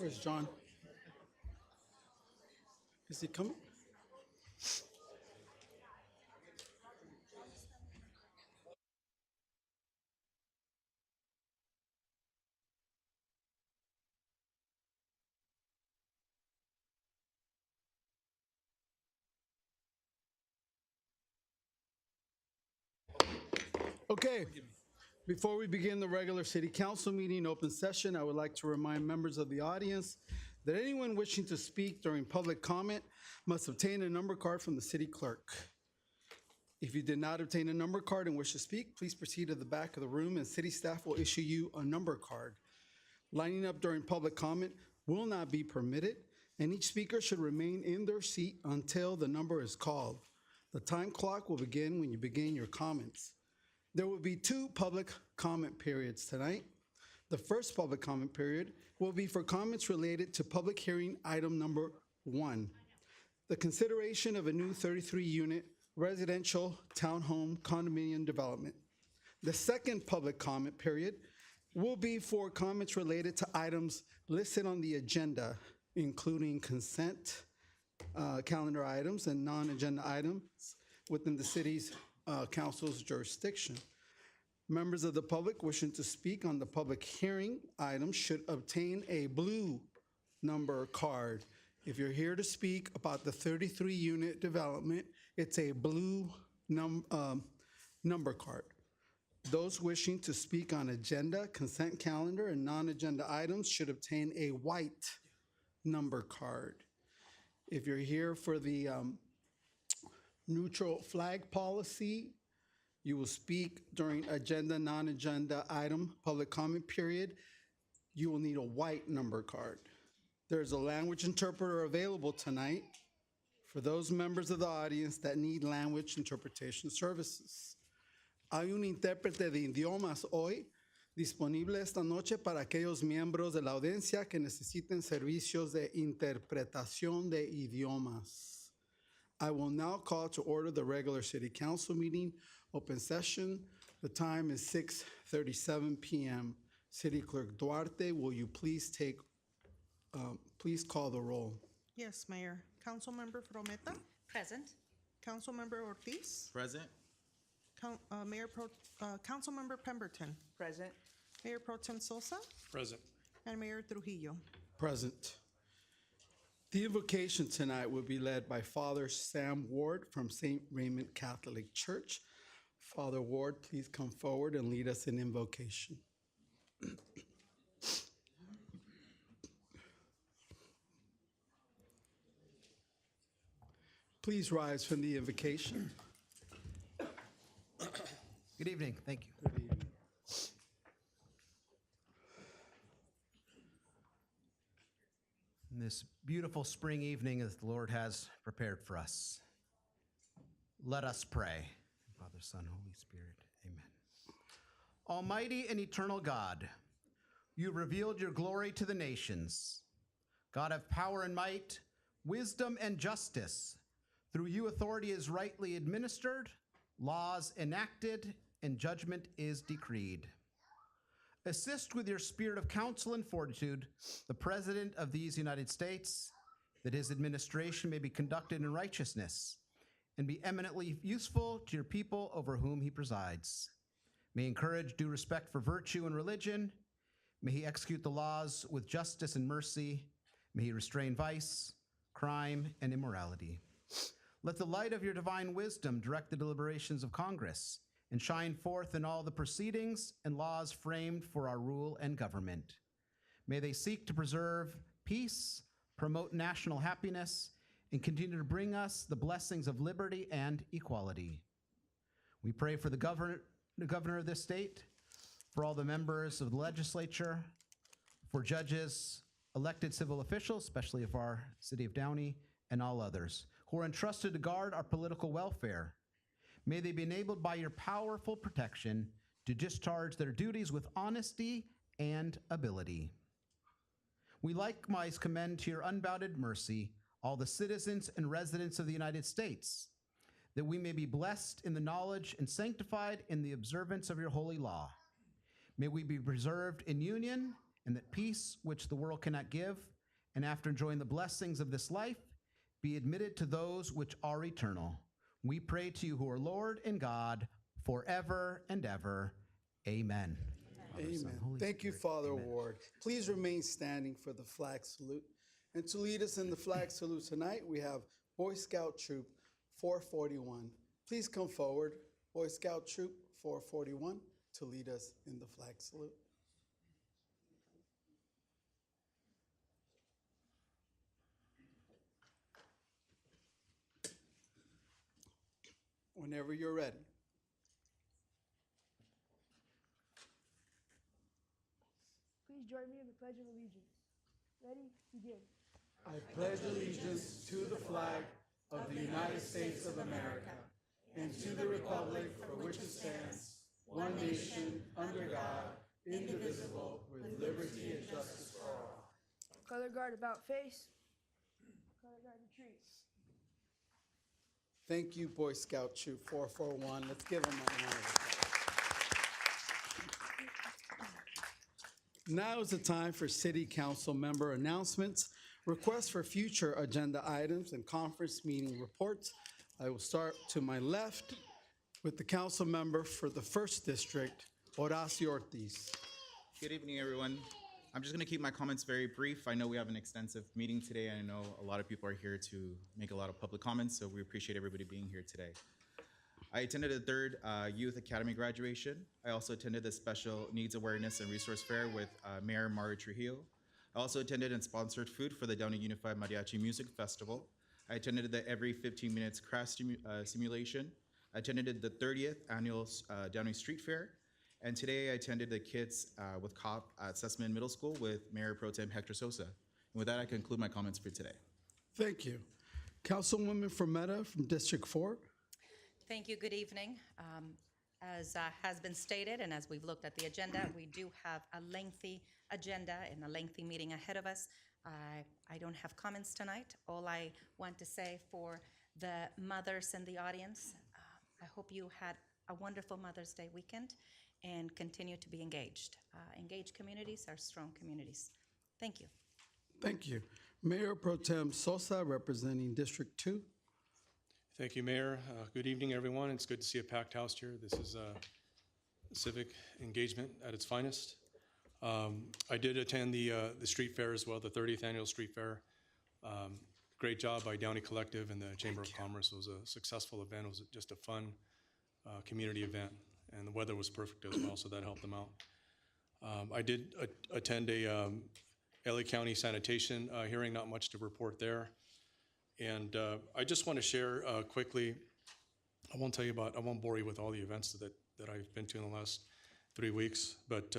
Where's John? Is he coming? Okay, before we begin the regular city council meeting open session, I would like to remind members of the audience that anyone wishing to speak during public comment must obtain a number card from the city clerk. If you did not obtain a number card and wish to speak, please proceed to the back of the room and city staff will issue you a number card. Lining up during public comment will not be permitted, and each speaker should remain in their seat until the number is called. The time clock will begin when you begin your comments. There will be 2 public comment periods tonight. The first public comment period will be for comments related to public hearing item number 1, the consideration of a new 33-unit residential townhome condominium development. The second public comment period will be for comments related to items listed on the agenda, including consent calendar items and non-agenda items within the city's council's jurisdiction. Members of the public wishing to speak on the public hearing item should obtain a blue number card. If you're here to speak about the 33-unit development, it's a blue number card. Those wishing to speak on agenda, consent calendar, and non-agenda items should obtain a white number card. If you're here for the neutral flag policy, you will speak during agenda, non-agenda item, public comment period. You will need a white number card. There's a language interpreter available tonight for those members of the audience that need language interpretation services. Hay un intérprete de idiomas hoy disponible esta noche para aquellos miembros de la audiencia que necesiten servicios de interpretación de idiomas. I will now call to order the regular city council meeting, open session. The time is 6:37 p.m. City Clerk Duarte, will you please please call the roll? Yes, Mayor. Councilmember Frometa? Present. Councilmember Ortiz? Present. Councilmember Pemberton? Present. Mayor Pro Tem Sosa? Present. And Mayor Trujillo. Present. The invocation tonight will be led by Father Sam Ward from St. Raymond Catholic Church. Father Ward, please come forward and lead us in invocation. Please rise from the invocation. Good evening. Thank you. Good evening. This beautiful spring evening that the Lord has prepared for us. Let us pray. Father, Son, Holy Spirit, amen. Almighty and eternal God, you revealed your glory to the nations. God of power and might, wisdom and justice, through you authority is rightly administered, laws enacted, and judgment is decreed. Assist with your spirit of counsel and fortitude the President of these United States, that his administration may be conducted in righteousness and be eminently useful to your people over whom he presides. May he encourage due respect for virtue and religion. May he execute the laws with justice and mercy. May he restrain vice, crime, and immorality. Let the light of your divine wisdom direct the deliberations of Congress and shine forth in all the proceedings and laws framed for our rule and government. May they seek to preserve peace, promote national happiness, and continue to bring us the blessings of liberty and equality. We pray for the governor of this state, for all the members of the legislature, for judges, elected civil officials, especially of our city of Downey, and all others who are entrusted to guard our political welfare. May they be enabled by your powerful protection to discharge their duties with honesty and ability. We likewise commend to your unbounded mercy all the citizens and residents of the United States, that we may be blessed in the knowledge and sanctified in the observance of your holy law. May we be preserved in union, and that peace, which the world cannot give, and after enjoying the blessings of this life, be admitted to those which are eternal. We pray to you who are Lord and God forever and ever. Amen. Father, Son, Amen. Holy Thank you, Spirit. Father Amen. Ward. Please remain standing for the flag salute. And to lead us in the flag salute tonight, we have Boy Scout Troop 441. Please come forward, Boy Scout Troop 441, to lead us in the flag salute. Whenever you're ready. Please join me in the Pledge of Allegiance. Ready? Begin. I pledge allegiance to the flag of the United States of America and to the republic for which it stands, one nation, under God, indivisible, with liberty and justice for all. Color guard about face. Color guard retreat. Thank you, Boy Scout Troop 441. Let's give them a round of applause. Now is the time for City Council member announcements, requests for future agenda items, and conference meeting reports. I will start to my left with the council member for the 1st District, Horacio Ortiz. Good evening, everyone. I'm just going to keep my comments very brief. I know we have an extensive meeting today. I know a lot of people are here to make a lot of public comments, so we appreciate everybody being here today. I attended the 3rd Youth Academy graduation. I also attended the Special Needs Awareness and Resource Fair with Mayor Mario Trujillo. I also attended and sponsored food for the Downey Unified Mariachi Music Festival. I attended the Every 15 Minutes Craft Simulation. I attended the 30th Annual Downey Street Fair. And today I attended the Kids with COP at Sussman Middle School with Mayor Pro Tem Hector Sosa. And with that, I conclude my comments for today. Thank you. Councilwoman Frometa from District 4. Thank you. Good evening. As has been stated, and as we've looked at the agenda, we do have a lengthy agenda and a lengthy meeting ahead of us. I don't have comments tonight. All I want to say for the mothers in the audience, I hope you had a wonderful Mother's Day weekend and continue to be engaged. Engaged communities are strong communities. Thank you. Thank you. Mayor Pro Tem Sosa representing District 2. Thank you, Mayor. Good evening, everyone. It's good to see a packed house here. This is civic engagement at its finest. I did attend the street fair as well, the 30th Annual Street Fair. Great job by Downey Collective and the Chamber of Commerce. It was a successful event. It was just a fun community event, and the weather was perfect as well, so that helped them out. I did attend a LA County sanitation hearing, not much to report there. And I just want to share quickly, I won't bore you with all the events that I've been to in the last 3 weeks, but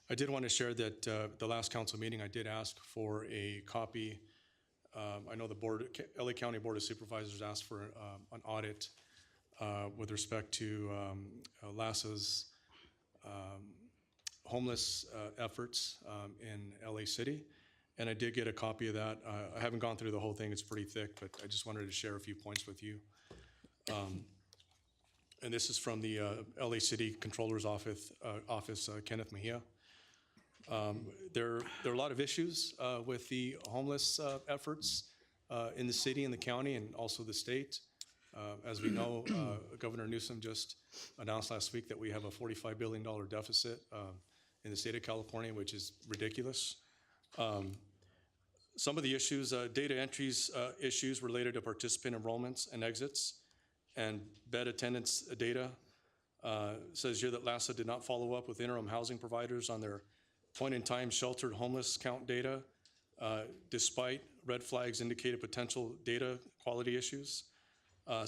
I did want to share that the last council meeting, I did ask for a copy. I know the LA County Board of Supervisors asked for an audit with respect to LASA's homeless efforts in LA City. And I did get a copy of that. I haven't gone through the whole thing. It's pretty thick, but I just wanted to share a few points with you. And this is from the LA City Controller's Office, Kenneth Mejia. There are a lot of issues with the homeless efforts in the city and the county and also the state. As we know, Governor Newsom just announced last week that we have a $45 billion deficit in the state of California, which is ridiculous. Some of the issues, data entries issues related to participant enrollments and exits and bed attendance data. Says here that LASA did not follow up with interim housing providers on their point-in-time sheltered homeless count data, despite red flags indicated potential data quality issues. A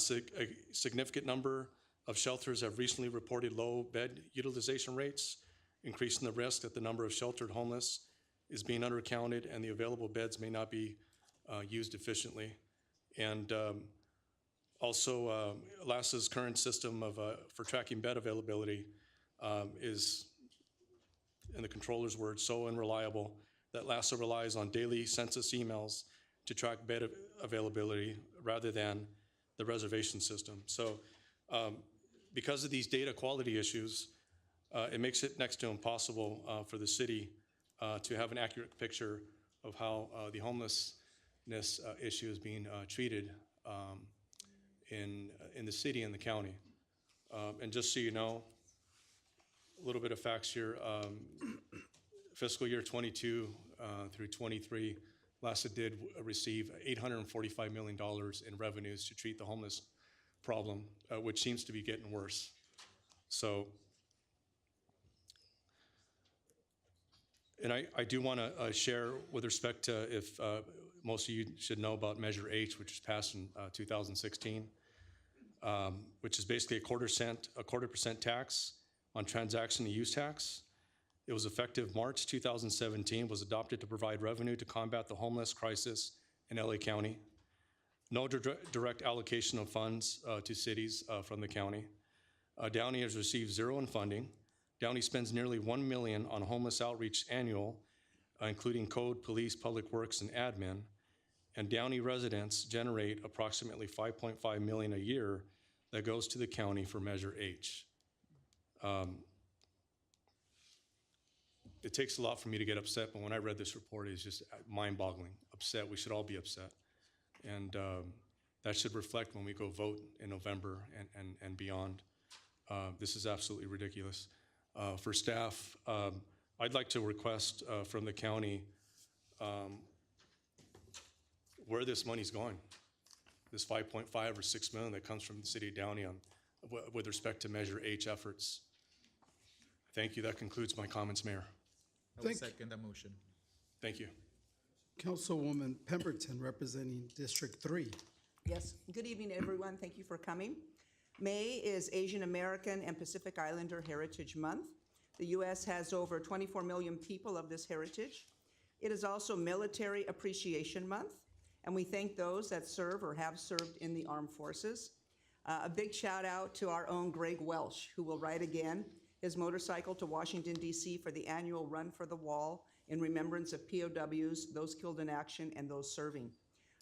significant number of shelters have recently reported low bed utilization rates, increasing the risk that the number of sheltered homeless is being undercounted and the available beds may not be used efficiently. And also, LASA's current system for tracking bed availability is, in the controller's words, so unreliable that LASA relies on daily census emails to track bed availability rather than the reservation system. So because of these data quality issues, it makes it next to impossible for the city to have an accurate picture of how the homelessness issue is being treated in the city and the county. And just so you know, a little bit of facts here. Fiscal year 22 through 23, LASA did receive $845 million in revenues to treat the homeless problem, which seems to be getting worse. So, and I do want to share with respect to if most of you should know about Measure H, which was passed in 2016, which is basically a quarter percent tax on transaction and use tax. It was effective March 2017, was adopted to provide revenue to combat the homeless crisis in LA County. No direct allocation of funds to cities from the county. Downey has received zero in funding. Downey spends nearly $1 million on homeless outreach annual, including code, police, public works, and admin. And Downey residents generate approximately $5.5 million a year that goes to the county for Measure H. It takes a lot for me to get upset, but when I read this report, it's just mind-boggling. Upset, we should all be upset. And that should reflect when we go vote in November and beyond. This is absolutely ridiculous. For staff, I'd like to request from the county where this money's going. This 5.5 or 6 million that comes from the city of Downey with respect to Measure H efforts. Thank you. That concludes my comments, Mayor. I will second that motion. Thank you. Councilwoman Pemberton, representing District 3. Yes, good evening, everyone. Thank you for coming. May is Asian American and Pacific Islander Heritage Month. The U.S. has over 24 million people of this heritage. It is also Military Appreciation Month, and we thank those that serve or have served in the armed forces. A big shout out to our own Greg Welsh, who will ride again his motorcycle to Washington, D.C. for the annual Run for the Wall in remembrance of POWs, those killed in action, and those serving.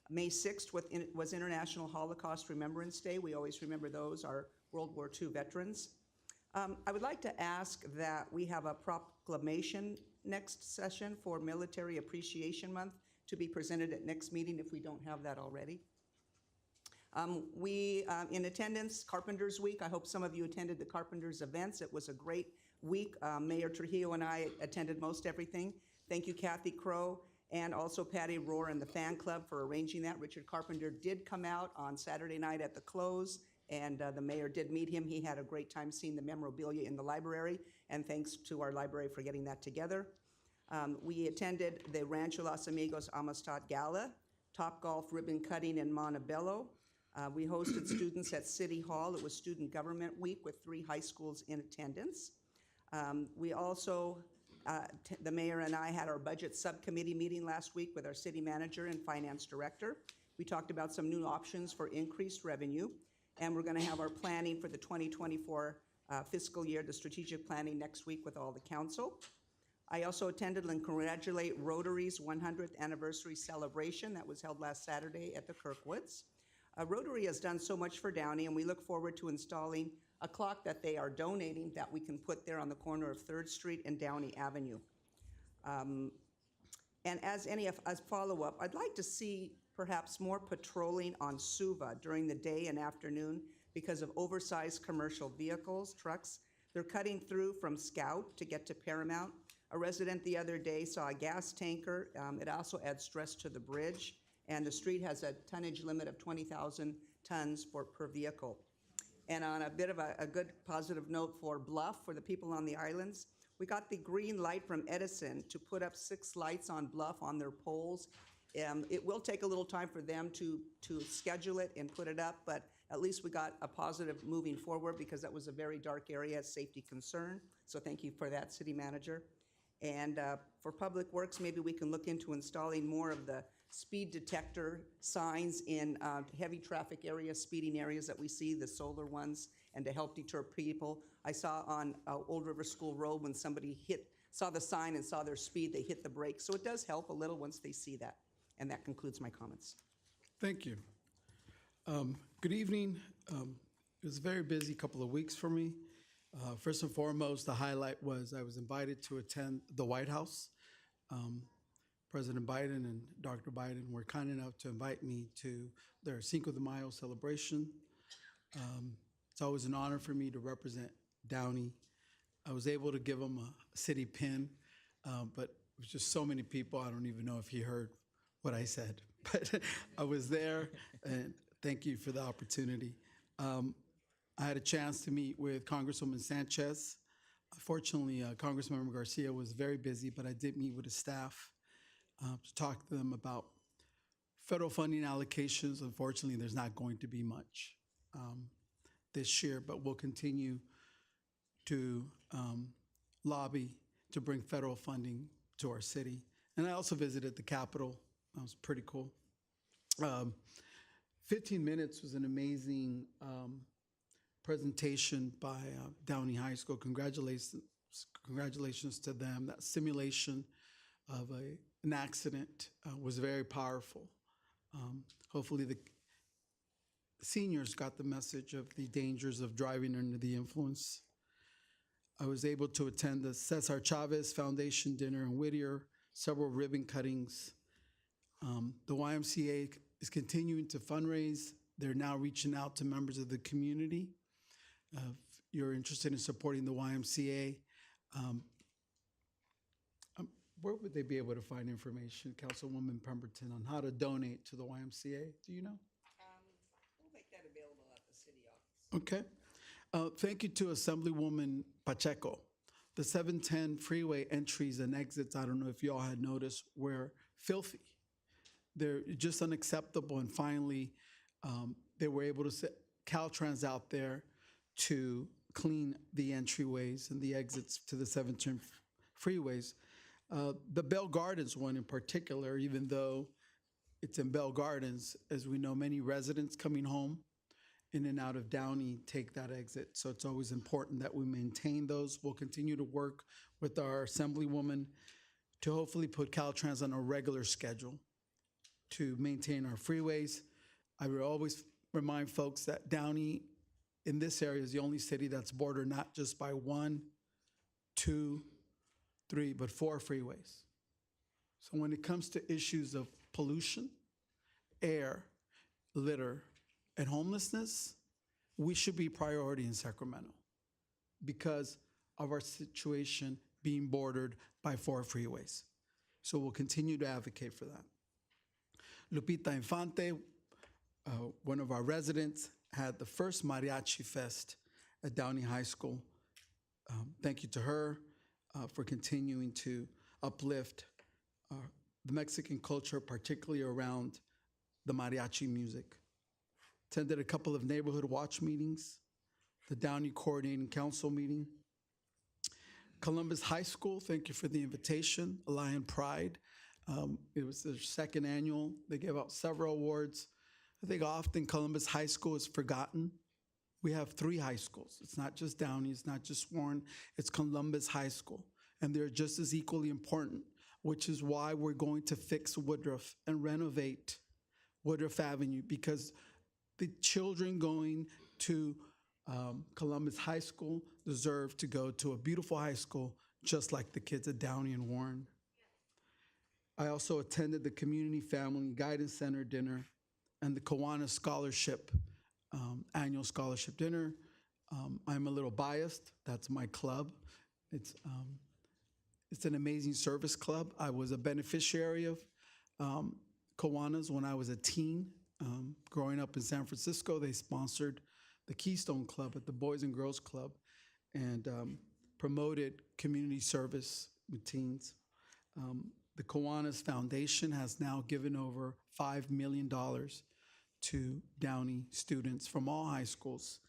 May 6th was International Holocaust Remembrance Day. We always remember those, our World War II veterans. I would like to ask that we have a proclamation next session for Military Appreciation Month to be presented at next meeting if we don't have that already. In attendance, Carpenters Week. I hope some of you attended the Carpenters events. It was a great week. Mayor Trujillo and I attended most everything. Thank you, Kathy Crow, and also Patty Rohr and the fan club for arranging that. Richard Carpenter did come out on Saturday night at the close, and the mayor did meet him. He had a great time seeing the memorabilia in the library, and thanks to our library for getting that together. We attended the Rancho Los Amigos Amistad Gala, Topgolf ribbon cutting in Montebello. We hosted students at City Hall. It was Student Government Week with 3 high schools in attendance. We also, the mayor and I had our budget subcommittee meeting last week with our city manager and finance director. We talked about some new options for increased revenue, and we're gonna have our planning for the 2024 fiscal year, the strategic planning next week with all the council. I also attended and congratulate Rotary's 100th anniversary celebration that was held last Saturday at the Kirkwoods. Rotary has done so much for Downey, and we look forward to installing a clock that they are donating that we can put there on the corner of 3rd Street and Downey Avenue. And as follow-up, I'd like to see perhaps more patrolling on Suva during the day and afternoon because of oversized commercial vehicles, trucks. They're cutting through from Scout to get to Paramount. A resident the other day saw a gas tanker. It also adds stress to the bridge. And the street has a tonnage limit of 20,000 tons per vehicle. And on a bit of a good positive note for Bluff, for the people on the islands, we got the green light from Edison to put up 6 lights on Bluff on their poles. It will take a little time for them to schedule it and put it up, but at least we got a positive moving forward because that was a very dark area, safety concern. So thank you for that, City Manager. And for Public Works, maybe we can look into installing more of the speed detector signs in heavy traffic areas, speeding areas that we see, the solar ones, and to help deter people. I saw on Old River School Road when somebody saw the sign and saw their speed, they hit the brakes. So it does help a little once they see that. And that concludes my comments. Thank you. Good evening. It was a very busy couple of weeks for me. First and foremost, the highlight was I was invited to attend the White House. President Biden and Dr. Biden were kind enough to invite me to their Cinco de Mayo celebration. It's always an honor for me to represent Downey. I was able to give him a city pin, but it was just so many people, I don't even know if he heard what I said. But I was there, and thank you for the opportunity. I had a chance to meet with Congresswoman Sanchez. Unfortunately, Congressmember Garcia was very busy, but I did meet with his staff to talk to them about federal funding allocations. Unfortunately, there's not going to be much this year, but we'll continue to lobby to bring federal funding to our city. And I also visited the Capitol. That was pretty cool. 15 minutes was an amazing presentation by Downey High School. Congratulations to them. That simulation of an accident was very powerful. Hopefully the seniors got the message of the dangers of driving under the influence. I was able to attend the Cesar Chavez Foundation dinner in Whittier, several ribbon cuttings. The YMCA is continuing to fundraise. They're now reaching out to members of the community. If you're interested in supporting the YMCA, where would they be able to find information, Councilwoman Pemberton, on how to donate to the YMCA? Do you know? We'll make that available at the city office. Okay. Thank you to Assemblywoman Pacheco. The 710 freeway entries and exits, I don't know if y'all had noticed, were filthy. They're just unacceptable, and finally, they were able to set Caltrans out there to clean the entryways and the exits to the 710 freeways. The Bell Gardens one in particular, even though it's in Bell Gardens, as we know, many residents coming home in and out of Downey take that exit. So it's always important that we maintain those. We'll continue to work with our Assemblywoman to hopefully put Caltrans on a regular schedule to maintain our freeways. I will always remind folks that Downey in this area is the only city that's bordered not just by 1, 2, 3, but 4 freeways. So when it comes to issues of pollution, air, litter, and homelessness, we should be priority in Sacramento because of our situation being bordered by 4 freeways. So we'll continue to advocate for that. Lupita Infante, one of our residents, had the first Mariachi Fest at Downey High School. Thank you to her for continuing to uplift the Mexican culture, particularly around the mariachi music. Attended a couple of neighborhood watch meetings, the Downey Coordinating Council meeting. Columbus High School, thank you for the invitation. Lion Pride. It was their 2nd annual. They gave out several awards. I think often Columbus High School is forgotten. We have 3 high schools. It's not just Downey, it's not just Warren, it's Columbus High School. And they're just as equally important, which is why we're going to fix Woodruff and renovate Woodruff Avenue, because the children going to Columbus High School deserve to go to a beautiful high school, just like the kids at Downey and Warren. I also attended the Community Family Guidance Center dinner and the Kiwanis Scholarship annual scholarship dinner. I'm a little biased. That's my club. It's an amazing service club. I was a beneficiary of Kiwanis when I was a teen. Growing up in San Francisco, they sponsored the Keystone Club at the Boys and Girls Club and promoted community service with teens. The Kiwanis Foundation has now given over $5 million to Downey students from all high schools.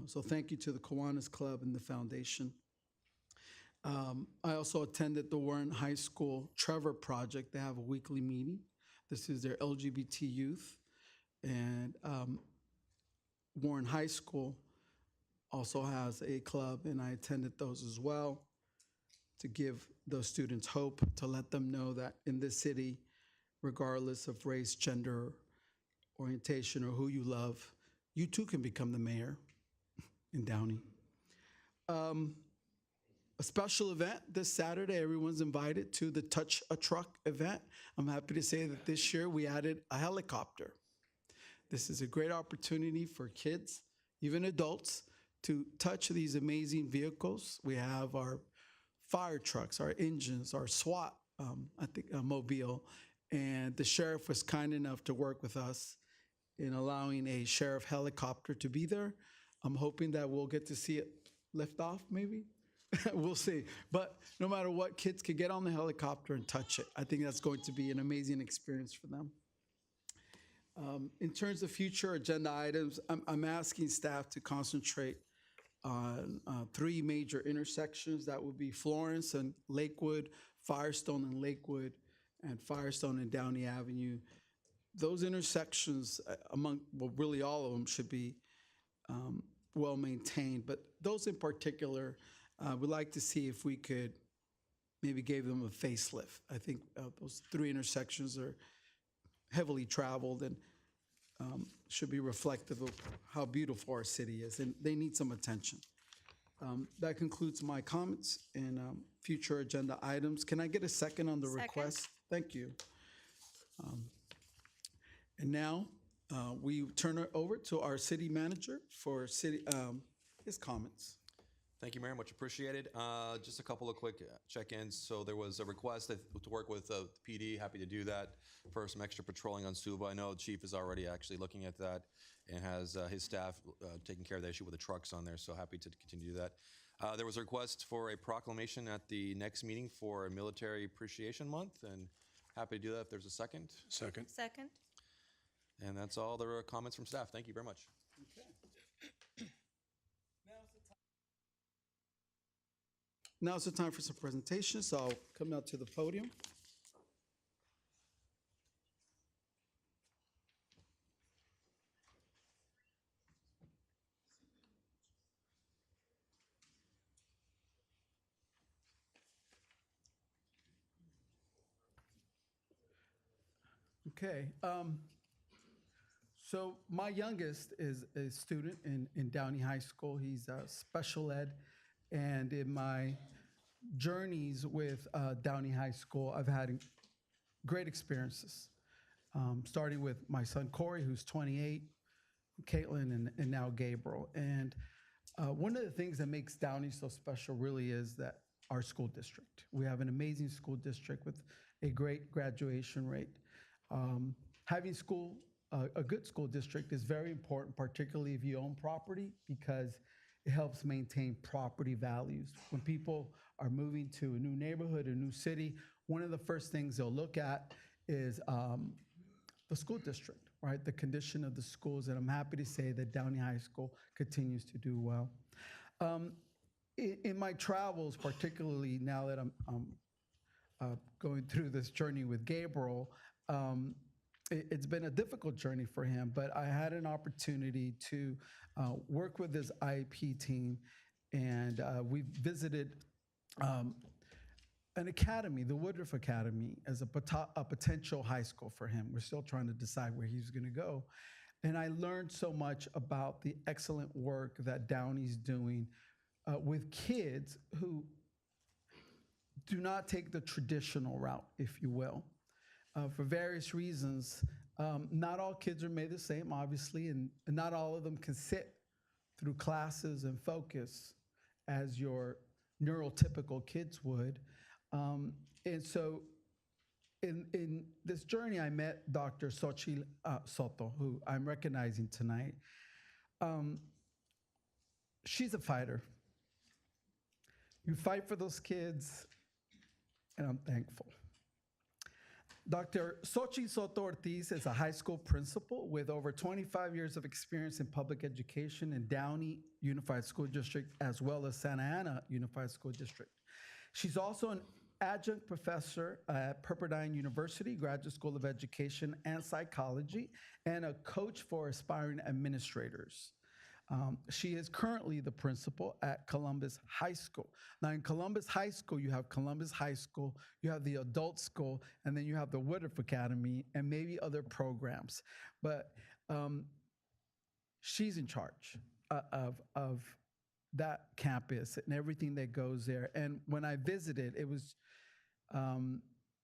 So thank you to the Kiwanis Club and the foundation. I also attended the Warren High School Trevor Project. They have a weekly meeting. This is their LGBT youth. And Warren High School also has a club, and I attended those as well to give those students hope, to let them know that in this city, regardless of race, gender, orientation, or who you love, you too can become the mayor in Downey. a special event this Saturday. Everyone's invited to the Touch a Truck event. I'm happy to say that this year we added a helicopter. This is a great opportunity for kids, even adults, to touch these amazing vehicles. We have our fire trucks, our engines, our SWAT, mobile, and the sheriff was kind enough to work with us in allowing a sheriff helicopter to be there. I'm hoping that we'll get to see it lift off, maybe. We'll see. But no matter what, kids could get on the helicopter and touch it. I think that's going to be an amazing experience for them. In terms of future agenda items, I'm asking staff to concentrate on 3 major intersections. That would be Florence and Lakewood, Firestone and Lakewood, and Firestone and Downey Avenue. Those intersections, really all of them, should be well maintained. But those in particular, we'd like to see if we could maybe give them a facelift. I think those 3 intersections are heavily traveled and should be reflective of how beautiful our city is, and they need some attention. That concludes my comments and future agenda items. Can I get a second on the Second. request? Thank you. And now we turn it over to our city manager for his comments. Thank you, Mayor. Much appreciated. Just a couple of quick check-ins. So there was a request to work with the PD. Happy to do that for some extra patrolling on Suba. I know the chief is already actually looking at that and has his staff taking care of the issue with the trucks on there. So happy to continue to do that. There was a request for a proclamation at the next meeting for Military Appreciation Month, and happy to do that if there's a second. Second. Second. And that's all the comments from staff. Thank you very much. Now's the time for some presentations, so I'll come out to the podium. Okay. So my youngest is a student in Downey High School. He's special ed. And in my journeys with Downey High School, I've had great experiences, starting with my son Corey, who's 28, Caitlin, and now Gabriel. And one of the things that makes Downey so special really is that our school district. We have an amazing school district with a great graduation rate. Having a good school district is very important, particularly if you own property, because it helps maintain property values. When people are moving to a new neighborhood, a new city, one of the first things they'll look at is the school district, right? The condition of the schools, and I'm happy to say that Downey High School continues to do well. In my travels, particularly now that I'm going through this journey with Gabriel, it's been a difficult journey for him, but I had an opportunity to work with his IEP team, and we visited an academy, the Woodruff Academy, as a potential high school for him. We're still trying to decide where he's going to go. And I learned so much about the excellent work that Downey's doing with kids who do not take the traditional route, if you will. For various reasons, not all kids are made the same, obviously, and not all of them can sit through classes and focus as your neurotypical kids would. And so in this journey, I met Dr. XOCHITL Soto, who I'm recognizing tonight. She's a fighter. You fight for those kids, and I'm thankful. Dr. XOCHITL Soto ORTIZ is a high school principal with over 25 years of experience in public education in Downey Unified School District, as well as Santa Ana Unified School District. She's also an adjunct professor at Pepperdine University, Graduate School of Education and Psychology, and a coach for aspiring administrators. She is currently the principal at Columbus High School. Now, in Columbus High School, you have Columbus High School, you have the adult school, and then you have the Woodruff Academy, and maybe other programs. But she's in charge of that campus and everything that goes there. And when I visited, it was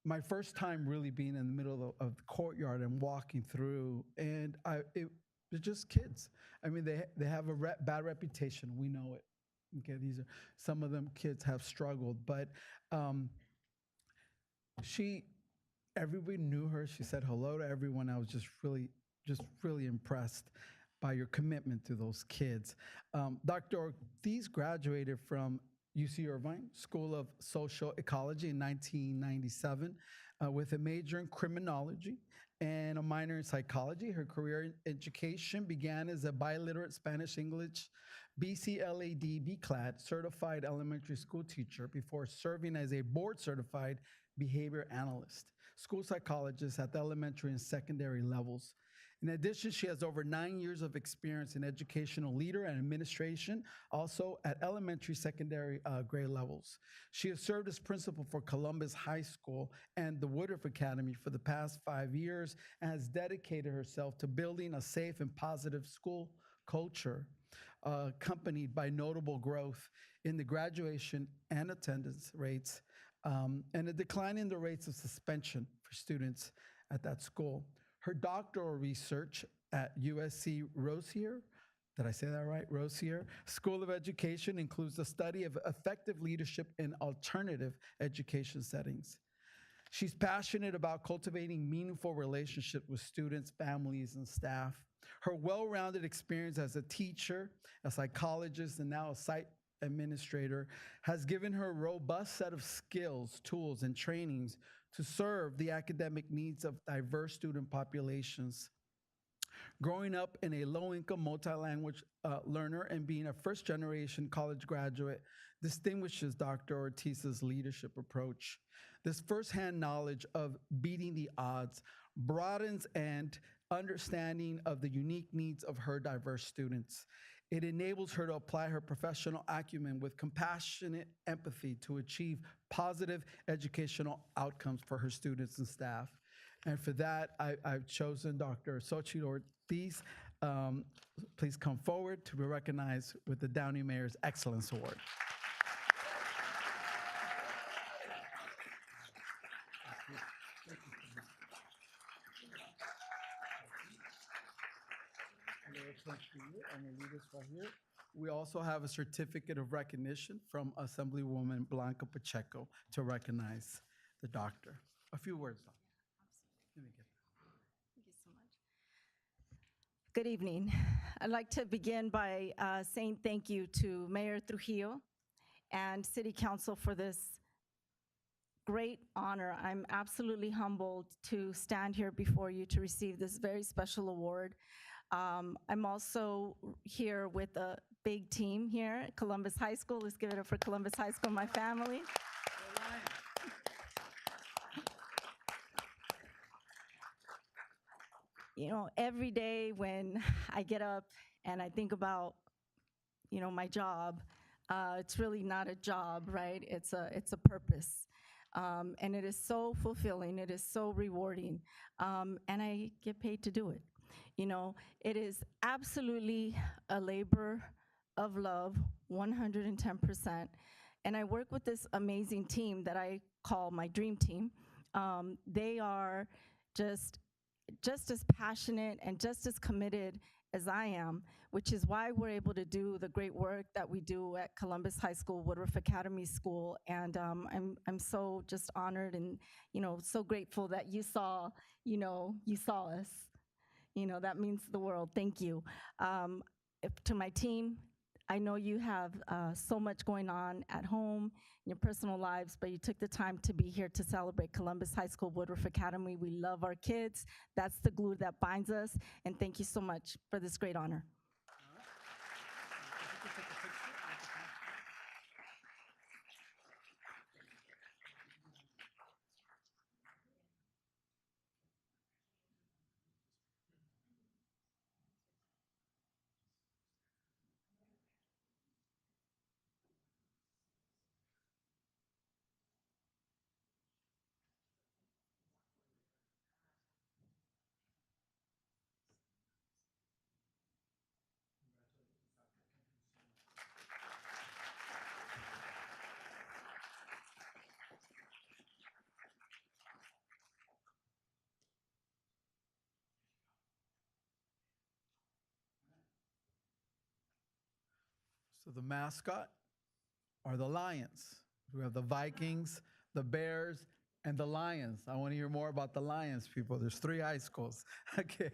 my first time really being in the middle of the courtyard and walking through. And they're just kids. I mean, they have a bad reputation. We know it. Okay, some of them kids have struggled, but everybody knew her. She said hello to everyone. I was just really impressed by your commitment to those kids. Dr. Ortiz graduated from UC Irvine School of Social Ecology in 1997 with a major in criminology and a minor in psychology. Her career in education began as a biliterate Spanish-English BCLAD B-CLAD certified elementary school teacher before serving as a board-certified behavior analyst, school psychologist at the elementary and secondary levels. In addition, she has over 9 years of experience in educational leader and administration, also at elementary, secondary grade levels. She has served as principal for Columbus High School and the Woodruff Academy for the past 5 years and has dedicated herself to building a safe and positive school culture, accompanied by notable growth in the graduation and attendance rates and a decline in the rates of suspension for students at that school. Her doctoral research at USC Rosier, did I say that right? Rosier School of Education includes the study of effective leadership in alternative education settings. She's passionate about cultivating meaningful relationships with students, families, and staff. Her well-rounded experience as a teacher, a psychologist, and now a site administrator has given her a robust set of skills, tools, and trainings to serve the academic needs of diverse student populations. Growing up in a low-income multi-language learner and being a first-generation college graduate distinguishes Dr. Ortiz's leadership approach. This firsthand knowledge of beating the odds broadens and understanding of the unique needs of her diverse students. It enables her to apply her professional acumen with compassionate empathy to achieve positive educational outcomes for her students and staff. And for that, I've chosen Dr. XOCHITL Ortiz. Please come forward to be recognized with the Downey Mayor's Excellence Award. I'm going to leave this right here. We also have a certificate of recognition from Assemblywoman Blanca Pacheco to recognize the doctor. A few words, Doctor. Let me get that. Thank you so much. Good evening. I'd like to begin by saying thank you to Mayor Trujillo and City Council for this great honor. I'm absolutely humbled to stand here before you to receive this very special award. I'm also here with a big team here at Columbus High School. Let's give it up for Columbus High School, my family. You know, every day when I get up and I think about, you know, my job, it's really not a job, right? It's a purpose. And it is so fulfilling. It is so rewarding. And I get paid to do it. You know, it is absolutely a labor of love, 110%. And I work with this amazing team that I call my dream team. They are just as passionate and just as committed as I am, which is why we're able to do the great work that we do at Columbus High School, Woodruff Academy School. And I'm so just honored and, you know, so grateful that you saw us. You know, that means the world. Thank you. To my team, I know you have so much going on at home, in your personal lives, but you took the time to be here to celebrate Columbus High School, Woodruff Academy. We love our kids. That's the glue that binds us. And thank you so much for this great honor. So the mascot are the Lions. We have the Vikings, the Bears, and the Lions. I want to hear more about the Lions, people. There's 3 high schools. Okay.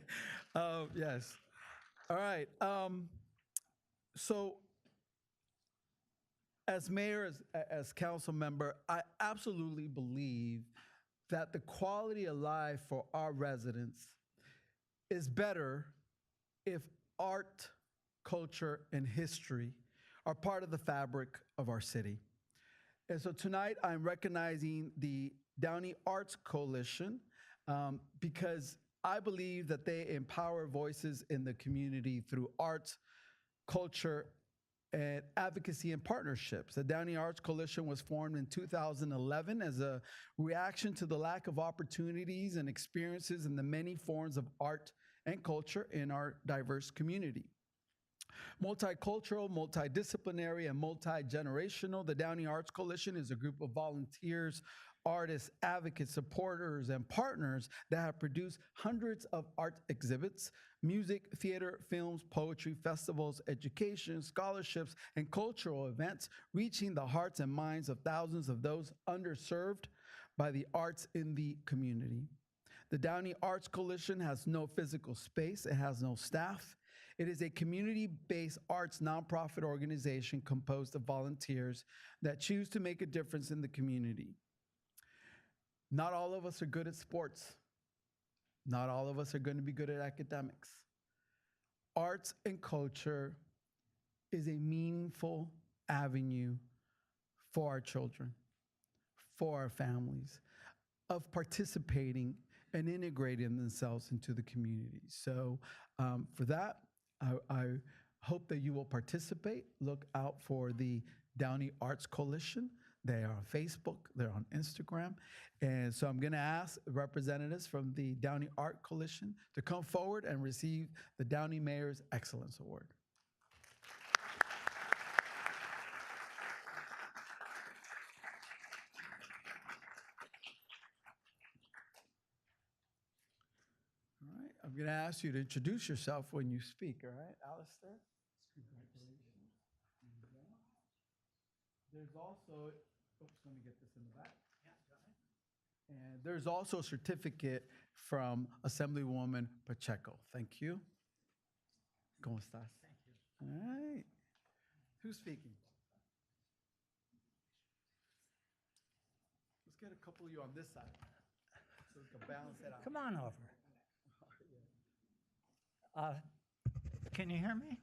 Yes. All right. So as mayor, as council member, I absolutely believe that the quality of life for our residents is better if art, culture, and history are part of the fabric of our city. And so tonight I'm recognizing the Downey Arts Coalition because I believe that they empower voices in the community through arts, culture, and advocacy and partnerships. The Downey Arts Coalition was formed in 2011 as a reaction to the lack of opportunities and experiences in the many forms of art and culture in our diverse community. Multicultural, multidisciplinary, and multi-generational, the Downey Arts Coalition is a group of volunteers, artists, advocates, supporters, and partners that have produced hundreds of art exhibits, music, theater, films, poetry, festivals, education, scholarships, and cultural events, reaching the hearts and minds of thousands of those underserved by the arts in the community. The Downey Arts Coalition has no physical space. It has no staff. It is a community-based arts nonprofit organization composed of volunteers that choose to make a difference in the community. Not all of us are good at sports. Not all of us are going to be good at academics. Arts and culture is a meaningful avenue for our children, for our families, of participating and integrating themselves into the community. So for that, I hope that you will participate. Look out for the Downey Arts Coalition. They are on Facebook, they're on Instagram. And so I'm gonna ask representatives from the Downey Art Coalition to come forward and receive the Downey Mayor's Excellence Award. All right, I'm gonna ask you to introduce yourself when you speak, all right, Alistair? Congratulations. There's also, oops, let me get this in the back. Yeah, go ahead. And there's also a certificate from Assemblywoman Pacheco. Thank you. ¿Cómo estás? Thank you. All right. Who's speaking? Let's get a couple of you on this side so we can balance it out. Come on over. Can you hear me?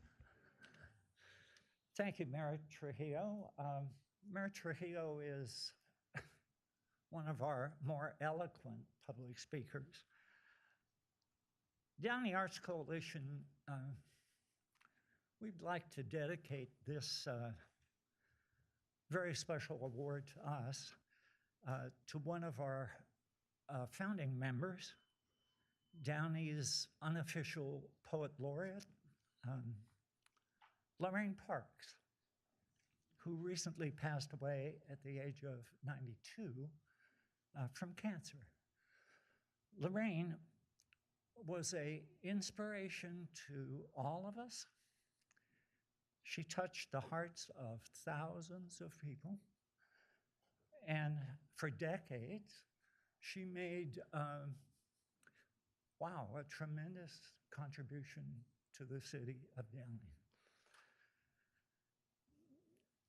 Thank you, Mayor Trujillo. Mayor Trujillo is one of our more eloquent public speakers. Downey Arts Coalition, we'd like to dedicate this very special award to us to one of our founding members, Downey's unofficial poet laureate, Lorraine Parks, who recently passed away at the age of 92 from cancer. Lorraine was an inspiration to all of us. She touched the hearts of thousands of people. And for decades, she made, a tremendous contribution to the city of Downey.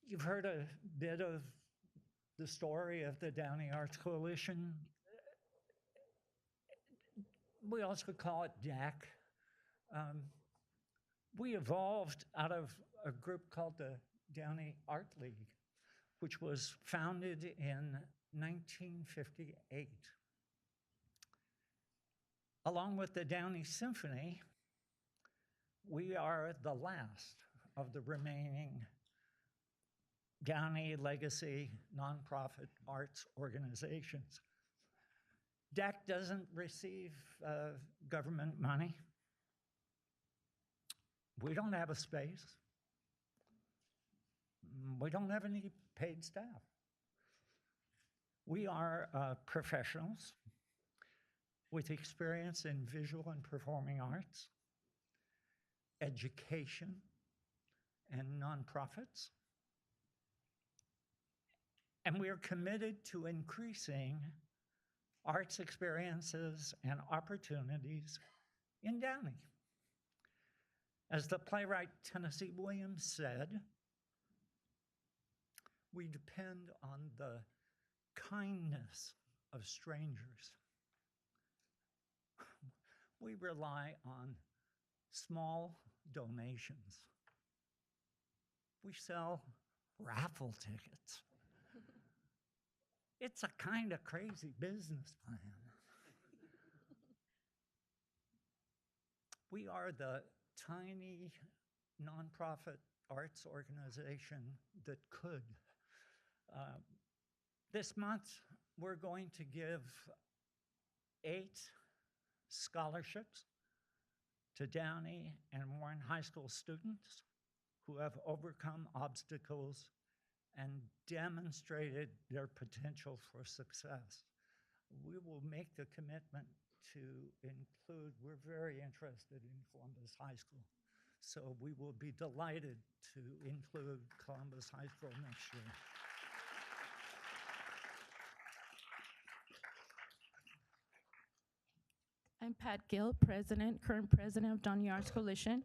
You've heard a bit of the story of the Downey Arts Coalition. We also call it DAC. We evolved out of a group called the Downey Art League, which was founded in 1958. Along with the Downey Symphony, we are the last of the remaining Downey legacy nonprofit arts organizations. DAC doesn't receive government money. We don't have a space. We don't have any paid staff. We are professionals with experience in visual and performing arts, education, and nonprofits. And we are committed to increasing arts experiences and opportunities in Downey. As the playwright Tennessee Williams said, we depend on the kindness of strangers. We rely on small donations. We sell raffle tickets. It's a kind of crazy business plan. We are the tiny nonprofit arts organization that could. This month, we're going to give 8 scholarships to Downey and Warren High School students who have overcome obstacles and demonstrated their potential for success. We will make the commitment to include, we're very interested in Columbus High School, so we will be delighted to include Columbus High School next year. I'm Pat Gill, current president of Downey Arts Coalition.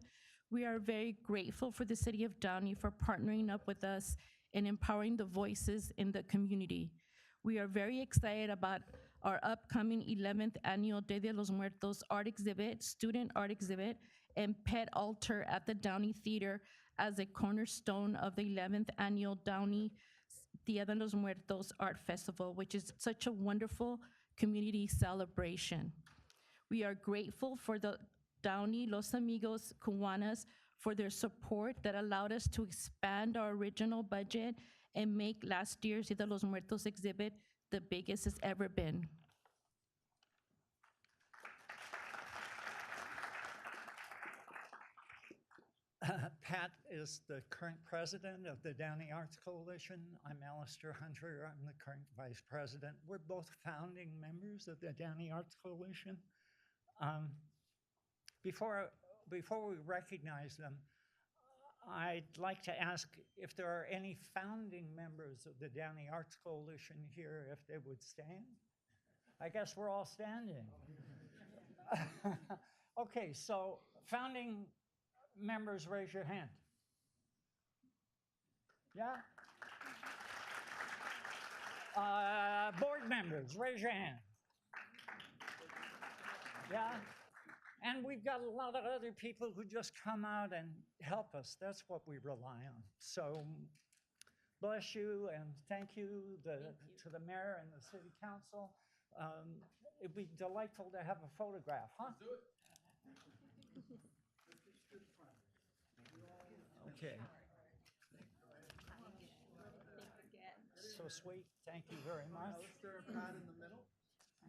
We are very grateful for the city of Downey for partnering up with us and empowering the voices in the community. We are very excited about our upcoming 11th annual Dia de los Muertos art exhibit, student art exhibit, and pet altar at the Downey Theater as a cornerstone of the 11th annual Downey Dia de los Muertos Art Festival, which is such a wonderful community celebration. We are grateful for the Downey Los Amigos Cubanas for their support that allowed us to expand our original budget and make last year's Dia de los Muertos exhibit the biggest it's ever been. Pat is the current president of the Downey Arts Coalition. I'm Alistair Hunter. I'm the current vice president. We're both founding members of the Downey Arts Coalition. Before we recognize them, I'd like to ask if there are any founding members of the Downey Arts Coalition here, if they would stand. I guess we're all standing. Okay, so founding members, raise your hand. Yeah? Board members, raise your hand. Yeah? And we've got a lot of other people who just come out and help us. That's what we rely on. So bless you and thank you to the mayor and the city council. It'd be delightful to have a photograph, huh? Do it. Okay. So sweet. Thank you very much. Alistair and Pat in the middle.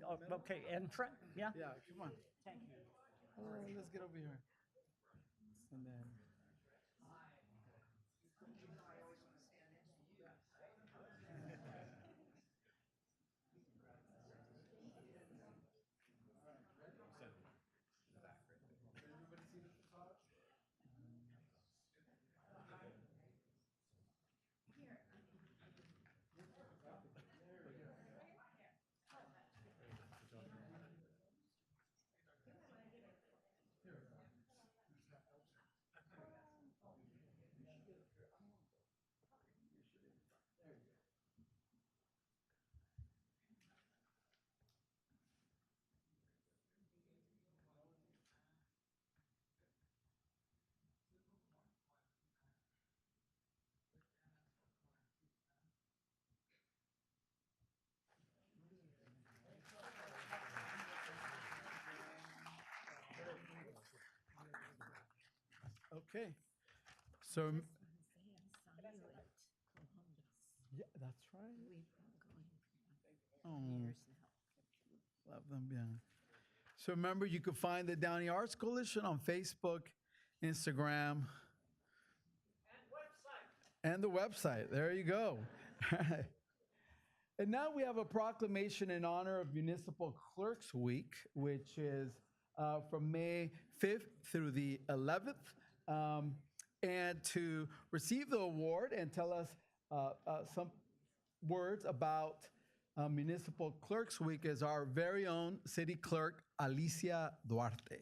Oh, okay, in front, yeah? Yeah, come on. Thank you. Let's get over here. And then. Okay. So. Yeah, that's right. Oh, love them, yeah. So remember, you can find the Downey Arts Coalition on Facebook, Instagram, and the website. There you go. And now we have a proclamation in honor of Municipal Clerks Week, which is from May 5th through the 11th. And to receive the award and tell us some words about Municipal Clerks Week is our very own City Clerk, Alicia Duarte.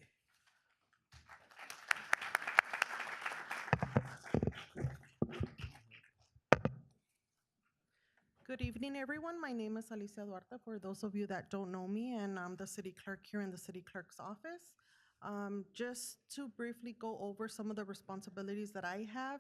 Good evening, everyone. My name is Alicia Duarte, for those of you that don't know me, and I'm the city clerk here in the city clerk's office. Just to briefly go over some of the responsibilities that I have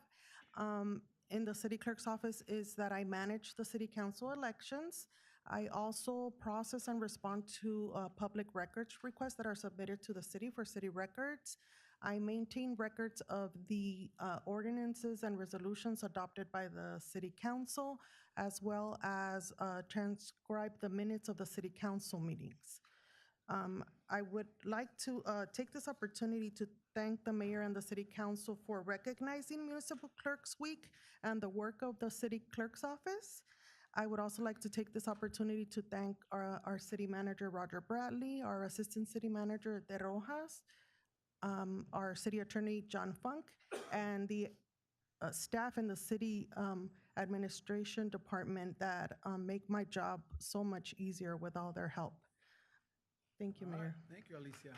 in the city clerk's office is that I manage the city council elections. I also process and respond to public records requests that are submitted to the city for city records. I maintain records of the ordinances and resolutions adopted by the city council, as well as transcribe the minutes of the city council meetings. I would like to take this opportunity to thank the mayor and the city council for recognizing Municipal Clerks Week and the work of the city clerk's office. I would also like to take this opportunity to thank our city manager, Roger Bradley, our assistant city manager, De Rojas, our city attorney, John Funk, and the staff in the city administration department that make my job so much easier with all their help. Thank you, Mayor. Thank you, Alicia.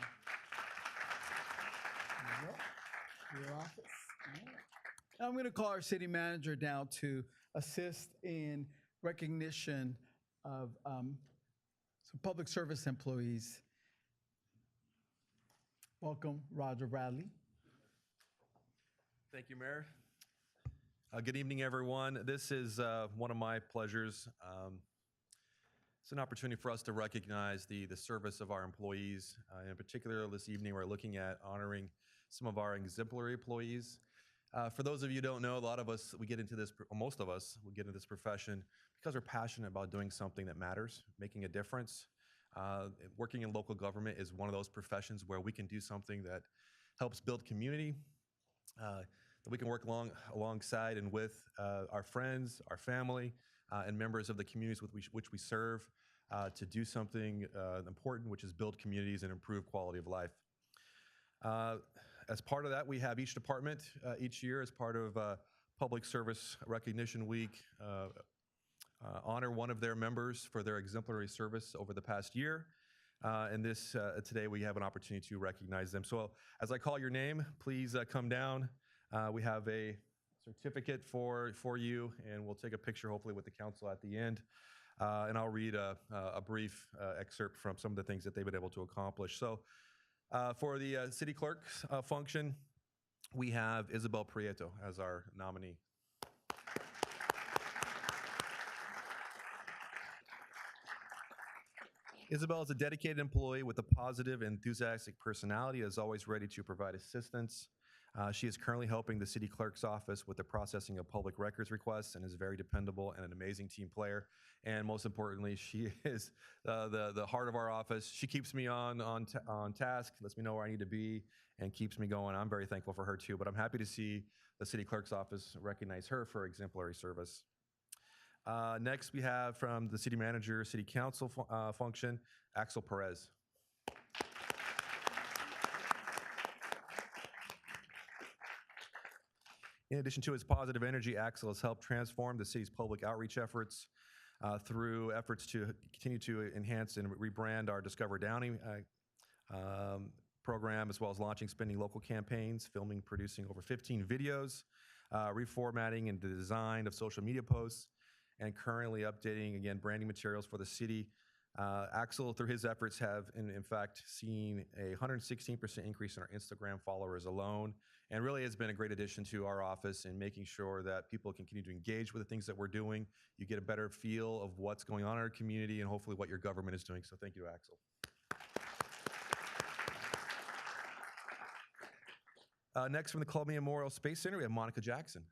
Your office. All right. Now I'm going to call our city manager down to assist in recognition of some public service employees. Welcome, Roger Bradley. Thank you, Mayor. Good evening, everyone. This is one of my pleasures. It's an opportunity for us to recognize the service of our employees. In particular, this evening, we're looking at honoring some of our exemplary employees. For those of you who don't know, a lot of us, we get into this, most of us, we get into this profession because we're passionate about doing something that matters, making a difference. Working in local government is one of those professions where we can do something that helps build community, that we can work alongside and with our friends, our family, and members of the communities with which we serve to do something important, which is build communities and improve quality of life. As part of that, we have each department each year as part of Public Service Recognition Week, honor one of their members for their exemplary service over the past year. And today we have an opportunity to recognize them. So as I call your name, please come down. We have a certificate for you, and we'll take a picture hopefully with the council at the end. And I'll read a brief excerpt from some of the things that they've been able to accomplish. So for the city clerk's function, we have Isabel Prieto as our nominee. Isabel is a dedicated employee with a positive and enthusiastic personality, is always ready to provide assistance. She is currently helping the city clerk's office with the processing of public records requests and is very dependable and an amazing team player. And most importantly, she is the heart of our office. She keeps me on task, lets me know where I need to be, and keeps me going. I'm very thankful for her too, but I'm happy to see the city clerk's office recognize her for exemplary service. Next, we have from the city manager, city council function, Axel Perez. In addition to his positive energy, Axel has helped transform the city's public outreach efforts through efforts to continue to enhance and rebrand our Discover Downey program, as well as launching spending local campaigns, filming, producing over 15 videos, reformatting and the design of social media posts, and currently updating, again, branding materials for the city. Axel, through his efforts, have in fact seen a 116% increase in our Instagram followers alone, and really has been a great addition to our office in making sure that people continue to engage with the things that we're doing. You get a better feel of what's going on in our community and hopefully what your government is doing. So thank you, Axel. Next, from the Columbia Memorial Space Center, we have Monica Jackson.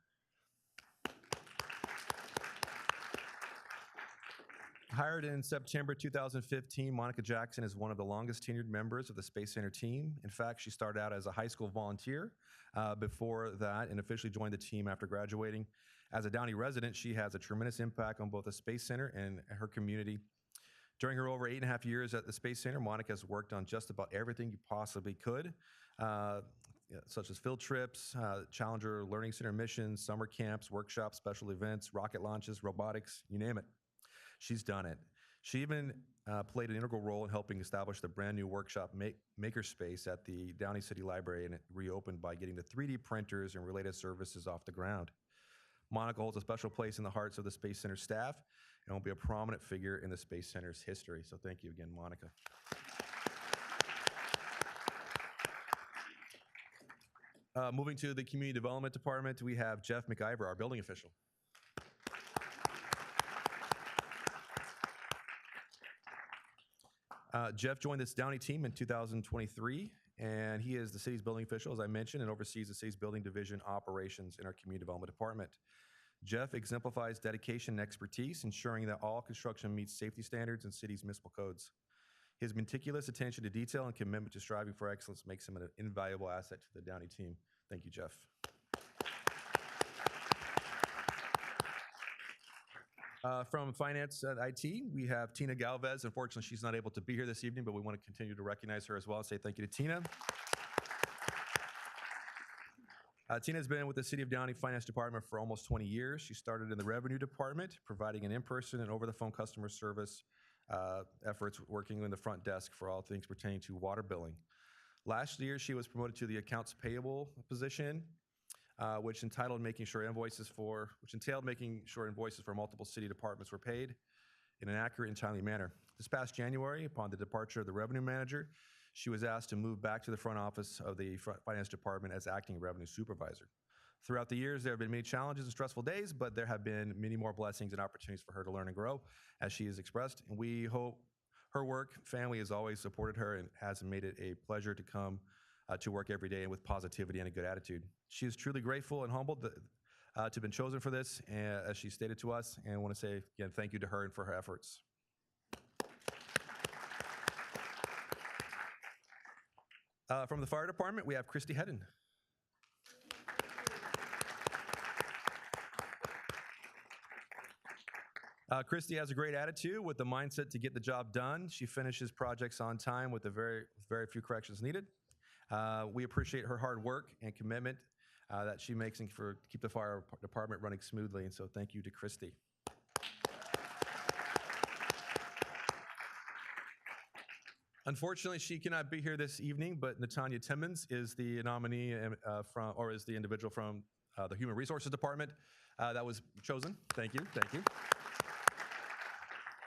Hired in September 2015, Monica Jackson is one of the longest tenured members of the Space Center team. In fact, she started out as a high school volunteer before that and officially joined the team after graduating. As a Downey resident, she has a tremendous impact on both the Space Center and her community. During her over 8.5 years at the Space Center, Monica has worked on just about everything you possibly could. such as field trips, Challenger Learning Center missions, summer camps, workshops, special events, rocket launches, robotics, you name it. She's done it. She even played an integral role in helping establish the brand new workshop makerspace at the Downey City Library, and it reopened by getting the 3D printers and related services off the ground. Monica holds a special place in the hearts of the Space Center staff and will be a prominent figure in the Space Center's history. So thank you again, Monica. Moving to the Community Development Department, we have Jeff McIver, our building official. Jeff joined this Downey team in 2023, and he is the city's building official, as I mentioned, and oversees the city's building division operations in our Community Development Department. Jeff exemplifies dedication and expertise, ensuring that all construction meets safety standards and city's municipal codes. His meticulous attention to detail and commitment to striving for excellence makes him an invaluable asset to the Downey team. Thank you, Jeff. From Finance and IT, we have Tina Galvez. Unfortunately, she's not able to be here this evening, but we want to continue to recognize her as well and say thank you to Tina. Tina has been with the City of Downey Finance Department for almost 20 years. She started in the Revenue Department, providing an in-person and over-the-phone customer service efforts, working in the front desk for all things pertaining to water billing. Last year, she was promoted to the Accounts Payable position, which entailed making sure invoices for multiple city departments were paid in an accurate and timely manner. This past January, upon the departure of the revenue manager, she was asked to move back to the front office of the finance department as acting revenue supervisor. Throughout the years, there have been many challenges and stressful days, but there have been many more blessings and opportunities for her to learn and grow, as she has expressed. And we hope her work, family has always supported her and has made it a pleasure to come to work every day and with positivity and a good attitude. She is truly grateful and humbled to have been chosen for this, as she stated to us, and I want to say again thank you to her and for her efforts. From the fire department, we have Christy Hedden. Christy has a great attitude with the mindset to get the job done. She finishes projects on time with very few corrections needed. We appreciate her hard work and commitment that she makes to keep the fire department running smoothly, and so thank you to Christy. Unfortunately, she cannot be here this evening, but Natanya Timmons is the nominee is the individual from the Human Resources Department that was chosen. Thank you, thank you.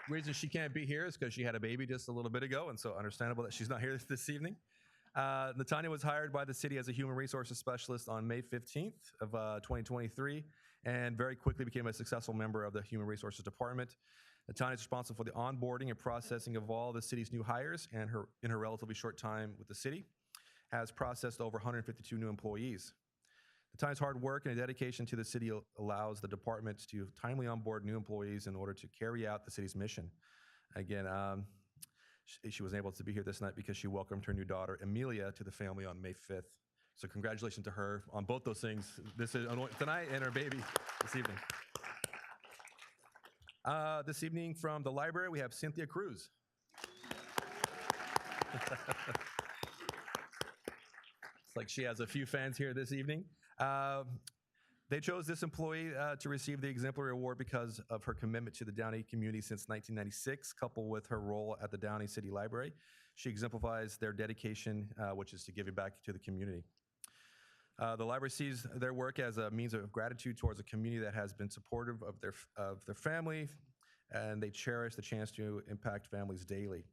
The reason she can't be here is because she had a baby just a little bit ago, and so understandable that she's not here this evening. Natanya was hired by the city as a human resources specialist on May 15th of 2023, and very quickly became a successful member of the Human Resources Department. Natanya is responsible for the onboarding and processing of all the city's new hires, and in her relatively short time with the city, has processed over 152 new employees. Natanya's hard work and dedication to the city allows the department to timely onboard new employees in order to carry out the city's mission. Again, she was able to be here this night because she welcomed her new daughter, Amelia, to the family on May 5th. So congratulations to her on both those things, tonight and her baby this evening. This evening from the library, we have Cynthia Cruz. It's like she has a few fans here this evening. They chose this employee to receive the exemplary award because of her commitment to the Downey community since 1996, coupled with her role at the Downey City Library. She exemplifies their dedication, which is to giving back to the community. The library sees their work as a means of gratitude towards a community that has been supportive of their family, and they cherish the chance to impact families daily.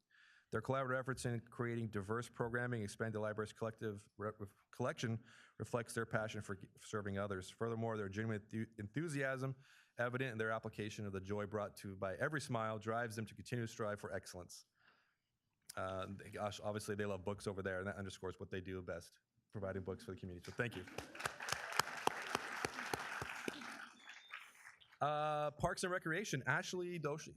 Their collaborative efforts in creating diverse programming, expand the library's collection reflects their passion for serving others. Furthermore, their genuine enthusiasm, evident in their application of the joy brought to by every smile, drives them to continue to strive for excellence. Gosh, obviously they love books over there, and that underscores what they do best, providing books for the community. So thank you. Parks and Recreation, Ashley Doshi.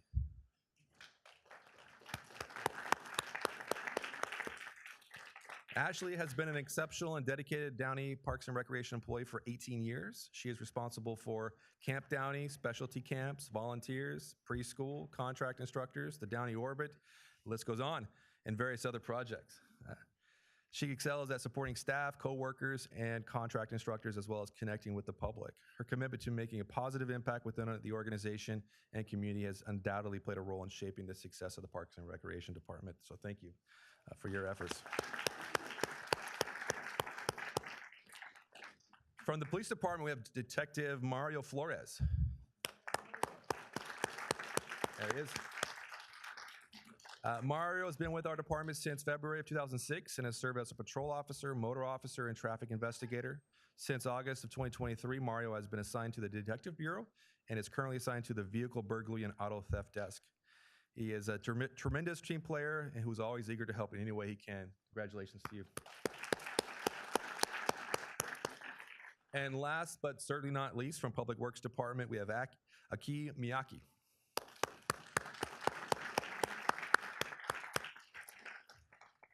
Ashley has been an exceptional and dedicated Downey Parks and Recreation employee for 18 years. She is responsible for Camp Downey, specialty camps, volunteers, preschool, contract instructors, the Downey Orbit, the list goes on, and various other projects. She excels at supporting staff, coworkers, and contract instructors, as well as connecting with the public. Her commitment to making a positive impact within the organization and community has undoubtedly played a role in shaping the success of the Parks and Recreation Department. So thank you for your efforts. From the Police Department, we have Detective Mario Flores. There he is. Mario has been with our department since February of 2006 and has served as a patrol officer, motor officer, and traffic investigator. Since August of 2023, Mario has been assigned to the Detective Bureau and is currently assigned to the Vehicle Burglary and Auto Theft Desk. He is a tremendous team player and who's always eager to help in any way he can. Congratulations to you. And last but certainly not least, from Public Works Department, we have Aki Miyake.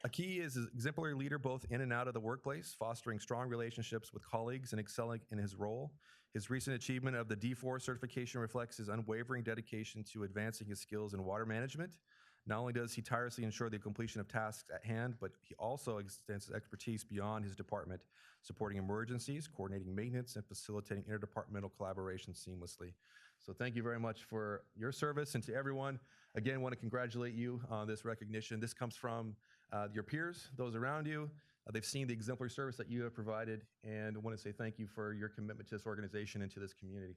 Aki is an exemplary leader both in and out of the workplace, fostering strong relationships with colleagues and excelling in his role. His recent achievement of the D4 certification reflects his unwavering dedication to advancing his skills in water management. Not only does he tirelessly ensure the completion of tasks at hand, but he also extends his expertise beyond his department, supporting emergencies, coordinating maintenance, and facilitating interdepartmental collaboration seamlessly. So thank you very much for your service, and to everyone, again, want to congratulate you on this recognition. This comes from your peers, those around you. They've seen the exemplary service that you have provided, and I want to say thank you for your commitment to this organization and to this community.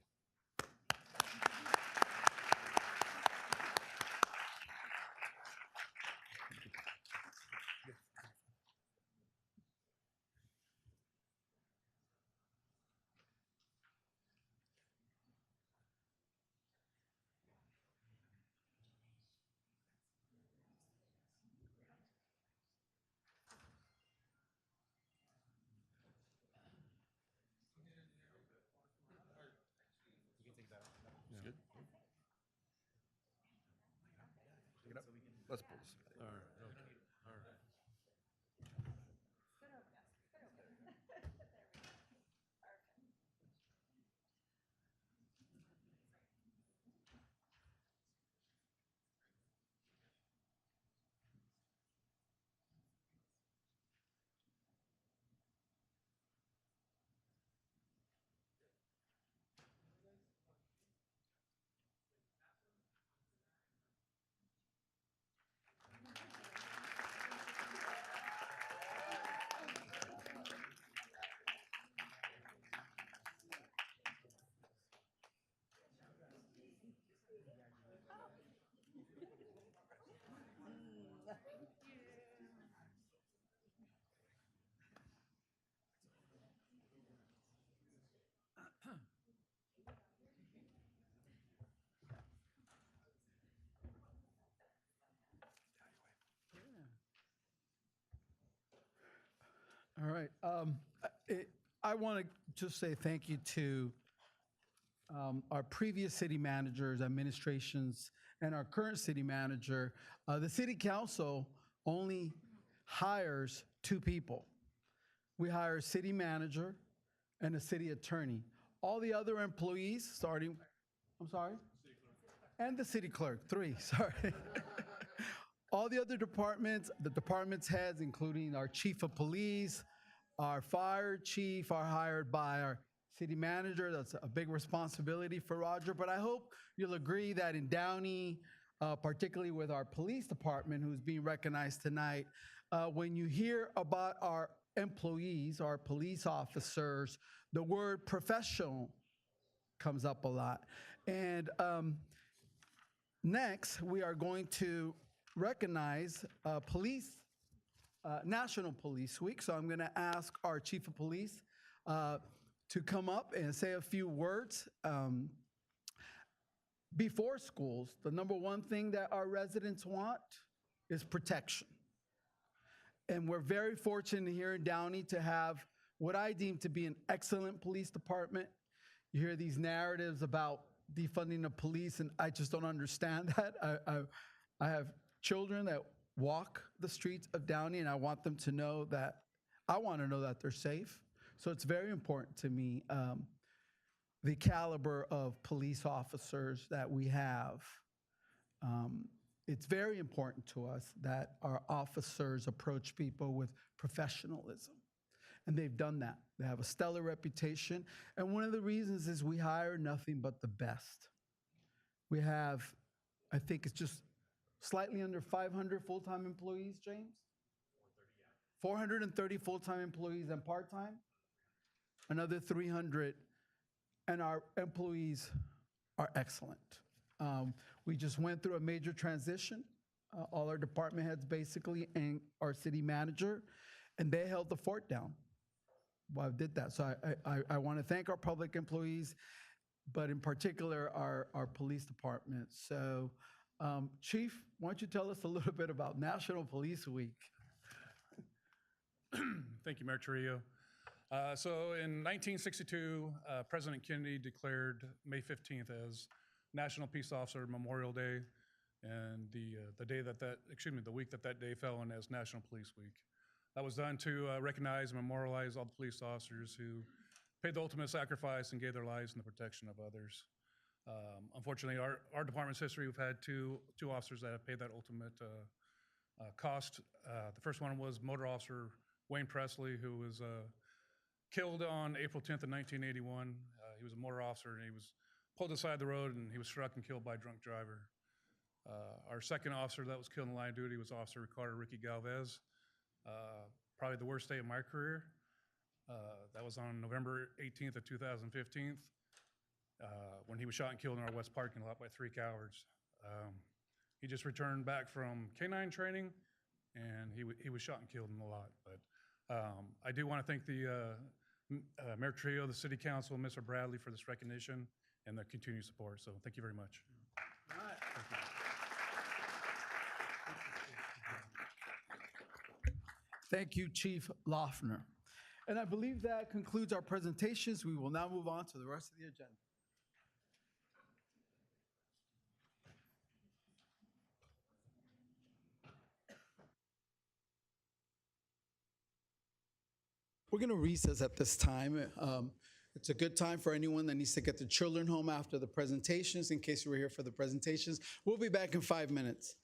Good. Pick it up. Let's pull this. All right, okay, all right. All right. I want to just say thank you to our previous city managers, administrations, and our current city manager. The city council only hires 2 people. We hire a city manager and a city attorney. All the other employees, starting, I'm sorry? And the city clerk, 3, sorry. All the other departments, the department's heads, including our chief of police, our fire chief, are hired by our city manager. That's a big responsibility for Roger. But I hope you'll agree that in Downey, particularly with our police department, who's being recognized tonight, when you hear about our employees, our police officers, the word professional comes up a lot. And next, we are going to recognize National Police Week. So I'm going to ask our chief of police to come up and say a few words. Before schools, the number one thing that our residents want is protection. And we're very fortunate here in Downey to have what I deem to be an excellent police department. You hear these narratives about defunding the police, and I just don't understand that. I have children that walk the streets of Downey, and I want them to know that, I want to know that they're safe. So it's very important to me, the caliber of police officers that we have it's very important to us that our officers approach people with professionalism. And they've done that. They have a stellar reputation. And one of the reasons is we hire nothing but the best. We have, I think it's just slightly under 500 full-time employees, James? 430 full-time employees and part-time? Another 300. And our employees are excellent. We just went through a major transition, all our department heads basically, and our city manager, and they held the fort down. Well, I did that. So I want to thank our public employees, but in particular, our police department. So, Chief, why don't you tell us a little bit about National Police Week? Thank you, Mayor Trujillo. So in 1962, President Kennedy declared May 15th as National Peace Officer Memorial Day, and the week that day fell in as National Police Week. That was done to recognize and memorialize all the police officers who paid the ultimate sacrifice and gave their lives in the protection of others. Unfortunately, our department's history, we've had two officers that have paid that ultimate cost. The first one was Motor Officer Wayne Presley, who was killed on April 10th of 1981. He was a motor officer, and he was pulled aside the road, and he was struck and killed by a drunk driver. Our second officer that was killed in the line of duty was Officer Ricardo Ricky Galvez. Probably the worst day of my career. That was on November 18th of 2015, when he was shot and killed in our west parking lot by 3 cowards. He just returned back from K-9 training, and he was shot and killed in the lot. But I do want to thank the Mayor Trio, the City Council, and Mr. Bradley for this recognition and their continued support. So thank you very much. Thank you, Chief Loeffner. And I believe that concludes our presentations. We will now move on to the rest of the agenda. We're going to recess at this time. It's a good time for anyone that needs to get to children home after the presentations, in case you were here for the presentations. We'll be back in 5 minutes.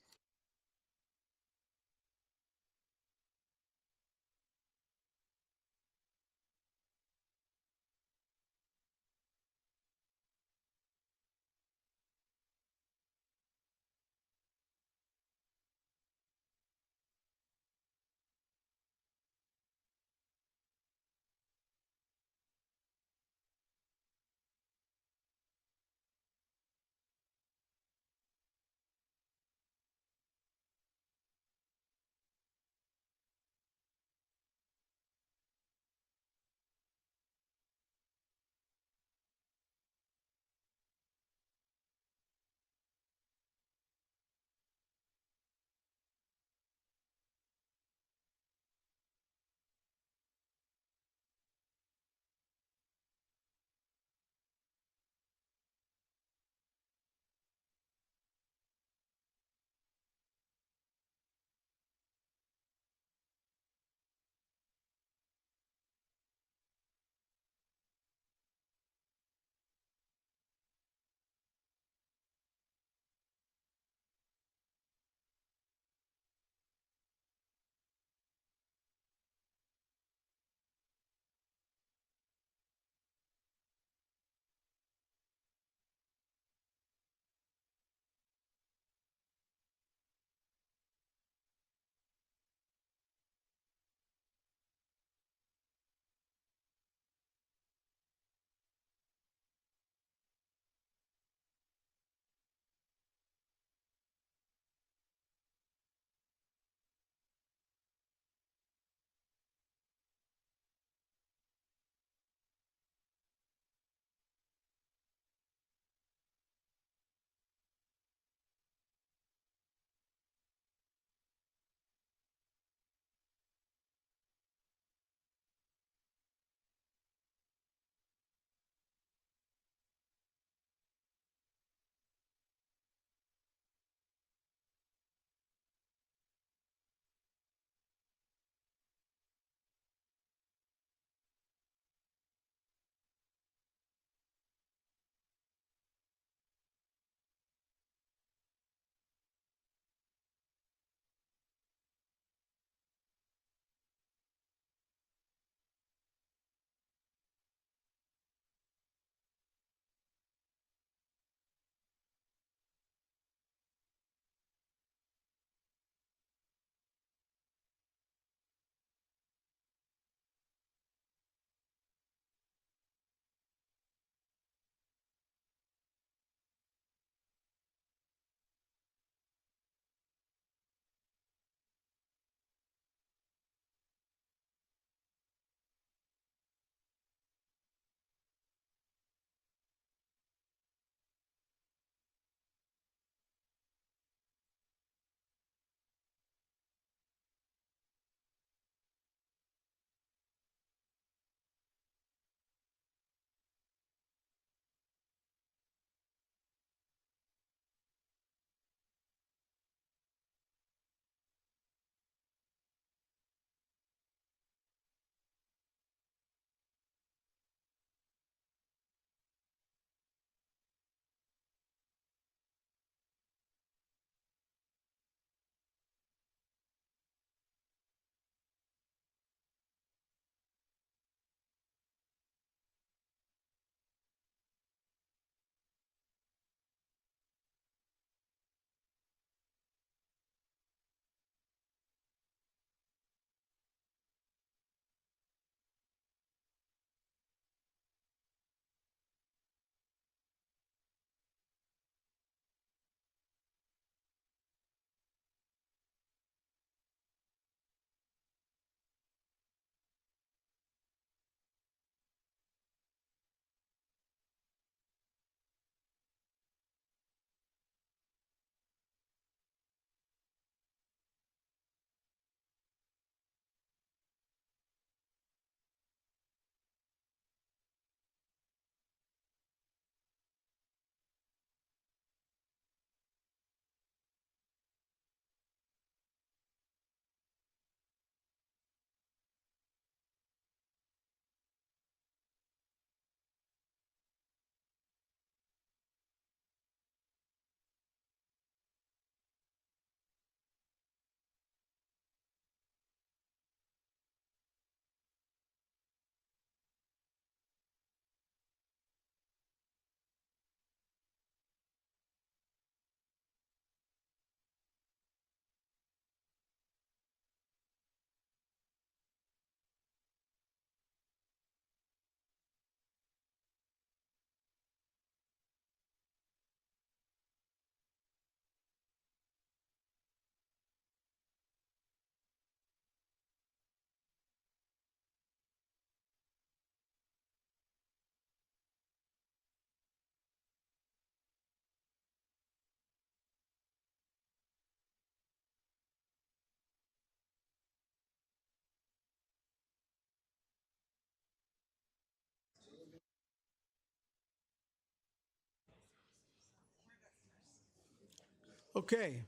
Okay,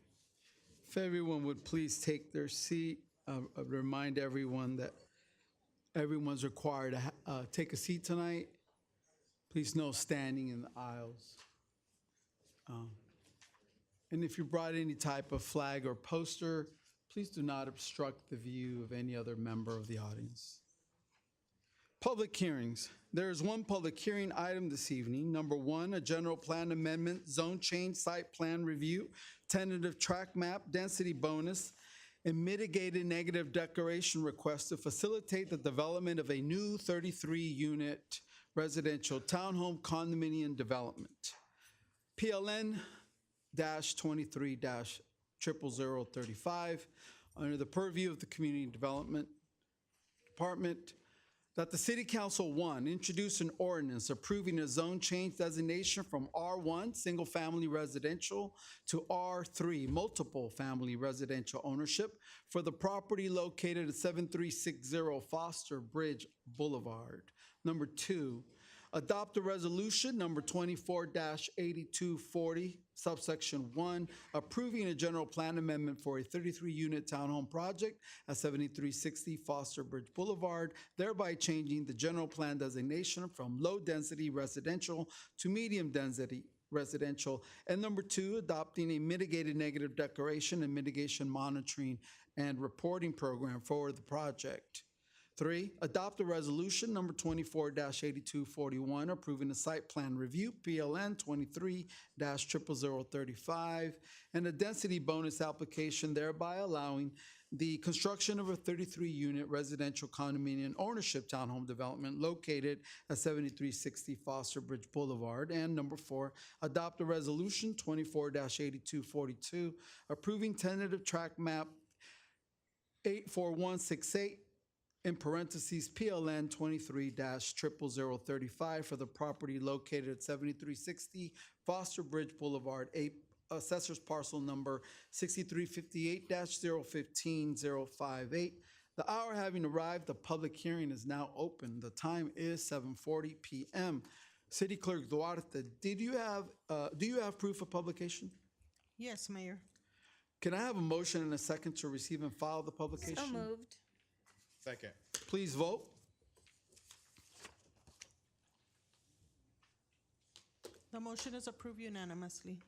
if everyone would please take their seat, I remind everyone that everyone's required to take a seat tonight. Please no standing in the aisles. And if you brought any type of flag or poster, please do not obstruct the view of any other member of the audience. Public hearings. There is one public hearing item this evening. Number one, a general plan amendment, zone change, site plan review, tentative track map, density bonus, and mitigated negative declaration request to facilitate the development of a new 33-unit residential townhome condominium development. PLN-23-00035, under the purview of the Community Development Department, that the City Council, one, introduce an ordinance approving a zone change designation from R1, single-family residential, to R3, multiple family residential ownership for the property located at 7360 Foster Bridge Boulevard. Number two, adopt a resolution number 24-8240, subsection 1, approving a general plan amendment for a 33-unit townhome project at 7360 Foster Bridge Boulevard, thereby changing the general plan designation from low-density residential to medium-density residential. And number two, adopting a mitigated negative declaration and mitigation monitoring and reporting program for the project. Three, adopt a resolution number 24-8241, approving a site plan review, PLN 23-00035, and a density bonus application, thereby allowing the construction of a 33-unit residential condominium ownership townhome development located at 7360 Foster Bridge Boulevard. And number four, adopt a resolution 24-8242, approving tentative track map 84168, in parentheses, PLN 23-00035 for the property located at 7360 Foster Bridge Boulevard, assessor's parcel number 6358-015-058. The hour having arrived, the public hearing is now open. The time is 7:40 p.m. City Clerk Duarte, do you have proof of publication? Yes, Mayor. Can I have a motion and a second to receive and file the publication? So moved. Second. Please vote. The motion is approved unanimously.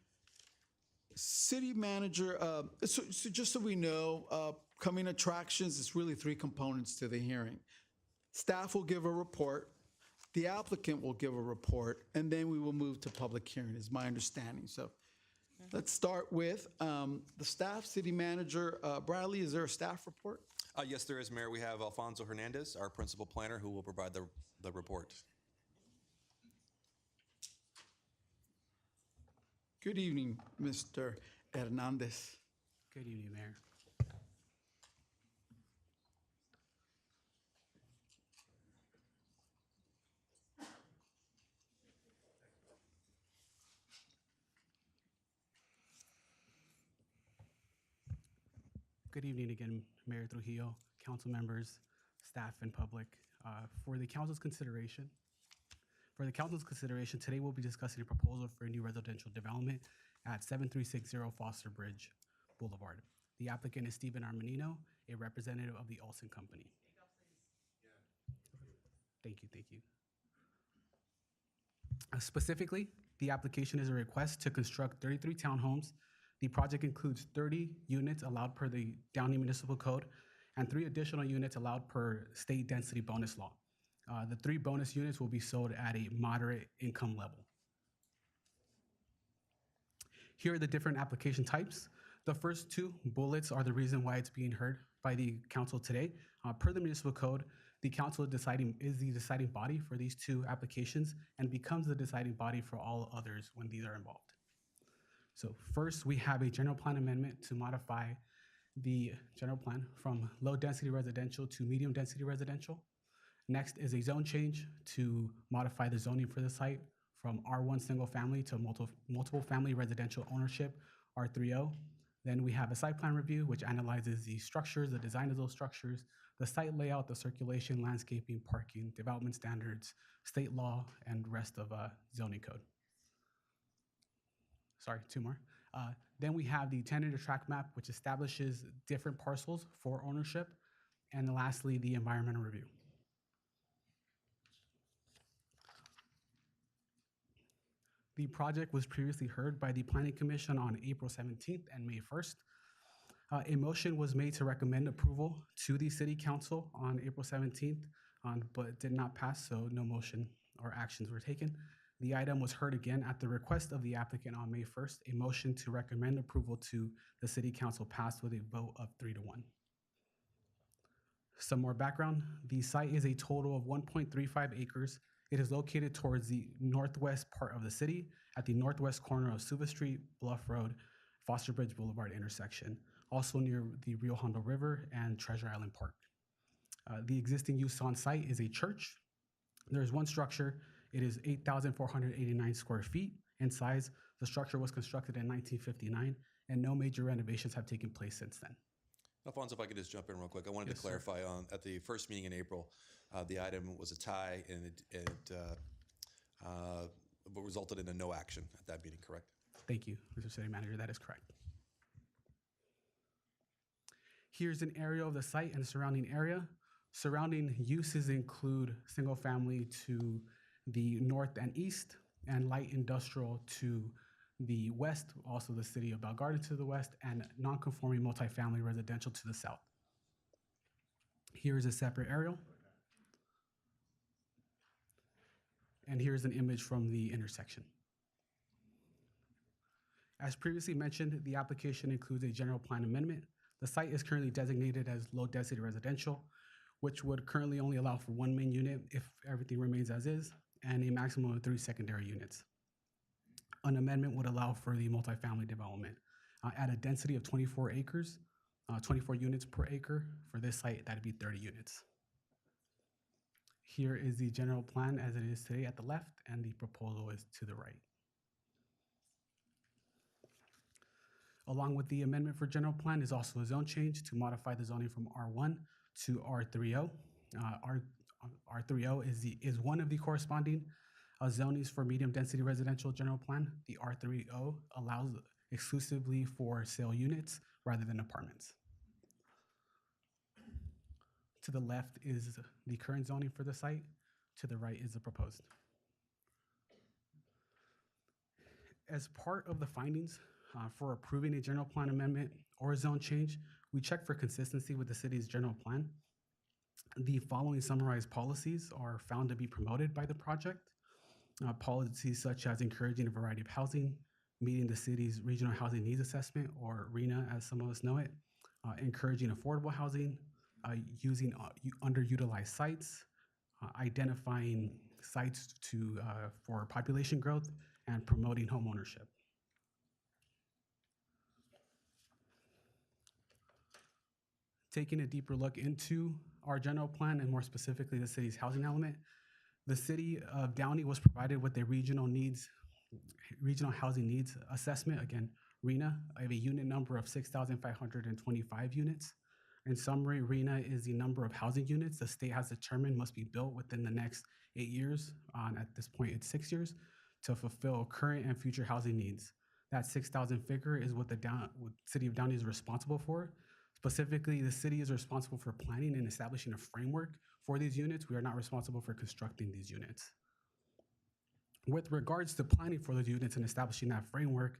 City manager, so just so we know, coming attractions is really three components to the hearing. Staff will give a report, the applicant will give a report, and then we will move to public hearing, is my understanding. So let's start with the staff. City manager, Bradley, is there a staff report? Yes, there is, Mayor. We have Alfonso Hernandez, our principal planner, who will provide the report. Good evening, Mr. Hernandez. Good evening, Mayor. Good evening again, Mayor Trujillo, council members, staff, and public. For the council's consideration, today we'll be discussing a proposal for a new residential development at 7360 Foster Bridge Boulevard. The applicant is Stephen Armanino, a representative of the Olson Company. Thank you. Specifically, the application is a request to construct 33 townhomes. The project includes 30 units allowed per the Downey Municipal Code and 3 additional units allowed per state density bonus law. The 3 bonus units will be sold at a moderate income level. Here are the different application types. The first 2 bullets are the reason why it's being heard by the council today. Per the municipal code, the council is the deciding body for these 2 applications and becomes the deciding body for all others when these are involved. So first, we have a general plan amendment to modify the general plan from low-density residential to medium-density residential. Next is a zone change to modify the zoning for the site from R1 single family to multiple family residential ownership, R3O. Then we have a site plan review, which analyzes the structures, the design of those structures, the site layout, the circulation, landscaping, parking, development standards, state law, and rest of zoning code. Sorry, 2 more. Then we have the tentative tract map, which establishes different parcels for ownership. And lastly, the environmental review. The project was previously heard by the Planning Commission on April 17th and May 1st. A motion was made to recommend approval to the City Council on April 17th, but did not pass, so no motion or actions were taken. The item was heard again at the request of the applicant on May 1st. A motion to recommend approval to the City Council passed with a vote of 3-1. Some more background. The site is a total of 1.35 acres. It is located towards the northwest part of the city at the northwest corner of Suva Street, Bluff Road, Foster Bridge Boulevard intersection, also near the Rio Hondo River and Treasure Island Park. The existing use on site is a church. There is one structure. It is 8,489 square feet in size. The structure was constructed in 1959, and no major renovations have taken place since then. Alfonso, if I could just jump in real quick. I wanted Yes, to sir. clarify at the first meeting in April, the item was a tie and it resulted in a no action at that meeting, correct? Thank you, Mr. City Manager. That is correct. Here's an aerial of the site and the surrounding area. Surrounding uses include single family to the north and east, and light industrial to the west, also the city of Bell Garden to the west, and non-conforming multifamily residential to the south. Here is a separate aerial. And here's an image from the intersection. As previously mentioned, the application includes a general plan amendment. The site is currently designated as low-density residential, which would currently only allow for one main unit if everything remains as is, and a maximum of 3 secondary units. An amendment would allow for the multifamily development at a density of 24 acres, 24 units per acre. For this site, that'd be 30 units. Here is the general plan as it is today at the left, and the proposal is to the right. Along with the amendment for general plan is also a zone change to modify the zoning from R1 to R30. R30 is one of the corresponding zonings for medium density residential general plan. The R30 allows exclusively for sale units rather than apartments. To the left is the current zoning for the site. To the right is the proposed. As part of the findings for approving a general plan amendment or a zone change, we check for consistency with the city's general plan. The following summarized policies are found to be promoted by the project. Policies such as encouraging a variety of housing, meeting the city's regional housing needs assessment, or RHNA as some of us know it, encouraging affordable housing, using underutilized sites, identifying sites for population growth, and promoting homeownership. Taking a deeper look into our general plan and more specifically the city's housing element, the city of Downey was provided with a regional housing needs assessment, again, RHNA, of a unit number of 6,525 units. In summary, RHNA is the number of housing units the state has determined must be built within the next 8 years, at this point it's 6 years, to fulfill current and future housing needs. That 6,000 figure is what the city of Downey is responsible for. Specifically, the city is responsible for planning and establishing a framework for these units. We are not responsible for constructing these units. With regards to planning for those units and establishing that framework,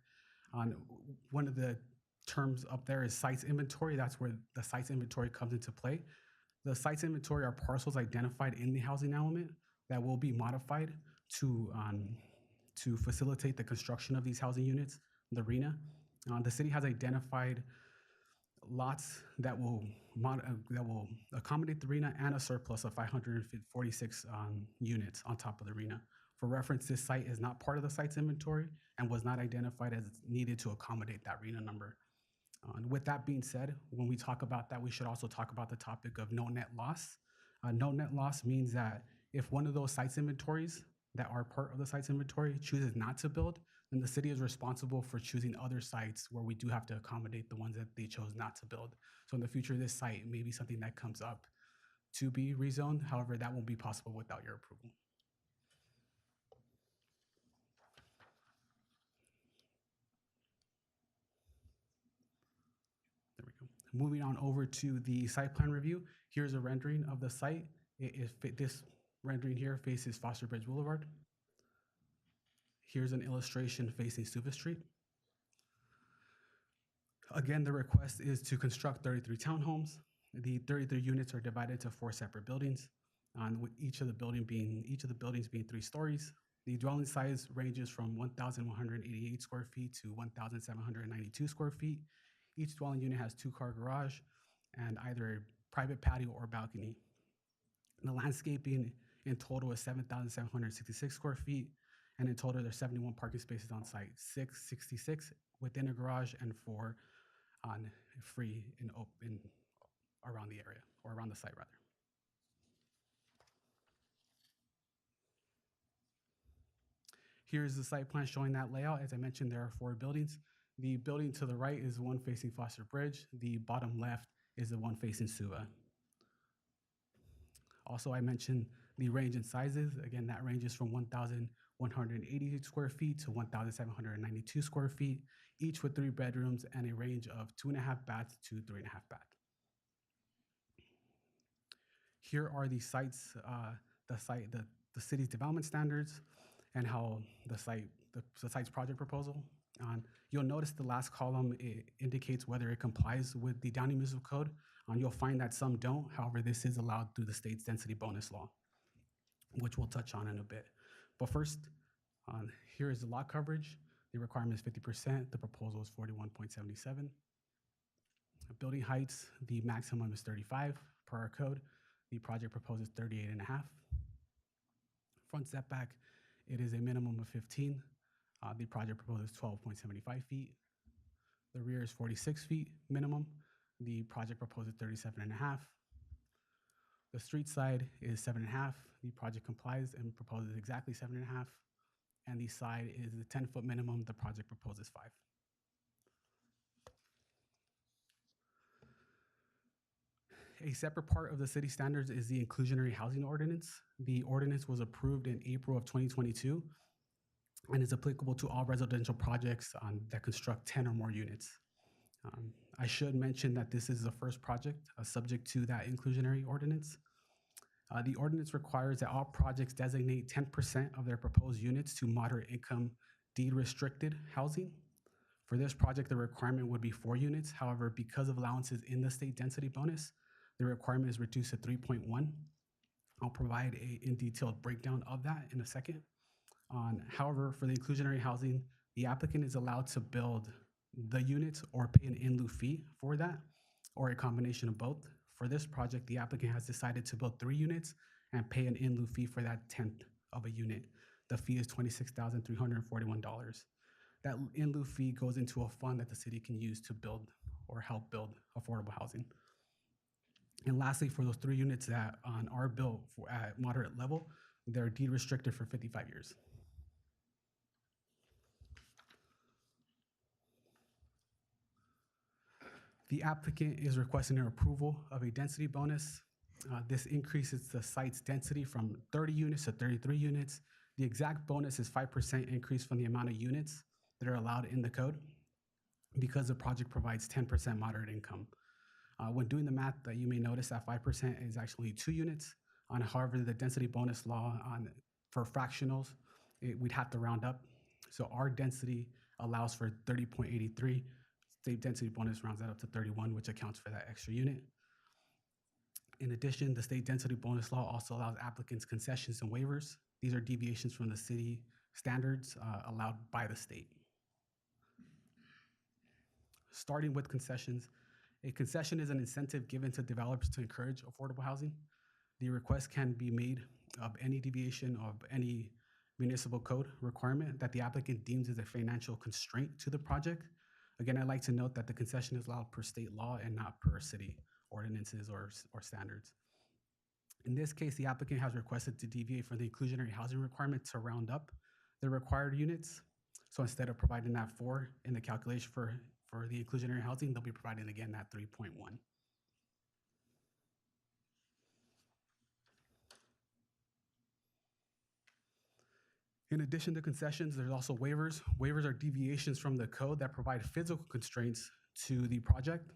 one of the terms up there is sites inventory. That's where the sites inventory comes into play. The sites inventory are parcels identified in the housing element that will be modified to facilitate the construction of these housing units, the RHNA. The city has identified lots that will accommodate the RHNA and a surplus of 546 units on top of the RHNA. For reference, this site is not part of the site's inventory and was not identified as needed to accommodate that RHNA number. With that being said, when we talk about that, we should also talk about the topic of no net loss. No net loss means that if one of those sites inventories that are part of the site's inventory chooses not to build, then the city is responsible for choosing other sites where we do have to accommodate the ones that they chose not to build. So in the future, this site may be something that comes up to be rezoned. However, that won't be possible without your approval. Moving on over to the site plan review, here's a rendering of the site. This rendering here faces Foster Bridge Boulevard. Here's an illustration facing Suva Street. Again, the request is to construct 33 townhomes. The 33 units are divided to 4 separate buildings, with each of the buildings being 3 stories. The dwelling size ranges from 1,188 square feet to 1,792 square feet. Each dwelling unit has 2-car garage and either a private patio or balcony. The landscaping in total is 7,766 square feet, and in total there's 71 parking spaces on site, 666 within a garage and 4 on free and open around the area, or around the site rather. Here's the site plan showing that layout. As I mentioned, there are 4 buildings. The building to the right is the one facing Foster Bridge. The bottom left is the one facing Suva. Also, I mentioned the range in sizes. Again, that ranges from 1,180 square feet to 1,792 square feet, each with 3 bedrooms and a range of 2.5 baths to 3.5 baths. Here are the sites, the city's development standards, and how the site's project proposal. You'll notice the last column, it indicates whether it complies with the Downey Municipal Code. You'll find that some don't. However, this is allowed through the state's density bonus law, which we'll touch on in a bit. But first, here is the lot coverage. The requirement is 50%. The proposal is 41.77. Building heights, the maximum is 35 per our code. The project proposes 38.5. Front setback, it is a minimum of 15. The project proposes 12.75 feet. The rear is 46 feet minimum. The project proposes 37.5. The street side is 7.5. The project complies and proposes exactly 7.5. And the side is the 10-foot minimum. The project proposes 5. A separate part of the city standards is the inclusionary housing ordinance. The ordinance was approved in April of 2022 and is applicable to all residential projects that construct 10 or more units. I should mention that this is the first project subject to that inclusionary ordinance. The ordinance requires that all projects designate 10% of their proposed units to moderate income deed restricted housing. For this project, the requirement would be 4 units. However, because of allowances in the state density bonus, the requirement is reduced to 3.1. I'll provide a detailed breakdown of that in a second. However, for the inclusionary housing, the applicant is allowed to build the units or pay an in lieu fee for that, or a combination of both. For this project, the applicant has decided to build 3 units and pay an in lieu fee for that 10th of a unit. The fee is $26,341. That in lieu fee goes into a fund that the city can use to build or help build affordable housing. And lastly, for those 3 units that are built at moderate level, they're deed restricted for 55 years. The applicant is requesting an approval of a density bonus. This increases the site's density from 30 units to 33 units. The exact bonus is 5% increase from the amount of units that are allowed in the code because the project provides 10% moderate income. When doing the math, you may notice that 5% is actually 2 units. However, the density bonus law for fractionals, we'd have to round up. So our density allows for 30.83. State density bonus rounds that up to 31, which accounts for that extra unit. In addition, the state density bonus law also allows applicants concessions and waivers. These are deviations from the city standards allowed by the state. Starting with concessions, a concession is an incentive given to developers to encourage affordable housing. The request can be made of any deviation of any municipal code requirement that the applicant deems as a financial constraint to the project. Again, I'd like to note that the concession is allowed per state law and not per city ordinances or standards. In this case, the applicant has requested to deviate from the inclusionary housing requirement to round up the required units. So instead of providing that 4 in the calculation for the inclusionary housing, they'll be providing again that 3.1. In addition to concessions, there's also waivers. Waivers are deviations from the code that provide physical constraints to the project.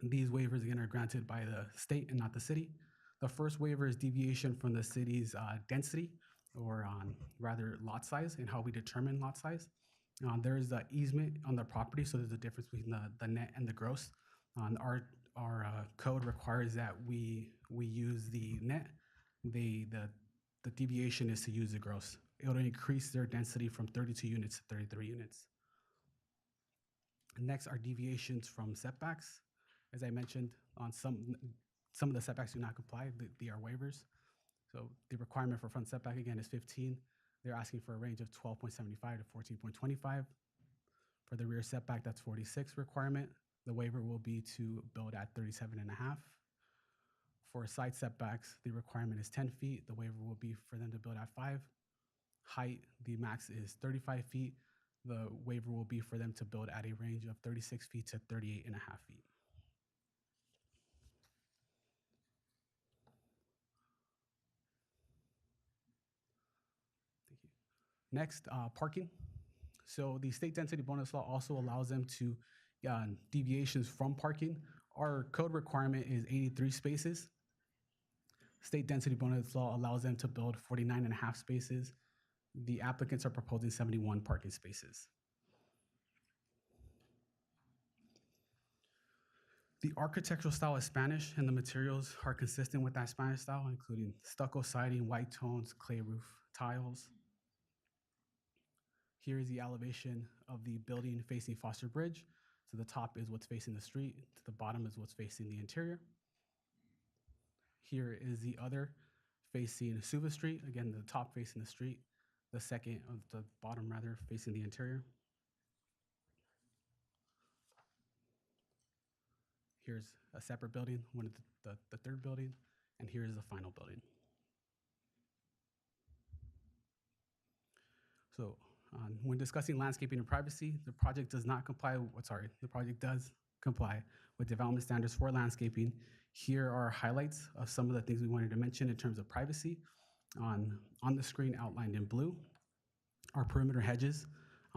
These waivers, again, are granted by the state and not the city. The first waiver is deviation from the city's density, or rather lot size, and how we determine lot size. There is the easement on the property, so there's a difference between the net and the gross. Our code requires that we use the net. The deviation is to use the gross. It'll increase their density from 32 units to 33 units. Next are deviations from setbacks. As I mentioned, on some of the setbacks do not comply. They are waivers. So the requirement for front setback, again, is 15. They're asking for a range of 12.75 to 14.25. For the rear setback, that's 46 requirement. The waiver will be to build at 37.5. For side setbacks, the requirement is 10 feet. The waiver will be for them to build at 5. Height, the max is 35 feet. The waiver will be for them to build at a range of 36 feet to 38.5 feet. Thank you. Next, parking. So the state density bonus law also allows them to deviations from parking. Our code requirement is 83 spaces. State density bonus law allows them to build 49.5 spaces. The applicants are proposing 71 parking spaces. The architectural style is Spanish, and the materials are consistent with that Spanish style, including stucco siding, white tones, clay roof tiles. Here is the elevation of the building facing Foster Bridge. So the top is what's facing the street, to the bottom is what's facing the interior. Here is the other facing Suva Street, again, the top facing the street, the second of the bottom rather facing the interior. Here's a separate building, one of the third building, and here is the final building. So when discussing landscaping and privacy, the project does comply with development standards for landscaping. Here are highlights of some of the things we wanted to mention in terms of privacy. On the screen outlined in blue are perimeter hedges.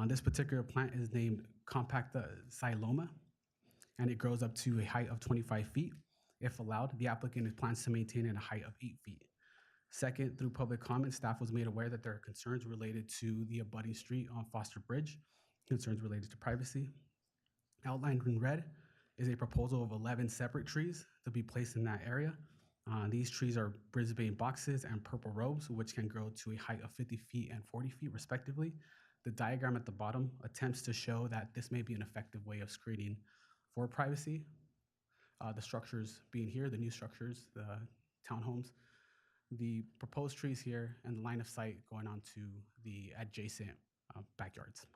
This particular plant is named Compact Xyloma, and it grows up to a height of 25 feet. If allowed, the applicant plans to maintain it at a height of 8 feet. Second, through public comment, staff was made aware that there are concerns related to the abutting street on Foster Bridge, concerns related to privacy. Outlined in red is a proposal of 11 separate trees to be placed in that area. These trees are Brisbane boxes and purple robes, which can grow to a height of 50 feet and 40 feet respectively. The diagram at the bottom attempts to show that this may be an effective way of screening for privacy. The structures being here, the new structures, the townhomes, the proposed trees here, and the line of sight going on to the adjacent backyards.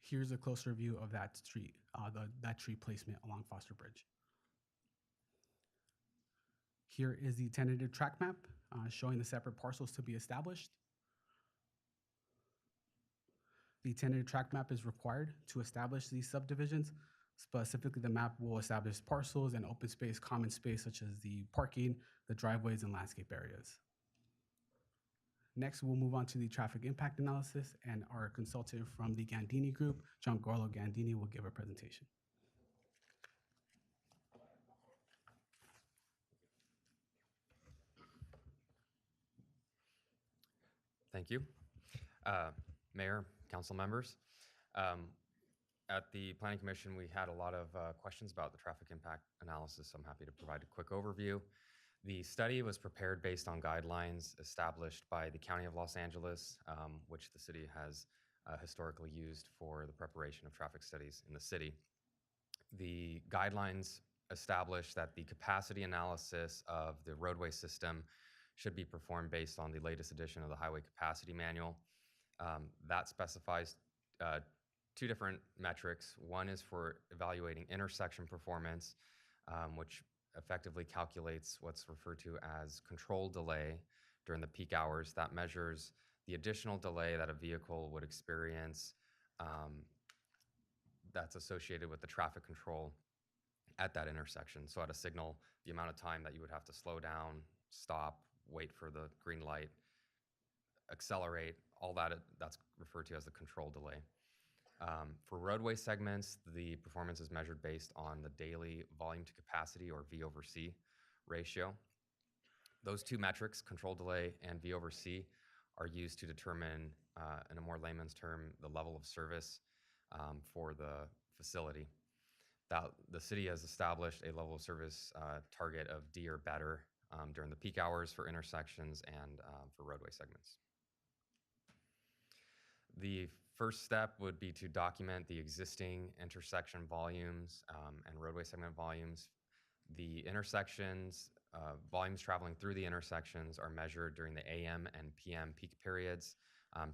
Here's a closer view of that tree, that tree placement along Foster Bridge. Here is the tentative track map showing the separate parcels to be established. The tentative track map is required to establish these subdivisions. Specifically, the map will establish parcels and open space, common space, such as the parking, the driveways, and landscape areas. Next, we'll move on to the traffic impact analysis, and our consultant from the Gandini Group, Giancarlo Gandini, will give a presentation. Thank you. Mayor, council members. At the Planning Commission, we had a lot of questions about the traffic impact analysis. I'm happy to provide a quick overview. The study was prepared based on guidelines established by the County of Los Angeles, which the city has historically used for the preparation of traffic studies in the city. The guidelines establish that the capacity analysis of the roadway system should be performed based on the latest edition of the Highway Capacity Manual. That specifies two different metrics. One is for evaluating intersection performance, which effectively calculates what's referred to as control delay during the peak hours. That measures the additional delay that a vehicle would experience that's associated with the traffic control at that intersection. So at a signal, the amount of time that you would have to slow down, stop, wait for the green light, accelerate, all that, that's referred to as the control delay. For roadway segments, the performance is measured based on the daily volume to capacity, or V over C ratio. Those two metrics, control delay and V over C, are used to determine, in a more layman's term, the level of service for the facility. The city has established a level of service target of D or better during the peak hours for intersections and for roadway segments. The first step would be to document the existing intersection volumes and roadway segment volumes. The intersections, volumes traveling through the intersections are measured during the AM and PM peak periods,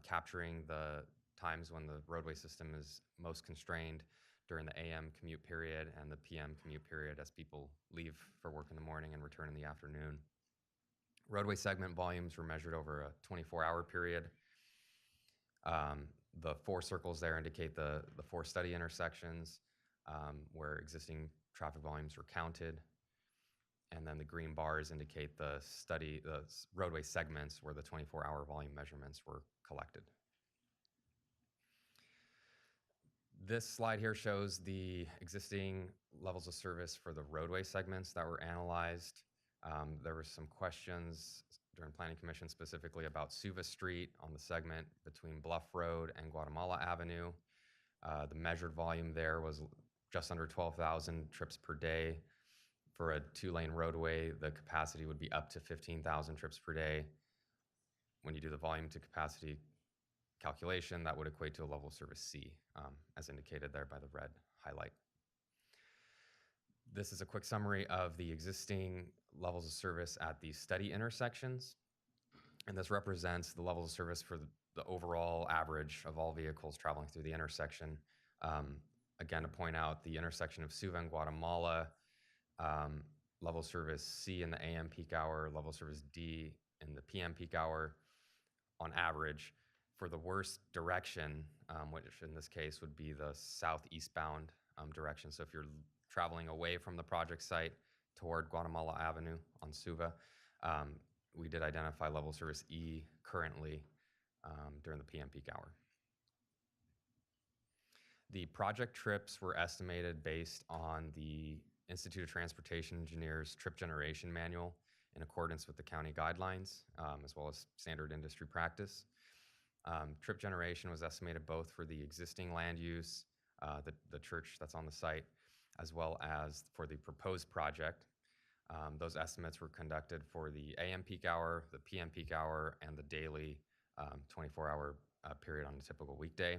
capturing the times when the roadway system is most constrained during the AM commute period and the PM commute period as people leave for work in the morning and return in the afternoon. Roadway segment volumes were measured over a 24-hour period. The four circles there indicate the four study intersections where existing traffic volumes were counted. And then the green bars indicate the roadway segments where the 24-hour volume measurements were collected. This slide here shows the existing levels of service for the roadway segments that were analyzed. There were some questions during Planning Commission specifically about Suva Street on the segment between Bluff Road and Guatemala Avenue. The measured volume there was just under 12,000 trips per day. For a two-lane roadway, the capacity would be up to 15,000 trips per day. When you do the volume to capacity calculation, that would equate to a level of service C, as indicated there by the red highlight. This is a quick summary of the existing levels of service at the study intersections. And this represents the levels of service for the overall average of all vehicles traveling through the intersection. Again, to point out, the intersection of Suva and Guatemala, level of service C in the AM peak hour, level of service D in the PM peak hour on average. For the worst direction, which in this case would be the southeastbound direction. So if you're traveling away from the project site toward Guatemala Avenue on Suva, we did identify level of service E currently during the PM peak hour. The project trips were estimated based on the Institute of Transportation Engineers Trip Generation Manual in accordance with the county guidelines, as well as standard industry practice. Trip generation was estimated both for the existing land use, the church that's on the site, as well as for the proposed project. Those estimates were conducted for the AM peak hour, the PM peak hour, and the daily 24-hour period on a typical weekday.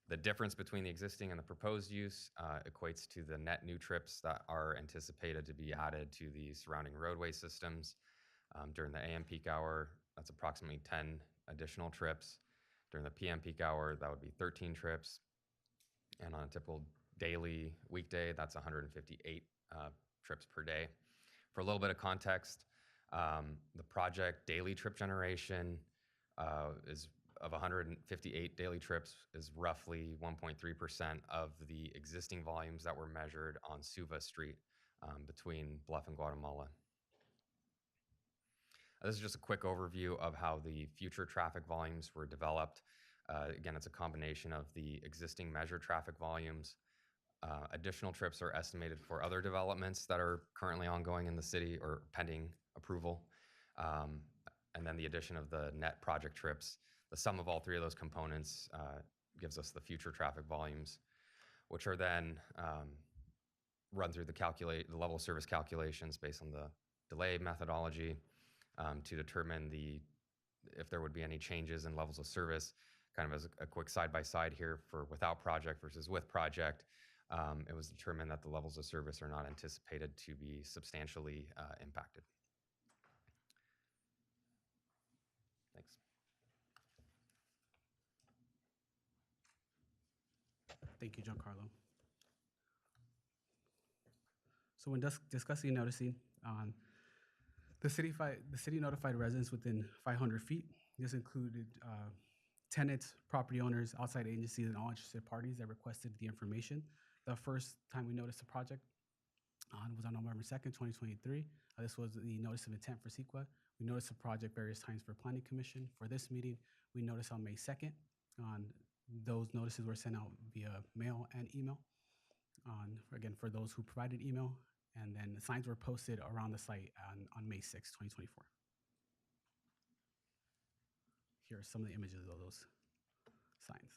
The difference between the existing and the proposed use equates to the net new trips that are anticipated to be added to the surrounding roadway systems. During the AM peak hour, that's approximately 10 additional trips. During the PM peak hour, that would be 13 trips. And on a typical daily weekday, that's 158 trips per day. For a little bit of context, the project daily trip generation is of 158 daily trips is roughly 1.3% of the existing volumes that were measured on Suva Street between Bluff and Guatemala. This is just a quick overview of how the future traffic volumes were developed. Again, it's a combination of the existing measured traffic volumes. Additional trips are estimated for other developments that are currently ongoing in the city or pending approval. And then the addition of the net project trips. The sum of all three of those components gives us the future traffic volumes, which are then run through the level of service calculations based on the delay methodology to determine if there would be any changes in levels of service. Kind of as a quick side-by-side here for without project versus with project, it was determined that the levels of service are not anticipated to be substantially impacted. Thanks. Thank you, Giancarlo. So when discussing noticing, the city notified residents within 500 feet. This included tenants, property owners, outside agencies, and all interested parties that requested the information. The first time we noticed the project was on November 2nd, 2023. This was the notice of intent for CEQA. We noticed the project various times for Planning Commission. For this meeting, we noticed on May 2nd. Those notices were sent out via mail and email, again, for those who provided email. And then the signs were posted around the site on May 6, 2024. Here are some of the images of those signs.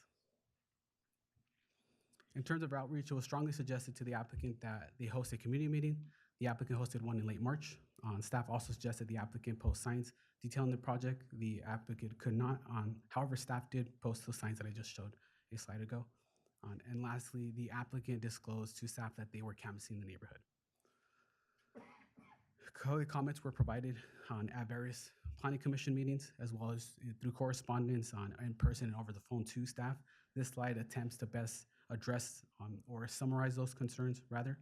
In terms of outreach, it was strongly suggested to the applicant that they host a community meeting. The applicant hosted one in late March. Staff also suggested the applicant post signs detailing the project. The applicant could not. However, staff did post those signs that I just showed a slide ago. And lastly, the applicant disclosed to staff that they were canvassing the neighborhood. Comments were provided at various planning commission meetings, as well as through correspondence in person and over the phone to staff. This slide attempts to best address or summarize those concerns, rather.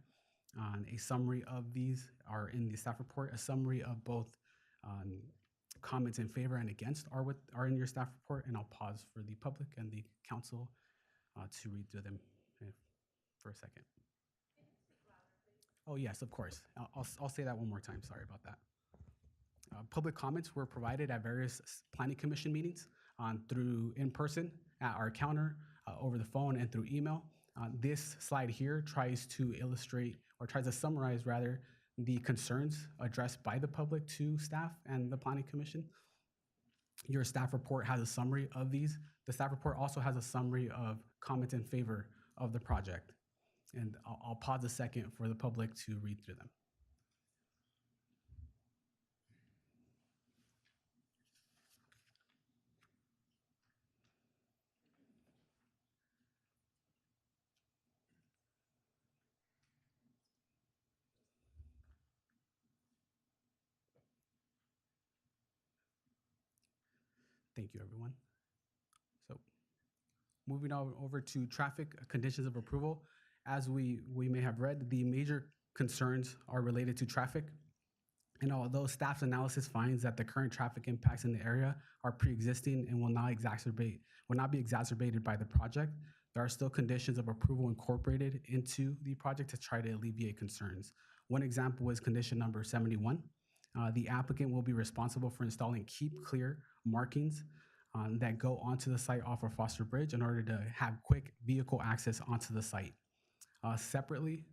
A summary of these are in the staff report. A summary of both comments in favor and against are in your staff report, and I'll pause for the public and the council to read through them for a second. Oh, yes, of course. I'll say that one more time. Sorry about that. Public comments were provided at various planning commission meetings through in person at our counter, over the phone, and through email. This slide here tries to illustrate, or tries to summarize rather, the concerns addressed by the public to staff and the planning commission. Your staff report has a summary of these. The staff report also has a summary of comments in favor of the project. And I'll pause a second for the public to read through them. Thank you, everyone. So moving on over to traffic conditions of approval. As we may have read, the major concerns are related to traffic. And although staff's analysis finds that the current traffic impacts in the area are pre-existing and will not be exacerbated by the project, there are still conditions of approval incorporated into the project to try to alleviate concerns. One example is condition number 71. The applicant will be responsible for installing keep clear markings that go onto the site off of Foster Bridge in order to have quick vehicle access onto the site. Separately,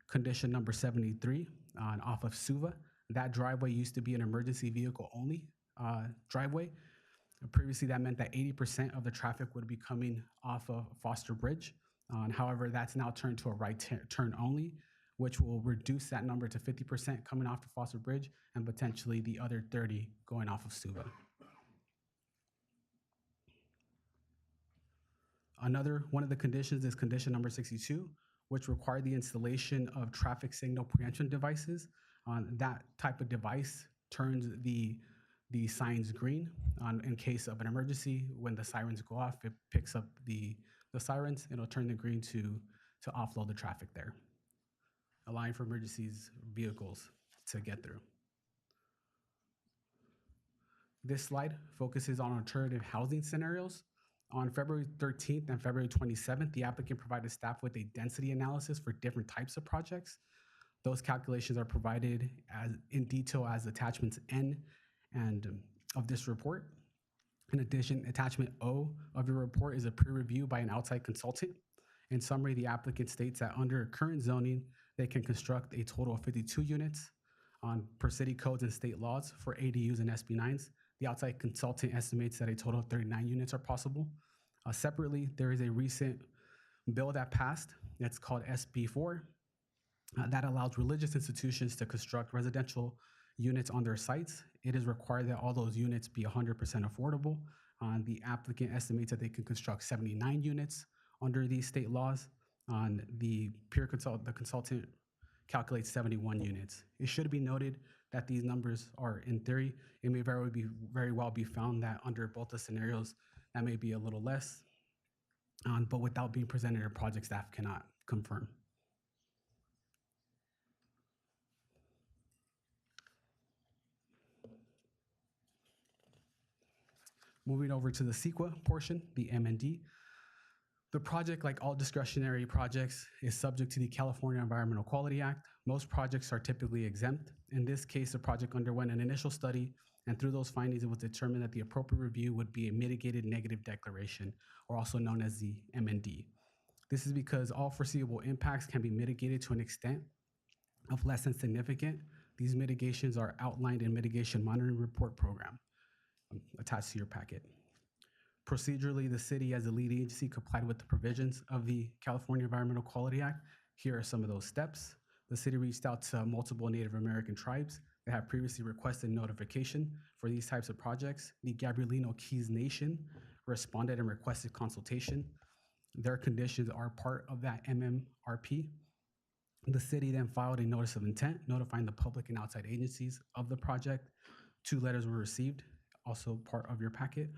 condition number 73 off of Suva. That driveway used to be an emergency vehicle only driveway. Previously, that meant that 80% of the traffic would be coming off of Foster Bridge. However, that's now turned to a right turn only, which will reduce that number to 50% coming off the Foster Bridge and potentially the other 30 going off of Suva. Another one of the conditions is condition number 62, which required the installation of traffic signal preemption devices. That type of device turns the signs green in case of an emergency. When the sirens go off, it picks up the sirens. It'll turn the green to offload the traffic there, allowing for emergencies vehicles to get through. This slide focuses on alternative housing scenarios. On February 13th and February 27th, the applicant provided staff with a density analysis for different types of projects. Those calculations are provided in detail as attachments N and of this report. In addition, attachment O of your report is a peer review by an outside consultant. In summary, the applicant states that under current zoning, they can construct a total of 52 units per city codes and state laws for ADUs and SB9s. The outside consultant estimates that a total of 39 units are possible. Separately, there is a recent bill that passed that's called SB4 that allows religious institutions to construct residential units on their sites. It is required that all those units be 100% affordable. The applicant estimates that they can construct 79 units under these state laws. The consultant calculates 71 units. It should be noted that these numbers are in theory. It may very well be found that under both the scenarios, that may be a little less, but without being presented, a project staff cannot confirm. Moving over to the CEQA portion, the M&D. The project, like all discretionary projects, is subject to the California Environmental Quality Act. Most projects are typically exempt. In this case, the project underwent an initial study And through those findings, it was determined that the appropriate review would be a mitigated negative declaration, or also known as the MND. This is because all foreseeable impacts can be mitigated to an extent of less than significant. These mitigations are outlined in Mitigation Monitoring Report Program attached to your packet. Procedurally, the city as a lead agency complied with the provisions of the California Environmental Quality Act. Here are some of those steps. The city reached out to multiple Native American tribes that have previously requested notification for these types of projects. The Gabrielino Keys Nation responded and requested consultation. Their conditions are part of that MMRP. The city then filed a notice of intent notifying the public and outside agencies of the project. 2 letters were received, also part of your packet.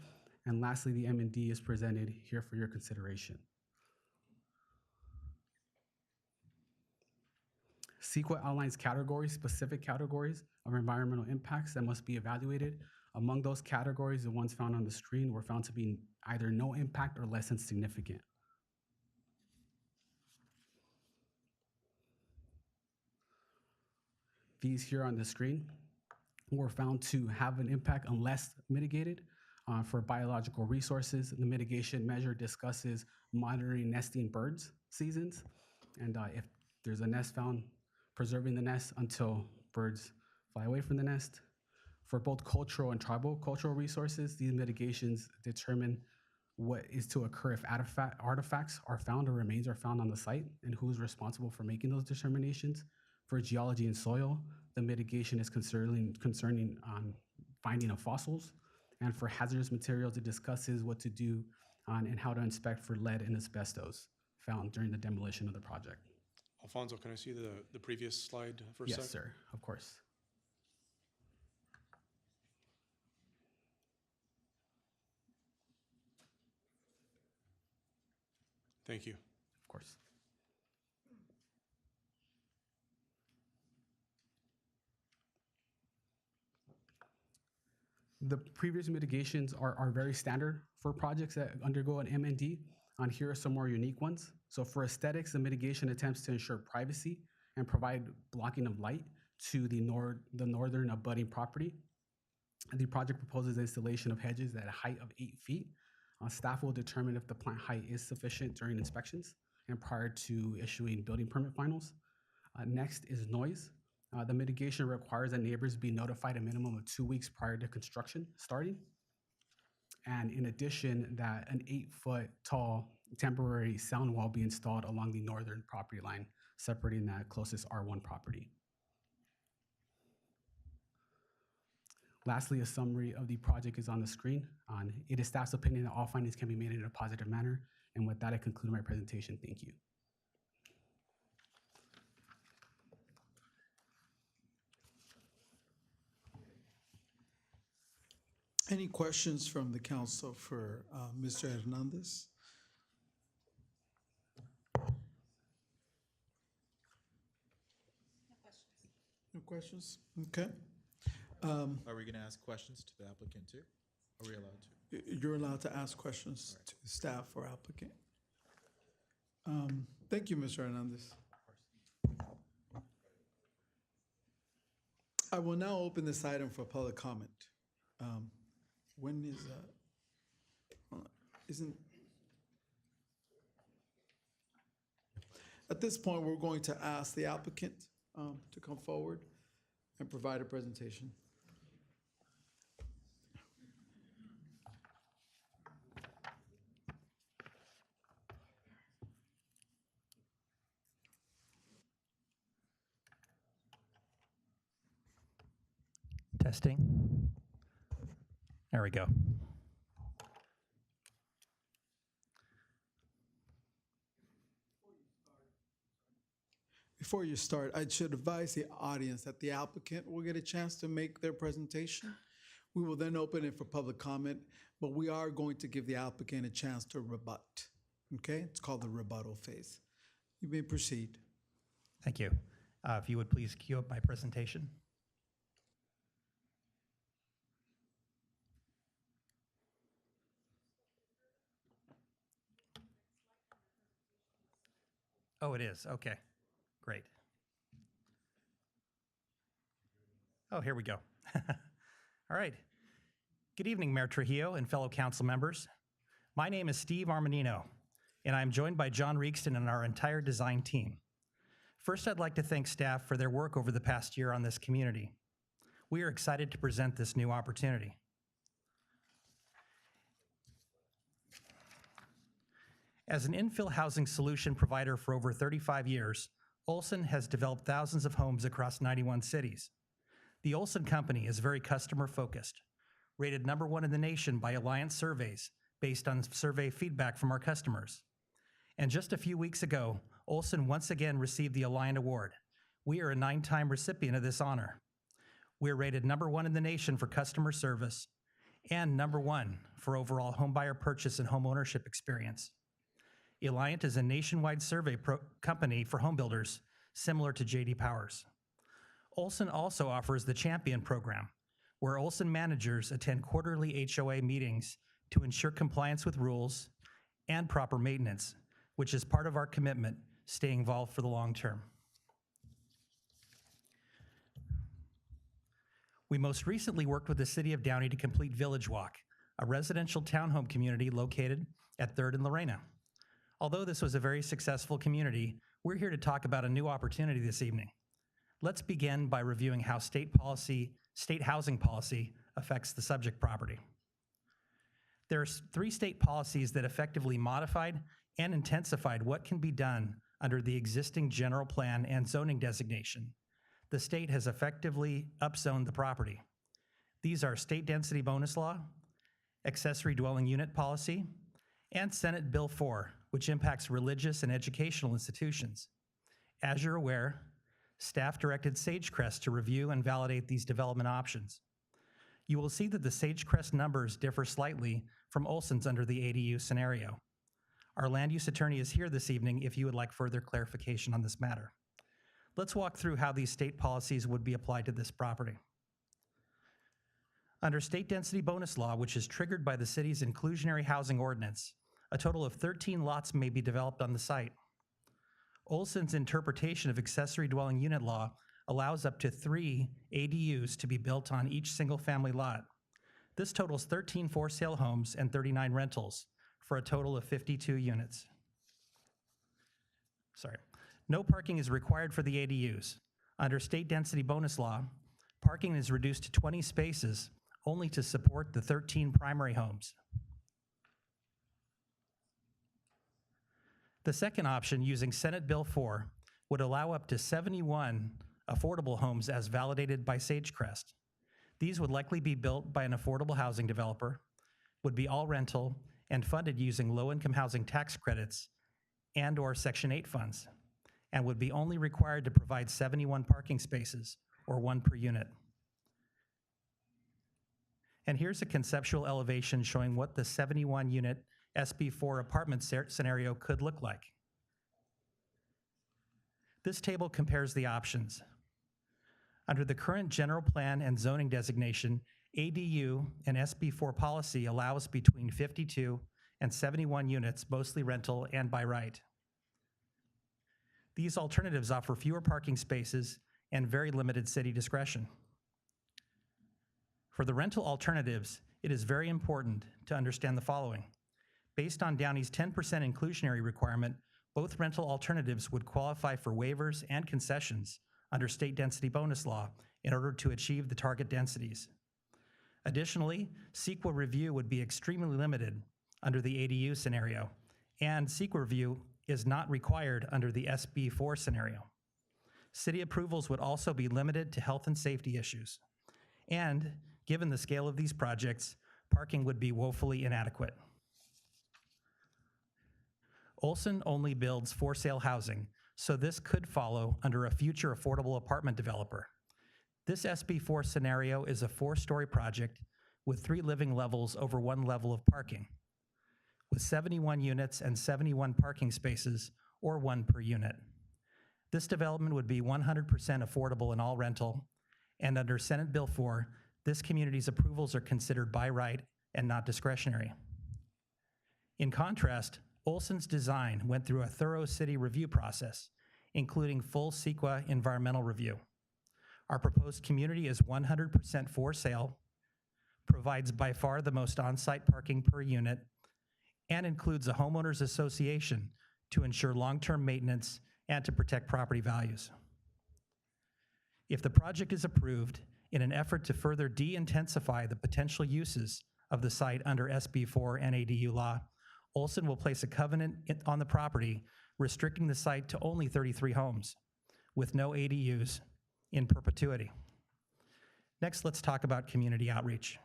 And lastly, the M&D is presented here for your consideration. CEQA outlines categories, specific categories of environmental impacts that must be evaluated. Among those categories, the ones found on the screen were found to be either no impact or less than significant. These here on the screen were found to have an impact unless mitigated. For biological resources, the mitigation measure discusses monitoring nesting birds seasons. And if there's a nest found, preserving the nest until birds fly away from the nest. For both cultural and tribal cultural resources, these mitigations determine what is to occur if artifacts are found or remains are found on the site and who is responsible for making those determinations. For geology and soil, the mitigation is concerning finding of fossils. And for hazardous materials, it discusses what to do on and how to inspect for lead and asbestos found during the demolition of the project. Alfonso, can I see the previous slide for a sec? Yes, sir, of course. Thank you. Of course. The previous mitigations are very standard for projects that undergo an MND. On here are some more unique ones. So for aesthetics, the mitigation attempts to ensure privacy and provide blocking of light to the northern abutting property. The project proposes installation of hedges at a height of 8 feet. Staff will determine if the plant height is sufficient during inspections and prior to issuing building permit finals. Next is noise. The mitigation requires that neighbors be notified a minimum of 2 weeks prior to construction starting. And in addition, that an 8-foot tall temporary sound wall be installed along the northern property line, separating that closest R1 property. Lastly, a summary of the project is on the screen. It is staff's opinion that all findings can be made in a positive manner. And with that, I conclude my presentation. Thank you. Any questions from the council for Mr. Hernandez? No questions? Okay. Are we going to ask questions to the applicant too? Are we allowed to? You're allowed to ask questions to staff or applicant. Thank you, Mr. Hernandez. I will now open this item for public comment. When is isn't at this point, we're going to ask the applicant to come forward and provide a presentation. Testing. There we go. Before you start, I should advise the audience that the applicant will get a chance to make their presentation. We will then open it for public comment, but we are going to give the applicant a chance to rebut. Okay? It's called the rebuttal phase. You may proceed. Thank you. If you would please queue up my presentation. Oh, it is. Okay, great. Oh, here we go. All right. Good evening, Mayor Trujillo and fellow council members. My name is Steve Armanino, and I'm joined by John Reekston and our entire design team. First, I'd like to thank staff for their work over the past year on this community. We are excited to present this new opportunity. As an infill housing solution provider for over 35 years, Olson has developed thousands of homes across 91 cities. The Olson Company is very customer-focused, rated #1 in the nation by Alliance surveys based on survey feedback from our customers. And just a few weeks ago, Olson once again received the Alliant Award. We are a 9-time recipient of this honor. We are rated #1 in the nation for customer service and #1 for overall homebuyer purchase and home ownership experience. Alliant is a nationwide survey company for home builders, similar to J.D. Powers. Olson also offers the Champion Program, where Olson managers attend quarterly HOA meetings to ensure compliance with rules and proper maintenance, which is part of our commitment, staying involved for the long term. We most recently worked with the City of Downey to complete Village Walk, a residential townhome community located at 3rd and Lorena. Although this was a very successful community, we're here to talk about a new opportunity this evening. Let's begin by reviewing how state housing policy affects the subject property. There are 3 state policies that effectively modified and intensified what can be done under the existing general plan and zoning designation. The state has effectively upzoned the property. These are State Density Bonus Law, Accessory Dwelling Unit Policy, and Senate Bill 4, which impacts religious and educational institutions. As you're aware, staff directed Sagecrest to review and validate these development options. You will see that the Sagecrest numbers differ slightly from Olson's under the ADU scenario. Our land use attorney is here this evening if you would like further clarification on this matter. Let's walk through how these state policies would be applied to this property. Under State Density Bonus Law, which is triggered by the city's inclusionary housing ordinance, a total of 13 lots may be developed on the site. Olson's interpretation of accessory dwelling unit law allows up to 3 ADUs to be built on each single-family lot. This totals 13 for-sale homes and 39 rentals, for a total of 52 units. No parking is required for the ADUs. Under State Density Bonus Law, parking is reduced to 20 spaces only to support the 13 primary homes. The second option, using Senate Bill 4, would allow up to 71 affordable homes as validated by Sagecrest. These would likely be built by an affordable housing developer, would be all rental, and funded using low-income housing tax credits and/or Section 8 funds, and would be only required to provide 71 parking spaces, or 1 per unit. And here's a conceptual elevation showing what the 71-unit SB4 apartment scenario could look like. This table compares the options. Under the current general plan and zoning designation, ADU and SB4 policy allows between 52 and 71 units, mostly rental and by right. These alternatives offer fewer parking spaces and very limited city discretion. For the rental alternatives, it is very important to understand the following. Based on Downey's 10% inclusionary requirement, both rental alternatives would qualify for waivers and concessions under State Density Bonus Law in order to achieve the target densities. Additionally, CEQA review would be extremely limited under the ADU scenario, and CEQA review is not required under the SB4 scenario. City approvals would also be limited to health and safety issues. And given the scale of these projects, parking would be woefully inadequate. Olson only builds for-sale housing, so this could follow under a future affordable apartment developer. This SB4 scenario is a 4-story project with 3 living levels over 1 level of parking, with 71 units and 71 parking spaces, or 1 per unit. This development would be 100% affordable in all rental, and under Senate Bill 4, this community's approvals are considered by right and not discretionary. In contrast, Olson's design went through a thorough city review process, including full CEQA environmental review. Our proposed community is 100% for sale, provides by far the most on-site parking per unit, and includes a homeowners association to ensure long-term maintenance and to protect property values. If the project is approved, in an effort to further de-intensify the potential uses of the site under SB4 and ADU law, Olson will place a covenant on the property restricting the site to only 33 homes with no ADUs in perpetuity. Next, let's talk about community outreach.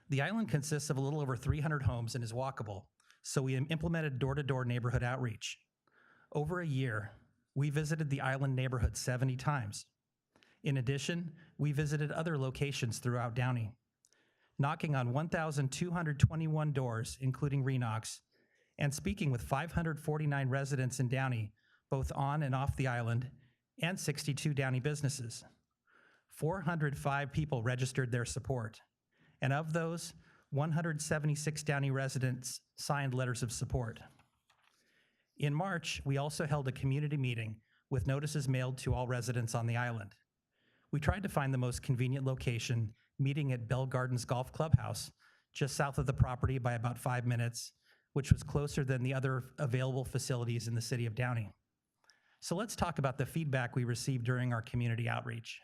The island consists of a little over 300 homes and is walkable, so we implemented door-to-door neighborhood outreach. Over a year, we visited the island neighborhood 70 times. In addition, we visited other locations throughout Downey, knocking on 1,221 doors, including re-knocks, and speaking with 549 residents in Downey, both on and off the island, and 62 Downey businesses. 405 people registered their support, and of those, 176 Downey residents signed letters of support. In March, we also held a community meeting with notices mailed to all residents on the island. We tried to find the most convenient location, meeting at Bell Gardens Golf Clubhouse, just south of the property by about 5 minutes, which was closer than the other available facilities in the city of Downey. So let's talk about the feedback we received during our community outreach.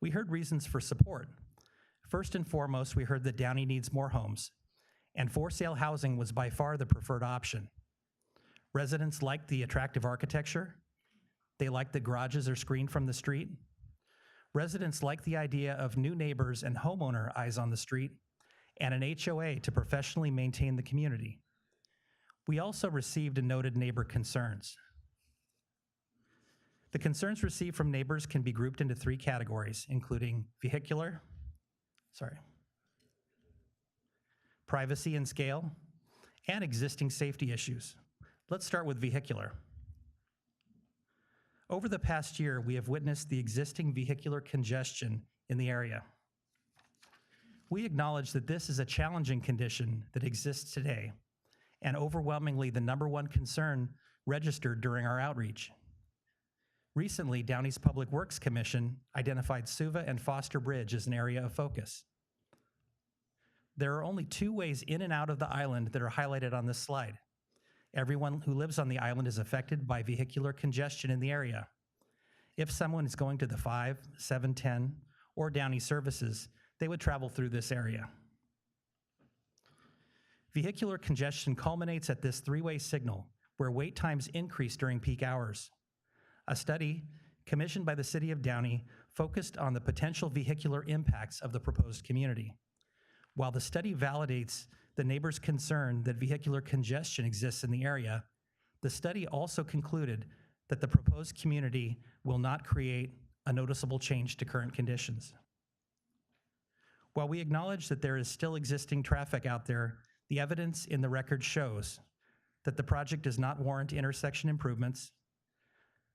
We heard reasons for support. First and foremost, we heard that Downey needs more homes, and for-sale housing was by far the preferred option. Residents liked the attractive architecture. They liked that garages are screened from the street. Residents like the idea of new neighbors and homeowner eyes on the street, and an HOA to professionally maintain the community. We also received and noted neighbor concerns. The concerns received from neighbors can be grouped into 3 categories, including privacy and scale, and existing safety issues. Let's start with vehicular. Over the past year, we have witnessed the existing vehicular congestion in the area. We acknowledge that this is a challenging condition that exists today, and overwhelmingly the #1 concern registered during our outreach. Recently, Downey's Public Works Commission identified Suva and Foster Bridge as an area of focus. There are only 2 ways in and out of the island that are highlighted on this slide. Everyone who lives on the island is affected by vehicular congestion in the area. If someone is going to the 5, 7, 10, or Downey services, they would travel through this area. Vehicular congestion culminates at this 3-way signal, where wait times increase during peak hours. A study commissioned by the City of Downey focused on the potential vehicular impacts of the proposed community. While the study validates the neighbors' concern that vehicular congestion exists in the area, the study also concluded that the proposed community will not create a noticeable change to current conditions. While we acknowledge that there is still existing traffic out there, the evidence in the record shows that the project does not warrant intersection improvements.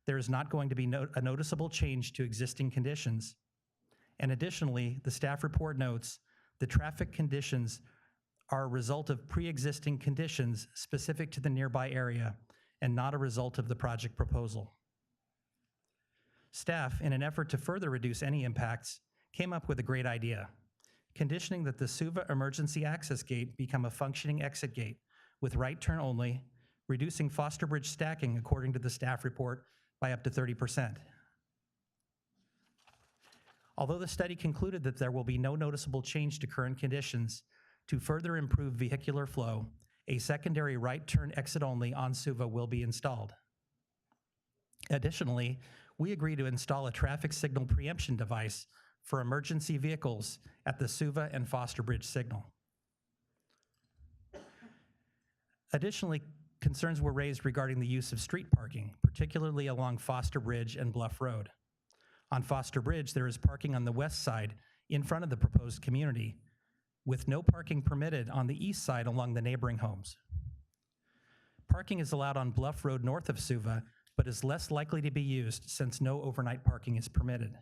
There is not going to be a noticeable change to existing conditions. And additionally, the staff report notes the traffic conditions are a result of pre-existing conditions specific to the nearby area and not a result of the project proposal. Staff, in an effort to further reduce any impacts, came up with a great idea, conditioning that the Suva emergency access gate become a functioning exit gate with right turn only, reducing Foster Bridge stacking according to the staff report by up to 30%. Although the study concluded that there will be no noticeable change to current conditions, to further improve vehicular flow, a secondary right turn exit only on Suva will be installed. Additionally, we agree to install a traffic signal preemption device for emergency vehicles at the Suva and Foster Bridge signal. Additionally, concerns were raised regarding the use of street parking, particularly along Foster Bridge and Bluff Road. On Foster Bridge, there is parking on the west side in front of the proposed community, with no parking permitted on the east side along the neighboring homes. Parking is allowed on Bluff Road north of Suva, but is less likely to be used since no overnight parking is permitted.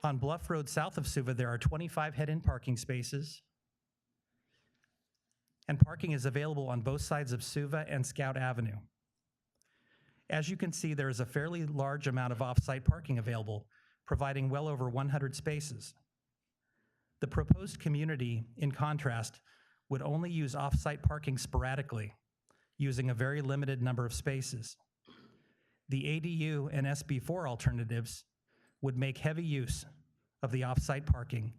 On Bluff Road south of Suva, there are 25 head-in parking spaces, and parking is available on both sides of Suva and Scout Avenue. As you can see, there is a fairly large amount of off-site parking available, providing well over 100 spaces. The proposed community, in contrast, would only use off-site parking sporadically, using a very limited number of spaces. The ADU and SB4 alternatives would make heavy use of the off-site parking,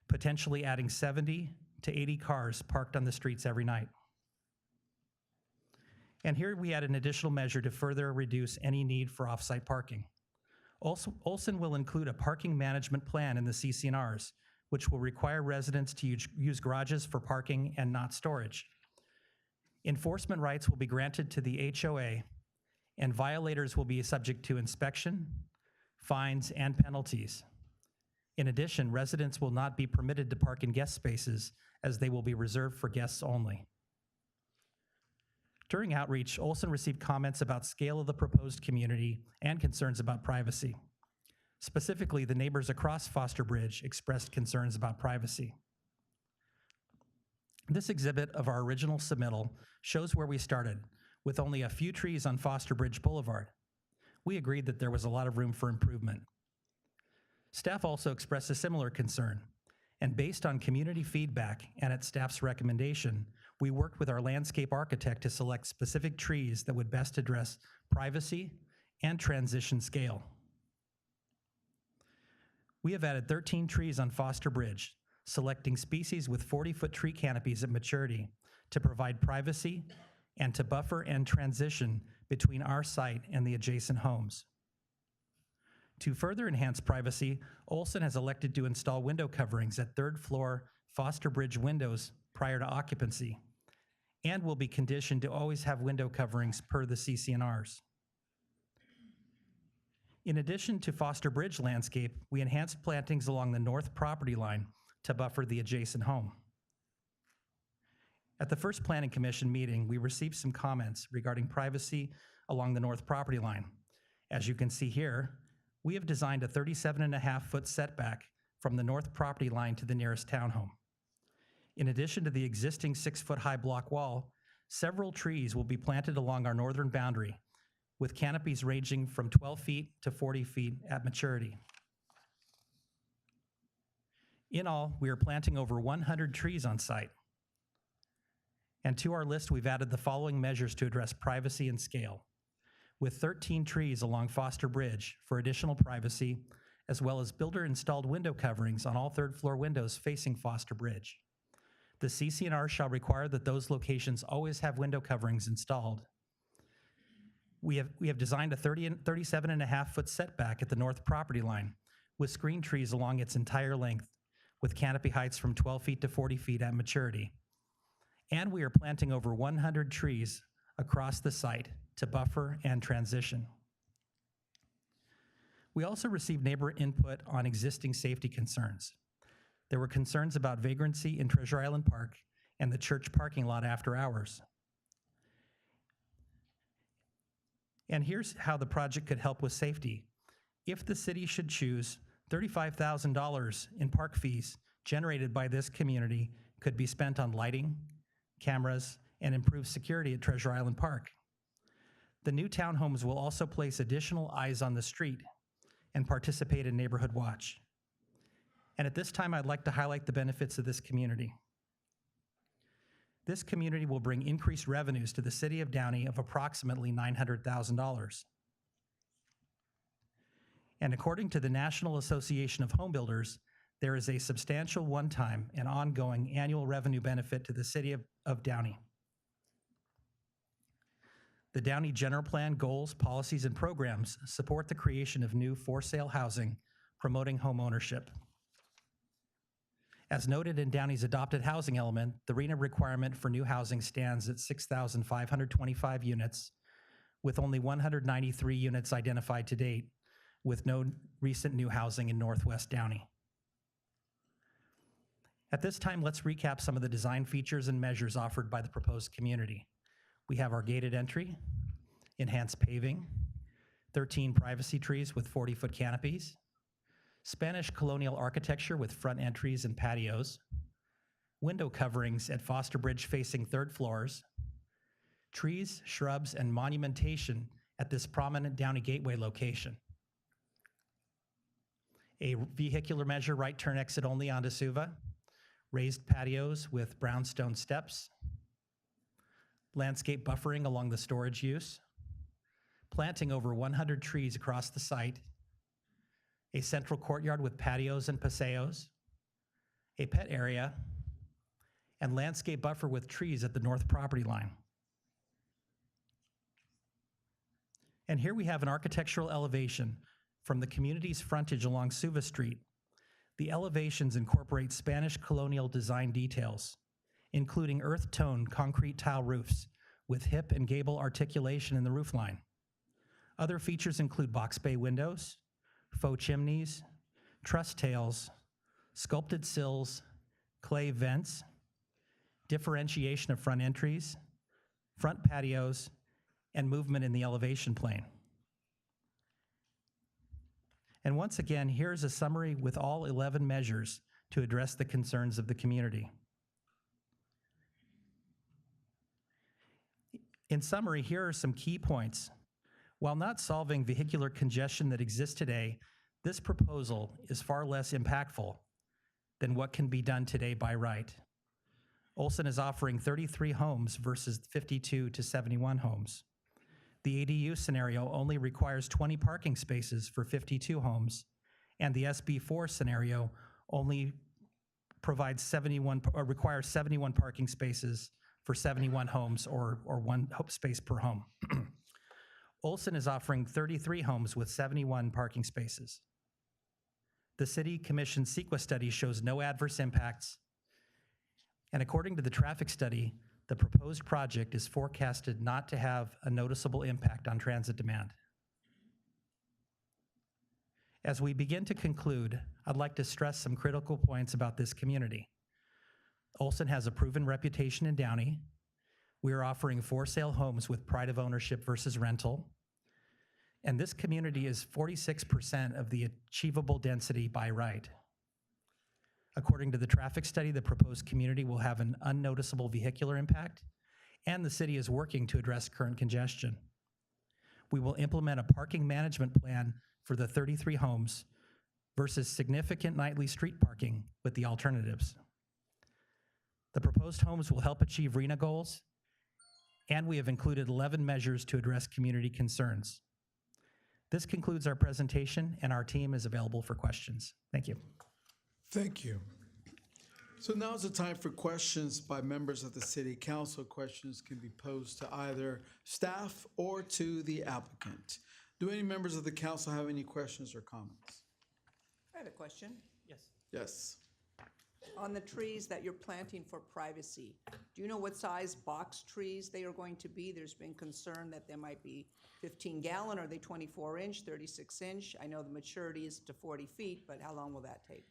potentially adding 70 to 80 cars parked on the streets every night. And here we add an additional measure to further reduce any need for off-site parking. Olson will include a parking management plan in the CCNRs, which will require residents to use garages for parking and not storage. Enforcement rights will be granted to the HOA, and violators will be subject to inspection, fines, and penalties. In addition, residents will not be permitted to park in guest spaces, as they will be reserved for guests only. During outreach, Olson received comments about scale of the proposed community and concerns about privacy. Specifically, the neighbors across Foster Bridge expressed concerns about privacy. This exhibit of our original submittal shows where we started, with only a few trees on Foster Bridge Boulevard. We agreed that there was a lot of room for improvement. Staff also expressed a similar concern, and based on community feedback and at staff's recommendation, we worked with our landscape architect to select specific trees that would best address privacy and transition scale. We have added 13 trees on Foster Bridge, selecting species with 40-foot tree canopies at maturity to provide privacy and to buffer and transition between our site and the adjacent homes. To further enhance privacy, Olson has elected to install window coverings at third floor Foster Bridge windows prior to occupancy, and will be conditioned to always have window coverings per the CCNRs. In addition to Foster Bridge landscape, we enhanced plantings along the north property line to buffer the adjacent home. At the first Planning Commission meeting, we received some comments regarding privacy along the north property line. As you can see here, we have designed a 37.5-foot setback from the north property line to the nearest townhome. In addition to the existing 6-foot-high block wall, several trees will be planted along our northern boundary, with canopies ranging from 12 feet to 40 feet at maturity. In all, we are planting over 100 trees on site. And to our list, we've added the following measures to address privacy and scale, with 13 trees along Foster Bridge for additional privacy, as well as builder-installed window coverings on all third-floor windows facing Foster Bridge. The CCNR shall require that those locations always have window coverings installed. We have designed a 37.5-foot setback at the north property line with screen trees along its entire length, with canopy heights from 12 feet to 40 feet at maturity. And we are planting over 100 trees across the site to buffer and transition. We also received neighbor input on existing safety concerns. There were concerns about vagrancy in Treasure Island Park and the church parking lot after hours. And here's how the project could help with safety. If the city should choose, $35,000 in park fees generated by this community could be spent on lighting, cameras, and improved security at Treasure Island Park. The new townhomes will also place additional eyes on the street and participate in Neighborhood Watch. And at this time, I'd like to highlight the benefits of this community. This community will bring increased revenues to the city of Downey of approximately $900,000. And according to the National Association of Home Builders, there is a substantial one-time and ongoing annual revenue benefit to the city of Downey. The Downey General Plan goals, policies, and programs support the creation of new for-sale housing, promoting home ownership. As noted in Downey's adopted housing element, the RHNA requirement for new housing stands at 6,525 units, with only 193 units identified to date, with no recent new housing in Northwest Downey. At this time, let's recap some of the design features and measures offered by the proposed community. We have our gated entry, enhanced paving, 13 privacy trees with 40-foot canopies, Spanish colonial architecture with front entries and patios, window coverings at Foster Bridge facing third floors, trees, shrubs, and monumentation at this prominent Downey Gateway location. A vehicular measure right turn exit only onto Suva, raised patios with brownstone steps, landscape buffering along the storage use, planting over 100 trees across the site, a central courtyard with patios and paseos, a pet area, and landscape buffer with trees at the north property line. And here we have an architectural elevation from the community's frontage along Suva Street. The elevations incorporate Spanish colonial design details, including earth-tone concrete tile roofs with hip and gable articulation in the roofline. Other features include box bay windows, faux chimneys, truss tails, sculpted sills, clay vents, differentiation of front entries, front patios, and movement in the elevation plane. And once again, here's a summary with all 11 measures to address the concerns of the community. In summary, here are some key points. While not solving vehicular congestion that exists today, this proposal is far less impactful than what can be done today by right. Olson is offering 33 homes versus 52 to 71 homes. The ADU scenario only requires 20 parking spaces for 52 homes, and the SB4 scenario only provides requires 71 parking spaces for 71 homes, or one space per home. Olson is offering 33 homes with 71 parking spaces. The City Commission CEQA study shows no adverse impacts, and according to the traffic study, the proposed project is forecasted not to have a noticeable impact on transit demand. As we begin to conclude, I'd like to stress some critical points about this community. Olson has a proven reputation in Downey. We are offering for sale homes with pride of ownership versus rental. And this community is 46% of the achievable density by right. According to the traffic study, the proposed community will have an unnoticeable vehicular impact, and the city is working to address current congestion. We will implement a parking management plan for the 33 homes versus significant nightly street parking with the alternatives. The proposed homes will help achieve RHNA goals, and we have included 11 measures to address community concerns. This concludes our presentation, and our team is available for questions. Thank you. Thank you. So now is the time for questions by members of the City Council. Questions can be posed to either staff or to the applicant. Do any members of the council have any questions or comments? I have a question. Yes. Yes. On the trees that you're planting for privacy, do you know what size box trees they are going to be? There's been concern that there might be 15 gallon. Are they 24 inch, 36 inch? I know the maturity is to 40 feet, but how long will that take?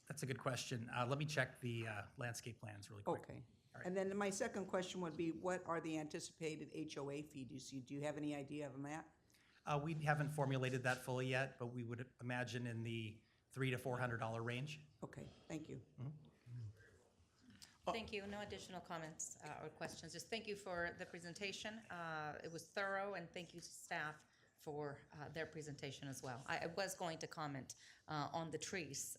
That's a good question. Let me check the landscape plans really quick. Okay. And then my second question would be, what are the anticipated HOA fees? Do you have any idea of that? We haven't formulated that fully yet, but we would imagine in the $300 to $400 range. Okay, thank you. Thank you. No additional comments or questions. Just thank you for the presentation. It was thorough, and thank you to staff for their presentation as well. I was going to comment on the trees,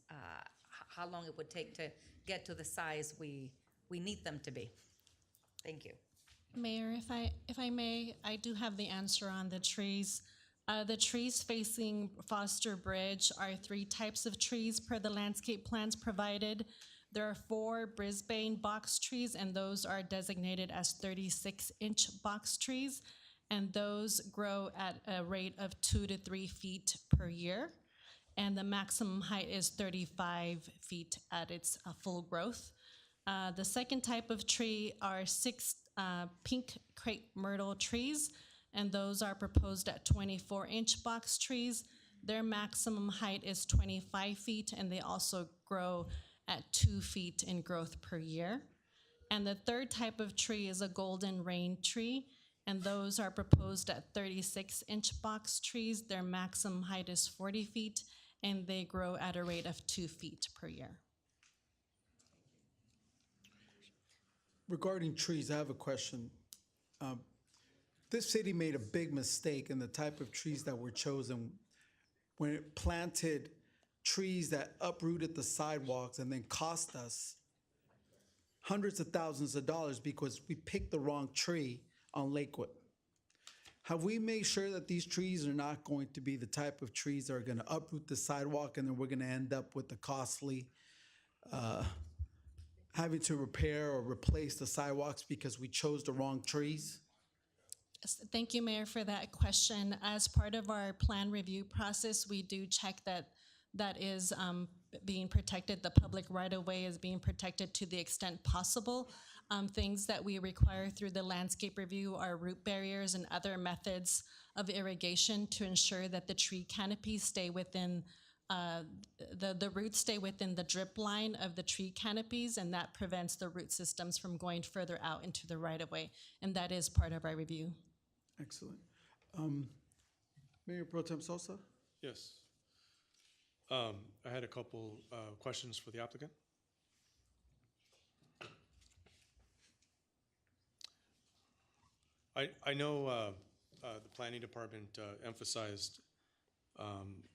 how long it would take to get to the size we need them to be. Thank you. Mayor, if I may, I do have the answer on the trees. The trees facing Foster Bridge are 3 types of trees per the landscape plans provided. There are 4 Brisbane box trees, and those are designated as 36-inch box trees, and those grow at a rate of 2 to 3 feet per year. And the maximum height is 35 feet at its full growth. The second type of tree are 6 pink crepe myrtle trees, and those are proposed at 24-inch box trees. Their maximum height is 25 feet, and they also grow at 2 feet in growth per year. And the third type of tree is a golden rain tree, and those are proposed at 36-inch box trees. Their maximum height is 40 feet, and they grow at a rate of 2 feet per year. Regarding trees, I have a question. this city made a big mistake in the type of trees that were chosen when it planted trees that uprooted the sidewalks and then cost us hundreds of thousands of dollars because we picked the wrong tree on Lakewood. Have we made sure that these trees are not going to be the type of trees that are going to uproot the sidewalk and then we're going to end up with the costly having to repair or replace the sidewalks because we chose the wrong trees? Yes, thank you, Mayor, for that question. As part of our plan review process, we do check that is being protected. The public right-of-way is being protected to the extent possible. Things that we require through the landscape review are root barriers and other methods of irrigation to ensure that the tree canopies stay within the roots stay within the drip line of the tree canopies, and that prevents the root systems from going further out into the right-of-way, and that is part of our review. Excellent. Mayor Pro Tem Sosa? Yes. I had a couple questions for the applicant. I know the planning department emphasized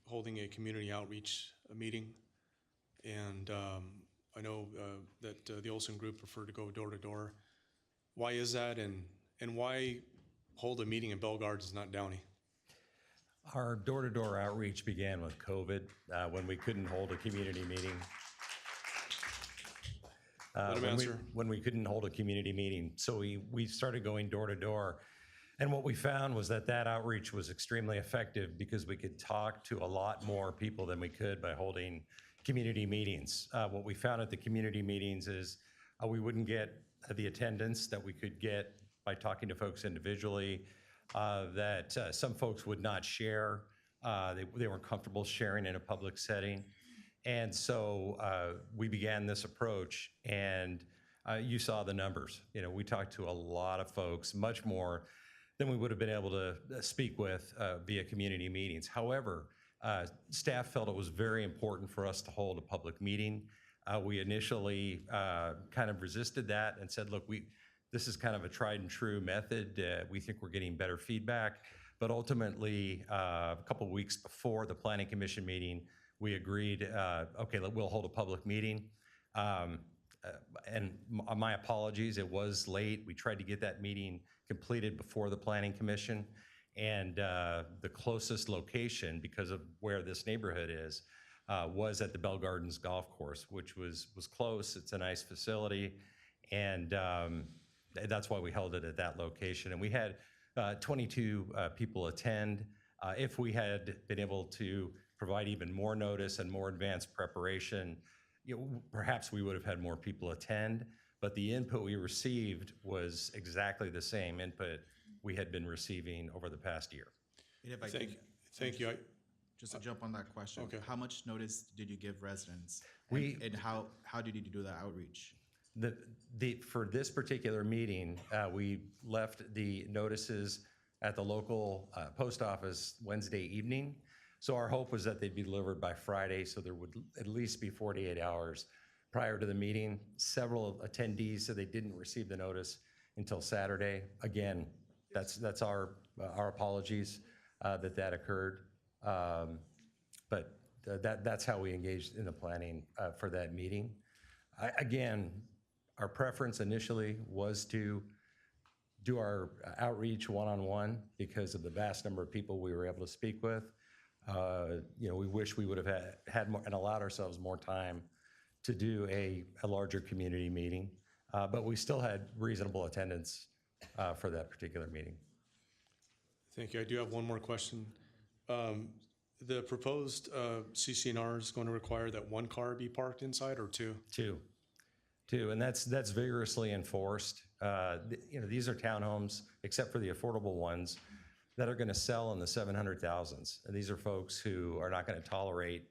holding a community outreach meeting, and I know that the Olson Group preferred to go door to door. Why is that, and why hold a meeting in Bell Gardens, not Downey? Our door-to-door outreach began with COVID, when we couldn't hold a community meeting. When we couldn't hold a community meeting. So we started going door to door. And what we found was that outreach was extremely effective because we could talk to a lot more people than we could by holding community meetings. What we found at the community meetings is we wouldn't get the attendance that we could get by talking to folks individually, that some folks would not share. They weren't comfortable sharing in a public setting. And so we began this approach, and you saw the numbers. You know, we talked to a lot of folks, much more than we would have been able to speak with via community meetings. However, staff felt it was very important for us to hold a public meeting. We initially kind of resisted that and said, look, this is kind of a tried and true method. We think we're getting better feedback. But ultimately, a couple of weeks before the Planning Commission meeting, we agreed, okay, we'll hold a public meeting. And my apologies, it was late. We tried to get that meeting completed before the Planning Commission. And the closest location, because of where this neighborhood is, was at the Bell Gardens Golf Course, which was close. It's a nice facility. And that's why we held it at that location. And we had 22 people attend. If we had been able to provide even more notice and more advanced preparation, perhaps we would have had more people attend, but the input we received was exactly the same input we had been receiving over the past year. Thank you. Just to jump on that question, okay. How much notice did you give residents? And how did you do that outreach? For this particular meeting, we left the notices at the local post office Wednesday evening. So our hope was that they'd be delivered by Friday, so there would at least be 48 hours prior to the meeting. Several attendees said they didn't receive the notice until Saturday. Again, that's our apologies that occurred. But that's how we engaged in the planning for that meeting. Again, our preference initially was to do our outreach one-on-one because of the vast number of people we were able to speak with. We wish we would have had more and allowed ourselves more time to do a larger community meeting, but we still had reasonable attendance for that particular meeting. Thank you. I do have one more question. The proposed CC&R is going to require that one car be parked inside or two? Two, and that's vigorously enforced. These are townhomes, except for the affordable ones, that are going to sell in the 700,000s. And these are folks who are not going to tolerate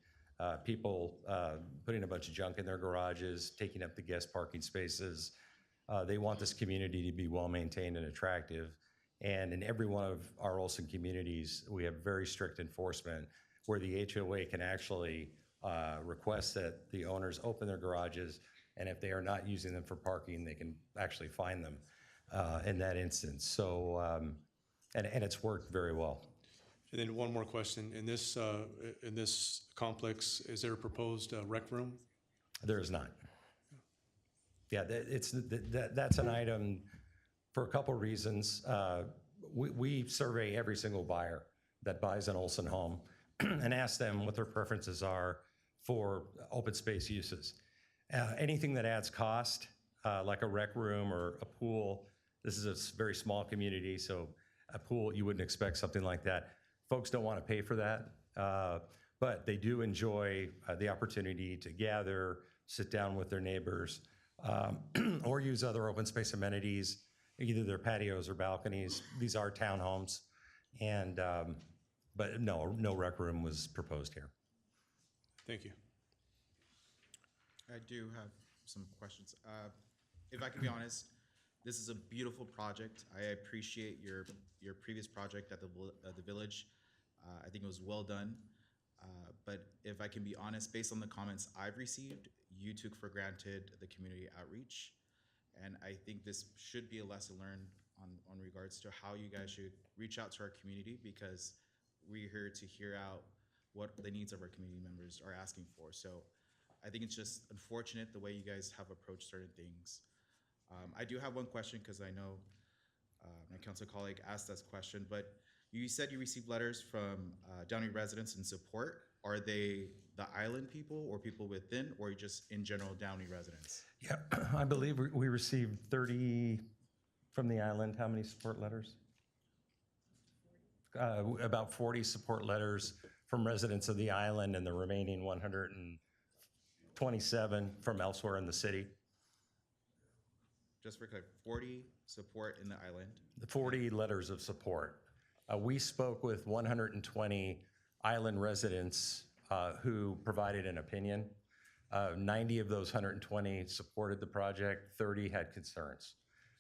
people putting a bunch of junk in their garages, taking up the guest parking spaces. They want this community to be well-maintained and attractive. And in every one of our Olson communities, we have very strict enforcement where the HOA can actually request that the owners open their garages, and if they are not using them for parking, they can actually fine them in that instance. So and it's worked very well. And then one more question. In this complex, is there a proposed rec room? There is not. Yeah, that's an item for a couple reasons. We survey every single buyer that buys an Olson home and ask them what their preferences are for open space uses. Anything that adds cost, like a rec room or a pool, this is a very small community, so a pool, you wouldn't expect something like that. Folks don't want to pay for that, but they do enjoy the opportunity to gather, sit down with their neighbors, or use other open space amenities, either their patios or balconies. These are townhomes, and but no rec room was proposed here. Thank you. I do have some questions. If I can be honest, this is a beautiful project. I appreciate your previous project at the village. I think it was well done. But if I can be honest, based on the comments I've received, you took for granted the community outreach. And I think this should be a lesson learned on regards to how you guys should reach out to our community, because we're here to hear out what the needs of our community members are asking for. So I think it's just unfortunate the way you guys have approached certain things. I do have one question, because I know my council colleague asked this question, but you said you received letters from Downey residents in support. Are they the island people or people within, or just in general Downey residents? Yeah, I believe we received 30 from the island. How many support letters? About 40 support letters from residents of the island, and the remaining 127 from elsewhere in the city. Just for clear, 40 support in the island. The 40 letters of support. We spoke with 120 island residents who provided an opinion. 90 of those 120 supported the project, 30 had concerns.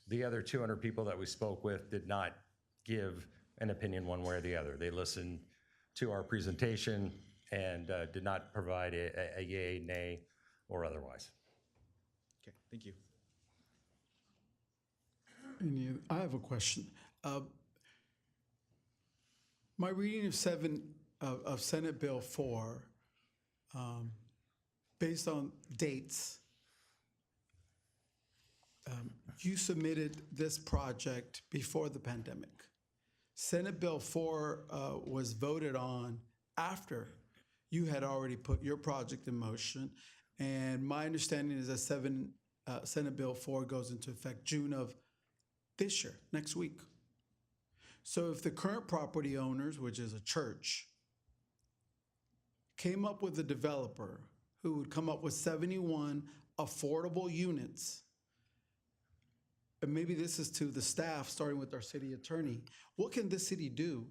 The other 200 people that we spoke with did not give an opinion one way or the other. They listened to our presentation and did not provide a yay, nay, or otherwise. Okay, thank you. I have a question. My reading of Senate Bill 4, based on dates, you submitted this project before the pandemic. Senate Bill 4 was voted on after you had already put your project in motion. And my understanding is that Senate Bill 4 goes into effect June of this year, next week. So if the current property owners, which is a church, came up with a developer who would come up with 71 affordable units, and maybe this is to the staff, starting with our city attorney, what can this city do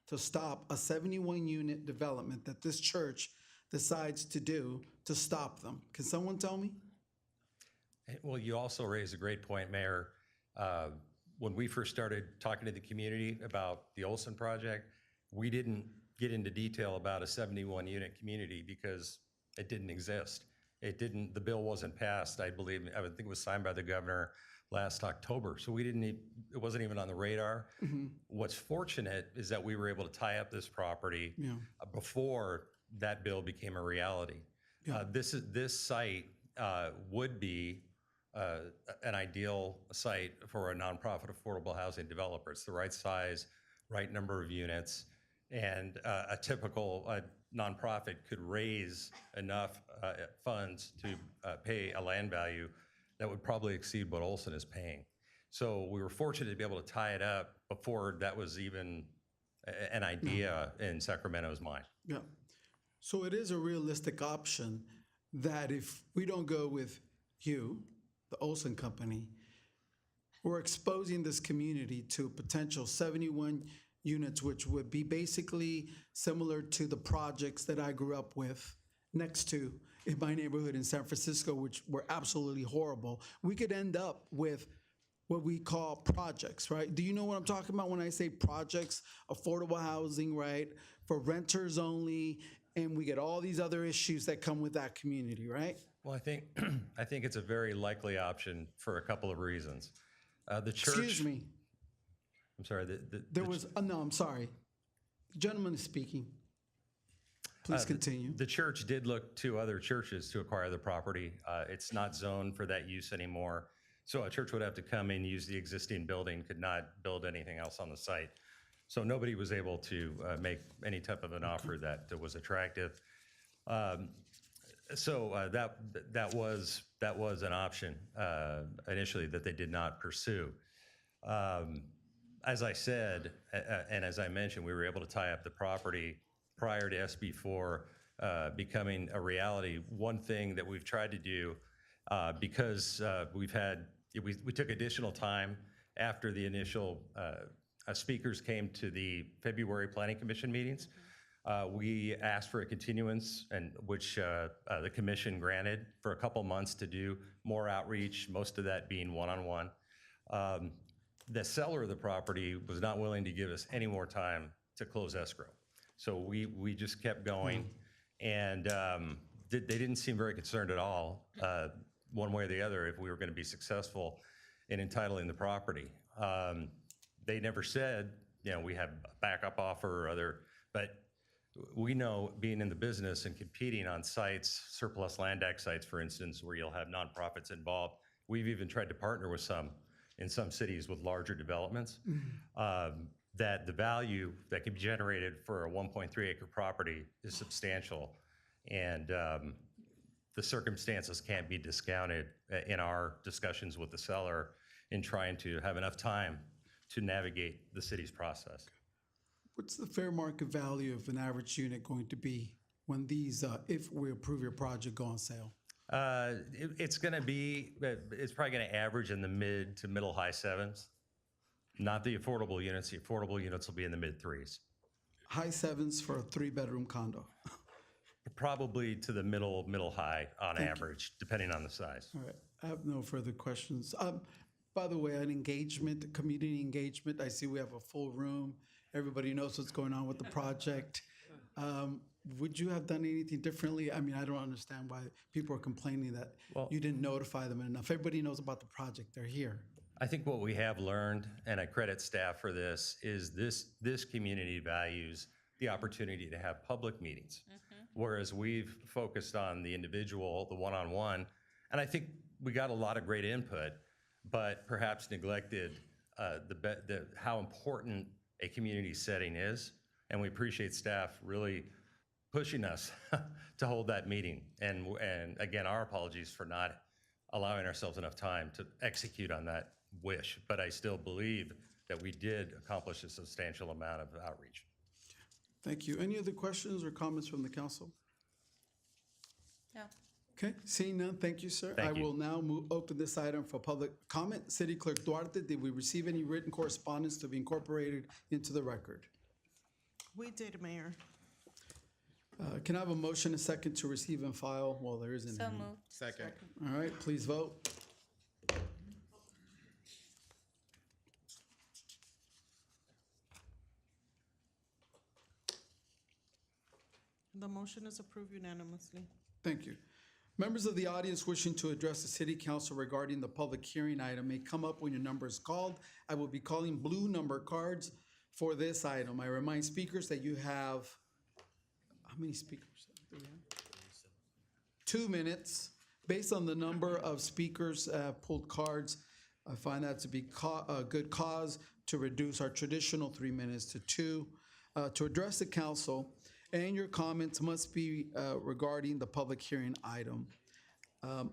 to stop a 71-unit development that this church decides to do to stop them? Can someone tell me? Well, you also raised a great point, Mayor. When we first started talking to the community about the Olson project, we didn't get into detail about a 71-unit community because it didn't exist. The bill wasn't passed, I believe. I would think it was signed by the governor last October. So it wasn't even on the radar. Mm-hmm. What's fortunate is that we were able to tie up this property before that bill became a reality. Yeah. This site would be an ideal site for a nonprofit affordable housing developer. It's the right size, right number of units, and a typical nonprofit could raise enough funds to pay a land value that would probably exceed what Olson is paying. So we were fortunate to be able to tie it up before that was even an idea in Sacramento's mind. Yeah. So it is a realistic option that if we don't go with you, the Olson Company, we're exposing this community to potential 71 units, which would be basically similar to the projects that I grew up with next to in my neighborhood in San Francisco, which were absolutely horrible. We could end up with what we call projects, right? Do you know what I'm talking about when I say projects? Affordable housing, right? For renters only, and we get all these other issues that come with that community, right? Well, I think it's a very likely option for a couple of reasons. The church. Excuse me. I'm sorry, There was, no, I'm sorry. The gentleman is speaking. Please continue. The church did look to other churches to acquire the property. It's not zoned for that use anymore. So a church would have to come in, use the existing building, could not build anything else on the site. So nobody was able to make any type of an offer that was attractive. So that was an option initially that they did not pursue. As I said, and as I mentioned, we were able to tie up the property prior to SB4 becoming a reality. One thing that we've tried to do, because we took additional time after the initial speakers came to the February Planning Commission meetings, we asked for a continuance, and which the commission granted for a couple months to do more outreach, most of that being one-on-one. The seller of the property was not willing to give us any more time to close escrow. So we just kept going, and they didn't seem very concerned at all, one way or the other, if we were going to be successful in entitling the property. They never said, you know, we have a backup offer or other, but we know, being in the business and competing on sites, surplus land act sites, for instance, where you'll have nonprofits involved, we've even tried to partner with some in some cities with larger developments. That the value that can be generated for a 1.3 acre property is substantial, and the circumstances can't be discounted in our discussions with the seller in trying to have enough time to navigate the city's process. What's the fair market value of an average unit going to be when these, if we approve your project, go on sale? It's going to be, it's probably going to average in the mid to middle high sevens. Not the affordable units. The affordable units will be in the mid threes. High sevens for a 3-bedroom condo. Probably to the middle high on average, depending on the size. All right, I have no further questions. By the way, an engagement, community engagement, I see we have a full room. Everybody knows what's going on with the project. Would you have done anything differently? I mean, I don't understand why people are complaining that you didn't notify them enough. Everybody knows about the project. They're here. I think what we have learned, and I credit staff for this, is this community values the opportunity to have public meetings, whereas we've focused on the individual, the one-on-one, and I think we got a lot of great input, but perhaps neglected how important a community setting is, and we appreciate staff really pushing us to hold that meeting. And again, our apologies for not allowing ourselves enough time to execute on that wish, but I still believe that we did accomplish a substantial amount of outreach. Thank you. Any other questions or comments from the council? No. Okay, seeing none, thank you, sir. Thank you. I will now open this item for public comment. City Clerk Duarte, did we receive any written correspondence to be incorporated into the record? We did, Mayor. Can I have a motion, a second, to receive and file? Well, there isn't So any. moved. Second. All right, please vote. The motion is approved unanimously. Thank you. Members of the audience wishing to address the city council regarding the public hearing item may come up when your number is called. I will be calling blue number cards for this item. I remind speakers that you have, how many speakers do we have? 2 minutes. Based on the number of speakers pulled cards, I find that to be a good cause to reduce our traditional 3 minutes to 2. To address the council, and your comments must be regarding the public hearing item. I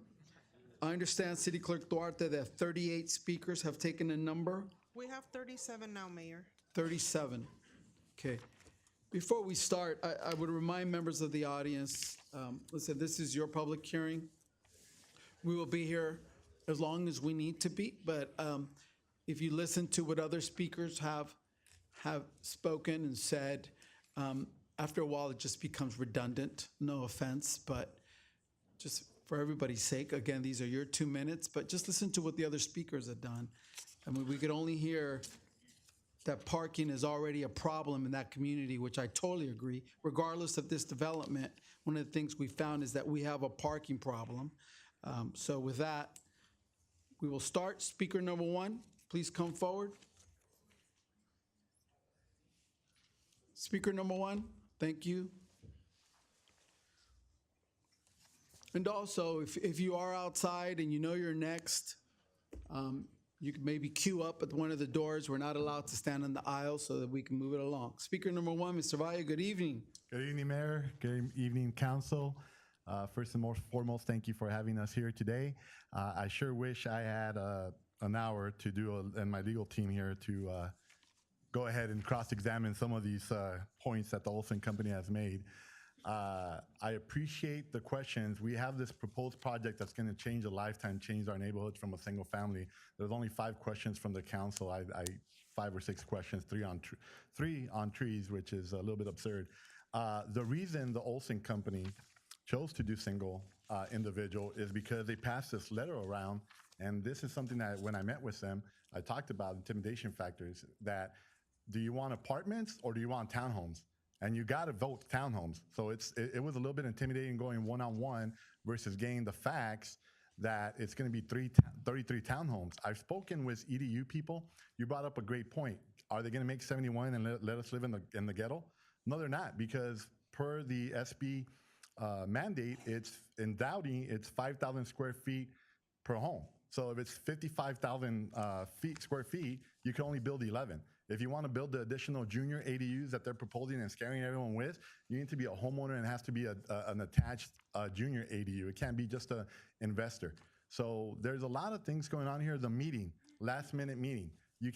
understand, City Clerk Duarte, that 38 speakers have taken a number. We have 37 now, Mayor. 37. Okay. Before we start, I would remind members of the audience, listen, this is your public hearing. We will be here as long as we need to be, but if you listen to what other speakers have spoken and said, after a while, it just becomes redundant. No offense, but just for everybody's sake, again, these are your 2 minutes, but just listen to what the other speakers have done. I mean, we could only hear that parking is already a problem in that community, which I totally agree. Regardless of this development, one of the things we found is that we have a parking problem. So with that, we will start. Speaker number 1, please come forward. Speaker number one, thank you. And also, if you are outside and you know you're next, you can maybe queue up at one of the doors. We're not allowed to stand in the aisle so that we can move it along. Speaker number one, Mr. Valle, good evening. Good evening, Mayor. Good evening, Council. First and foremost, thank you for having us here today. I sure wish I had an hour to do, and my legal team here to go ahead and cross-examine some of these points that the Olson Company has made. I appreciate the questions. We have this proposed project that's going to change a lifetime, change our neighborhoods from a single family. There's only 5 questions from the council. 5 or 6 questions, 3 on trees, which is a little bit absurd. The reason the Olson Company chose to do single individual is because they passed this letter around, and this is something that when I met with them, I talked about intimidation factors, that do you want apartments or do you want townhomes? And you got to vote townhomes. So it was a little bit intimidating going one-on-one versus getting the facts that it's going to be 33 townhomes. I've spoken with EDU people. You brought up a great point. Are they going to make 71 and let us live in the ghetto? No, they're not, because per the SB mandate, it's in Downey, it's 5,000 square feet per home. So if it's 55,000 square feet, you can only build 11. If you want to build the additional junior ADUs that they're proposing and scaring everyone with, you need to be a homeowner and it has to be an attached junior ADU. It can't be just an investor. So there's a lot of things going on here. The meeting, last minute meeting.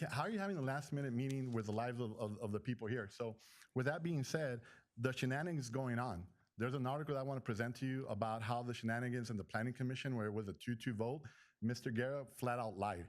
How are you having a last minute meeting with the lives of the people here? So with that being said, the shenanigans going on. There's an article I want to present to you about how the shenanigans in the Planning Commission, where it was a 2-2 vote, Mr. Guerra flat out lied.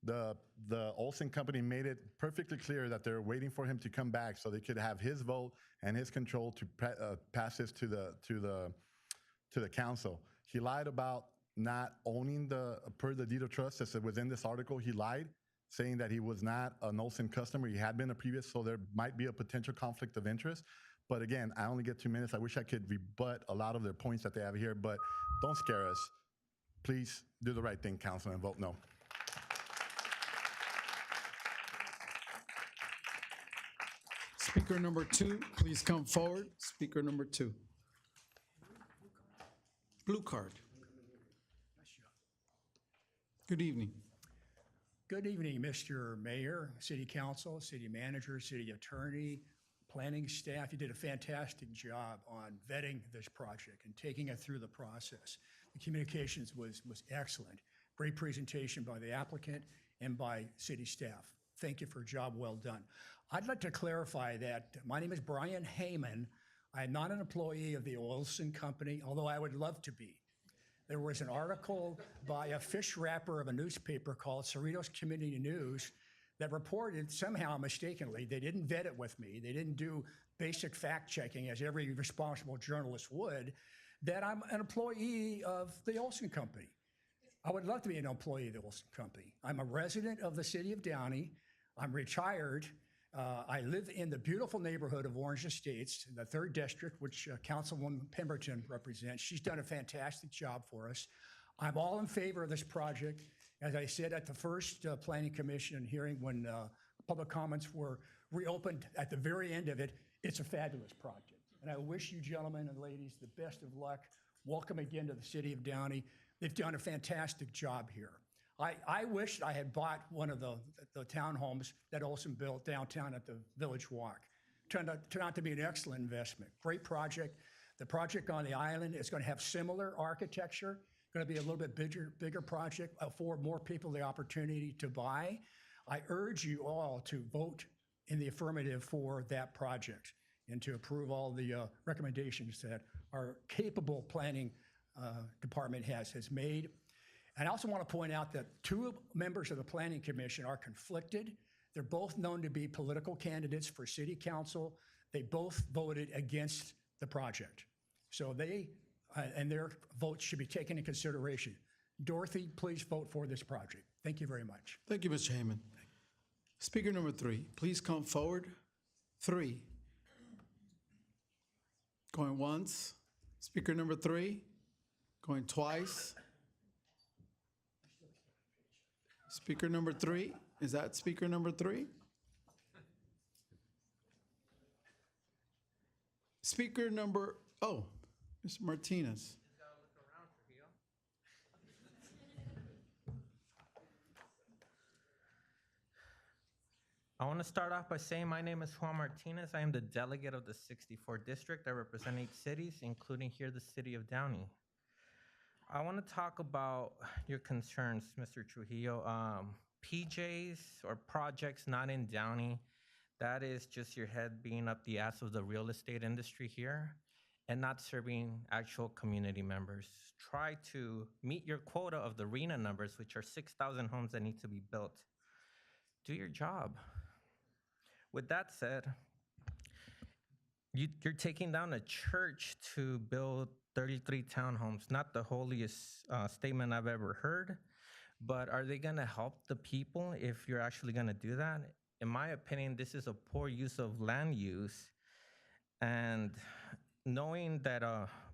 The Olson Company made it perfectly clear that they're waiting for him to come back so they could have his vote and his control to pass this to the council. He lied about not owning per the deed of trust, as it was in this article. He lied, saying that he was not an Olson customer. He had been a previous, so there might be a potential conflict of interest. But again, I only get 2 minutes. I wish I could rebut a lot of their points that they have here, but don't scare us. Please do the right thing, council, and vote no. Speaker number 2, please come forward. Speaker number 2. Blue card. Good evening. Good evening, Mr. Mayor, City Council, City Manager, City Attorney, planning staff. You did a fantastic job on vetting this project and taking it through the process. The communications was excellent. Great presentation by the applicant and by city staff. Thank you for a job well done. I'd like to clarify that my name is Brian Heyman. I'm not an employee of the Olson Company, although I would love to be. There was an article by a fish wrapper of a newspaper called Cerritos Community News that reported somehow mistakenly, they didn't vet it with me, they didn't do basic fact checking as every responsible journalist would, that I'm an employee of the Olson Company. I would love to be an employee of the Olson Company. I'm a resident of the city of Downey. I'm retired. I live in the beautiful neighborhood of Orange Estates, in the 3rd District, which Councilwoman Pemberton represents. She's done a fantastic job for us. I'm all in favor of this project. As I said at the first Planning Commission hearing when public comments were reopened at the very end of it, it's a fabulous project. And I wish you gentlemen and ladies the best of luck. Welcome again to the city of Downey. They've done a fantastic job here. I wish I had bought one of the townhomes that Olson built downtown at the Village Walk. Turned out to be an excellent investment. Great project. The project on the island is going to have similar architecture, going to be a little bit bigger project, afford more people the opportunity to buy. I urge you all to vote in the affirmative for that project and to approve all the recommendations that our capable planning department has made. And I also want to point out that 2 members of the Planning Commission are conflicted. They're both known to be political candidates for city council. They both voted against the project. So and their votes should be taken into consideration. Dorothy, please vote for this project. Thank you very much. Thank you, Mr. Heyman. Speaker number 3, please come forward. 3. Going once. Speaker number 3, going twice. Speaker number 3, is that speaker number 3? Speaker number, Mr. Martinez. I want to start off by saying my name is Juan Martinez. I am the delegate of the 64th District. I represent 8 cities, including here the city of Downey. I want to talk about your concerns, Mr. Trujillo. PJs or projects not in Downey, that is just your head being up the ass of the real estate industry here and not serving actual community members. Try to meet your quota of the RENA numbers, which are 6,000 homes that need to be built. Do your job. With that said, you're taking down a church to build 33 townhomes. Not the holiest statement I've ever heard, but are they gonna help the people if you're actually gonna do that? In my opinion, this is a poor use of land use. And knowing that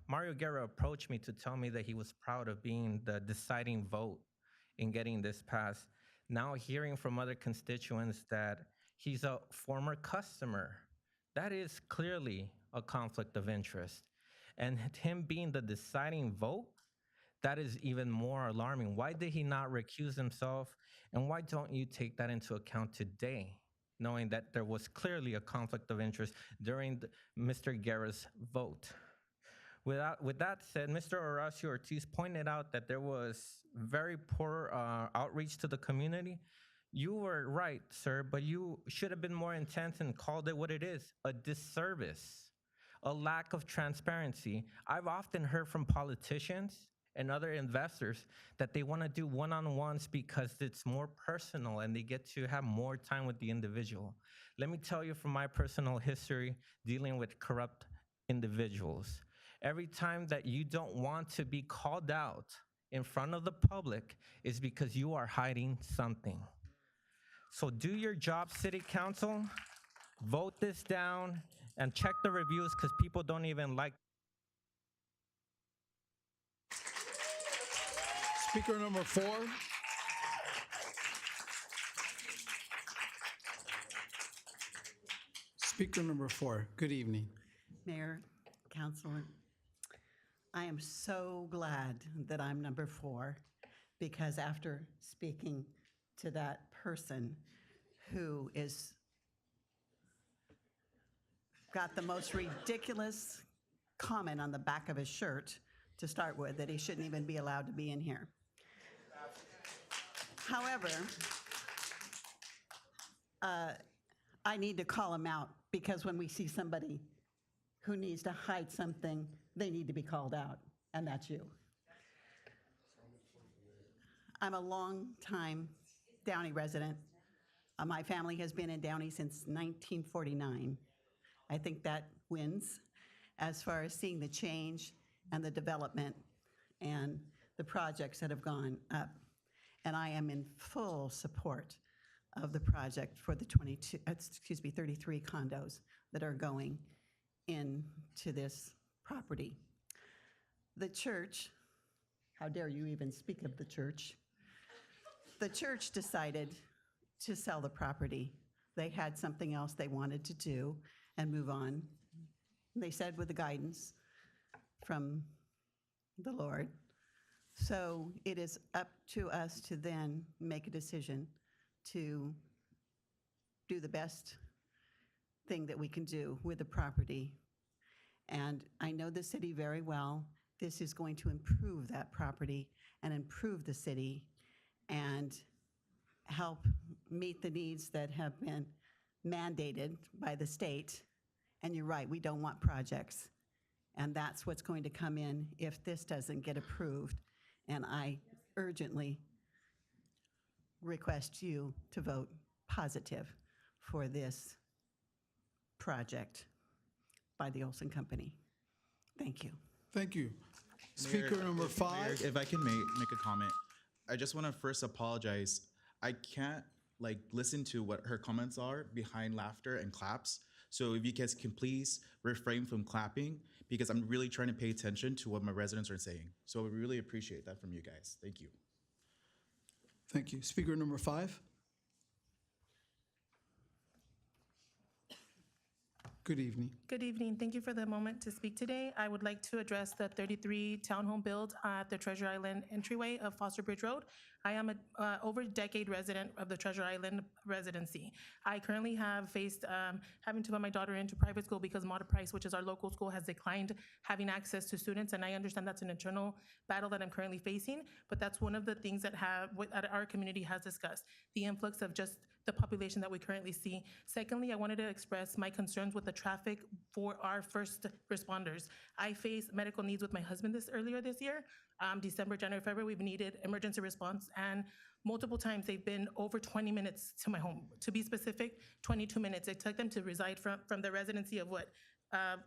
Mario Guerra approached me to tell me that he was proud of being the deciding vote in getting this passed, now hearing from other constituents that he's a former customer, that is clearly a conflict of interest. And him being the deciding vote, that is even more alarming. Why did he not recuse himself? And why don't you take that into account today, knowing that there was clearly a conflict of interest during Mr. Guerra's vote? With that said, Mr. Horacio Ortiz pointed out that there was very poor outreach to the community. You were right, sir, but you should have been more intense and called it what it is, a disservice, a lack of transparency. I've often heard from politicians and other investors that they want to do one-on-ones because it's more personal and they get to have more time with the individual. Let me tell you from my personal history dealing with corrupt individuals. Every time that you don't want to be called out in front of the public is because you are hiding something. So do your job, City Council, vote this down, and check the reviews because people don't even like. Speaker number 4. Speaker number 4, good evening. Mayor, Councilor, I am so glad that I'm number 4 because after speaking to that person who is got the most ridiculous comment on the back of his shirt to start with, that he shouldn't even be allowed to be in here. However, I need to call him out because when we see somebody who needs to hide something, they need to be called out, and that's you. I'm a long-time Downey resident. My family has been in Downey since 1949. I think that wins as far as seeing the change and the development and the projects that have gone up. And I am in full support of the project for the 33 condos that are going into this property. The church, how dare you even speak of the church? The church decided to sell the property. They had something else they wanted to do and move on. They said with the guidance from the Lord. So it is up to us to then make a decision to do the best thing that we can do with the property. And I know the city very well. This is going to improve that property and improve the city and help meet the needs that have been mandated by the state. And you're right, we don't want projects. And that's what's going to come in if this doesn't get approved. And I urgently request you to vote positive for this project by the Olson Company. Thank you. Thank you. Speaker number 5. Mayor, if I can make a comment, I just want to first apologize. I can't listen to what her comments are behind laughter and claps. So if you guys can please refrain from clapping because I'm really trying to pay attention to what my residents are saying. So we really appreciate that from you guys. Thank you. Thank you. Speaker number 5. Good evening. Good evening. Thank you for the moment to speak today. I would like to address the 33 townhome build at the Treasure Island entryway of Foster Bridge Road. I am a over a decade resident of the Treasure Island residency. I currently have faced having to put my daughter into private school because Mata Price, which is our local school, has declined having access to students, and I understand that's an internal battle that I'm currently facing, but that's one of the things that our community has discussed, the influx of just the population that we currently see. Secondly, I wanted to express my concerns with the traffic for our first responders. I faced medical needs with my husband earlier this year. December, January, February, we've needed emergency response, and multiple times they've been over 20 minutes to my home. To be specific, 22 minutes. It took them to reside from the residency of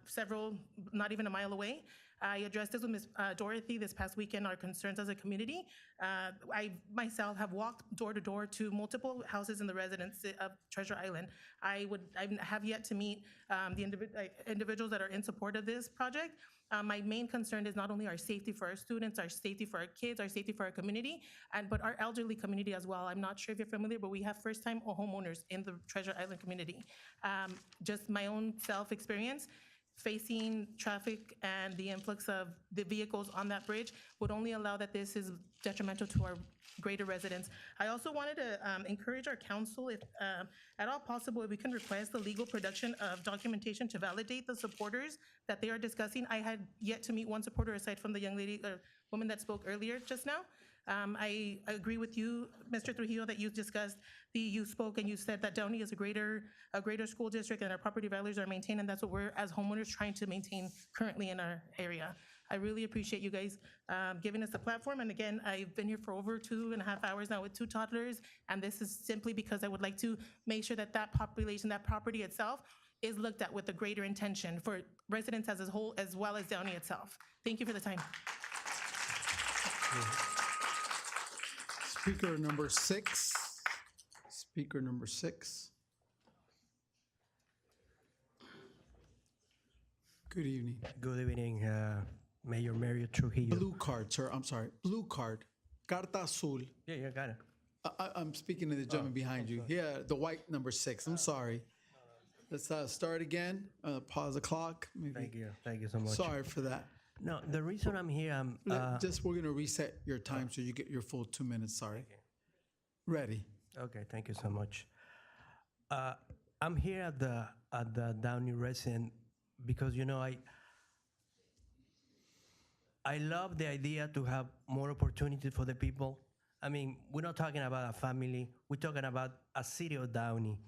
several, not even a mile away. I addressed this with Ms. Dorothy this past weekend, our concerns as a community. I myself have walked door to door to multiple houses in the residence of Treasure Island. I have yet to meet the individuals that are in support of this project. My main concern is not only our safety for our students, our safety for our kids, our safety for our community, but our elderly community as well. I'm not sure if you're familiar, but we have first-time homeowners in the Treasure Island community. Just my own self-experience, facing traffic and the influx of the vehicles on that bridge would only allow that this is detrimental to our greater residents. I also wanted to encourage our council, if at all possible, if we can request the legal production of documentation to validate the supporters that they are discussing. I had yet to meet one supporter aside from the young lady or woman that spoke earlier just now. I agree with you, Mr. Trujillo, that you discussed you spoke and you said that Downey is a greater school district and our property values are maintained, and that's what we're as homeowners trying to maintain currently in our area. I really appreciate you guys giving us the platform. And again, I've been here for over 2.5 hours now with 2 toddlers, and this is simply because I would like to make sure that that population, that property itself, is looked at with a greater intention for residents as a whole, as well as Downey itself. Thank you for the time. Speaker number 6. Speaker number 6. Good evening. Good evening, Mayor Mario Trujillo. Blue card, sir. I'm sorry. Blue card. Carta azul. Yeah, got it. I'm speaking to the gentleman behind you. Yeah, the white number 6. I'm sorry. Let's start again. Pause the clock. Maybe. Thank you so much. Sorry for that. No, the reason I'm here, we're gonna reset your time so you get your full 2 minutes. Sorry. Okay. Ready. Okay, thank you so much. I'm here at the Downey resident because I love the idea to have more opportunity for the people. I mean, we're not talking about a family. We're talking about a city of Downey.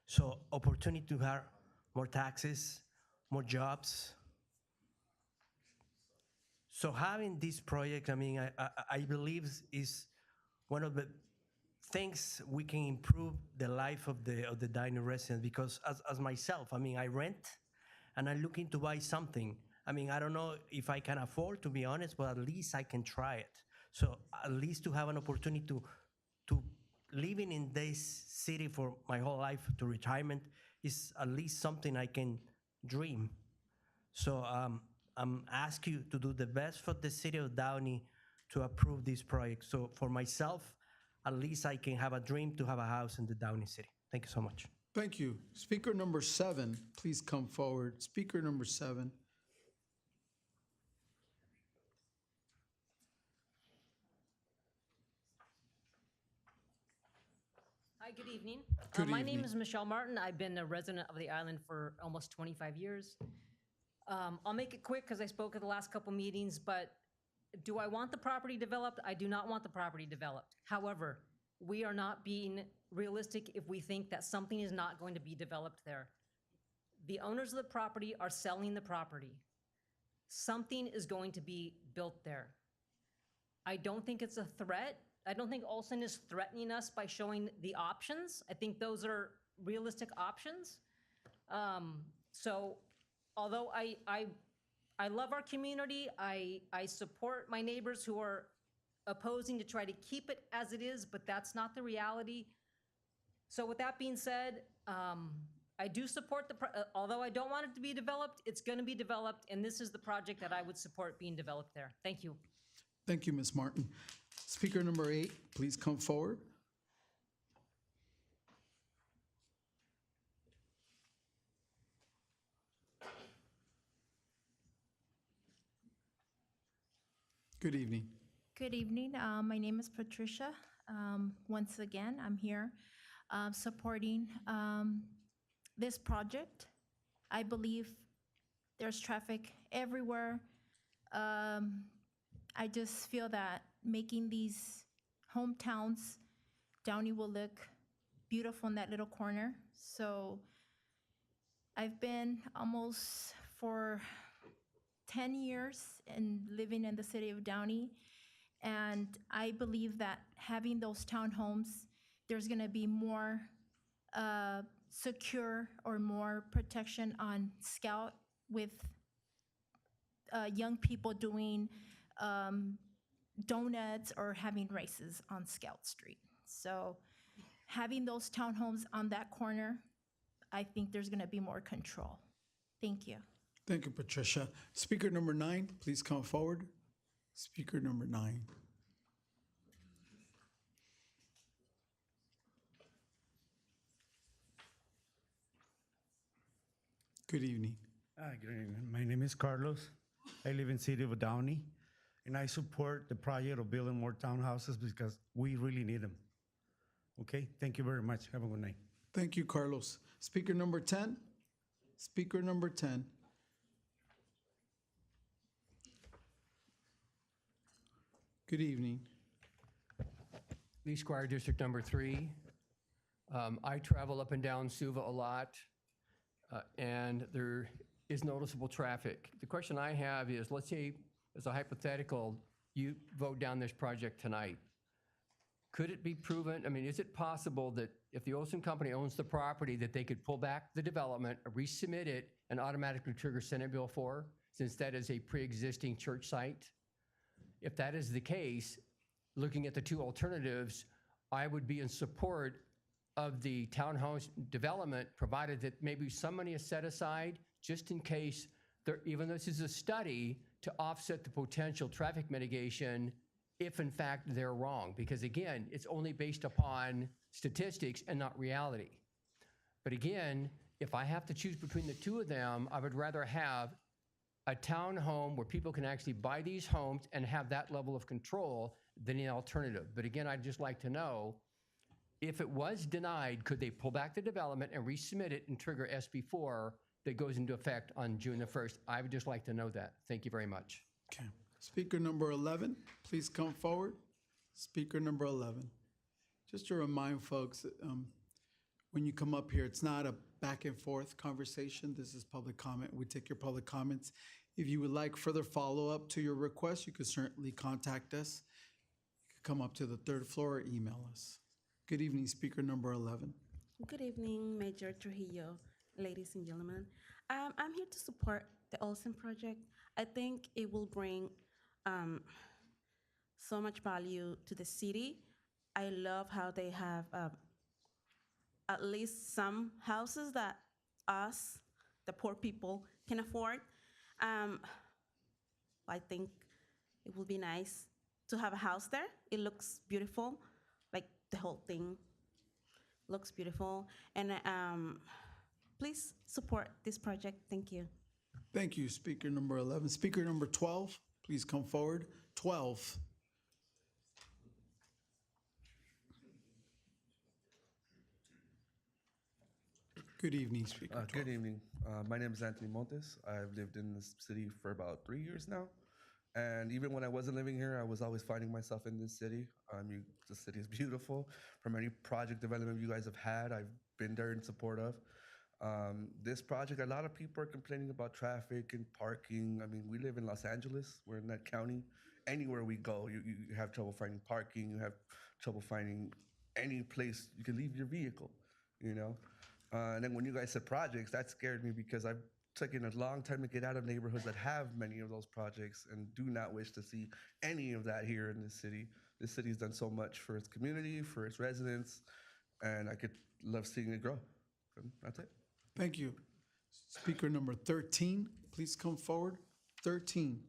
So opportunity to have more taxes, more jobs. So having this project, I mean, I believe is one of the things we can improve the life of the Downey residents, because as myself, I mean, I rent and I'm looking to buy something. I mean, I don't know if I can afford, to be honest, but at least I can try it. So at least to have an opportunity to living in this city for my whole life to retirement is at least something I can dream. So I'm asking you to do the best for the city of Downey to approve this project. So for myself, at least I can have a dream to have a house in the Downey city. Thank you so much. Thank you. Speaker number 7, please come forward. Speaker number 7. Hi, good evening. Good my evening. name is Michelle Martin. I've been a resident of the island for almost 25 years. I'll make it quick because I spoke at the last couple meetings, but do I want the property developed? I do not want the property developed. However, we are not being realistic if we think that something is not going to be developed there. The owners of the property are selling the property. Something is going to be built there. I don't think it's a threat. I don't think Olson is threatening us by showing the options. I think those are realistic options. So although I love our community, I support my neighbors who are opposing to try to keep it as it is, but that's not the reality. So with that being said, I do support although I don't want it to be developed, it's gonna be developed, and this is the project that I would support being developed there. Thank you. Thank you, Ms. Martin. Speaker number 8, please come forward. Good evening. Good evening. My name is Patricia. Once again, I'm here supporting this project. I believe there's traffic everywhere. I just feel that making these hometowns, Downey will look beautiful in that little corner. So I've been almost for 10 years and living in the city of Downey. And I believe that having those townhomes, there's gonna be more secure or more protection on Scout with young people doing donuts or having races on Scout Street. So having those townhomes on that corner, I think there's gonna be more control. Thank you. Thank you, Patricia. Speaker number 9, please come forward. Speaker number 9. Good evening. Good evening. My name is Carlos. I live in city of Downey, and I support the project of building more townhouses because we really need them. Okay, thank you very much. Have a good night. Thank you, Carlos. Speaker number 10. Speaker number 10. Good evening. Lee Squire, District Number 3. I travel up and down Suva a lot, and there is noticeable traffic. The question I have is, let's say, as a hypothetical, you vote down this project tonight. Could it be proven, I mean, is it possible that if the Olson Company owns the property, that they could pull back the development, resubmit it, and automatically trigger Senate Bill 4, since that is a pre-existing church site? If that is the case, looking at the two alternatives, I would be in support of the townhouse development, provided that maybe some money is set aside just in case, even though this is a study, to offset the potential traffic mitigation if in fact they're wrong. Because again, it's only based upon statistics and not reality. But again, if I have to choose between the two of them, I would rather have a townhome where people can actually buy these homes and have that level of control than an alternative. But again, I'd just like to know, if it was denied, could they pull back the development and resubmit it and trigger SB 4 that goes into effect on June the 1st? I would just like to know that. Thank you very much. Okay. Speaker number 11, please come forward. Speaker number 11. Just to remind folks, when you come up here, it's not a back and forth conversation. This is public comment. We take your public comments. If you would like further follow-up to your request, you could certainly contact us. You could come up to the 3rd floor or email us. Good evening, speaker number 11. Good evening, Major Trujillo, ladies and gentlemen. I'm here to support the Olson project. I think it will bring so much value to the city. I love how they have at least some houses that us, the poor people, can afford. I think it will be nice to have a house there. It looks beautiful, like the whole thing looks beautiful. And please support this project. Thank you. Thank you, speaker number 11. Speaker number 12, please come forward. 12. Good evening, Speaker 12. Good evening. My name is Anthony Montes. I've lived in this city for about 3 years now. And even when I wasn't living here, I was always finding myself in this city. The city is beautiful. From any project development you guys have had, I've been there in support of. This project, a lot of people are complaining about traffic and parking. I mean, we live in Los Angeles. We're in that county. Anywhere we go, you have trouble finding parking. You have trouble finding any place you can leave your vehicle, you know? And then when you guys said projects, that scared me because I've taken a long time to get out of neighborhoods that have many of those projects and do not wish to see any of that here in this city. This city's done so much for its community, for its residents, and I could love seeing it grow. That's it. Thank you. Speaker number 13, please come forward. 13.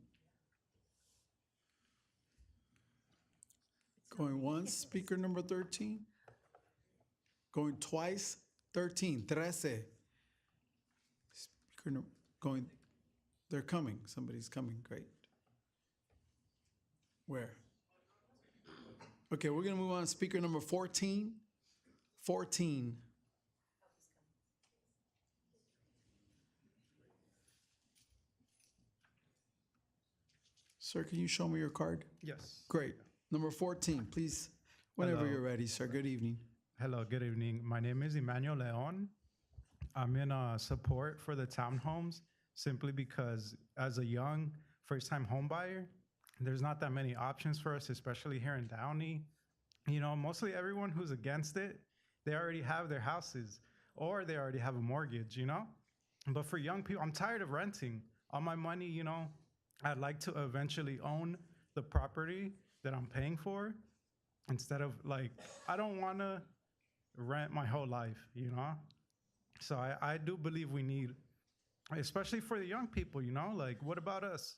Going once, speaker number 13. Going twice, 13. 13. Speaker going, they're coming. Somebody's coming. Great. Where? Okay, we're gonna move on to speaker number 14. 14. Sir, can you show me your card? Yes. Great. Number 14, please, whenever Hello. you're ready, sir. Good evening. Hello, good evening. My name is Emmanuel Leon. I'm in support for the townhomes simply because as a young first-time home buyer, there's not that many options for us, especially here in Downey. You know, mostly everyone who's against it, they already have their houses or they already have a mortgage, you know? But for young people, I'm tired of renting. All my money, you know, I'd like to eventually own the property that I'm paying for instead of like, I don't want to rent my whole life, you know? So I do believe we need, especially for the young people, you know, like what about us?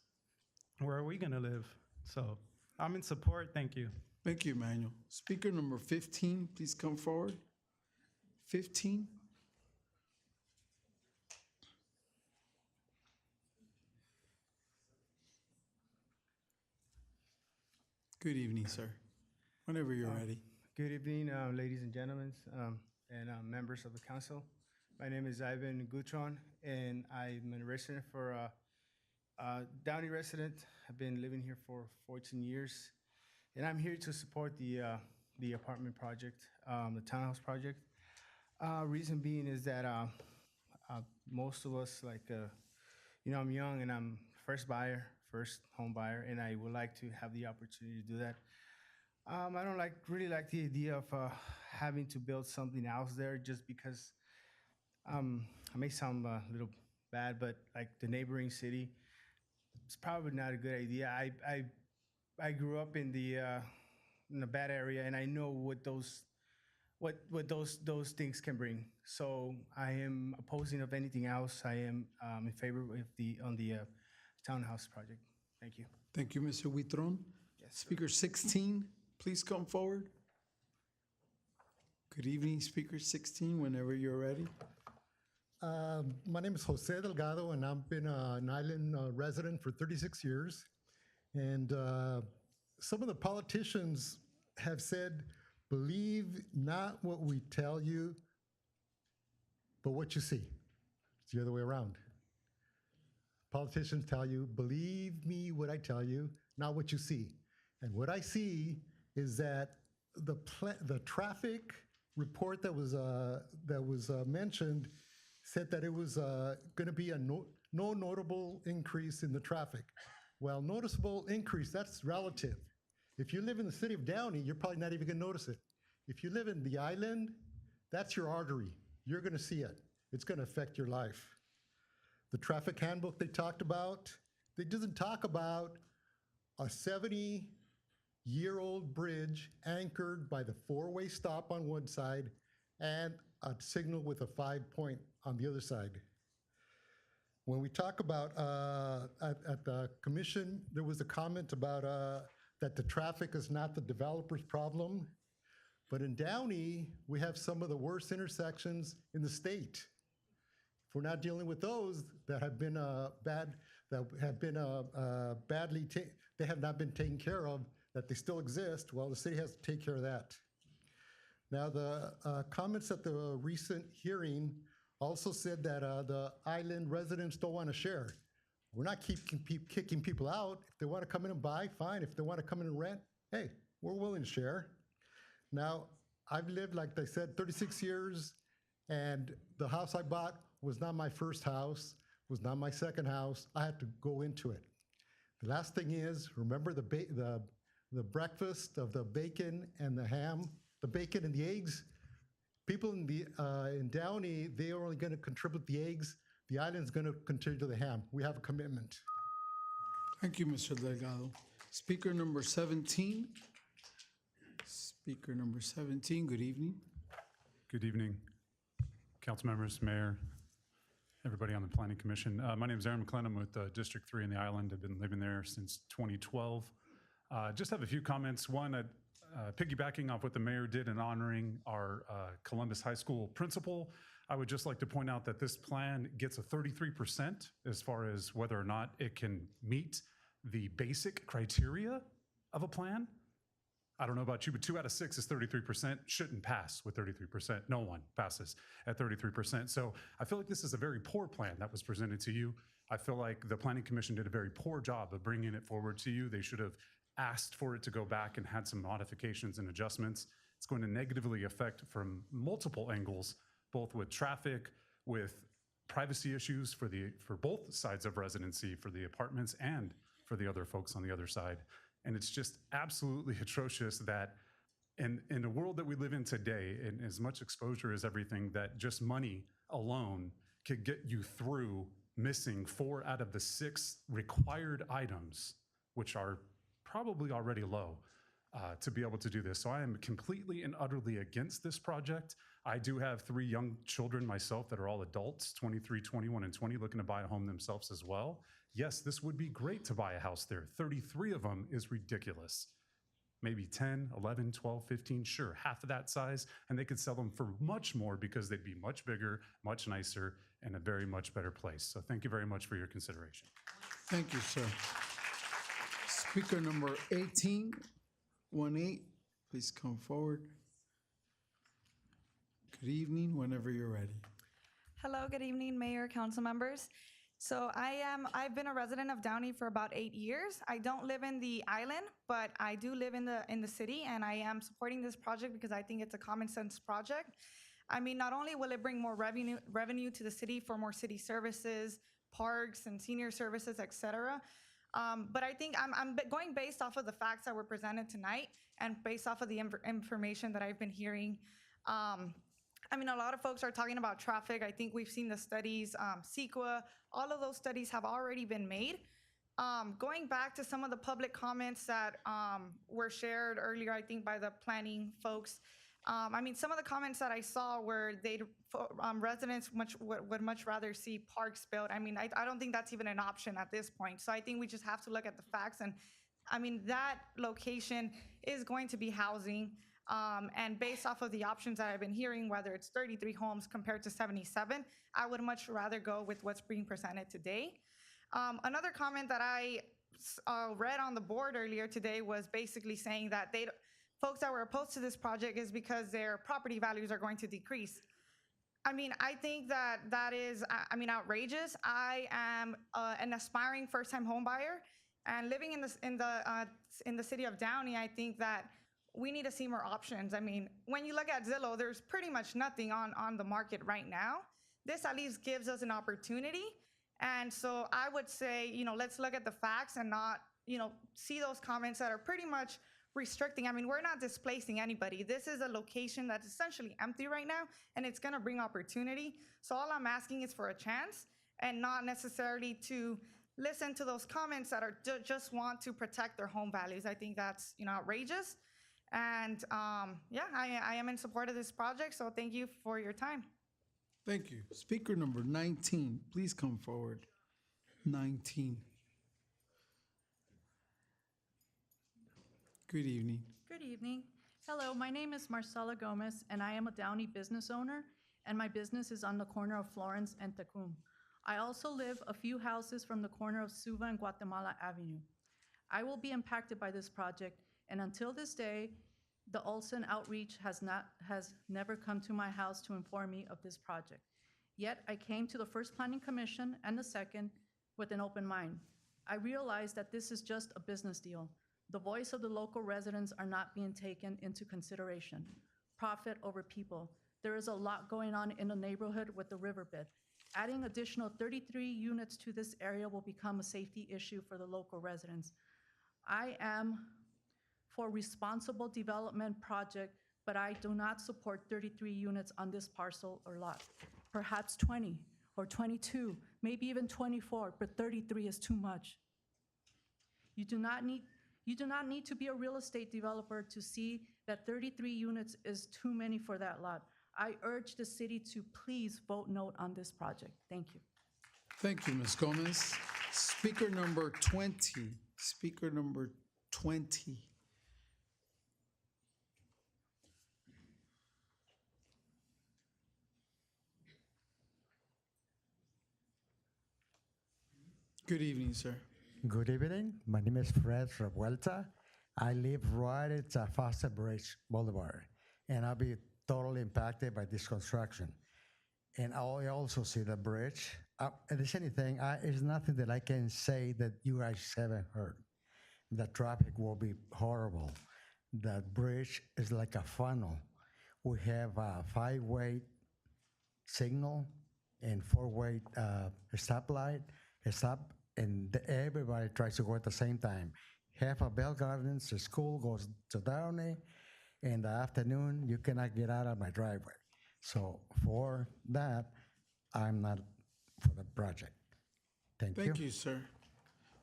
Where are we gonna live? So I'm in support, thank you. Thank you, Emmanuel. Speaker number 15, please come forward. 15. Good evening, sir. Whenever you're ready. Good evening, ladies and gentlemen, and members of the council. My name is Ivan Gutron, and I'm a resident for Downey resident. I've been living here for 14 years, and I'm here to support the apartment project, the townhouse project. Reason being is that most of us, like, you know, I'm young and I'm first home buyer, and I would like to have the opportunity to do that. I don't really like the idea of having to build something else there just because I may sound a little bad, but like the neighboring city, it's probably not a good idea. I grew up in a bad area, and I know what those things can bring. So I am opposing of anything else. I am in favor of the townhouse project. Thank you. Thank you, Mr. Huitron. Speaker 16, please come forward. Good evening, Speaker 16, whenever you're ready. My name is Jose Delgado, and I've been an island resident for 36 years. And some of the politicians have said, believe not what we tell you, but what you see. It's the other way around. Politicians tell you, believe me what I tell you, not what you see. And what I see is that the traffic report that was mentioned said that it was going to be a no notable increase in the traffic. Well, noticeable increase, that's relative. If you live in the city of Downey, you're probably not even going to notice it. If you live in the island, that's your artery. You're going to see it. It's going to affect your life. The traffic handbook they talked about, they doesn't talk about a 70-year-old bridge anchored by the four-way stop on one side and a signal with a 5-point on the other side. When we talk about, at the commission, there was a comment about that the traffic is not the developer's problem. But in Downey, we have some of the worst intersections in the state. If we're not dealing with those that have been they have not been taken care of, that they still exist, well, the city has to take care of that. Now, the comments at the recent hearing also said that the island residents don't want to share. We're not kicking people out. If they want to come in and buy, fine. If they want to come in and rent, hey, we're willing to share. Now, I've lived, like I said, 36 years, and the house I bought was not my first house, was not my second house. I had to go into it. The last thing is, remember the breakfast of the bacon and the ham, the bacon and the eggs? People in Downey, they are only going to contribute the eggs. The island's going to contribute to the ham. We have a commitment. Thank you, Mr. Delgado. Speaker number 17. Speaker number 17, good evening. Good evening, council members, mayor, everybody on the planning commission. My name is Aaron McClellan. I'm with District 3 in the island. I've been living there since 2012. Just have a few comments. One, piggybacking off what the mayor did in honoring our Columbus High School principal, I would just like to point out that this plan gets a 33% as far as whether or not it can meet the basic criteria of a plan. I don't know about you, but 2 out of 6 is 33%. Shouldn't pass with 33%. No one passes at 33%. So I feel like this is a very poor plan that was presented to you. I feel like the Planning Commission did a very poor job of bringing it forward to you. They should have asked for it to go back and had some modifications and adjustments. It's going to negatively affect from multiple angles, both with traffic, with privacy issues for both sides of residency, for the apartments and for the other folks on the other side. And it's just absolutely atrocious that in the world that we live in today, and as much exposure as everything, that just money alone could get you through missing 4 out of the 6 required items, which are probably already low, to be able to do this. So I am completely and utterly against this project. I do have 3 young children myself that are all adults, 23, 21, and 20, looking to buy a home themselves as well. Yes, this would be great to buy a house there. 33 of them is ridiculous. Maybe 10, 11, 12, 15, sure, half of that size, and they could sell them for much more because they'd be much bigger, much nicer, and a very much better place. So thank you very much for your consideration. Thank you, sir. Speaker number 18, please come forward. Good evening, whenever you're ready. Hello, good evening, Mayor, council members. So I've been a resident of Downey for about 8 years. I don't live in the island, but I do live in the city, and I am supporting this project because I think it's a common sense project. I mean, not only will it bring more revenue to the city for more city services, parks and senior services, et cetera, but I think I'm going based off of the facts that were presented tonight and based off of the information that I've been hearing. I mean, a lot of folks are talking about traffic. I think we've seen the studies, CEQA, all of those studies have already been made. Going back to some of the public comments that were shared earlier, I think by the planning folks, I mean, some of the comments that I saw were residents would much rather see parks built. I mean, I don't think that's even an option at this point. So I think we just have to look at the facts. And I mean, that location is going to be housing. And based off of the options that I've been hearing, whether it's 33 homes compared to 77, I would much rather go with what's being presented today. Another comment that I read on the board earlier today was basically saying that folks that were opposed to this project is because their property values are going to decrease. I mean, I think that is, I mean, outrageous. I am an aspiring first-time home buyer, and living in the city of Downey, I think that we need to see more options. I mean, when you look at Zillow, there's pretty much nothing on the market right now. This at least gives us an opportunity. And so I would say, you know, let's look at the facts and not, you know, see those comments that are pretty much restricting. I mean, we're not displacing anybody. This is a location that's essentially empty right now, and it's gonna bring opportunity. So all I'm asking is for a chance and not necessarily to listen to those comments that are just want to protect their home values. I think that's, you know, outrageous. And yeah, I am in support of this project, so thank you for your time. Thank you. Speaker number 19, please come forward. 19. Good evening. Good evening. Hello, my name is Marcela Gomez, and I am a Downey business owner, and my business is on the corner of Florence and Tecum. I also live a few houses from the corner of Suva and Guatemala Avenue. I will be impacted by this project, and until this day, the Olson Outreach has never come to my house to inform me of this project. Yet I came to the first Planning Commission and the second with an open mind. I realized that this is just a business deal. The voice of the local residents are not being taken into consideration. Profit over people. There is a lot going on in the neighborhood with the riverbed. Adding additional 33 units to this area will become a safety issue for the local residents. I am for responsible development project, but I do not support 33 units on this parcel or lot. Perhaps 20 or 22, maybe even 24, but 33 is too much. You do not need to be a real estate developer to see that 33 units is too many for that lot. I urge the city to please vote no on this project. Thank you. Thank you, Ms. Gomez. Speaker number 20. Speaker number 20. Good evening, sir. Good evening. My name is Fred Revuelta, I live right at Foster Bridge Boulevard, and I'll be totally impacted by this construction. And I also see the bridge. If there's anything, there's nothing that I can say that you guys haven't heard. The traffic will be horrible. The bridge is like a funnel. We have a 5-way signal and 4-way stoplight, stop, and everybody tries to go at the same time. Half of Bell Gardens, the school goes to Downey. In the afternoon, you cannot get out of my driveway. So for that, I'm not for the project. Thank you. Thank you, sir.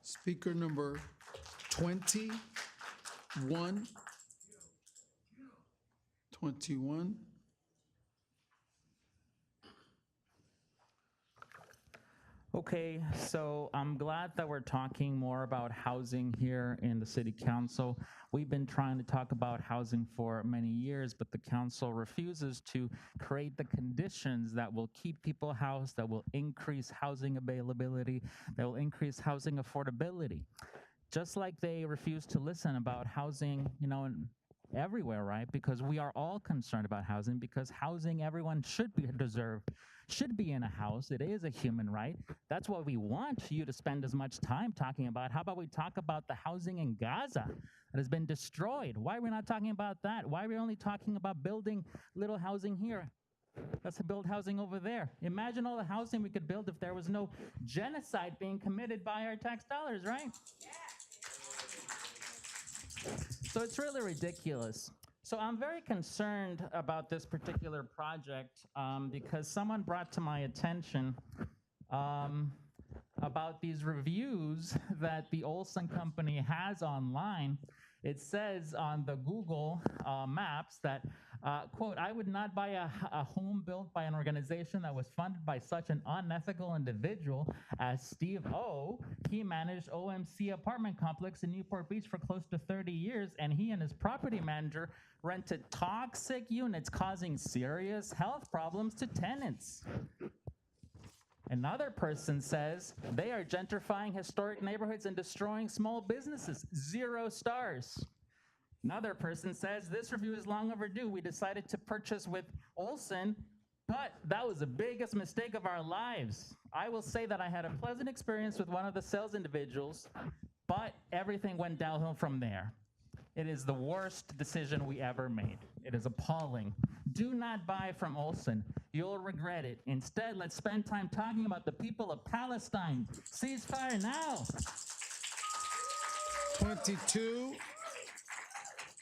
Speaker number 21. 21. Okay, so I'm glad that we're talking more about housing here in the city council. We've been trying to talk about housing for many years, but the council refuses to create the conditions that will keep people housed, that will increase housing availability, that will increase housing affordability. Just like they refuse to listen about housing, everywhere, right? Because we are all concerned about housing, because housing, everyone should be in a house. It is a human right. That's why we want you to spend as much time talking about. How about we talk about the housing in Gaza that has been destroyed? Why are we not talking about that? Why are we only talking about building little housing here? Let's build housing over there. Imagine all the housing we could build if there was no genocide being committed by our tax dollars, right? So it's really ridiculous. So I'm very concerned about this particular project because someone brought to my attention about these reviews that the Olson Company has online. It says on the Google Maps that, quote, "I would not buy a home built by an organization that was funded by such an unethical individual as Steve O. He managed OMC apartment complex in Newport Beach for close to 30 years, and he and his property manager rented toxic units causing serious health problems to tenants." Another person says they are gentrifying historic neighborhoods and destroying small businesses. 0 stars. Another person says this review is long overdue. We decided to purchase with Olson, but that was the biggest mistake of our lives. I will say that I had a pleasant experience with one of the sales individuals, but everything went downhill from there. It is the worst decision we ever made. It is appalling. Do not buy from Olson. You'll regret it. Instead, let's spend time talking about the people of Palestine. Ceasefire now. 22.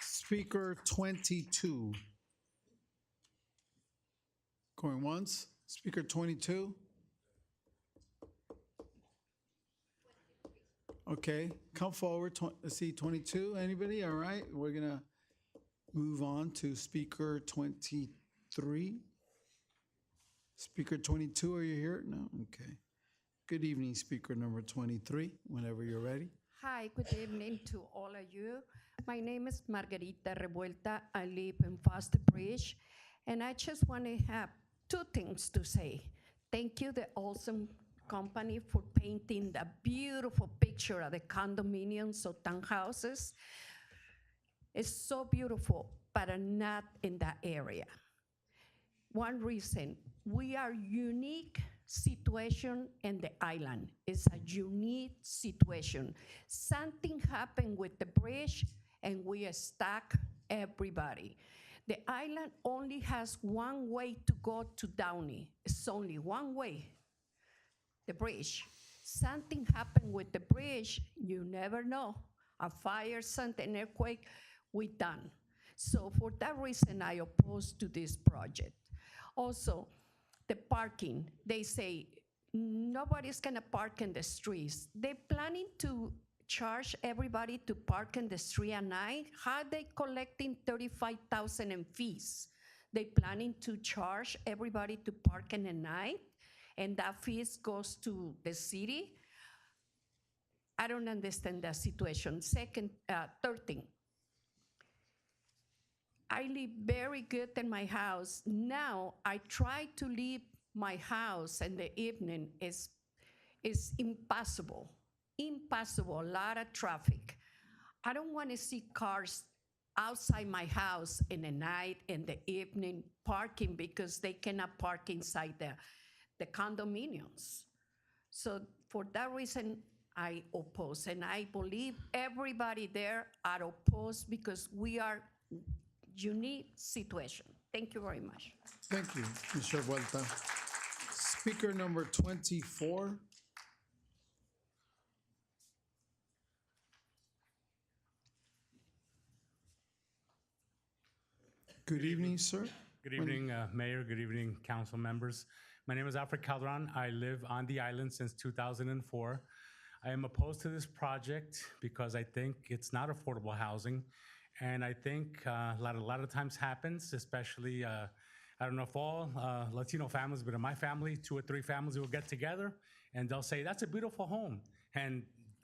Speaker 22. Going once. Speaker 22. Okay, come forward. Let's see, 22. Anybody? All right, we're gonna move on to speaker 23. Speaker 22, are you here? No? Okay. Good evening, speaker number 23, whenever you're ready. Hi, good evening to all of you. My name is Margarita Revuelta. I live in Foster Bridge, and I just want to have 2 things to say. Thank you, the Olson Company, for painting the beautiful picture of the condominiums or townhouses. It's so beautiful, but not in that area. One reason, we are unique situation in the island. It's a unique situation. Something happened with the bridge and we are stuck everybody. The island only has one way to go to Downey. It's only one way, the bridge. Something happened with the bridge, you never know. A fire, something, earthquake, we done. So for that reason, I oppose to this project. Also, the parking, they say nobody's gonna park in the streets. They're planning to charge everybody to park in the street at night. How are they collecting $35,000 in fees? They planning to charge everybody to park in the night, and that fees goes to the city. I don't understand that situation. Third thing, I live very good in my house. Now I try to leave my house in the evening. It's impossible. Impossible, a lot of traffic. I don't want to see cars outside my house in the night, in the evening, parking because they cannot park inside the condominiums. So for that reason, I oppose, and I believe everybody there are opposed because we are unique situation. Thank you very much. Thank you, Mr. Vuelta. Speaker number 24. Good evening, sir. Good evening, Mayor. Good evening, council members. My name is Alfred Calderon. I live on the island since 2004. I am opposed to this project because I think it's not affordable housing. And I think a lot of times happens, especially, I don't know if all Latino families, but in my family, 2 or 3 families will get together and they'll say, that's a beautiful home. And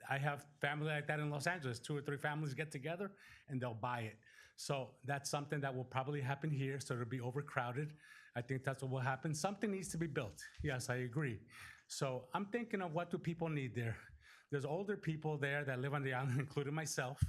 I have family like that in Los Angeles, 2 or 3 families get together and they'll buy it. So that's something that will probably happen here, so it'll be overcrowded. I think that's what will happen. Something needs to be built. Yes, I agree. So I'm thinking of what do people need there? There's older people there that live on the island, including myself,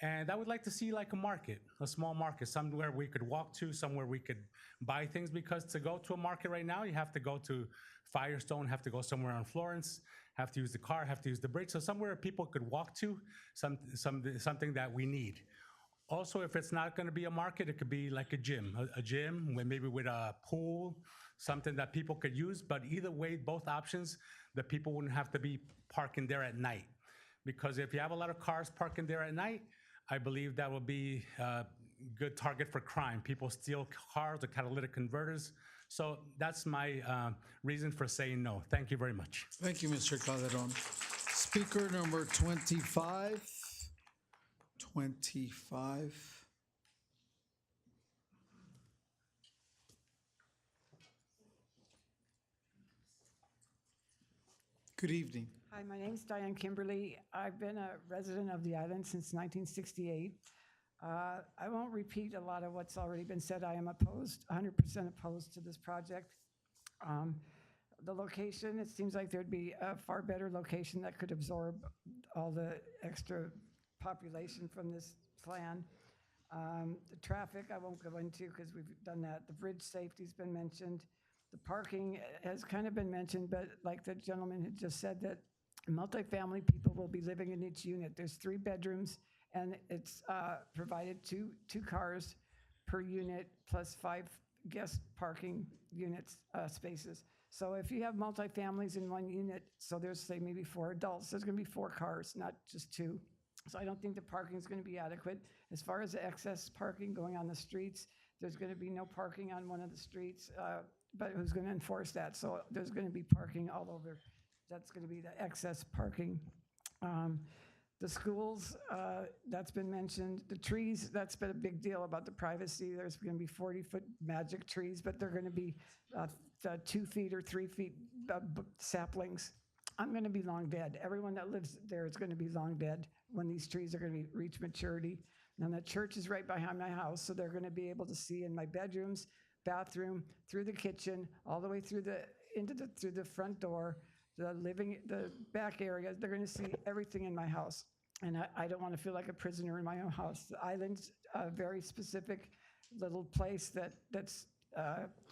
and I would like to see like a market, a small market, somewhere we could walk to, somewhere we could buy things, because to go to a market right now, you have to go to Firestone, have to go somewhere on Florence, have to use the car, have to use the bridge. So somewhere people could walk to, something that we need. Also, if it's not going to be a market, it could be like a gym maybe with a pool, something that people could use. But either way, both options, the people wouldn't have to be parking there at night. Because if you have a lot of cars parking there at night, I believe that will be a good target for crime. People steal cars or catalytic converters. So that's my reason for saying no. Thank you very much. Thank you, Mr. Calderon. Speaker number 25. 25. Good evening. Hi, my name's Diane Kimberly. I've been a resident of the island since 1968. I won't repeat a lot of what's already been said. I am opposed, 100% opposed to this project. The location, it seems like there'd be a far better location that could absorb all the extra population from this plan. The traffic, I won't go into because we've done that. The bridge safety's been mentioned. The parking has kind of been mentioned, but like the gentleman had just said, that multifamily people will be living in each unit. There's 3 bedrooms, and it's provided two cars per unit plus 5 guest parking units, spaces. So if you have multifamilies in one unit, so there's say maybe 4 adults, there's gonna be 4 cars, not just 2. So I don't think the parking is gonna be adequate. As far as the excess parking going on the streets, there's gonna be no parking on one of the streets, but who's gonna enforce that? So there's gonna be parking all over. That's gonna be the excess parking. The schools, that's been mentioned. The trees, that's been a big deal about the privacy. There's gonna be 40-foot magic trees, but they're gonna be 2 feet or 3 feet saplings. I'm gonna be long dead. Everyone that lives there is gonna be long dead when these trees are gonna reach maturity. Now the church is right behind my house, so they're gonna be able to see in my bedrooms, bathroom, through the kitchen, all the way through the front door, the back area. They're gonna see everything in my house. And I don't wanna feel like a prisoner in my own house. The island's a very specific little place that's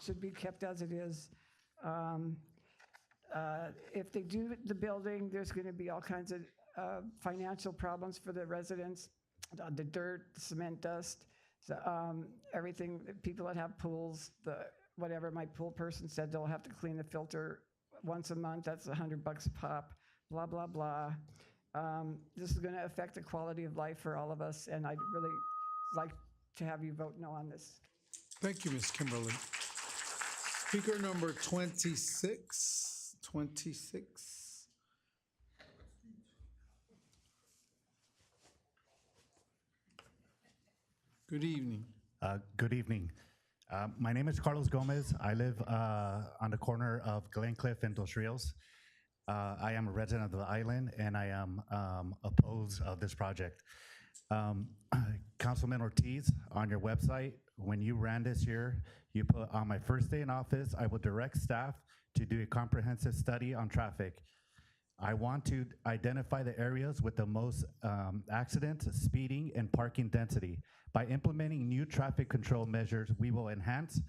should be kept as it is. If they do the building, there's gonna be all kinds of financial problems for the residents. The dirt, cement dust, everything, people that have pools, whatever my pool person said, they'll have to clean the filter once a month. That's $100 a pop, blah, blah, blah. This is gonna affect the quality of life for all of us, and I'd really like to have you vote no on this. Thank you, Ms. Kimberly. Speaker number 26. 26. Good evening. Good evening. My name is Carlos Gomez. I live on the corner of Glencliff and Dos Rios. I am a resident of the island, and I am opposed of this project. Councilman Ortiz, on your website, when you ran this year, you put, on my first day in office, I will direct staff to do a comprehensive study on traffic. I want to identify the areas with the most accidents, speeding, and parking density. By implementing new traffic control measures, we will enhance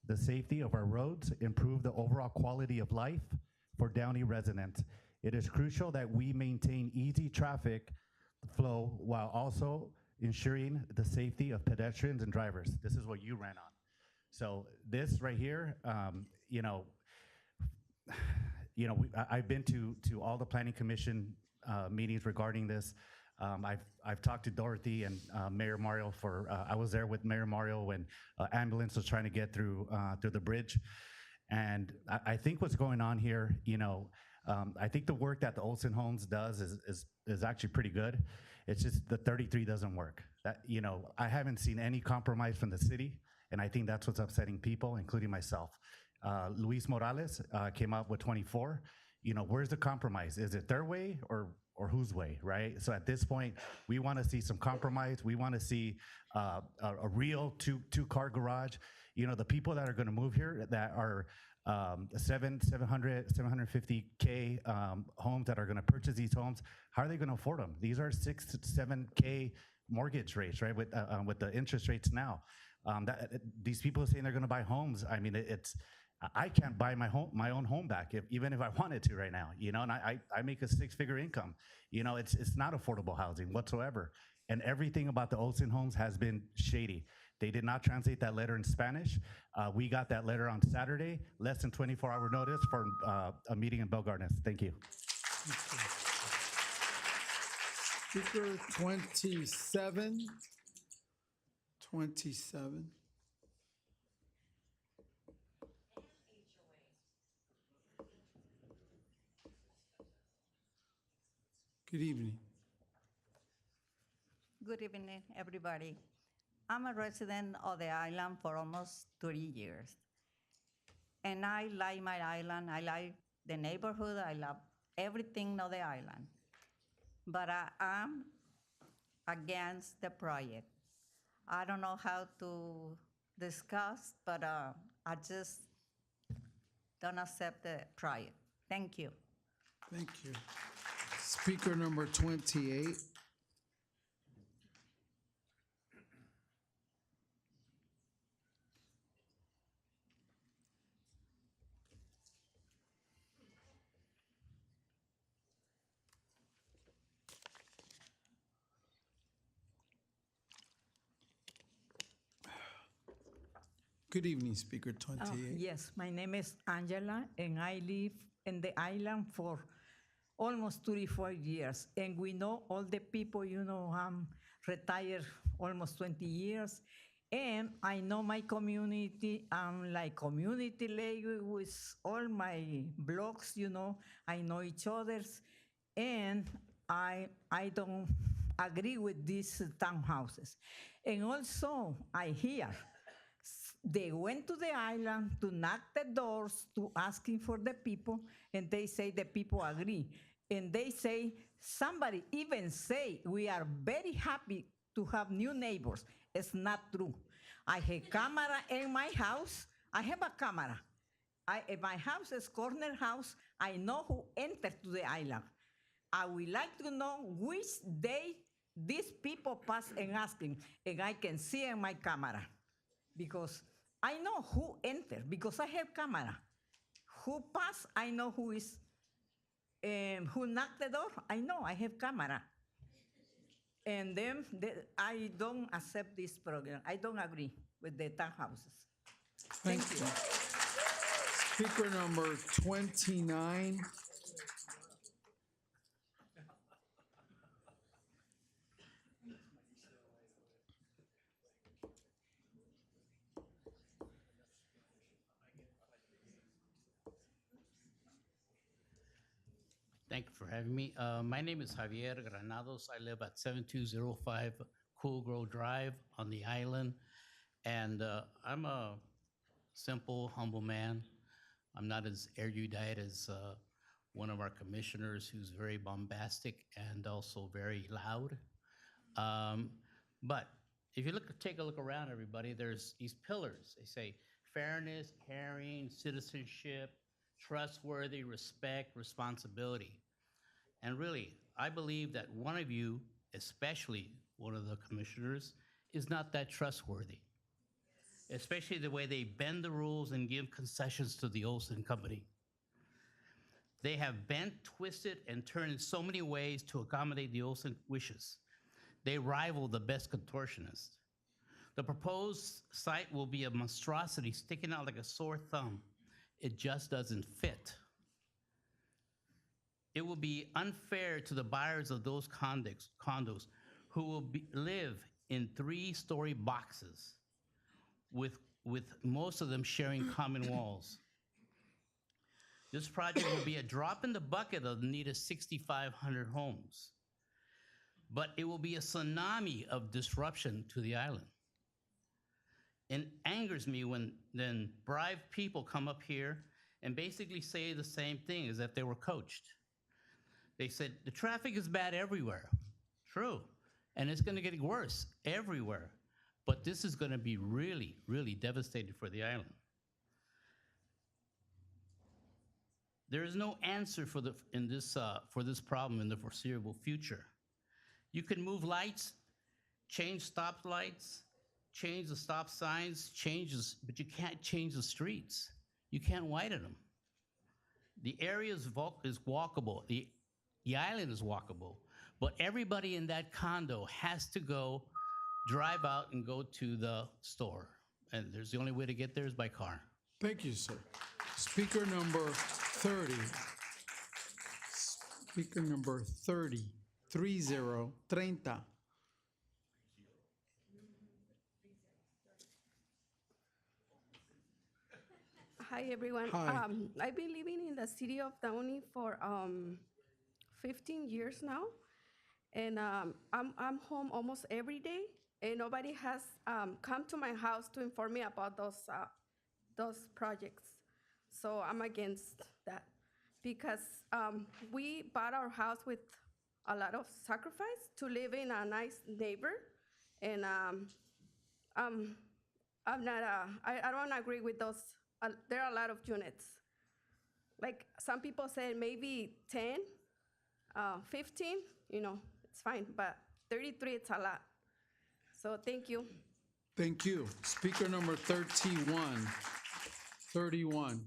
the safety of our roads, improve the overall quality of life for Downey residents. It is crucial that we maintain easy traffic flow while also ensuring the safety of pedestrians and drivers. This is what you ran on. So this right here, I've been to all the planning commission meetings regarding this. I've talked to Dorothy and Mayor Mario I was there with Mayor Mario when ambulance was trying to get through the bridge. And I think what's going on here, I think the work that the Olsen Homes does is actually pretty good. It's just the 33 doesn't work. I haven't seen any compromise from the city, and I think that's what's upsetting people, including myself. Luis Morales came up with 24. Where's the compromise? Is it their way or whose way, right? So at this point, we want to see some compromise. We want to see a real two-car garage. The people that are going to move here that are 750K homes that are going to purchase these homes, how are they going to afford them? These are 6 to 7K mortgage rates, right? With the interest rates now, these people are saying they're going to buy homes. I mean, I can't buy my own home back even if I wanted to right now, and I make a 6-figure income. It's not affordable housing whatsoever. And everything about the Olsen Homes has been shady. They did not translate that letter in Spanish. We got that letter on Saturday, less than 24-hour notice for a meeting in Bell Gardens. Thank you. Speaker 27. 27. Good evening. Good evening, everybody. I'm a resident of the island for almost 30 years. And I like my island. I like the neighborhood. I love everything of the island. But I am against the project. I don't know how to discuss, but I just don't accept the project. Thank you. Thank you. Speaker number 28. Good evening, Speaker 28. Yes, my name is Angela, and I live in the island for almost 34 years. And we know all the people, I'm retired almost 20 years. And I know my community. I'm like community lady with all my blocks, I know each other's. And I don't agree with these townhouses. And also, I hear they went to the island to knock the doors to asking for the people, and they say the people agree. And they say, somebody even say, we are very happy to have new neighbors. It's not true. I have camera in my house. I have a camera. In my house is corner house. I know who entered to the island. I would like to know which day these people pass and asking, and I can see in my camera. Because I know who entered, because I have camera. Who passed, I know who is, who knocked the door, I know, I have camera. And then I don't accept this program. I don't agree with the townhouses. Thank you. Speaker number 29. Thank you for having me. My name is Javier Granados. I live at 7205 Cool Grove Drive on the island. And I'm a simple, humble man. I'm not as erudite as one of our commissioners who's very bombastic and also very loud. But if you take a look around, everybody, there's these pillars. They say fairness, caring, citizenship, trustworthy, respect, responsibility. And really, I believe that one of you, especially one of the commissioners, is not that trustworthy, especially the way they bend the rules and give concessions to the Olson Company. They have bent, twisted, and turned in so many ways to accommodate the Olson wishes. They rival the best contortionists. The proposed site will be a monstrosity sticking out like a sore thumb. It just doesn't fit. It will be unfair to the buyers of those condos who will live in 3-story boxes with most of them sharing common walls. This project will be a drop in the bucket of the need of 6,500 homes, but it will be a tsunami of disruption to the island. It angers me when then bribed people come up here and basically say the same thing as if they were coached. They said, the traffic is bad everywhere. True, and it's gonna get worse everywhere, but this is gonna be really, really devastating for the island. There is no answer for this problem in the foreseeable future. You can move lights, change stop lights, change the stop signs, but you can't change the streets. You can't widen them. The area is walkable. The island is walkable, but everybody in that condo has to go drive out and go to the store. And there's the only way to get there is by car. Thank you, sir. Speaker number 30. Speaker number 30. 30. Hi, everyone. Hi. I've been living in the city of Downey for 15 years now, and I'm home almost every day, and nobody has come to my house to inform me about those projects. So I'm against that because we bought our house with a lot of sacrifice to live in a nice neighbor, and I'm not. I don't agree with those. There are a lot of units. Like some people say maybe 10, 15, it's fine, but 33, it's a lot. So thank you. Thank you. Speaker number 31. 31.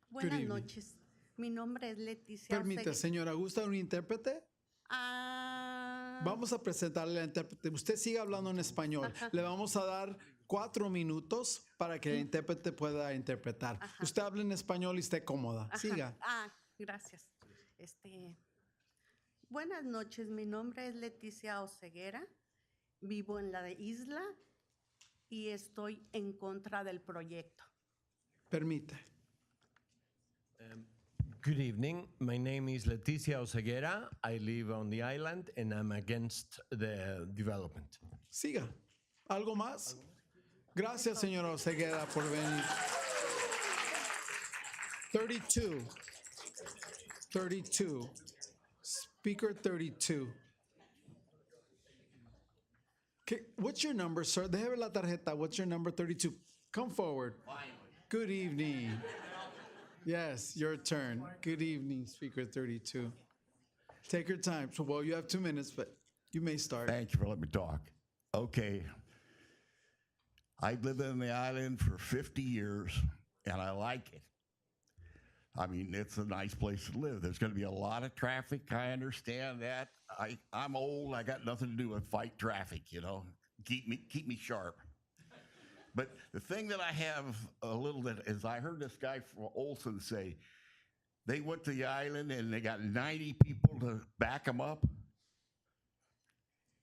Buenas evening. noches. Mi nombre es Leticia. Permita, señora, ¿gusta un intérprete? Vamos a presentarle al intérprete. Usted sigue hablando en español. Le vamos a dar 4 minutos para que el intérprete pueda interpretar. Usted habla en español y esté cómoda. Siga. Gracias. Buenas noches. Mi nombre es Leticia Oceguera. Vivo en la isla y estoy en contra del proyecto. Permite. Good evening. My name is Leticia Oceguera. I live on the island and I'm against the development. Siga. ¿Algo más? Gracias, señora Oceguera, por venir. 32. 32. Speaker 32. Okay, what's your number, sir? Déjeme ver la tarjeta. What's your number? 32. Come forward. Good evening. Yes, your turn. Good evening, Speaker 32. Take your time. So, well, you have 2 minutes, but you may start. Thank you for letting me talk. Okay. I've lived on the island for 50 years, and I like it. I mean, it's a nice place to live. There's going to be a lot of traffic. I understand that. I'm old. I got nothing to do with fight traffic, Keep me sharp. But the thing that I have a little bit is I heard this guy from Olson say they went to the island and they got 90 people to back them up.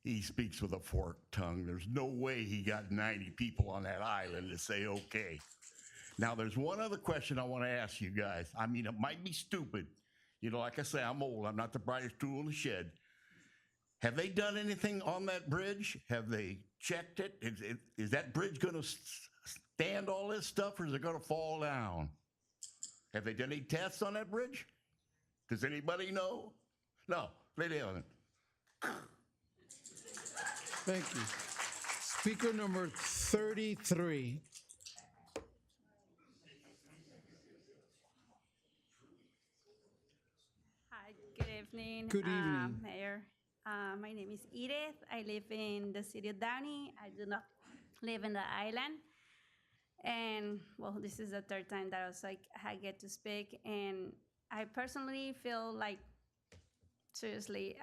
He speaks with a forked tongue. There's no way he got 90 people on that island to say, okay. Now, there's one other question I want to ask you guys. I mean, it might be stupid. Like I say, I'm old. I'm not the brightest tool in the shed. Have they done anything on that bridge? Have they checked it? Is that bridge going to stand all this stuff, or is it going to fall down? Have they done any tests on that bridge? Does anybody know? No, they don't. Thank you. Speaker number 33. Hi, good evening. Good evening. Mayor. My name is Edith. I live in the city of Downey. I do not live in the island. And well, this is the third time that I get to speak. And I personally feel like, seriously,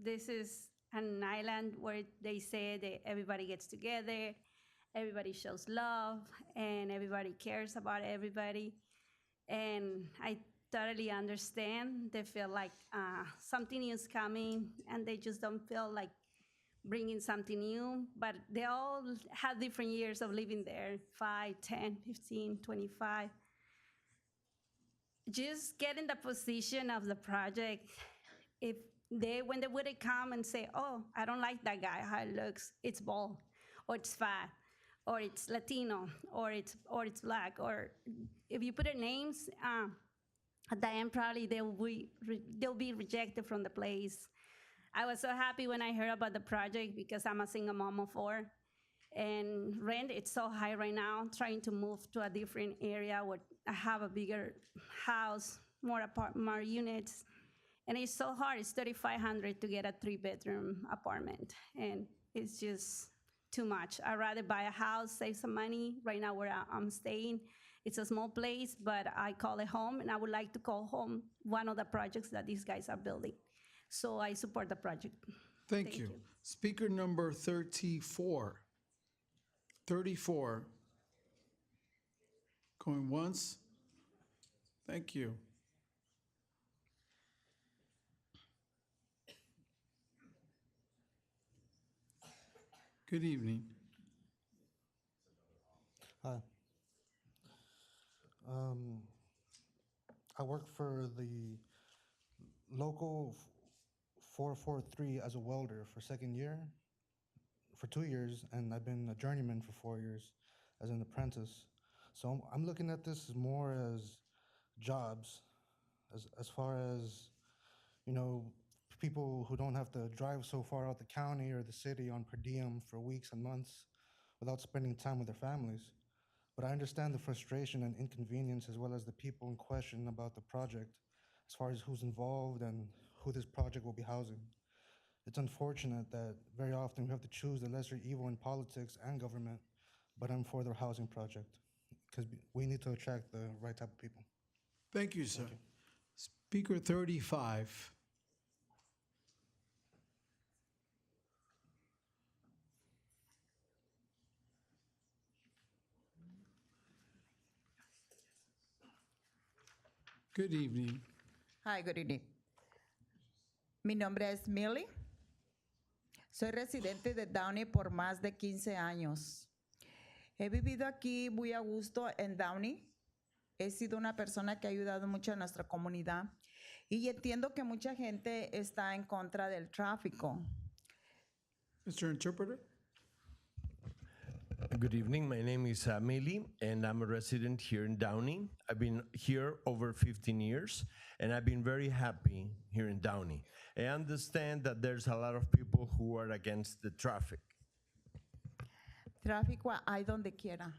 this is an island where they say that everybody gets together, everybody shows love, and everybody cares about everybody. And I totally understand. They feel like something new is coming, and they just don't feel like bringing something new. But they all have different years of living there, 5, 10, 15, 25. Just get in the position of the project. When they would come and say, oh, I don't like that guy, how it looks, it's bald, or it's fat, or it's Latino, or it's black, or if you put their names, at the end probably they'll be rejected from the place. I was so happy when I heard about the project because I'm a single mom of 4, and rent, it's so high right now, trying to move to a different area where I have a bigger house, more units. And it's so hard. It's $3,500 to get a 3-bedroom apartment, and it's just too much. I'd rather buy a house, save some money. Right now where I'm staying, it's a small place, but I call it home, and I would like to call home one of the projects that these guys are building. So I support the project. Thank you. Speaker number 34. 34. Going once. Thank you. Good evening. Hi. I work for the local 443 as a welder for 2nd year, for 2 years, and I've been a journeyman for 4 years as an apprentice. So I'm looking at this more as jobs, as far as, you know, people who don't have to drive so far out the county or the city on per diem for weeks and months without spending time with their families. But I understand the frustration and inconvenience as well as the people in question about the project as far as who's involved and who this project will be housing. It's unfortunate that very often we have to choose the lesser evil in politics and government, but I'm for the housing project because we need to attract the right type of people. Thank you, sir. Speaker 35. Good evening. Hi, good evening. Mi nombre es Millie. Soy residente de Downey por más de 15 años. He vivido aquí muy a gusto en Downey. He sido una persona que ha ayudado mucho a nuestra comunidad y entiendo que mucha gente está en contra del tráfico. Mr. Interpreter. Good evening. My name is Millie, and I'm a resident here in Downey. I've been here over 15 years, and I've been very happy here in Downey. I understand that there's a lot of people who are against the traffic. Tráfico hay donde quiera,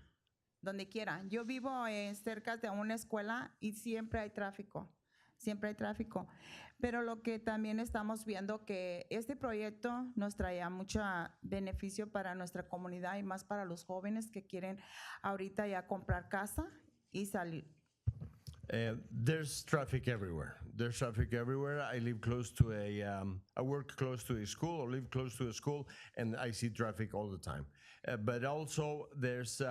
donde quiera. Yo vivo cerca de una escuela y siempre hay tráfico. Siempre hay tráfico. Pero lo que también estamos viendo que este proyecto nos traía mucho beneficio para nuestra comunidad y más para los jóvenes que quieren ahorita ya comprar casa y salir. There's traffic everywhere. There's traffic everywhere. I live close to I work close to a school or live close to a school, and I see traffic all the time. But also there's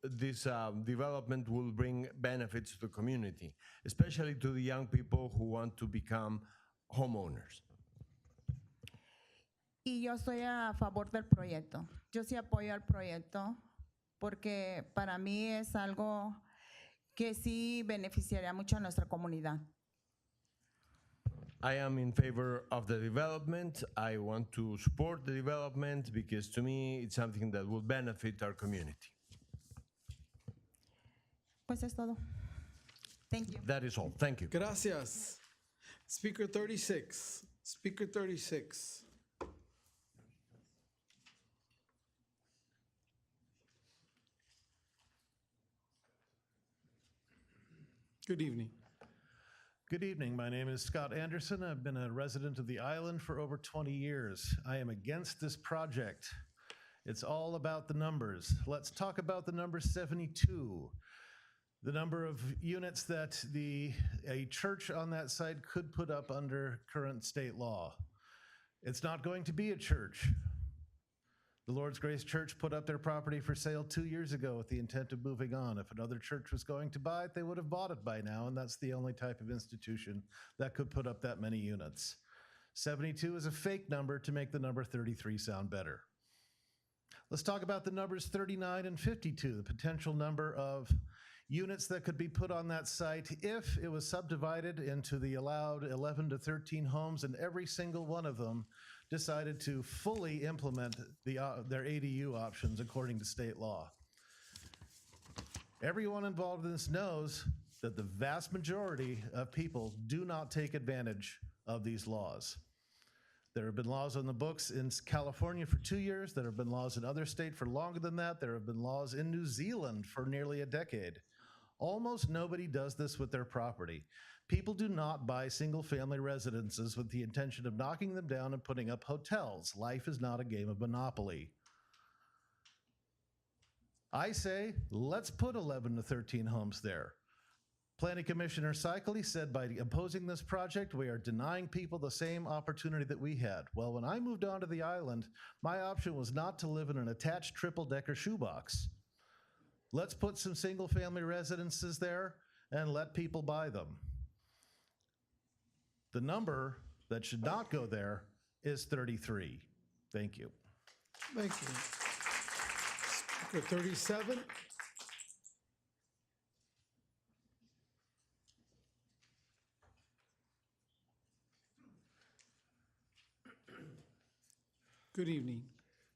this development will bring benefits to the community, especially to the young people who want to become homeowners. Y yo estoy a favor del proyecto. Yo sí apoyo al proyecto porque para mí es algo que sí beneficiaría mucho a nuestra comunidad. I am in favor of the development. I want to support the development because to me it's something that will benefit our community. Pues es todo. Thank you. That is all. Thank you. Gracias. Speaker 36. Speaker 36. Good evening. Good evening. My name is Scott Anderson. I've been a resident of the island for over 20 years. I am against this project. It's all about the numbers. Let's talk about the number 72. The number of units that a church on that site could put up under current state law. It's not going to be a church. The Lord's Grace Church put up their property for sale 2 years ago with the intent of moving on. If another church was going to buy it, they would have bought it by now, and that's the only type of institution that could put up that many units. 72 is a fake number to make the number 33 sound better. Let's talk about the numbers 39 and 52, the potential number of units that could be put on that site if it was subdivided into the allowed 11 to 13 homes and every single one of them decided to fully implement their ADU options according to state law. Everyone involved in this knows that the vast majority of people do not take advantage of these laws. There have been laws on the books in California for 2 years. There have been laws in other states for longer than that. There have been laws in New Zealand for nearly a decade. Almost nobody does this with their property. People do not buy single-family residences with the intention of knocking them down and putting up hotels. Life is not a game of Monopoly. I say, let's put 11 to 13 homes there. Planning Commissioner Cycli said by opposing this project, we are denying people the same opportunity that we had. Well, when I moved onto the island, my option was not to live in an attached triple-decker shoebox. Let's put some single-family residences there and let people buy them. The number that should not go there is 33. Thank you. Thank you. Speaker 37. Good evening.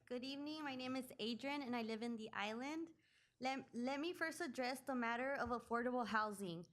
Good evening. My name is Adrian, and I live in the island. Let me first address the matter of affordable housing.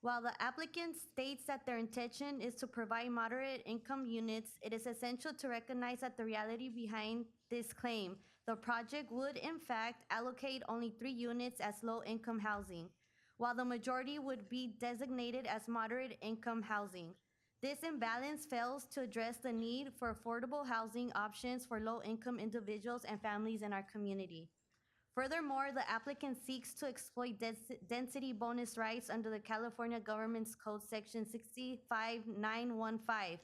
While the applicant states that their intention is to provide moderate income units, it is essential to recognize that the reality behind this claim, the project would in fact allocate only 3 units as low income housing, while the majority would be designated as moderate income housing. This imbalance fails to address the need for affordable housing options for low income individuals and families in our community. Furthermore, the applicant seeks to exploit density bonus rights under the California Government's Code Section 65915.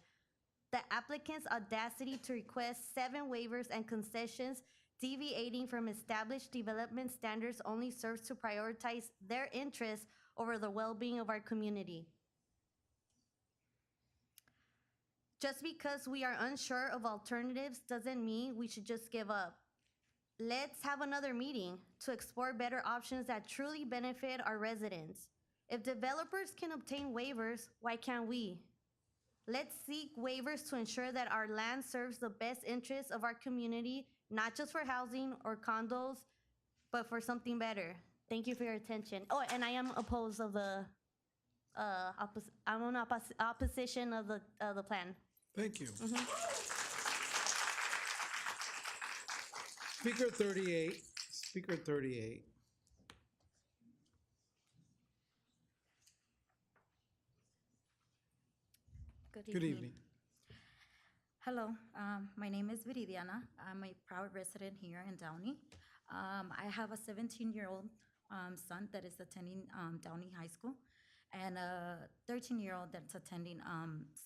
The applicant's audacity to request 7 waivers and concessions deviating from established development standards only serves to prioritize their interests over the well-being of our community. Just because we are unsure of alternatives doesn't mean we should just give up. Let's have another meeting to explore better options that truly benefit our residents. If developers can obtain waivers, why can't we? Let's seek waivers to ensure that our land serves the best interests of our community, not just for housing or condos, but for something better. Thank you for your attention. Oh, and I am opposed of the, I'm on opposition of the plan. Thank you. Speaker 38. Speaker 38. Good evening. Hello, my name is Viridiana. I'm a proud resident here in Downey. I have a 17-year-old son that is attending Downey High School and a 13-year-old that's attending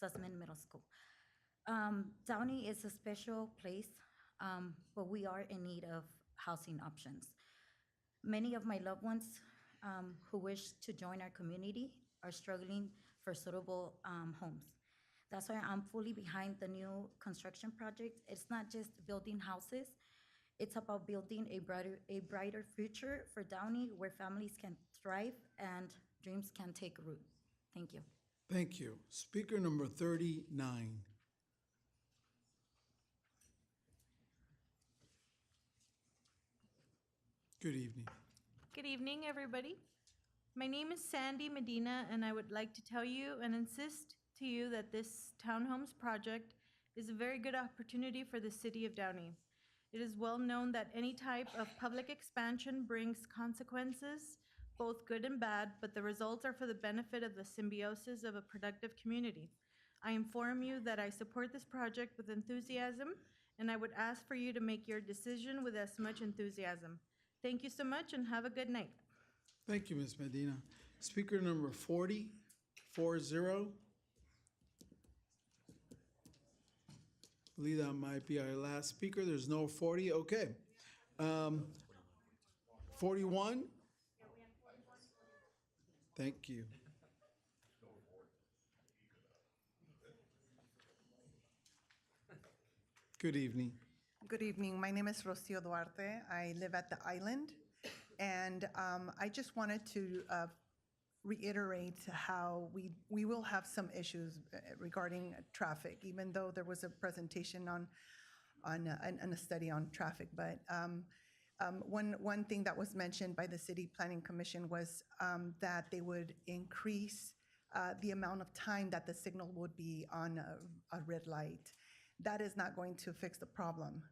Sussman Middle School. Downey is a special place, but we are in need of housing options. Many of my loved ones who wish to join our community are struggling for suitable homes. That's why I'm fully behind the new construction project. It's not just building houses, it's about building a brighter future for Downey where families can thrive and dreams can take root. Thank you. Thank you. Speaker number 39. Good evening. Good evening, everybody. My name is Sandy Medina, and I would like to tell you and insist to you that this townhomes project is a very good opportunity for the city of Downey. It is well known that any type of public expansion brings consequences, both good and bad, but the results are for the benefit of the symbiosis of a productive community. I inform you that I support this project with enthusiasm, and I would ask for you to make your decision with as much enthusiasm. Thank you so much and have a good night. Thank you, Ms. Medina. Speaker number 40. I believe that might be our last speaker. There's no 40. Okay. 41. Thank you. Good evening. Good evening. My name is Rocio Duarte. I live at the island. And I just wanted to reiterate how we will have some issues regarding traffic, even though there was a presentation on a study on traffic. But one thing that was mentioned by the City Planning Commission was that they would increase the amount of time that the signal would be on a red light. That is not going to fix the problem.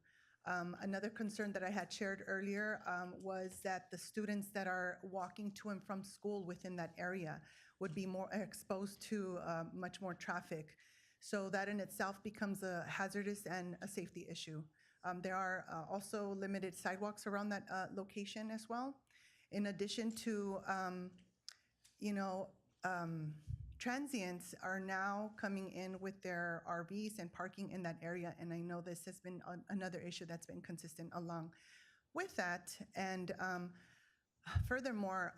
Another concern that I had shared earlier was that the students that are walking to and from school within that area would be more exposed to much more traffic. So that in itself becomes a hazardous and a safety issue. There are also limited sidewalks around that location as well. In addition to, transients are now coming in with their RVs and parking in that area, and I know this has been another issue that's been consistent along with that. And furthermore,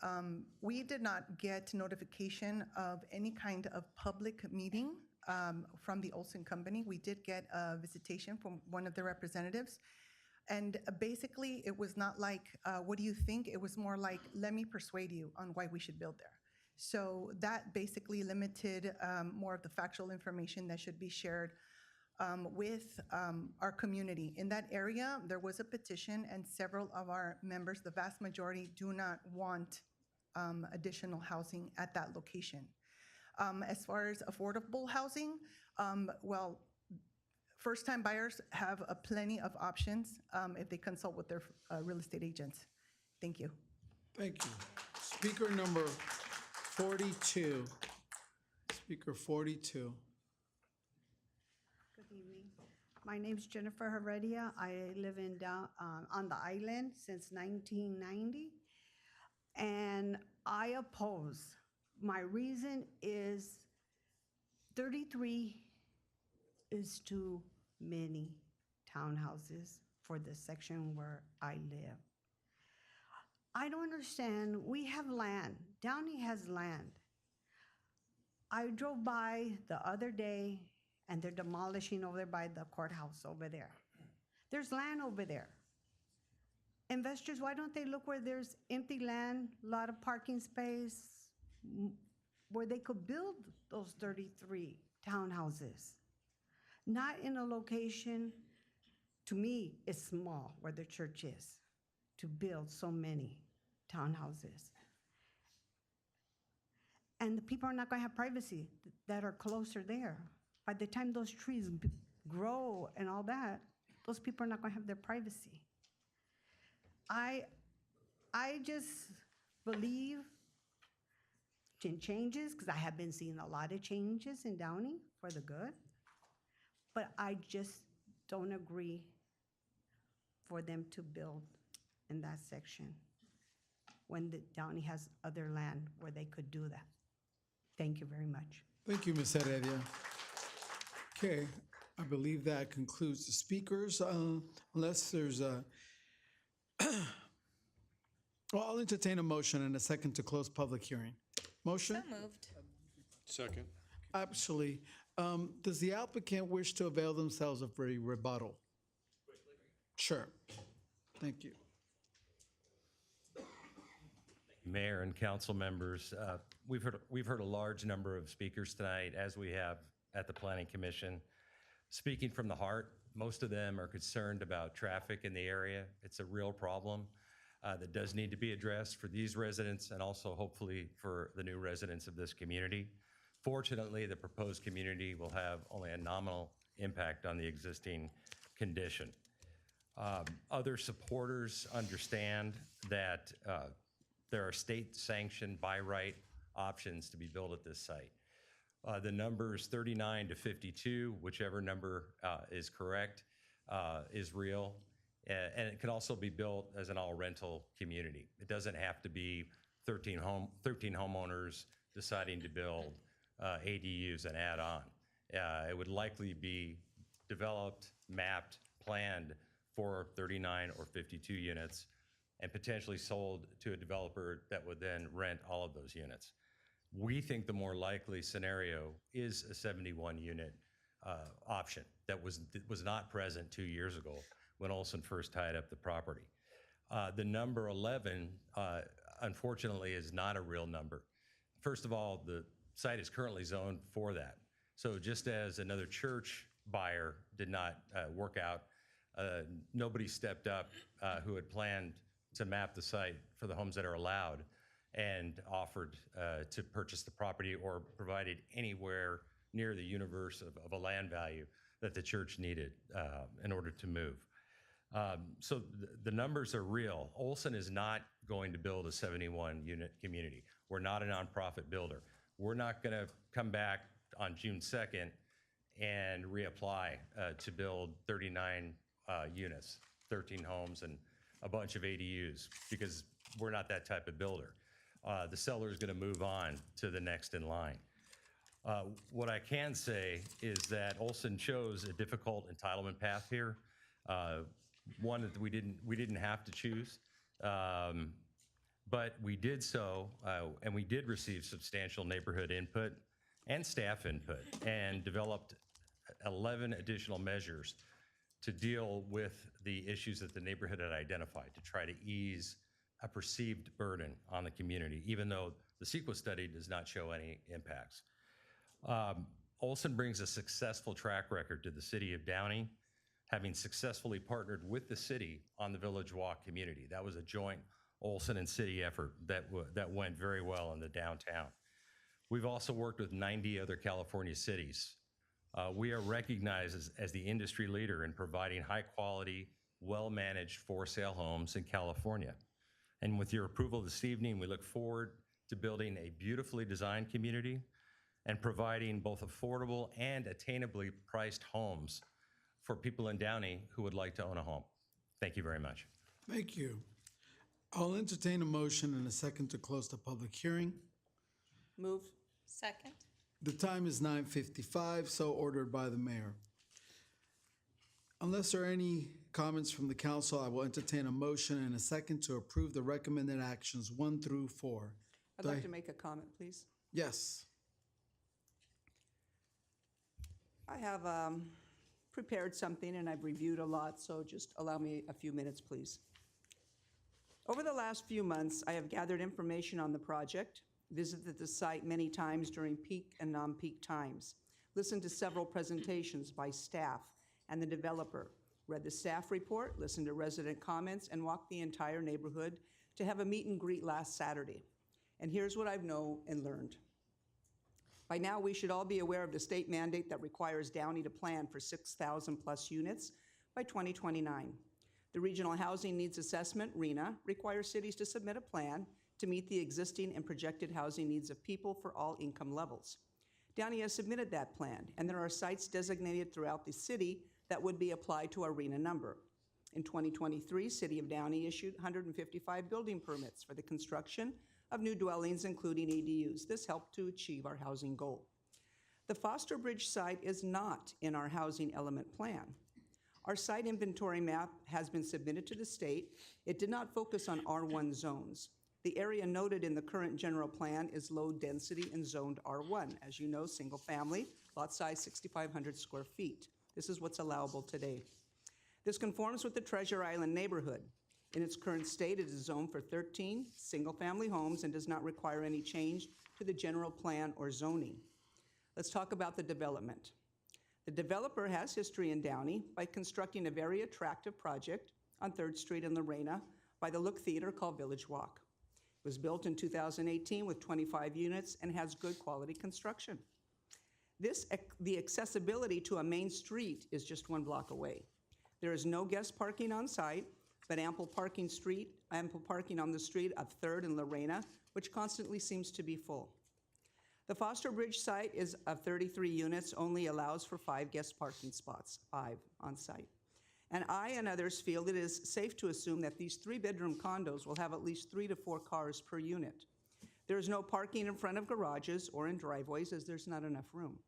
we did not get notification of any kind of public meeting from the Olson Company. We did get a visitation from one of the representatives, and basically it was not like, what do you think? It was more like, let me persuade you on why we should build there. So that basically limited more of the factual information that should be shared with our community. In that area, there was a petition, and several of our members, the vast majority, do not want additional housing at that location. As far as affordable housing, well, first-time buyers have plenty of options if they consult with their real estate agents. Thank you. Thank you. Speaker number 42. Speaker 42. Good evening. My name's Jennifer Heredia. I live on the island since 1990, and I oppose. My reason is 33 is too many townhouses for the section where I live. I don't understand. We have land. Downey has land. I drove by the other day, and they're demolishing over there by the courthouse over there. There's land over there. Investors, why don't they look where there's empty land, a lot of parking space, where they could build those 33 townhouses? Not in a location, to me, it's small, where the church is, to build so many townhouses. And the people are not going to have privacy that are closer there. By the time those trees grow and all that, those people are not going to have their privacy. I just believe in changes, because I have been seeing a lot of changes in Downey for the good, but I just don't agree for them to build in that section when the Downey has other land where they could do that. Thank you very much. Thank you, Ms. Heredia. Okay, I believe that concludes the speakers, unless there's a, well, I'll entertain a motion and a second to close public hearing. Motion? So moved. Second. Actually, does the applicant wish to avail themselves of a rebuttal? Sure. Thank you. Mayor and council members, we've heard a large number of speakers tonight, as we have at the Planning Commission. Speaking from the heart, most of them are concerned about traffic in the area. It's a real problem that does need to be addressed for these residents and also hopefully for the new residents of this community. Fortunately, the proposed community will have only a nominal impact on the existing condition. Other supporters understand that there are state-sanctioned by right options to be built at this site. The numbers 39 to 52, whichever number is correct, is real. And it can also be built as an all-rental community. It doesn't have to be 13 homeowners deciding to build ADUs and add on. It would likely be developed, mapped, planned for 39 or 52 units and potentially sold to a developer that would then rent all of those units. We think the more likely scenario is a 71-unit option that was not present 2 years ago when Olson first tied up the property. The number 11, unfortunately, is not a real number. First of all, the site is currently zoned for that. So just as another church buyer did not work out, nobody stepped up who had planned to map the site for the homes that are allowed and offered to purchase the property or provided anywhere near the universe of a land value that the church needed in order to move. So the numbers are real. Olson is not going to build a 71-unit community. We're not a nonprofit builder. We're not going to come back on June 2nd and reapply to build 39 units, 13 homes, and a bunch of ADUs, because we're not that type of builder. The seller is going to move on to the next in line. What I can say is that Olson chose a difficult entitlement path here, one that we didn't have to choose, but we did so, and we did receive substantial neighborhood input and staff input, and developed 11 additional measures to deal with the issues that the neighborhood had identified, to try to ease a perceived burden on the community, even though the CEQA study does not show any impacts. Olson brings a successful track record to the city of Downey, having successfully partnered with the city on the Village Walk community. That was a joint Olson and city effort that went very well in the downtown. We've also worked with 90 other California cities. We are recognized as the industry leader in providing high-quality, well-managed for-sale homes in California. And with your approval this evening, we look forward to building a beautifully designed community and providing both affordable and attainably priced homes for people in Downey who would like to own a home. Thank you very much. Thank you. I'll entertain a motion and a second to close the public hearing. Move. Second. The time is 9:55, so ordered by the mayor. Unless there are any comments from the council, I will entertain a motion and a second to approve the recommended actions 1 through 4. I'd like to make a comment, please. Yes. I have prepared something and I've reviewed a lot, so just allow me a few minutes, please. Over the last few months, I have gathered information on the project, visited the site many times during peak and non-peak times, listened to several presentations by staff and the developer, read the staff report, listened to resident comments, and walked the entire neighborhood to have a meet and greet last Saturday. And here's what I've known and learned. By now, we should all be aware of the state mandate that requires Downey to plan for 6,000 plus units by 2029. The Regional Housing Needs Assessment, RHNA, requires cities to submit a plan to meet the existing and projected housing needs of people for all income levels. Downey has submitted that plan, and there are sites designated throughout the city that would be applied to our RHNA number. In 2023, City of Downey issued 155 building permits for the construction of new dwellings, including ADUs. This helped to achieve our housing goal. The Foster Bridge site is not in our housing element plan. Our site inventory map has been submitted to the state. It did not focus on R1 zones. The area noted in the current general plan is low density and zoned R1. As you know, single family, lot size 6,500 square feet. This is what's allowable today. This conforms with the Treasure Island neighborhood. In its current state, it is zoned for 13 single-family homes and does not require any change to the general plan or zoning. Let's talk about the development. The developer has history in Downey by constructing a very attractive project on 3rd Street in Lorena by the Look Theater called Village Walk. Was built in 2018 with 25 units and has good quality construction. The accessibility to a main street is just 1 block away. There is no guest parking on site, but ample parking on the street of 3rd and Lorena, which constantly seems to be full. The Foster Bridge site is of 33 units, only allows for 5 guest parking spots, 5 on site. And I and others feel that it is safe to assume that these 3-bedroom condos will have at least 3 to 4 cars per unit. There is no parking in front of garages or in driveways, as there's not enough room.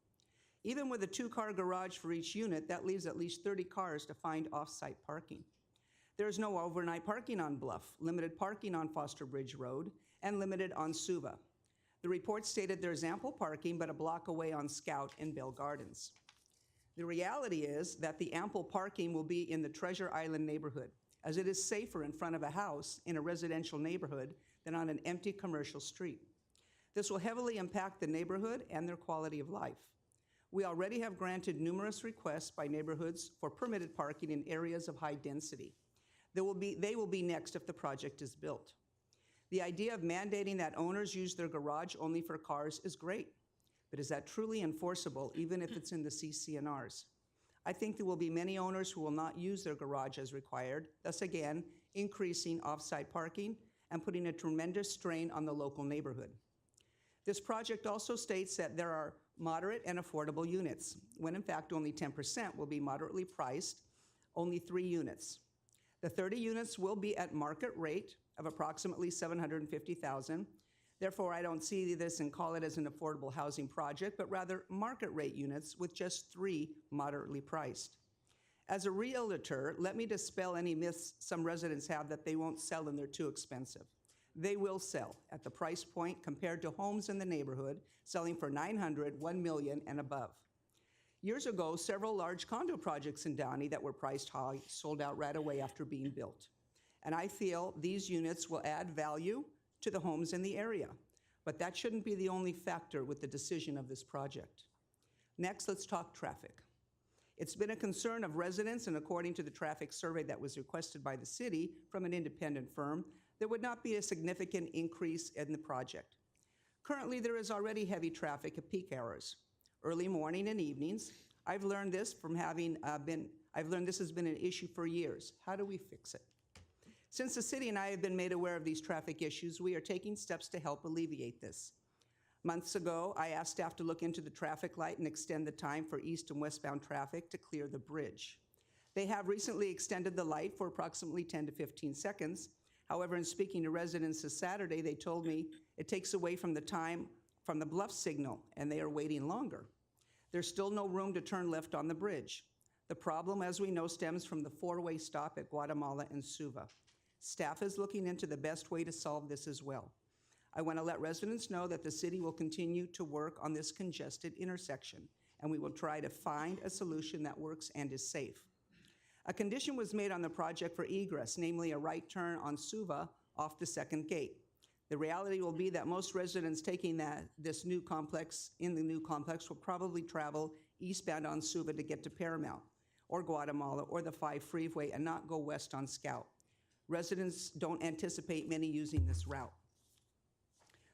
Even with a 2-car garage for each unit, that leaves at least 30 cars to find off-site parking. There is no overnight parking on Bluff, limited parking on Foster Bridge Road, and limited on Suva. The report stated there is ample parking, but a block away on Scout and Bell Gardens. The reality is that the ample parking will be in the Treasure Island neighborhood, as it is safer in front of a house in a residential neighborhood than on an empty commercial street. This will heavily impact the neighborhood and their quality of life. We already have granted numerous requests by neighborhoods for permitted parking in areas of high density. They will be next if the project is built. The idea of mandating that owners use their garage only for cars is great, but is that truly enforceable, even if it's in the CCNRs? I think there will be many owners who will not use their garage as required, thus again, increasing off-site parking and putting a tremendous strain on the local neighborhood. This project also states that there are moderate and affordable units, when in fact only 10% will be moderately priced, only 3 units. The 30 units will be at market rate of approximately $750,000. Therefore, I don't see this and call it as an affordable housing project, but rather market rate units with just 3 moderately priced. As a realtor, let me dispel any myths some residents have that they won't sell and they're too expensive. They will sell at the price point compared to homes in the neighborhood selling for $900,000, $1 million, and above. Years ago, several large condo projects in Downey that were priced high sold out right away after being built. And I feel these units will add value to the homes in the area, but that shouldn't be the only factor with the decision of this project. Next, let's talk traffic. It's been a concern of residents, and according to the traffic survey that was requested by the city from an independent firm, there would not be a significant increase in the project. Currently, there is already heavy traffic at peak hours, early morning and evenings. I've learned this has been an issue for years. How do we fix it? Since the city and I have been made aware of these traffic issues, we are taking steps to help alleviate this. Months ago, I asked staff to look into the traffic light and extend the time for east and westbound traffic to clear the bridge. They have recently extended the light for approximately 10 to 15 seconds. However, in speaking to residents this Saturday, they told me it takes away from the time from the bluff signal, and they are waiting longer. There's still no room to turn left on the bridge. The problem, as we know, stems from the 4-way stop at Guatemala and Suva. Staff is looking into the best way to solve this as well. I want to let residents know that the city will continue to work on this congested intersection, and we will try to find a solution that works and is safe. A condition was made on the project for egress, namely a right turn on Suva off the second gate. The reality will be that most residents taking this new complex will probably travel eastbound on Suva to get to Paramount or Guatemala or the 5 freeway and not go west on Scout. Residents don't anticipate many using this route.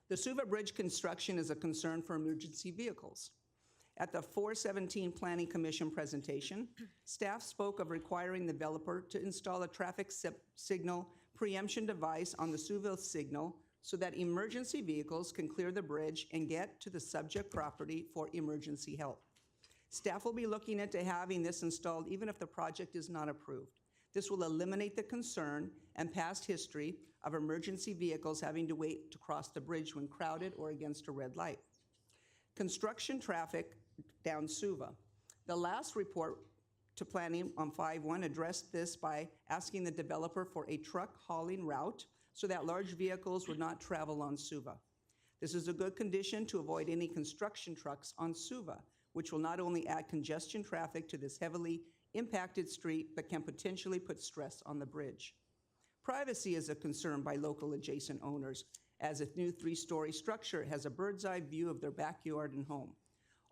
The Suva Bridge construction is a concern for emergency vehicles. At the 417 Planning Commission presentation, staff spoke of requiring the developer to install a traffic signal preemption device on the Suva signal so that emergency vehicles can clear the bridge and get to the subject property for emergency help. Staff will be looking into having this installed even if the project is not approved. This will eliminate the concern and past history of emergency vehicles having to wait to cross the bridge when crowded or against a red light. Construction traffic down Suva. The last report to planning on 5-1 addressed this by asking the developer for a truck hauling route so that large vehicles would not travel on Suva. This is a good condition to avoid any construction trucks on Suva, which will not only add congestion traffic to this heavily impacted street, but can potentially put stress on the bridge. Privacy is a concern by local adjacent owners, as a new 3-story structure has a bird's eye view of their backyard and home.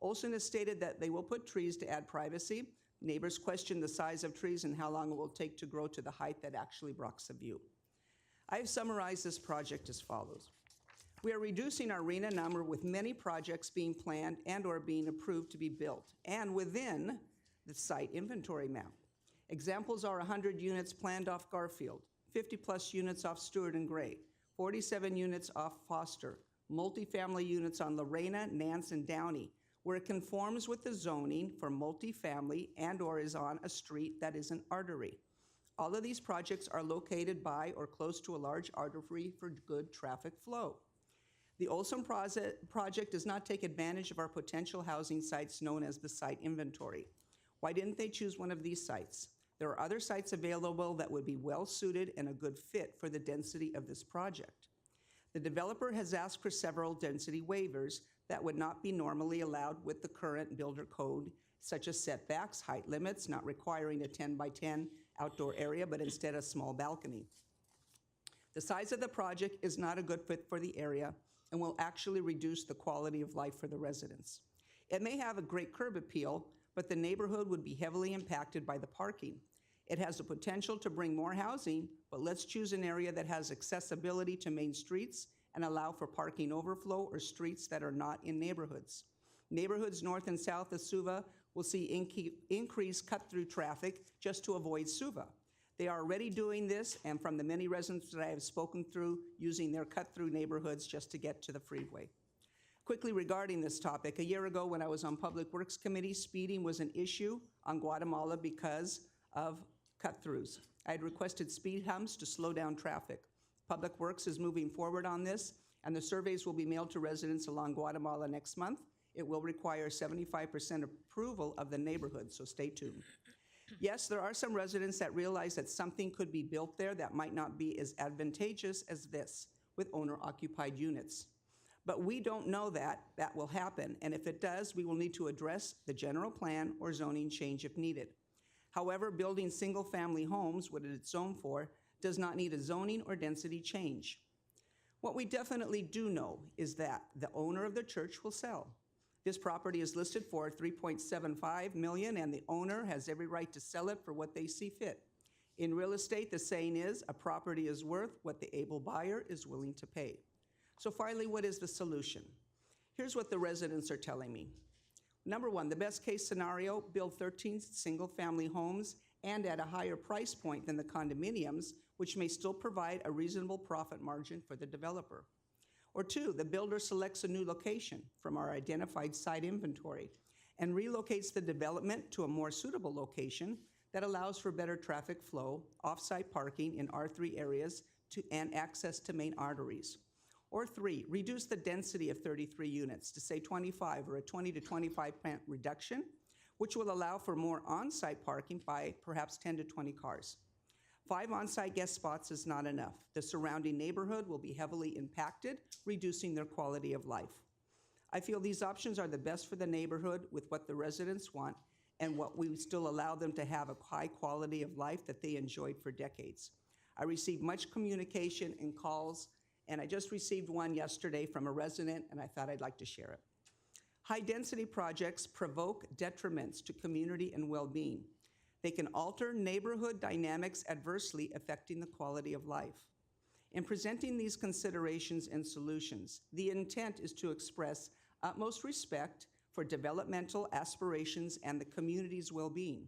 Olson has stated that they will put trees to add privacy. Neighbors question the size of trees and how long it will take to grow to the height that actually blocks the view. I have summarized this project as follows. We are reducing our arena number with many projects being planned and/or being approved to be built and within the site inventory map. Examples are 100 units planned off Garfield, 50-plus units off Stewart and Gray, 47 units off Foster, multifamily units on Lorena, Nance, and Downey, where it conforms with the zoning for multifamily and/or is on a street that is an artery. All of these projects are located by or close to a large artery for good traffic flow. The Olson project does not take advantage of our potential housing sites known as the site inventory. Why didn't they choose one of these sites? There are other sites available that would be well-suited and a good fit for the density of this project. The developer has asked for several density waivers that would not be normally allowed with the current builder code, such as setbacks, height limits, not requiring a 10 by 10 outdoor area, but instead a small balcony. The size of the project is not a good fit for the area and will actually reduce the quality of life for the residents. It may have a great curb appeal, but the neighborhood would be heavily impacted by the parking. It has the potential to bring more housing, but let's choose an area that has accessibility to main streets and allow for parking overflow or streets that are not in neighborhoods. Neighborhoods north and south of Suva will see increased cut-through traffic just to avoid Suva. They are already doing this, and from the many residents that I have spoken through, using their cut-through neighborhoods just to get to the freeway. Quickly regarding this topic, a year ago when I was on Public Works Committee, speeding was an issue on Guatemala because of cut-throughs. I had requested speed humps to slow down traffic. Public Works is moving forward on this, and the surveys will be mailed to residents along Guatemala next month. It will require 75% approval of the neighborhood, so stay tuned. Yes, there are some residents that realize that something could be built there that might not be as advantageous as this, with owner-occupied units. But we don't know that that will happen, and if it does, we will need to address the general plan or zoning change if needed. However, building single-family homes, what it's zoned for, does not need a zoning or density change. What we definitely do know is that the owner of the church will sell. This property is listed for $3.75 million, and the owner has every right to sell it for what they see fit. In real estate, the saying is, a property is worth what the able buyer is willing to pay. So finally, what is the solution? Here's what the residents are telling me. Number one, the best case scenario, build 13 single-family homes and at a higher price point than the condominiums, which may still provide a reasonable profit margin for the developer. Or two, the builder selects a new location from our identified site inventory and relocates the development to a more suitable location that allows for better traffic flow, off-site parking in R3 areas, and access to main arteries. Or three, reduce the density of 33 units to say 25 or a 20 to 25% reduction, which will allow for more on-site parking by perhaps 10 to 20 cars. 5 on-site guest spots is not enough. The surrounding neighborhood will be heavily impacted, reducing their quality of life. I feel these options are the best for the neighborhood with what the residents want and what we still allow them to have a high quality of life that they enjoyed for decades. I received much communication and calls, and I just received one yesterday from a resident, and I thought I'd like to share it. High-density projects provoke detriments to community and well-being. They can alter neighborhood dynamics adversely, affecting the quality of life. In presenting these considerations and solutions, the intent is to express utmost respect for developmental aspirations and the community's well-being.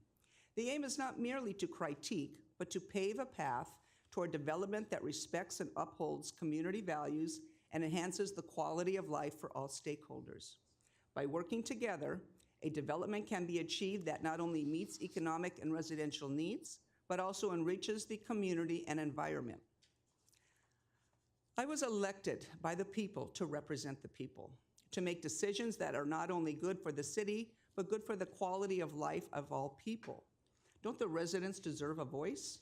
The aim is not merely to critique, but to pave a path toward development that respects and upholds community values and enhances the quality of life for all stakeholders. By working together, a development can be achieved that not only meets economic and residential needs, but also enriches the community and environment. I was elected by the people to represent the people, to make decisions that are not only good for the city, but good for the quality of life of all people. Don't the residents deserve a voice?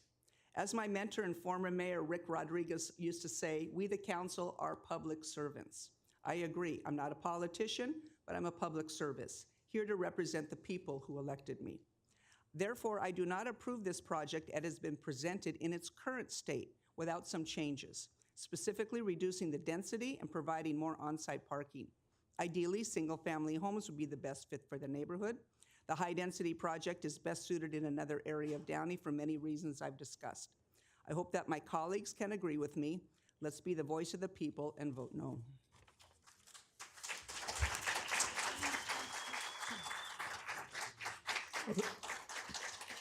As my mentor and former mayor, Rick Rodriguez, used to say, we the council are public servants. I agree. I'm not a politician, but I'm a public service, here to represent the people who elected me. Therefore, I do not approve this project as has been presented in its current state without some changes, specifically reducing the density and providing more on-site parking. Ideally, single-family homes would be the best fit for the neighborhood. The high-density project is best suited in another area of Downey for many reasons I've discussed. I hope that my colleagues can agree with me. Let's be the voice of the people and vote no.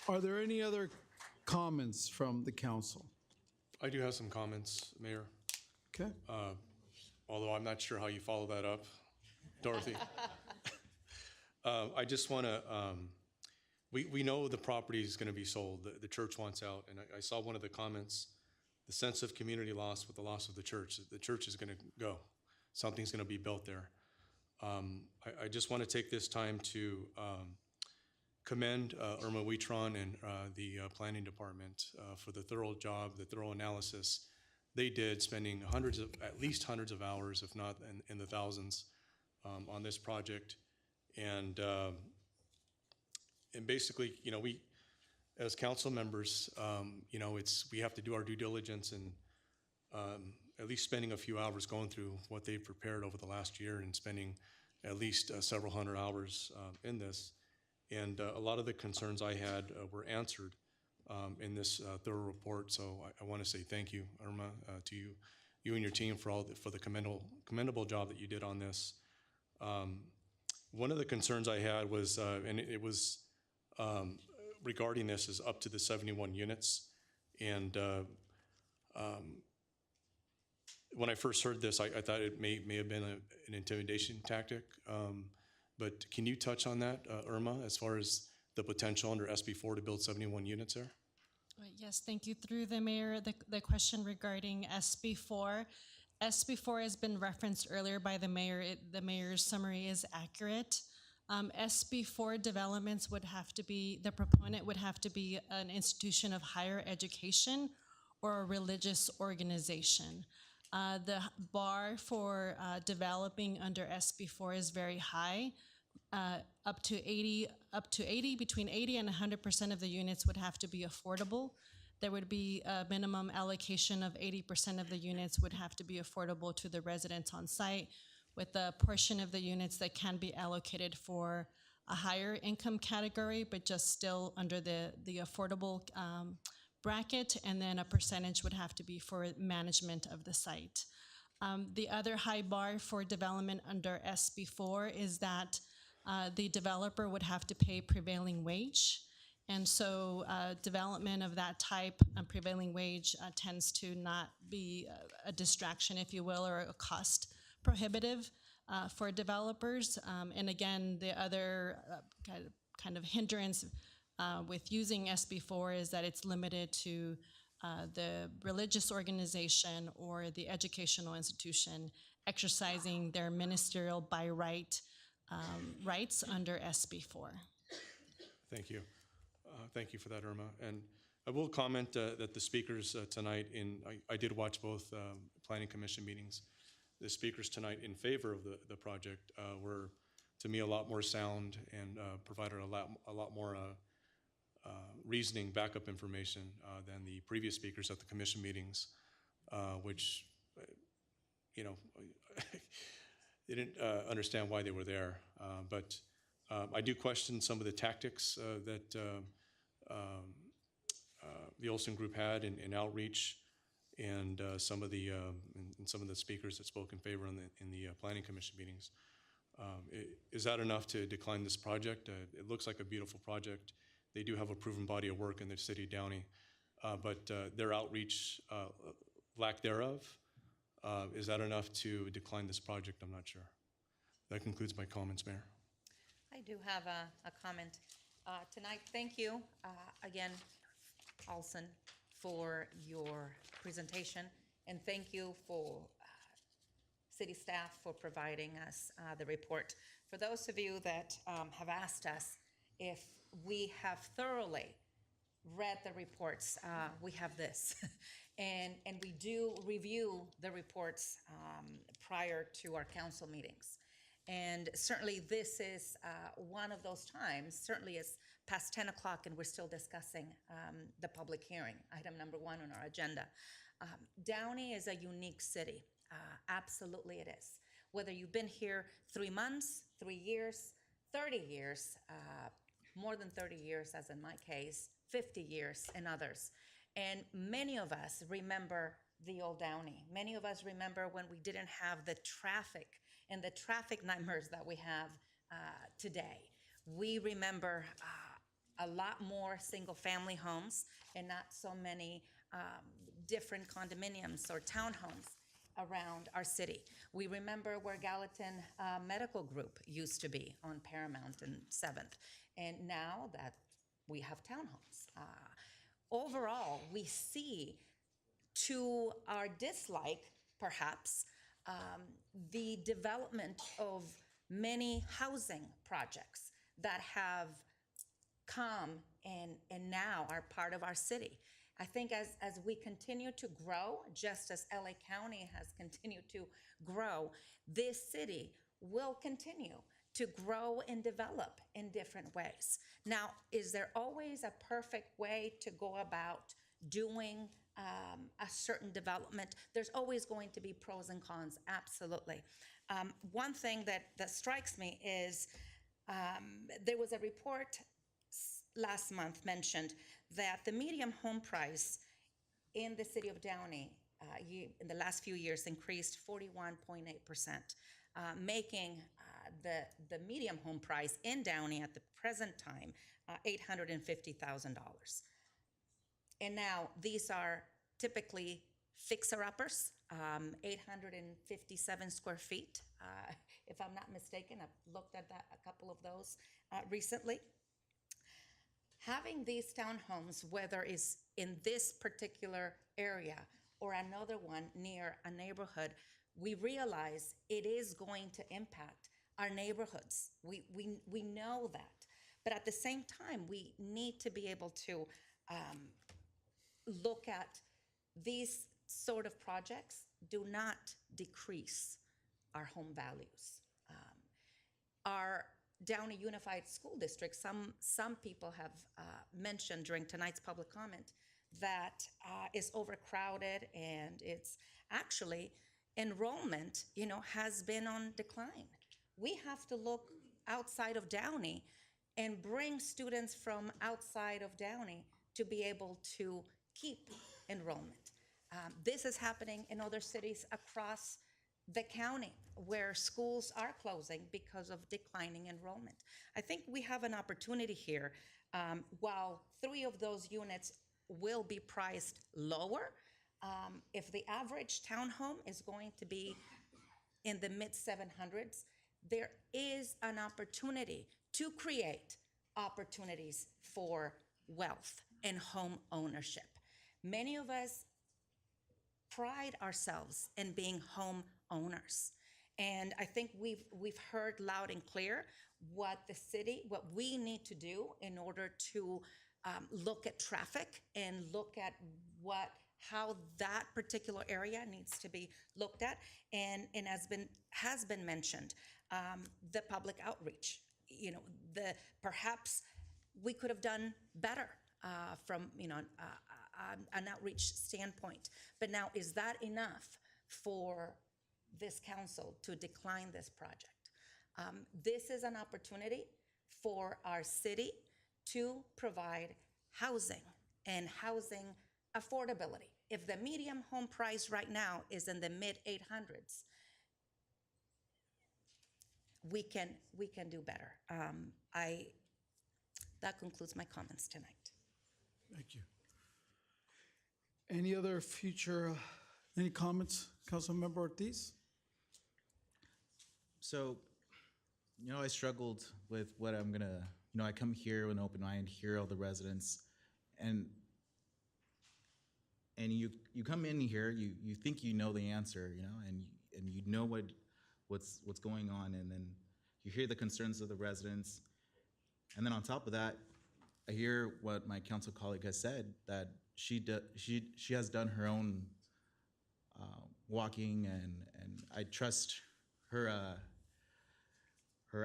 Are there any other comments from the council? I do have some comments, Mayor. Okay. Although I'm not sure how you follow that up, Dorothy. I just want to, we know the property is going to be sold. The church wants out. And I saw one of the comments, the sense of community loss with the loss of the church. The church is going to go. Something's going to be built there. I just want to take this time to commend Irma Witron and the planning department for the thorough job, the thorough analysis they did, spending at least hundreds of hours, if not in the thousands, on this project. And basically, we, as council members, we have to do our due diligence and at least spending a few hours going through what they've prepared over the last year and spending at least several hundred hours in this. And a lot of the concerns I had were answered in this thorough report. So I want to say thank you, Irma, to you and your team for the commendable job that you did on this. One of the concerns I had was, and it was regarding this, is up to the 71 units. And when I first heard this, I thought it may have been an intimidation tactic. But can you touch on that, Irma, as far as the potential under SB4 to build 71 units there? Yes, thank you. Through the mayor, the question regarding SB4. SB4 has been referenced earlier by the mayor. The mayor's summary is accurate. SB4 developments would have to be, the proponent would have to be an institution of higher education or a religious organization. The bar for developing under SB4 is very high. Between 80 and 100% of the units would have to be affordable. There would be a minimum allocation of 80% of the units would have to be affordable to the residents on site, with a portion of the units that can be allocated for a higher income category, but just still under the affordable bracket, and then a percentage would have to be for management of the site. The other high bar for development under SB4 is that the developer would have to pay prevailing wage. And so development of that type, prevailing wage, tends to not be a distraction, if you will, or a cost prohibitive for developers. And again, the other kind of hindrance with using SB4 is that it's limited to the religious organization or the educational institution exercising their ministerial by right rights under SB4. Thank you. Thank you for that, Irma. And I will comment that the speakers tonight, I did watch both Planning Commission meetings. The speakers tonight in favor of the project were, to me, a lot more sound and provided a lot more reasoning, backup information than the previous speakers at the commission meetings, which, they didn't understand why they were there. But I do question some of the tactics that the Olson Group had in outreach, and some of the speakers that spoke in favor in the Planning Commission meetings. Is that enough to decline this project? It looks like a beautiful project. They do have a proven body of work in the city of Downey, but their outreach, lack thereof, is that enough to decline this project? I'm not sure. That concludes my comments, Mayor. I do have a comment tonight. Thank you again, Olson, for your presentation, and thank you for city staff for providing us the report. For those of you that have asked us if we have thoroughly read the reports, we have this. And we do review the reports prior to our council meetings. And certainly this is one of those times. Certainly it's past 10 o'clock and we're still discussing the public hearing, item number 1 on our agenda. Downey is a unique city. Absolutely it is. Whether you've been here 3 months, 3 years, 30 years, more than 30 years as in my case, 50 years in others. And many of us remember the old Downey. Many of us remember when we didn't have the traffic and the traffic numbers that we have today. We remember a lot more single-family homes and not so many different condominiums or townhomes around our city. We remember where Gallatin Medical Group used to be on Paramount and 7th, and now that we have townhomes. Overall, we see, to our dislike, perhaps, the development of many housing projects that have come and now are part of our city. I think as we continue to grow, just as LA County has continued to grow, this city will continue to grow and develop in different ways. Now, is there always a perfect way to go about doing a certain development? There's always going to be pros and cons, absolutely. One thing that strikes me is there was a report last month mentioned that the median home price in the city of Downey in the last few years increased 41.8%, making the median home price in Downey at the present time $850,000. And now these are typically fixer-uppers, 857 square feet. If I'm not mistaken, I've looked at that, a couple of those recently. Having these townhomes, whether it's in this particular area or another one near a neighborhood, we realize it is going to impact our neighborhoods. We know that. But at the same time, we need to be able to look at these sort of projects do not decrease our home values. Our Downey Unified School District, some people have mentioned during tonight's public comment that is overcrowded, and it's actually enrollment, has been on decline. We have to look outside of Downey and bring students from outside of Downey to be able to keep enrollment. This is happening in other cities across the county where schools are closing because of declining enrollment. I think we have an opportunity here. While 3 of those units will be priced lower, if the average townhome is going to be in the mid-700s, there is an opportunity to create opportunities for wealth and home ownership. Many of us pride ourselves in being home owners. And I think we've heard loud and clear what we need to do in order to look at traffic and look at how that particular area needs to be looked at. And has been mentioned, the public outreach. Perhaps we could have done better from an outreach standpoint. But now, is that enough for this council to decline this project? This is an opportunity for our city to provide housing and housing affordability. If the median home price right now is in the mid-800s, we can do better. That concludes my comments tonight. Thank you. Any other any comments, Councilmember Ortiz? So, I struggled with what I'm gonna, I come here with an open mind, hear all the residents, and you come in here, you think you know the answer, and you know what's going on, and then you hear the concerns of the residents, and then on top of that, I hear what my council colleague has said, that she has done her own walking, and I trust her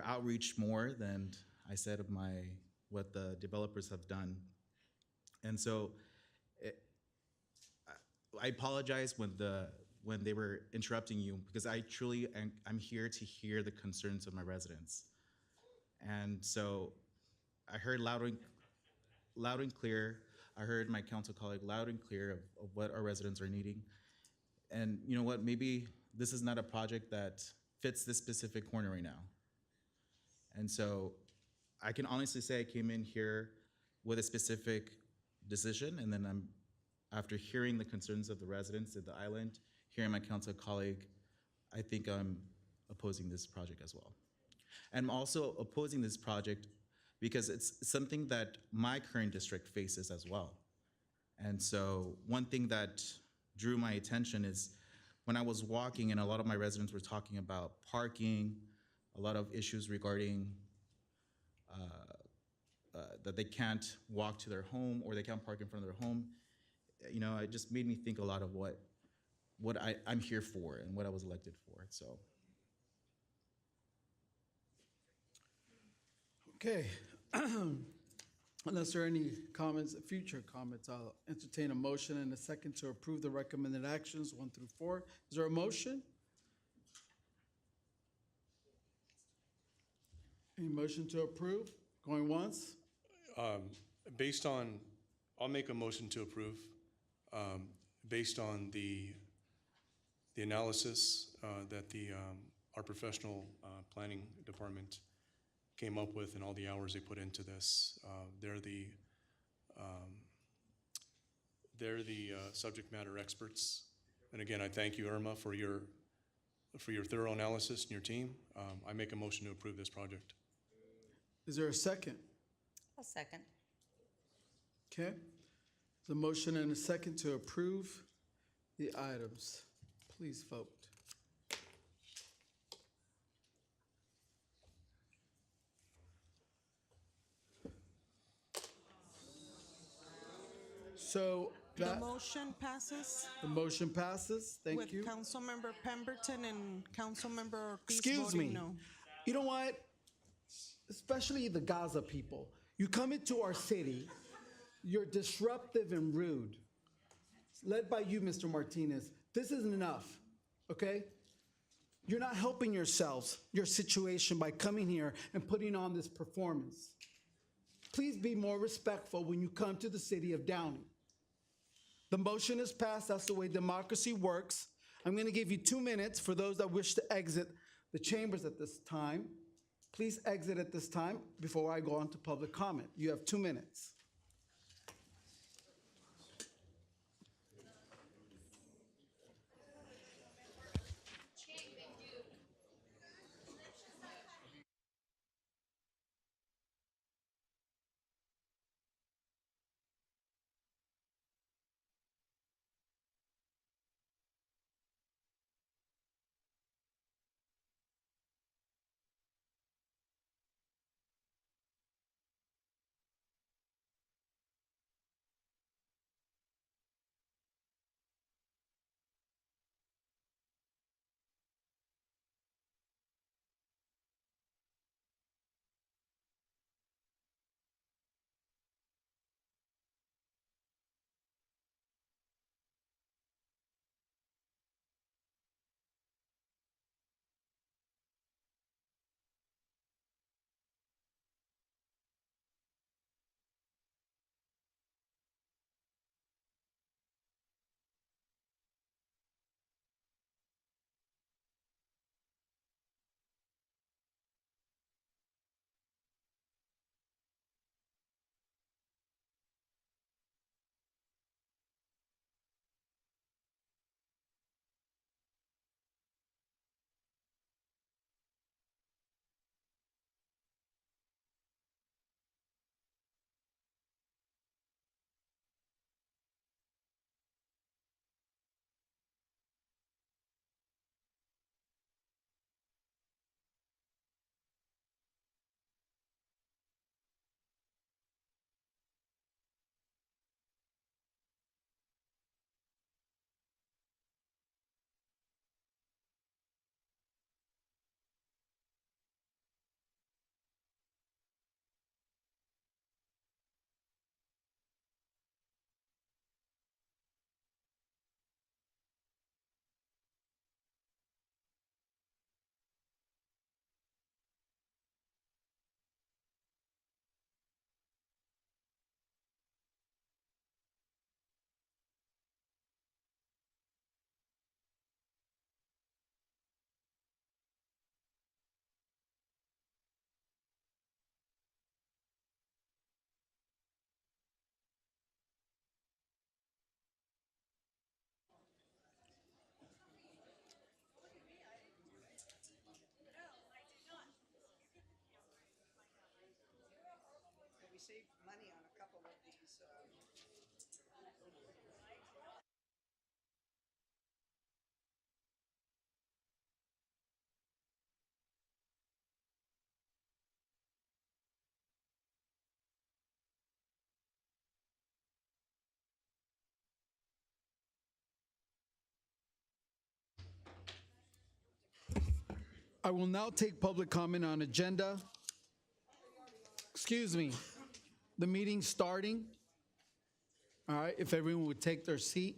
outreach more than I said of what the developers have done. And so I apologize when they were interrupting you, because I'm here to hear the concerns of my residents. And so I heard loud and clear. I heard my council colleague loud and clear of what our residents are needing. And you know what, maybe this is not a project that fits this specific corner right now. And so I can honestly say I came in here with a specific decision, and then after hearing the concerns of the residents of the island, hearing my council colleague, I think I'm opposing this project as well. And I'm also opposing this project because it's something that my current district faces as well. And so one thing that drew my attention is when I was walking and a lot of my residents were talking about parking, a lot of issues regarding that they can't walk to their home or they can't park in front of their home. You know, it just made me think a lot of what I'm here for and what I was elected for, so. Okay. Unless there are any comments, future comments, I'll entertain a motion and a second to approve the recommended actions 1 through 4. Is there a motion? Any motion to approve? Going once? I'll make a motion to approve, based on the analysis that our professional planning department came up with and all the hours they put into this. They're the subject matter experts. And again, I thank you, Irma, for your thorough analysis and your team. I make a motion to approve this project. Is there a second? I'll second. Okay. The motion and a second to approve the items. Please vote. So The that, motion passes the motion passes. Thank you. with Councilmember Pemberton and Councilmember Ortiz Excuse voting me. no. You know what? Especially the Gaza people. You come into our city, you're disruptive and rude. Led by you, Mr. Martinez. This isn't enough, okay? You're not helping yourselves, your situation, by coming here and putting on this performance. Please be more respectful when you come to the city of Downey. The motion is passed. That's the way democracy works. I'm going to give you 2 minutes for those that wish to exit the chambers at this time. Please exit at this time before I go on to public comment. You have 2 minutes. saved money on a couple of these. I will now take public comment on agenda. Excuse me, the meeting's starting. All right, if everyone would take their seat.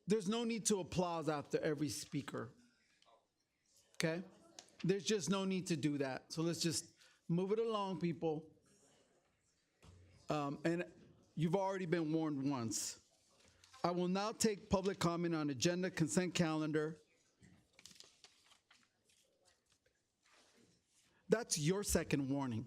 There's no need to applause after every speaker. Okay? There's just no need to do that. So let's just move it along, people. And you've already been warned once. I will now take public comment on agenda, consent calendar. That's your second warning.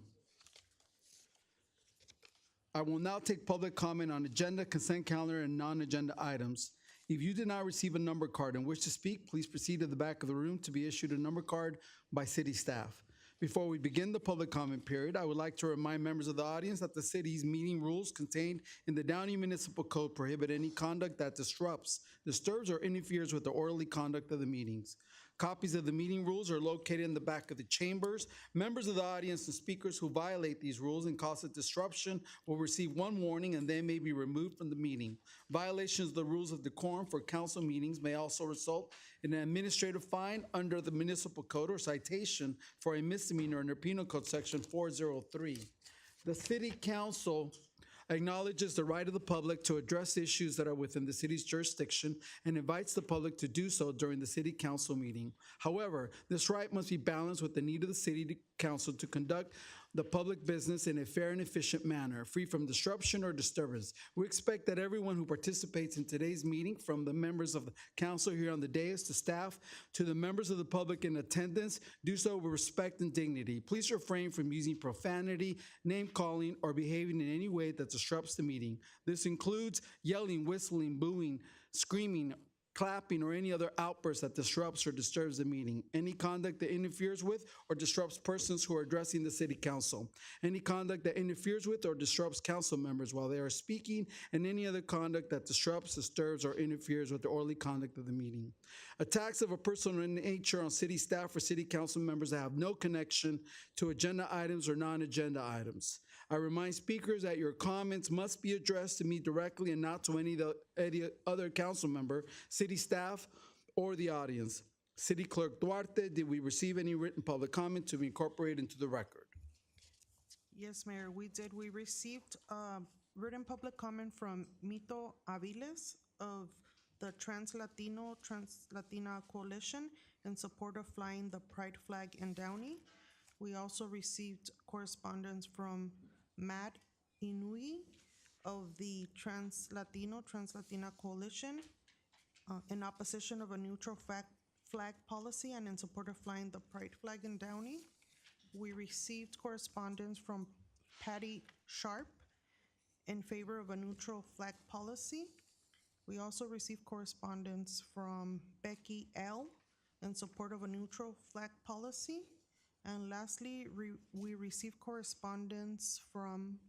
I will now take public comment on agenda, consent calendar, and non-agenda items. If you did not receive a number card and wish to speak, please proceed to the back of the room to be issued a number card by city staff. Before we begin the public comment period, I would like to remind members of the audience that the city's meeting rules contained in the Downey Municipal Code prohibit any conduct that disrupts, disturbs, or interferes with the orderly conduct of the meetings. Copies of the meeting rules are located in the back of the chambers. Members of the audience and speakers who violate these rules and cause a disruption will receive one warning and they may be removed from the meeting. Violations of the rules of decorum for council meetings may also result in an administrative fine under the municipal code or citation for a misdemeanor under Penal Code Section 403. The city council acknowledges the right of the public to address issues that are within the city's jurisdiction and invites the public to do so during the city council meeting. However, this right must be balanced with the need of the city council to conduct the public business in a fair and efficient manner, free from disruption or disturbance. We expect that everyone who participates in today's meeting, from the members of the council here on the dais to staff to the members of the public in attendance, do so with respect and dignity. Please refrain from using profanity, name calling, or behaving in any way that disrupts the meeting. This includes yelling, whistling, booing, screaming, clapping, or any other outburst that disrupts or disturbs the meeting. Any conduct that interferes with or disrupts persons who are addressing the city council. Any conduct that interferes with or disrupts council members while they are speaking, and any other conduct that disrupts, disturbs, or interferes with the orderly conduct of the meeting. Attacks of a personal nature on city staff or city council members that have no connection to agenda items or non-agenda items. I remind speakers that your comments must be addressed to me directly and not to any other council member, city staff, or the audience. City Clerk Duarte, did we receive any written public comment to be incorporated into the record? Yes, Mayor, we did. We received written public comment from Mito Aviles of the Trans-Latina Coalition in support of flying the Pride flag in Downey. We also received correspondence from Matt Inui of the Trans-Latina Coalition in opposition of a neutral flag policy and in support of flying the Pride flag in Downey. We received correspondence from Patty Sharp in favor of a neutral flag policy. We also received correspondence from Becky L. in support of a neutral flag policy. And lastly, we received correspondence from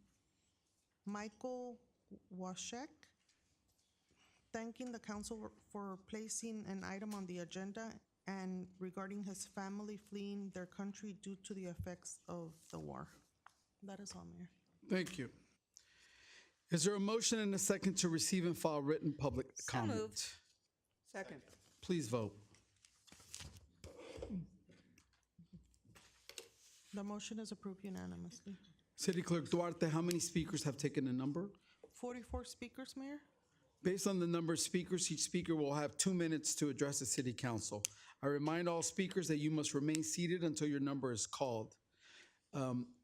Michael Washek thanking the council for placing an item on the agenda and regarding his family fleeing their country due to the effects of the war. That is all, Mayor. Thank you. Is there a motion and a second to receive and file written public comment? moved. Second. Please vote. The motion is approved unanimously. City Clerk Duarte, how many speakers have taken a number? 44 speakers, Mayor. Based on the number of speakers, each speaker will have 2 minutes to address the city council. I remind all speakers that you must remain seated until your number is called.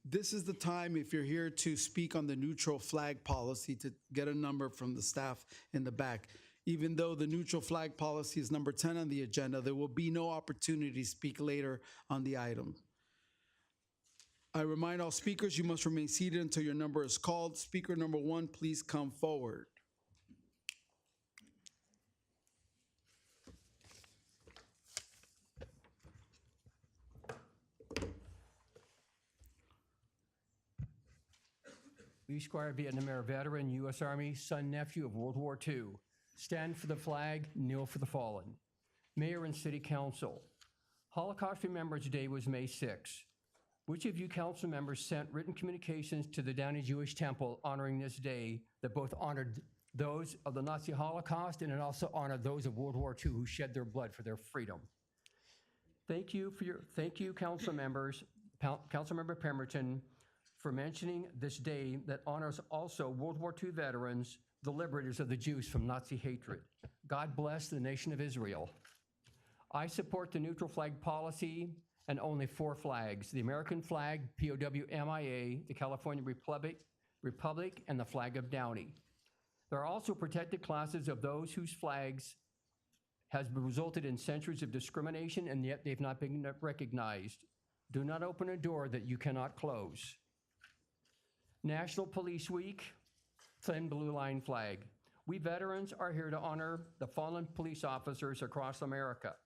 This is the time, if you're here to speak on the neutral flag policy, to get a number from the staff in the back. Even though the neutral flag policy is number 10 on the agenda, there will be no opportunity to speak later on the item. I remind all speakers you must remain seated until your number is called. Speaker number 1, please come forward. B. Squire, Vietnam era veteran, U.S. Army, son, nephew of World War II. Stand for the flag, kneel for the fallen. Mayor and City Council. Holocaust Remembrance Day was May 6. Which of you council members sent written communications to the Downey Jewish Temple honoring this day that both honored those of the Nazi Holocaust and it also honored those of World War II who shed their blood for their freedom? Thank you, council members, Councilmember Pemberton, for mentioning this day that honors also World War II veterans, the liberators of the Jews from Nazi hatred. God bless the nation of Israel. I support the neutral flag policy and only 4 flags: the American flag, POW-MIA, the California Republic, and the flag of Downey. There are also protected classes of those whose flags has resulted in centuries of discrimination and yet they've not been recognized. Do not open a door that you cannot close. National Police Week, thin blue line flag. We veterans are here to honor the fallen police officers across America.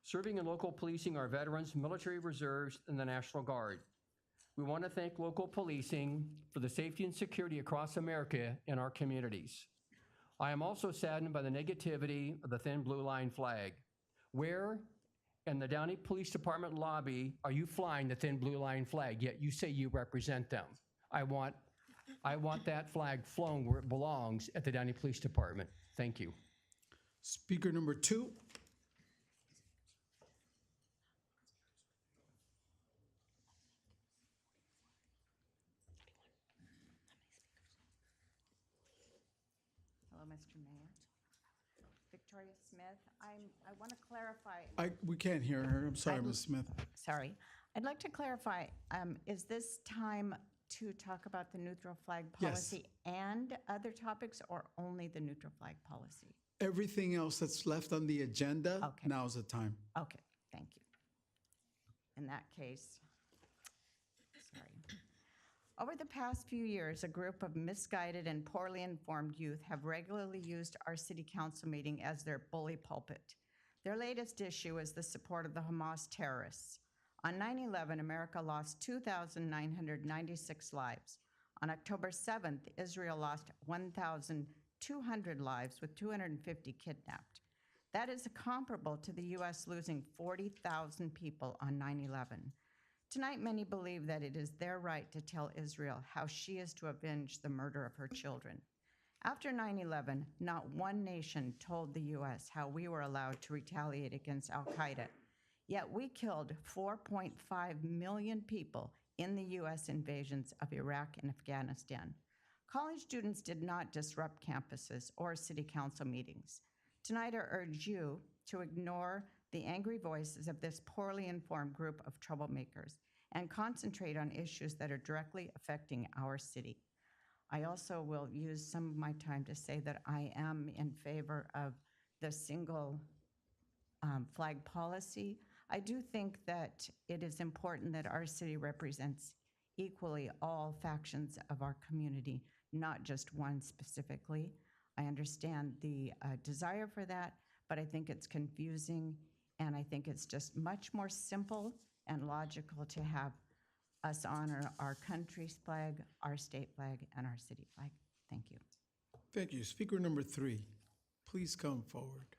Serving in local policing are veterans, military reserves, and the National Guard. We want to thank local policing for the safety and security across America in our communities. I am also saddened by the negativity of the thin blue line flag. Where in the Downey Police Department lobby are you flying the thin blue line flag, yet you say you represent them? I want that flag flown where it belongs at the Downey Police Department. Thank you. Speaker number 2. Hello, Mr. Mayor. Victoria Smith. I want to clarify. We can't hear her. I'm sorry, Ms. Smith. Sorry. I'd like to clarify, is this time to talk about the neutral flag Yes. policy and other topics, or only the neutral flag policy? Everything else that's left on the agenda, Okay. now's the time. Okay, thank you. In that case, sorry. Over the past few years, a group of misguided and poorly informed youth have regularly used our city council meeting as their bully pulpit. Their latest issue is the support of the Hamas terrorists. On 9/11, America lost 2,996 lives. On October 7th, Israel lost 1,200 lives with 250 kidnapped. That is comparable to the U.S. losing 40,000 people on 9/11. Tonight, many believe that it is their right to tell Israel how she is to avenge the murder of her children. After 9/11, not one nation told the U.S. how we were allowed to retaliate against al-Qaeda. Yet we killed 4.5 million people in the U.S. invasions of Iraq and Afghanistan. College students did not disrupt campuses or city council meetings. Tonight, I urge you to ignore the angry voices of this poorly informed group of troublemakers and concentrate on issues that are directly affecting our city. I also will use some of my time to say that I am in favor of the single flag policy. I do think that it is important that our city represents equally all factions of our community, not just one specifically. I understand the desire for that, but I think it's confusing, and I think it's just much more simple and logical to have us honor our country's flag, our state flag, and our city flag. Thank you. Thank you. Speaker number 3, please come forward.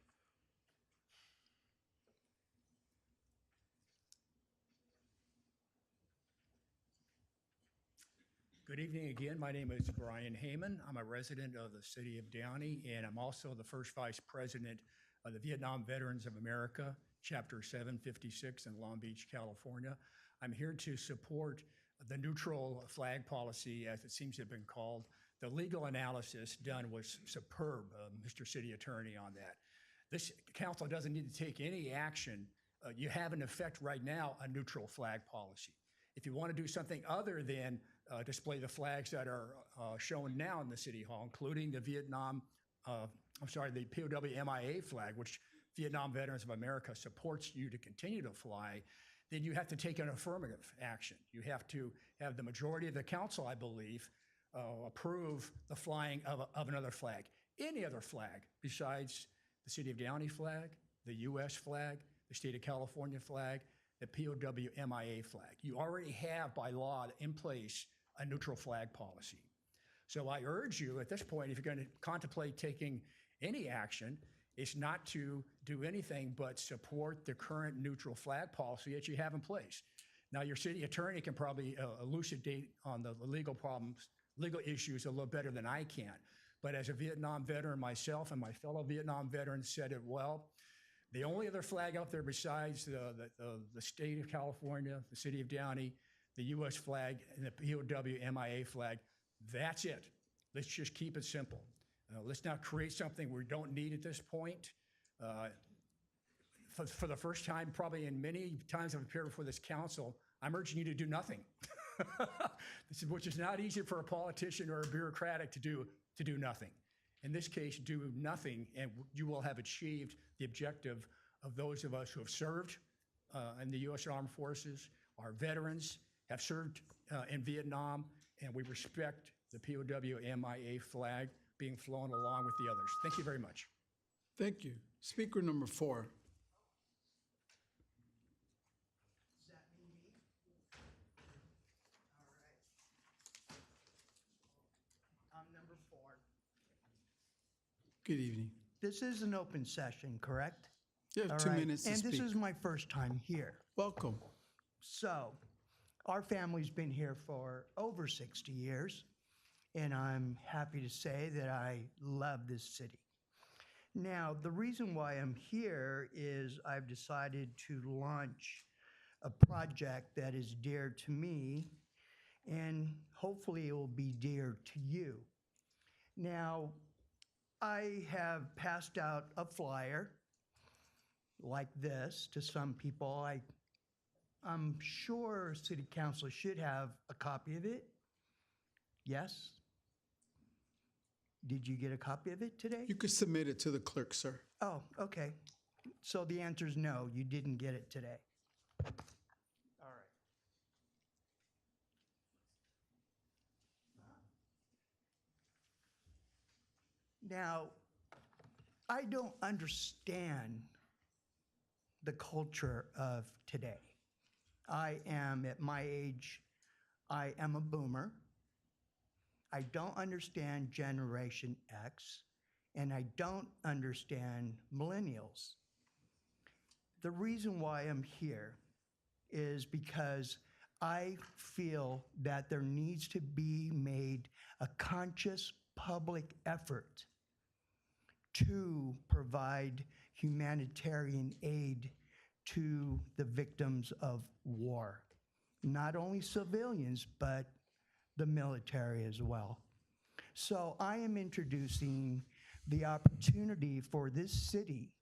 Good evening again. My name is Brian Heyman. I'm a resident of the city of Downey, and I'm also the first vice president of the Vietnam Veterans of America, Chapter 756 in Long Beach, California. I'm here to support the neutral flag policy, as it seems to have been called. The legal analysis done was superb, Mr. City Attorney, on that. This council doesn't need to take any action. You have in effect right now a neutral flag policy. If you want to do something other than display the flags that are shown now in the City Hall, including the the POW-MIA flag, which Vietnam Veterans of America supports you to continue to fly, then you have to take an affirmative action. You have to have the majority of the council, I believe, approve the flying of another flag. Any other flag besides the City of Downey flag, the U.S. flag, the State of California flag, the POW-MIA flag. You already have, by law, in place a neutral flag policy. So I urge you at this point, if you're going to contemplate taking any action, is not to do anything but support the current neutral flag policy that you have in place. Now, your city attorney can probably elucidate on the legal problems, legal issues a little better than I can. But as a Vietnam veteran myself, and my fellow Vietnam veterans said it well, the only other flag out there besides the state of California, the city of Downey, the U.S. flag, and the POW MIA flag, that's it. Let's just keep it simple. Let's not create something we don't need at this point. For the first time, probably in many times I've appeared before this council, I'm urging you to do nothing, which is not easy for a politician or a bureaucratic to do nothing. In this case, do nothing, and you will have achieved the objective of those of us who have served in the U.S. Armed Forces, our veterans have served in Vietnam, and we respect the POW MIA flag being flown along with the others. Thank you very much. Thank you. Speaker number 4. I'm number 4. Good evening. This is an open session, correct? You have All 2 right. minutes to And speak. this is my first time here. Welcome. So, our family's been here for over 60 years, and I'm happy to say that I love this city. Now, the reason why I'm here is I've decided to launch a project that is dear to me, and hopefully it will be dear to you. Now, I have passed out a flyer like this to some people. I'm sure City Council should have a copy of it. Yes? Did you get a copy of it today? You could submit it to the clerk, sir. Oh, okay. So the answer is no, you didn't get it today. All right. Now, I don't understand the culture of today. I am, at my age, I am a boomer. I don't understand Generation X, and I don't understand millennials. The reason why I'm here is because I feel that there needs to be made a conscious public effort to provide humanitarian aid to the victims of war. Not only civilians, but the military as well. So I am introducing the opportunity for this city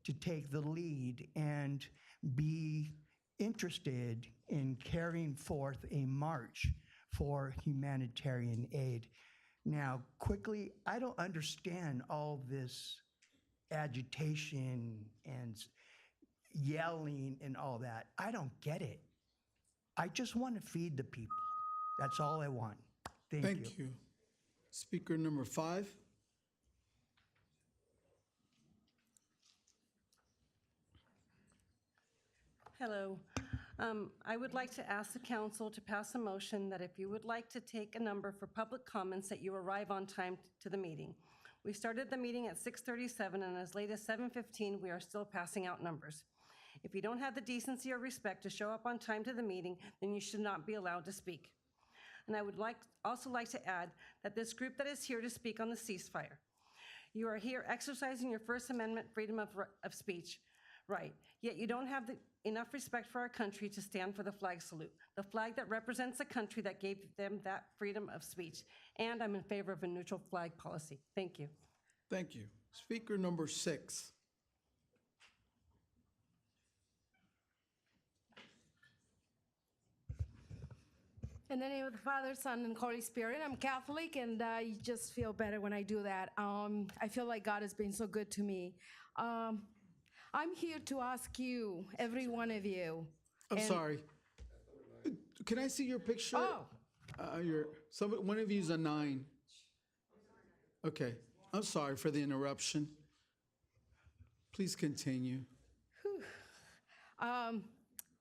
to take the lead and be interested in carrying forth a march for humanitarian aid. Now, quickly, I don't understand all this agitation and yelling and all that. I don't get it. I just want to feed the people. That's all I want. Thank you. Speaker number 5. Hello. I would like to ask the council to pass a motion that if you would like to take a number for public comments, that you arrive on time to the meeting. We started the meeting at 6:37, and as late as 7:15, we are still passing out numbers. If you don't have the decency or respect to show up on time to the meeting, then you should not be allowed to speak. And I would also like to add that this group that is here to speak on the ceasefire, you are here exercising your First Amendment freedom of speech, right? Yet you don't have enough respect for our country to stand for the flag salute, the flag that represents the country that gave them that freedom of speech. And I'm in favor of a neutral flag policy. Thank you. Thank you. Speaker number 6. In the name of the Father, Son, and Holy Spirit. I'm Catholic, and I just feel better when I do that. I feel like God has been so good to me. I'm here to ask you, every one of you. I'm sorry. Can I see your picture? Oh. One of you's a 9. Okay. I'm sorry for the interruption. Please continue.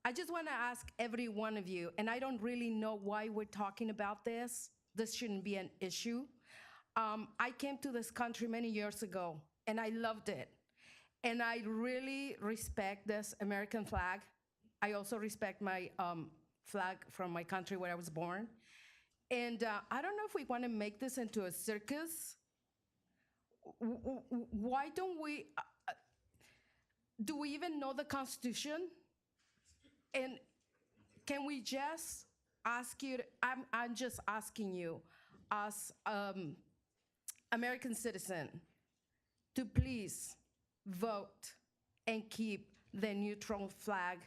I just want to ask every one of you, and I don't really know why we're talking about this, this shouldn't be an issue. I came to this country many years ago, and I loved it. And I really respect this American flag. I also respect my flag from my country where I was born. And I don't know if we want to make this into a circus. Why don't we, do we even know the Constitution? And can we just ask you, I'm just asking you, as American citizen, to please vote and keep the neutral flag.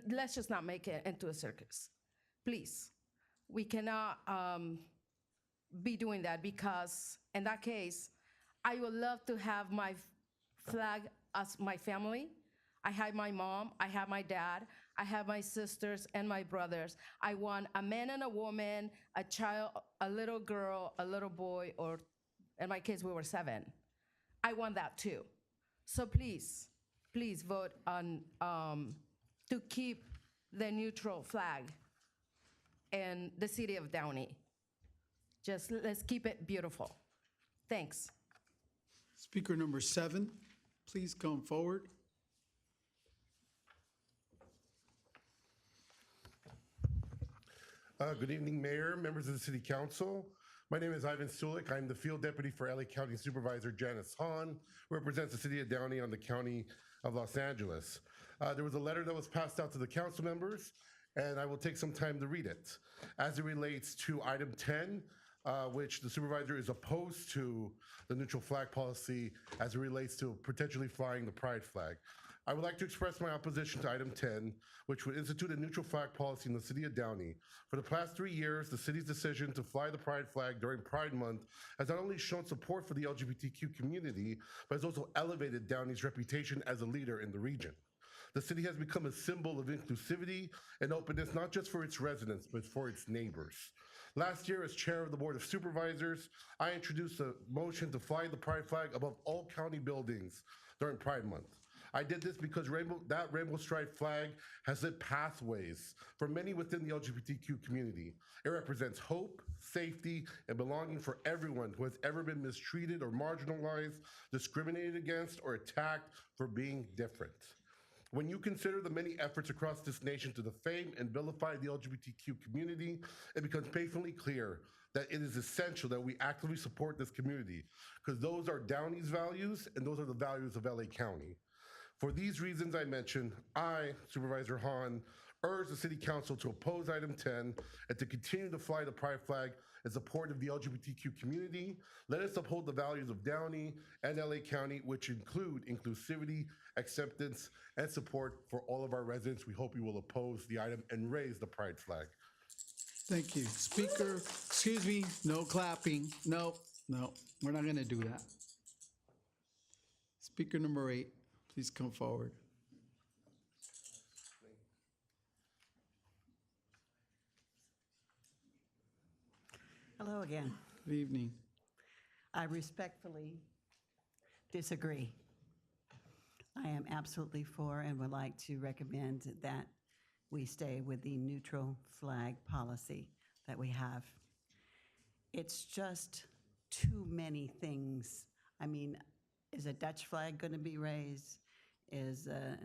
Let's just not make it into a circus, please. We cannot be doing that, because in that case, I would love to have my flag as my family. I have my mom, I have my dad, I have my sisters and my brothers. I want a man and a woman, a child, a little girl, a little boy, or in my case, we were 7. I want that too. So please, please vote on, to keep the neutral flag in the city of Downey. Just let's keep it beautiful. Thanks. Speaker number 7, please come forward. Good evening, Mayor, members of the City Council. My name is Ivan Sulik. I'm the Field Deputy for LA County Supervisor Janice Hahn, who represents the City of Downey on the County of Los Angeles. There was a letter that was passed out to the council members, and I will take some time to read it. As it relates to item 10, which the supervisor is opposed to the neutral flag policy as it relates to potentially flying the pride flag. I would like to express my opposition to item 10, which would institute a neutral flag policy in the city of Downey. For the past 3 years, the city's decision to fly the pride flag during Pride Month has not only shown support for the LGBTQ community, but has also elevated Downey's reputation as a leader in the region. The city has become a symbol of inclusivity and openness, not just for its residents, but for its neighbors. Last year, as chair of the Board of Supervisors, I introduced a motion to fly the pride flag above all county buildings during Pride Month. I did this because that rainbow striped flag has lit pathways for many within the LGBTQ community. It represents hope, safety, and belonging for everyone who has ever been mistreated or marginalized, discriminated against, or attacked for being different. When you consider the many efforts across this nation to defame and vilify the LGBTQ community, it becomes painfully clear that it is essential that we actively support this community, because those are Downey's values and those are the values of LA County. For these reasons I mentioned, I, Supervisor Hahn, urge the City Council to oppose item 10 and to continue to fly the pride flag in support of the LGBTQ community. Let us uphold the values of Downey and LA County, which include inclusivity, acceptance, and support for all of our residents. We hope you will oppose the item and raise the pride flag. Thank you. Speaker, excuse me, no clapping. No, we're not gonna do that. Speaker number 8, please come forward. Hello again. Good evening. I respectfully disagree. I am absolutely for and would like to recommend that we stay with the neutral flag policy that we have. It's just too many things. I mean, is a Dutch flag going to be raised? Is a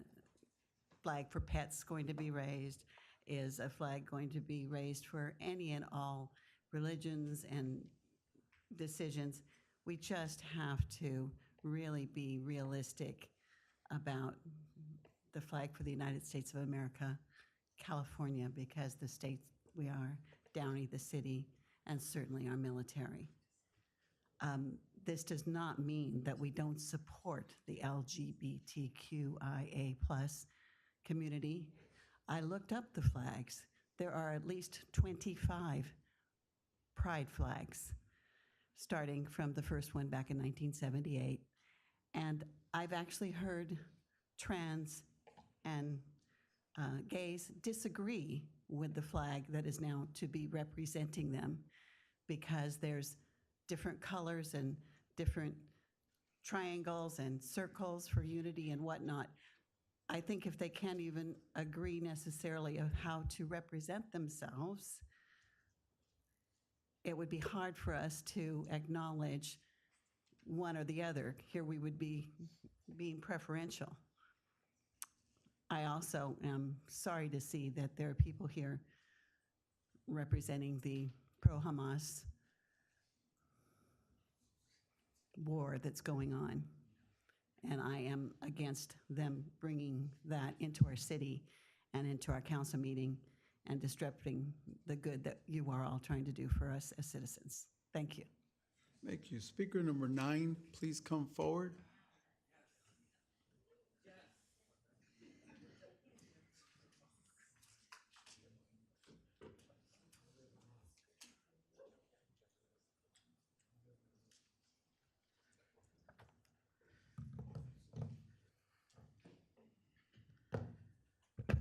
flag for pets going to be raised? Is a flag going to be raised for any and all religions and decisions? We just have to really be realistic about the flag for the United States of America, California, because the state we are, Downey, the city, and certainly our military. This does not mean that we don't support the LGBTQIA+ community. I looked up the flags. There are at least 25 pride flags, starting from the first one back in 1978. And I've actually heard trans and gays disagree with the flag that is now to be representing them, because there's different colors and different triangles and circles for unity and whatnot. I think if they can't even agree necessarily of how to represent themselves, it would be hard for us to acknowledge one or the other. Here we would be being preferential. I also am sorry to see that there are people here representing the pro-Hamas war that's going on. And I am against them bringing that into our city and into our council meeting and disrupting the good that you are all trying to do for us as citizens. Thank you. Thank you. Speaker number 9, please come forward.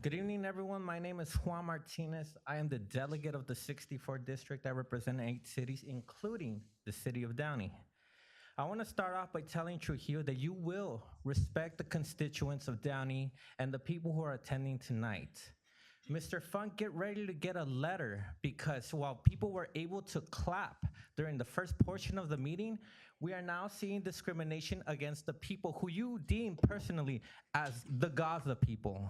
Good evening, everyone. My name is Juan Martinez. I am the delegate of the 64th District. I represent 8 cities, including the city of Downey. I want to start off by telling Trujillo that you will respect the constituents of Downey and the people who are attending tonight. Mr. Funk, get ready to get a letter, because while people were able to clap during the first portion of the meeting, we are now seeing discrimination against the people who you deem personally as the Gaza people.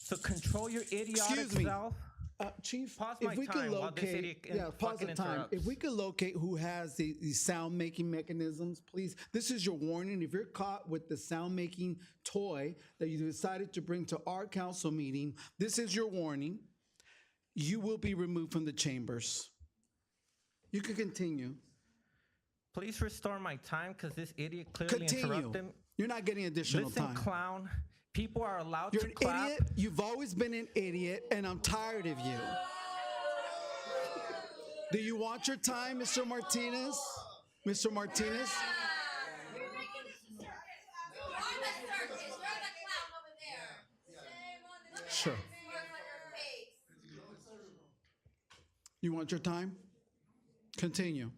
So control your idiotic self. Chief, Pause if my we could time while this locate, idiot pause fucking the time. interrupts. If we could locate who has the sound-making mechanisms, please. This is your warning. If you're caught with the sound-making toy that you decided to bring to our council meeting, this is your warning. You will be removed from the chambers. You can continue. Please restore my time, because this idiot clearly interrupted me. You're not getting additional Listen, time. clown. People are allowed You're to an clap. idiot. You've always been an idiot, and I'm tired of you. Do you want your time, Mr. Martinez? Mr. Martinez? Sure. You want your time? Continue.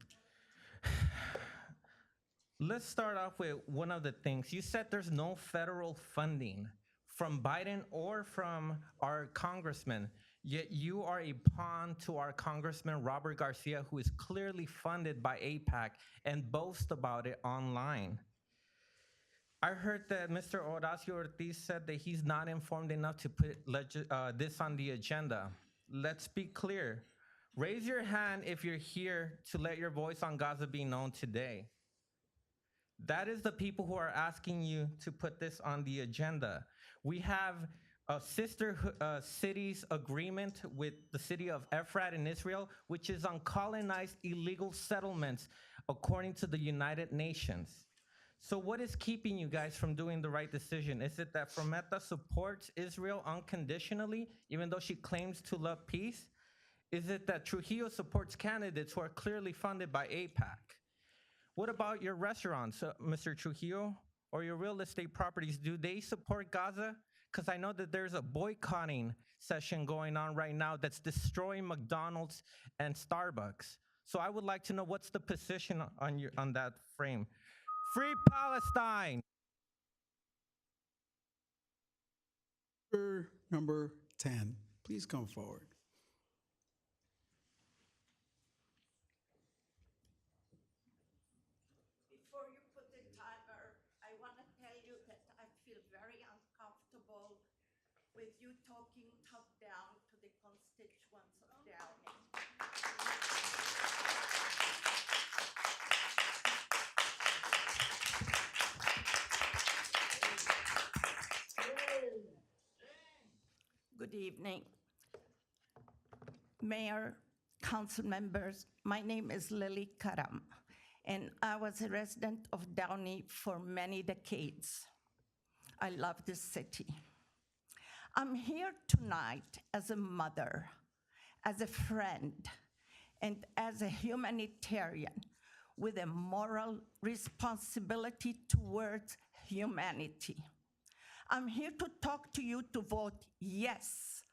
Let's start off with one of the things. You said there's no federal funding from Biden or from our congressman, yet you are a pawn to our congressman, Robert Garcia, who is clearly funded by AIPAC and boasts about it online. I heard that Mr. Horacio Ortiz said that he's not informed enough to put this on the agenda. Let's be clear. Raise your hand if you're here to let your voice on Gaza be known today. That is the people who are asking you to put this on the agenda. We have a sister cities agreement with the city of Efrat in Israel, which is on colonized illegal settlements according to the United Nations. So what is keeping you guys from doing the right decision? Is it that Frometa supports Israel unconditionally, even though she claims to love peace? Is it that Trujillo supports candidates who are clearly funded by AIPAC? What about your restaurants, Mr. Trujillo, or your real estate properties? Do they support Gaza? Because I know that there's a boycotting session going on right now that's destroying McDonald's and Starbucks. So I would like to know, what's the position on that frame? Free Palestine! Number 10, please come forward. Before you put the timer, I want to tell you that I feel very uncomfortable with you talking top down to the constituents of Downey. Good evening. Mayor, council members, my name is Lily Karam, and I was a resident of Downey for many decades. I love this city. I'm here tonight as a mother, as a friend, and as a humanitarian with a moral responsibility towards humanity. I'm here to talk to you to vote yes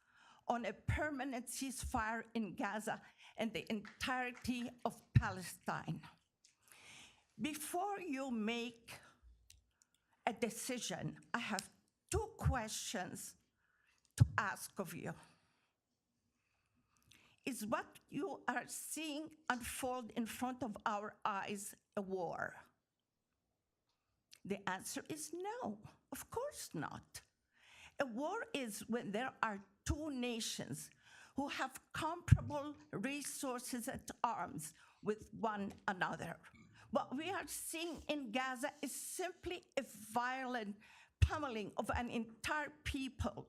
on a permanent ceasefire in Gaza and the entirety of Palestine. Before you make a decision, I have two questions to ask of you. Is what you are seeing unfold in front of our eyes a war? The answer is no, of course not. A war is when there are two nations who have comparable resources at arms with one another. What we are seeing in Gaza is simply a violent pummeling of an entire people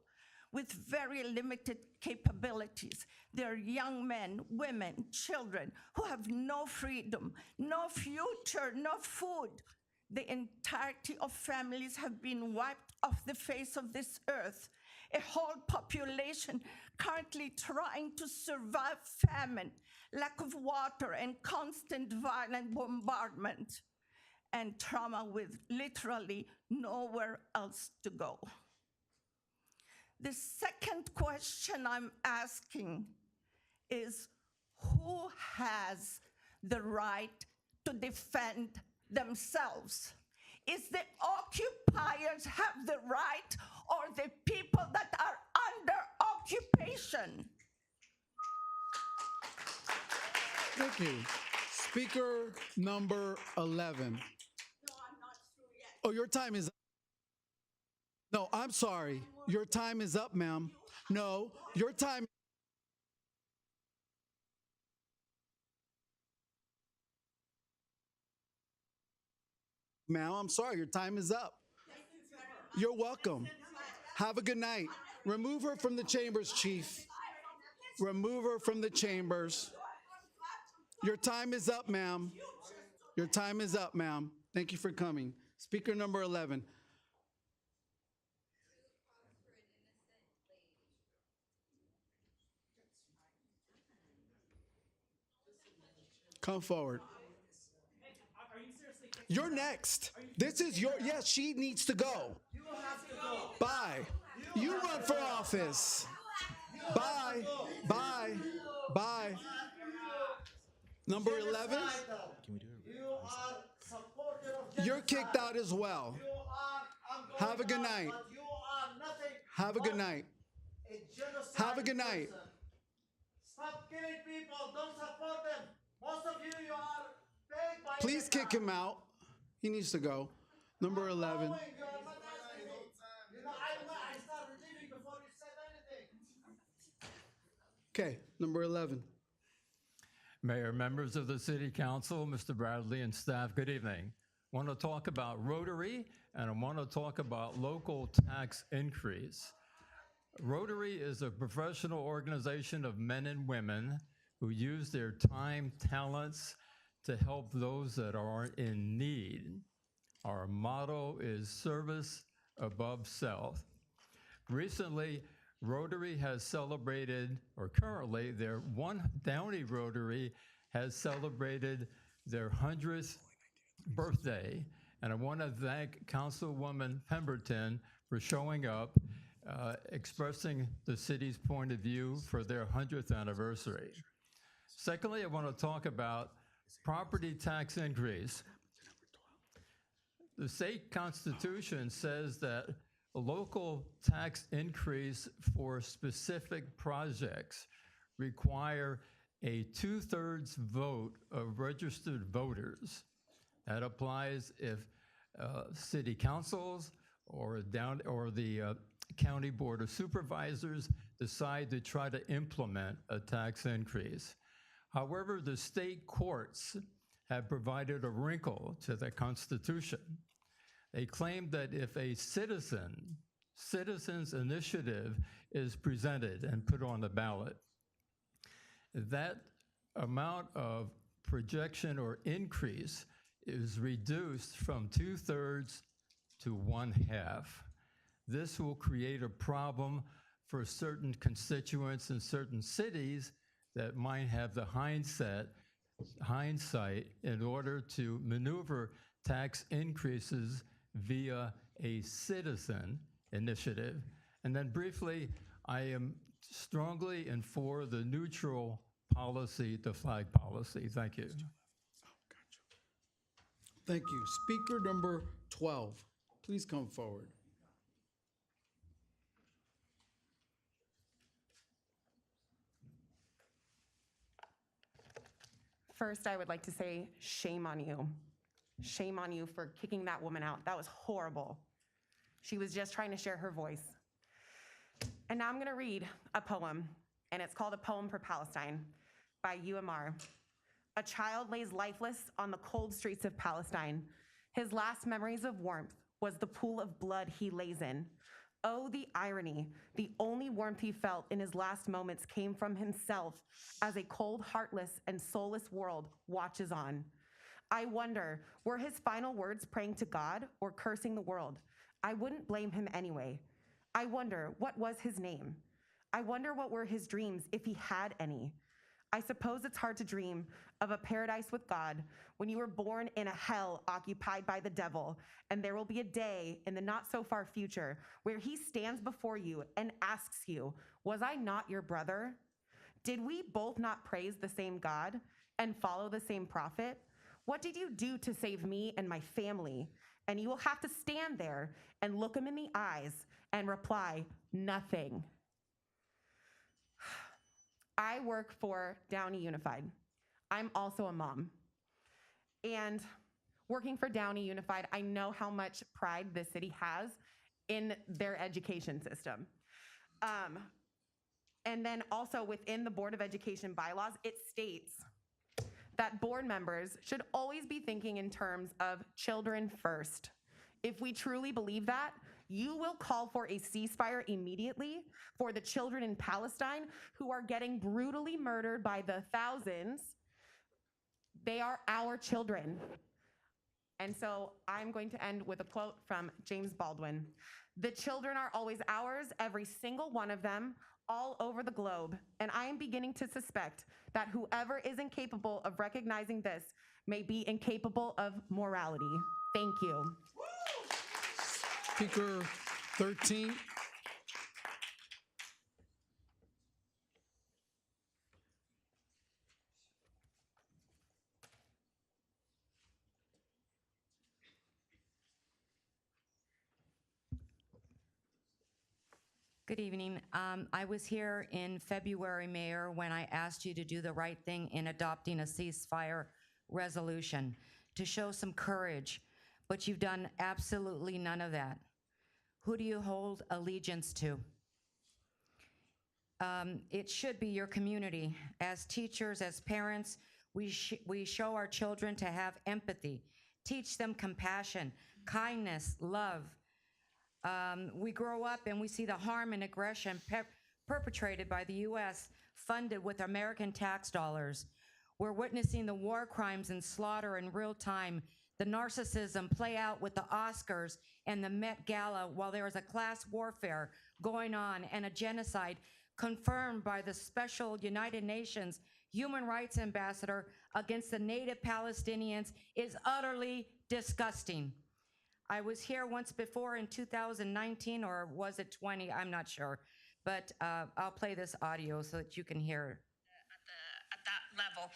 with very limited capabilities. They're young men, women, children who have no freedom, no future, no food. The entirety of families have been wiped off the face of this earth. A whole population currently trying to survive famine, lack of water, and constant violent bombardment, and trauma with literally nowhere else to go. The second question I'm asking is, who has the right to defend themselves? Is the occupiers have the right, or the people that are under occupation? Thank you. Speaker number 11. Oh, your time is up. No, I'm sorry. Your time is up, ma'am. No, your time. Ma'am, I'm sorry. Your time is up. You're welcome. Have a good night. Remove her from the chambers, Chief. Remove her from the chambers. Your time is up, ma'am. Your time is up, ma'am. Thank you for coming. Speaker number 11. Come forward. You're next. This is your, yes, she needs to go. Bye. You run for office. Bye. Bye. Bye. Number 11. Can we do You're kicked out as well. Have a good night. Have a good night. Have a good night. Stop killing people. Don't support them. Most of you are paid by. Please kick him out. He needs to go. Number 11. You know, I started leaving before you said anything. Okay, number 11. Mayor, members of the City Council, Mr. Bradley and staff, good evening. I want to talk about Rotary, and I want to talk about local tax increase. Rotary is a professional organization of men and women who use their time, talents to help those that are in need. Our motto is service above self. Recently, Rotary has celebrated, or currently, Downey Rotary has celebrated their 100th birthday, and I want to thank Councilwoman Pemberton for showing up, expressing the city's point of view for their 100th anniversary. Secondly, I want to talk about property tax increase. The state constitution says that a local tax increase for specific projects require a 2/3 vote of registered voters. That applies if city councils or the county board of supervisors decide to try to implement a tax increase. However, the state courts have provided a wrinkle to the Constitution. They claim that if a citizen's initiative is presented and put on the ballot, that amount of projection or increase is reduced from 2/3 to 1/2. This will create a problem for certain constituents in certain cities that might have the hindsight in order to maneuver tax increases via a citizen initiative. And then briefly, I am strongly in for the neutral policy, the flag policy. Thank you. Thank you. Speaker number 12, please. please come forward. First, I would like to say shame on you. Shame on you for kicking that woman out. That was horrible. She was just trying to share her voice. And now I'm going to read a poem, and it's called A Poem for Palestine by UMR. A child lays lifeless on the cold streets of Palestine. His last memories of warmth was the pool of blood he lays in. Oh, the irony. The only warmth he felt in his last moments came from himself as a cold, heartless, and soulless world watches on. I wonder, were his final words praying to God or cursing the world? I wouldn't blame him anyway. I wonder, what was his name? I wonder what were his dreams, if he had any. I suppose it's hard to dream of a paradise with God when you were born in a hell occupied by the devil, and there will be a day in the not so far future where he stands before you and asks you, was I not your brother? Did we both not praise the same God and follow the same prophet? What did you do to save me and my family? And you will have to stand there and look him in the eyes and reply, nothing. I work for Downey Unified. I'm also a mom. And working for Downey Unified, I know how much pride the city has in their education system. And then also within the Board of Education bylaws, it states that board members should always be thinking in terms of children first. If we truly believe that, you will call for a ceasefire immediately for the children in Palestine who are getting brutally murdered by the thousands. They are our children. And so I'm going to end with a quote from James Baldwin. The children are always ours, every single one of them, all over the globe. And I am beginning to suspect that whoever is incapable of recognizing this may be incapable of morality. Thank you. Speaker 13. Good evening. I was here in February, Mayor, when I asked you to do the right thing in adopting a ceasefire resolution, to show some courage, but you've done absolutely none of that. Who do you hold allegiance to? It should be your community. As teachers, as parents, we show our children to have empathy, teach them compassion, kindness, love. We grow up and we see the harm and aggression perpetrated by the U.S., funded with American tax dollars. We're witnessing the war crimes and slaughter in real time, the narcissism play out with the Oscars and the Met Gala while there is a class warfare going on and a genocide confirmed by the special United Nations Human Rights Ambassador against the native Palestinians is utterly disgusting. I was here once before in 2019, or was it 20? I'm not sure, but I'll play this audio so that you can hear. At that level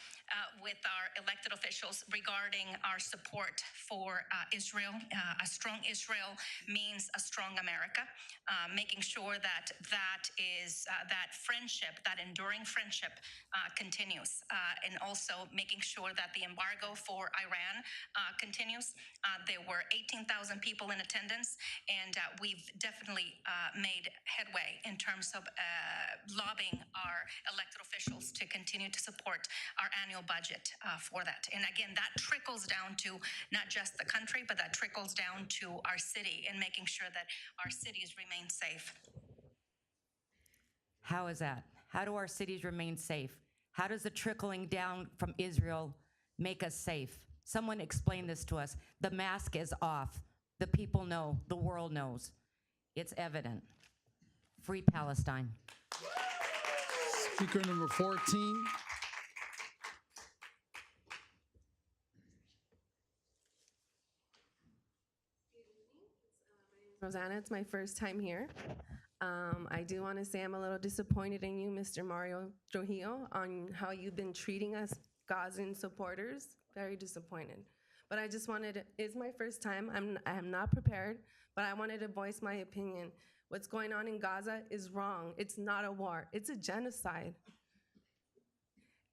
with our elected officials regarding our support for Israel. A strong Israel means a strong America, making sure that that friendship, that enduring friendship continues, and also making sure that the embargo for Iran continues. There were 18,000 people in attendance, and we've definitely made headway in terms of lobbying our elected officials to continue to support our annual budget for that. And again, that trickles down to not just the country, but that trickles down to our city and making sure that our cities remain safe. How is that? How do our cities remain safe? How does the trickling down from Israel make us safe? Someone explain this to us. The mask is off. The people know. The world knows. It's evident. Free Palestine. Speaker number 14. Rosanna, it's my first time here. I do want to say I'm a little disappointed in you, Mr. Mario Trujillo, on how you've been treating us Gazan supporters. Very disappointed. but I just it's my first time. I am not prepared, but I wanted to voice my opinion. What's going on in Gaza is wrong. It's not a war, it's a genocide.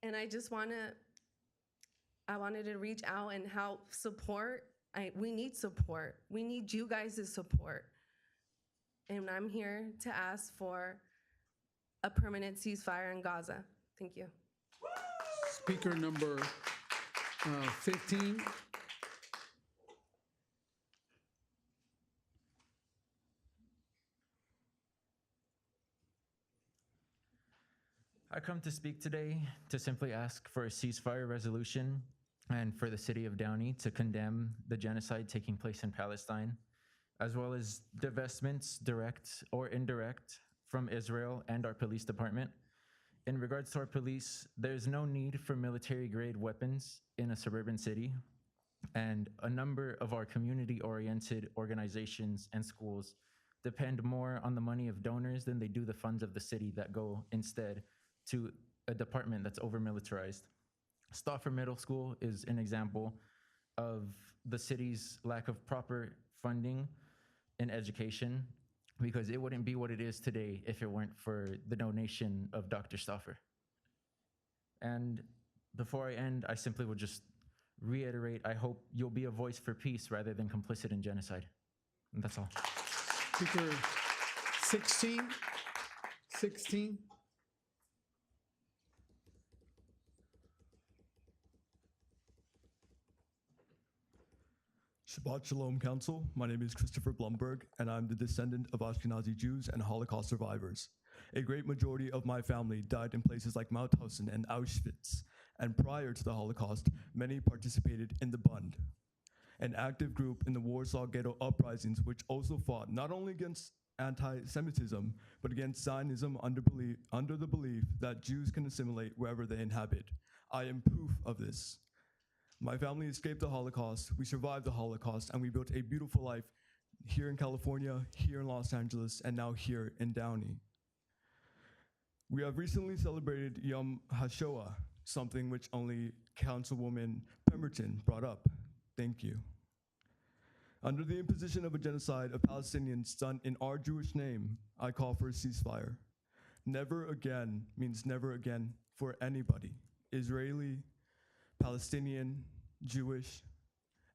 And I wanted to reach out and help support. We need support. We need you guys' support. And I'm here to ask for a permanent ceasefire in Gaza. Thank you. Speaker number 15. I come to speak today to simply ask for a ceasefire resolution and for the city of Downey to condemn the genocide taking place in Palestine, as well as divestments, direct or indirect, from Israel and our police department. In regards to our police, there's no need for military-grade weapons in a suburban city, and a number of our community-oriented organizations and schools depend more on the money of donors than they do the funds of the city that go instead to a department that's over-militarized. Stauffer Middle School is an example of the city's lack of proper funding in education, because it wouldn't be what it is today if it weren't for the donation of Dr. Stauffer. And before I end, I simply would just reiterate, I hope you'll be a voice for peace rather than complicit in genocide. And that's all. Speaker 16. Shabbat Shalom Council. My name is Christopher Blumberg, and I'm the descendant of Ashkenazi Jews and Holocaust survivors. A great majority of my family died in places like Mauthausen and Auschwitz, and prior to the Holocaust, many participated in the Bund, an active group in the Warsaw Ghetto uprisings which also fought not only against anti-Semitism, but against Zionism under the belief that Jews can assimilate wherever they inhabit. I am proof of this. My family escaped the Holocaust, we survived the Holocaust, and we built a beautiful life here in California, here in Los Angeles, and now here in Downey. We have recently celebrated Yom HaShoah, something which only Councilwoman Pemberton brought up. Thank you. Under the imposition of a genocide of Palestinians done in our Jewish name, I call for a ceasefire. Never again means never again for anybody, Israeli, Palestinian, Jewish,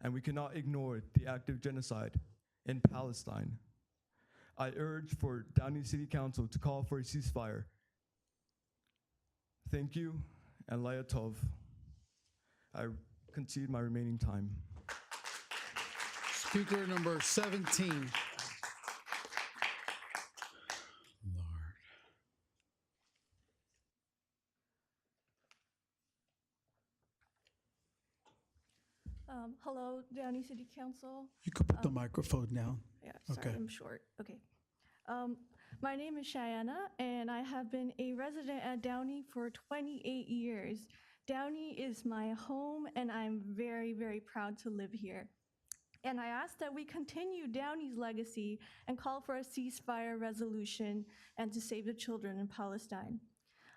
and we cannot ignore the active genocide in Palestine. I urge for Downey City Council to call for a ceasefire. Thank you, and Laya Tov. I concede my remaining time. Speaker number 17. Hello, Downey City Council. You could put the microphone down. Yeah, sorry, Okay. I'm short. Okay. My name is Cheyenne, and I have been a resident at Downey for 28 years. Downey is my home, and I'm very, very proud to live here. And I ask that we continue Downey's legacy and call for a ceasefire resolution and to save the children in Palestine.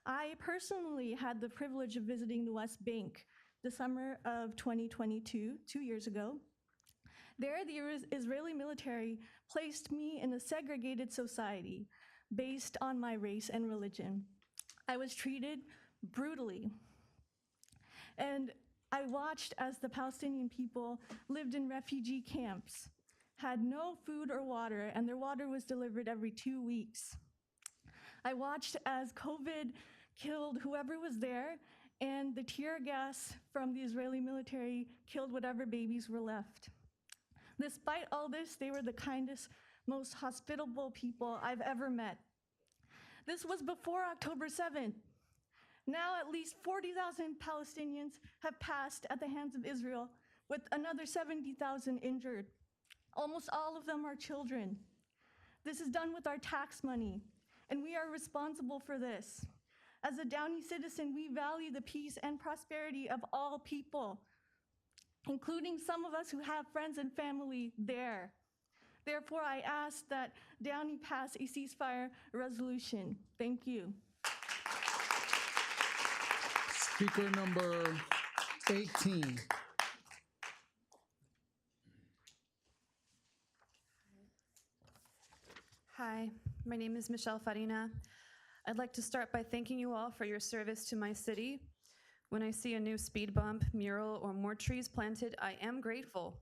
I personally had the privilege of visiting the West Bank the summer of 2022, 2 years ago. There, the Israeli military placed me in a segregated society based on my race and religion. I was treated brutally. And I watched as the Palestinian people lived in refugee camps, had no food or water, and their water was delivered every 2 weeks. I watched as COVID killed whoever was there, and the tear gas from the Israeli military killed whatever babies were left. Despite all this, they were the kindest, most hospitable people I've ever met. This was before October 7th. Now at least 40,000 Palestinians have passed at the hands of Israel, with another 70,000 injured. Almost all of them are children. This is done with our tax money, and we are responsible for this. As a Downey citizen, we value the peace and prosperity of all people, including some of us who have friends and family there. Therefore, I ask that Downey pass a ceasefire resolution. Thank you. Speaker number 18. Hi, my name is Michelle Farina. I'd like to start by thanking you all for your service to my city. When I see a new speed bump, mural, or more trees planted, I am grateful.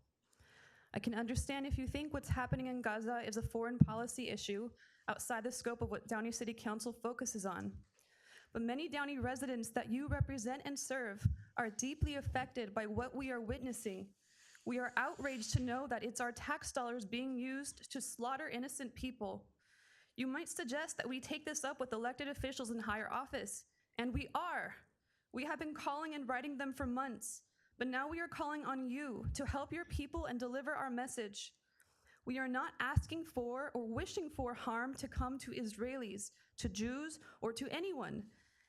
I can understand if you think what's happening in Gaza is a foreign policy issue outside the scope of what Downey City Council focuses on. But many Downey residents that you represent and serve are deeply affected by what we are witnessing. We are outraged to know that it's our tax dollars being used to slaughter innocent people. You might suggest that we take this up with elected officials in higher office, and we are. We have been calling and writing them for months, but now we are calling on you to help your people and deliver our message. We are not asking for or wishing for harm to come to Israelis, to Jews, or to anyone.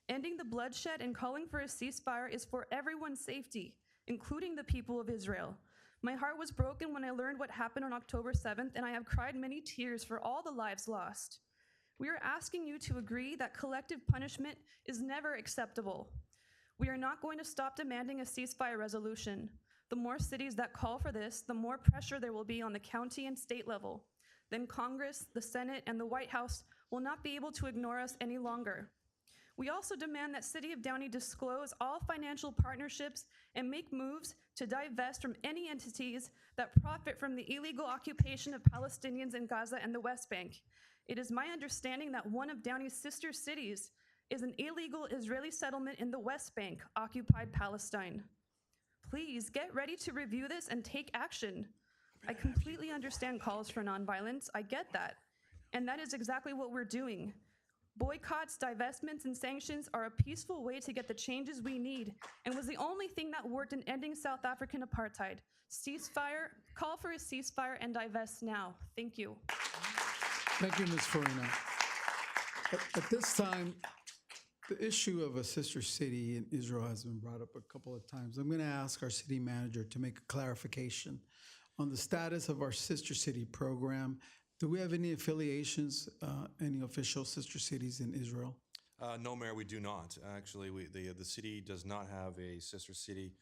Ending the bloodshed and calling for a ceasefire is for everyone's safety, including the people of Israel. My heart was broken when I learned what happened on October 7th, and I have cried many tears for all the lives lost. We are asking you to agree that collective punishment is never acceptable. We are not going to stop demanding a ceasefire resolution. The more cities that call for this, the more pressure there will be on the county and state level. Then Congress, the Senate, and the White House will not be able to ignore us any longer. We also demand that City of Downey disclose all financial partnerships and make moves to divest from any entities that profit from the illegal occupation of Palestinians in Gaza and the West Bank. It is my understanding that one of Downey's sister cities is an illegal Israeli settlement in the West Bank, occupied Palestine. Please get ready to review this and take action. I completely understand calls for nonviolence, I get that. And that is exactly what we're doing. Boycotts, divestments, and sanctions are a peaceful way to get the changes we need and was the only thing that worked in ending South African apartheid. Ceasefire, call for a ceasefire and divest now. Thank you. Thank you, Ms. Farina. At this time, the issue of a sister city in Israel has been brought up a couple of times. I'm going to ask our city manager to make a clarification on the status of our sister city program. Do we have any affiliations, any official sister cities in Israel? No, Mayor, we do not. Actually, the city does not have a sister city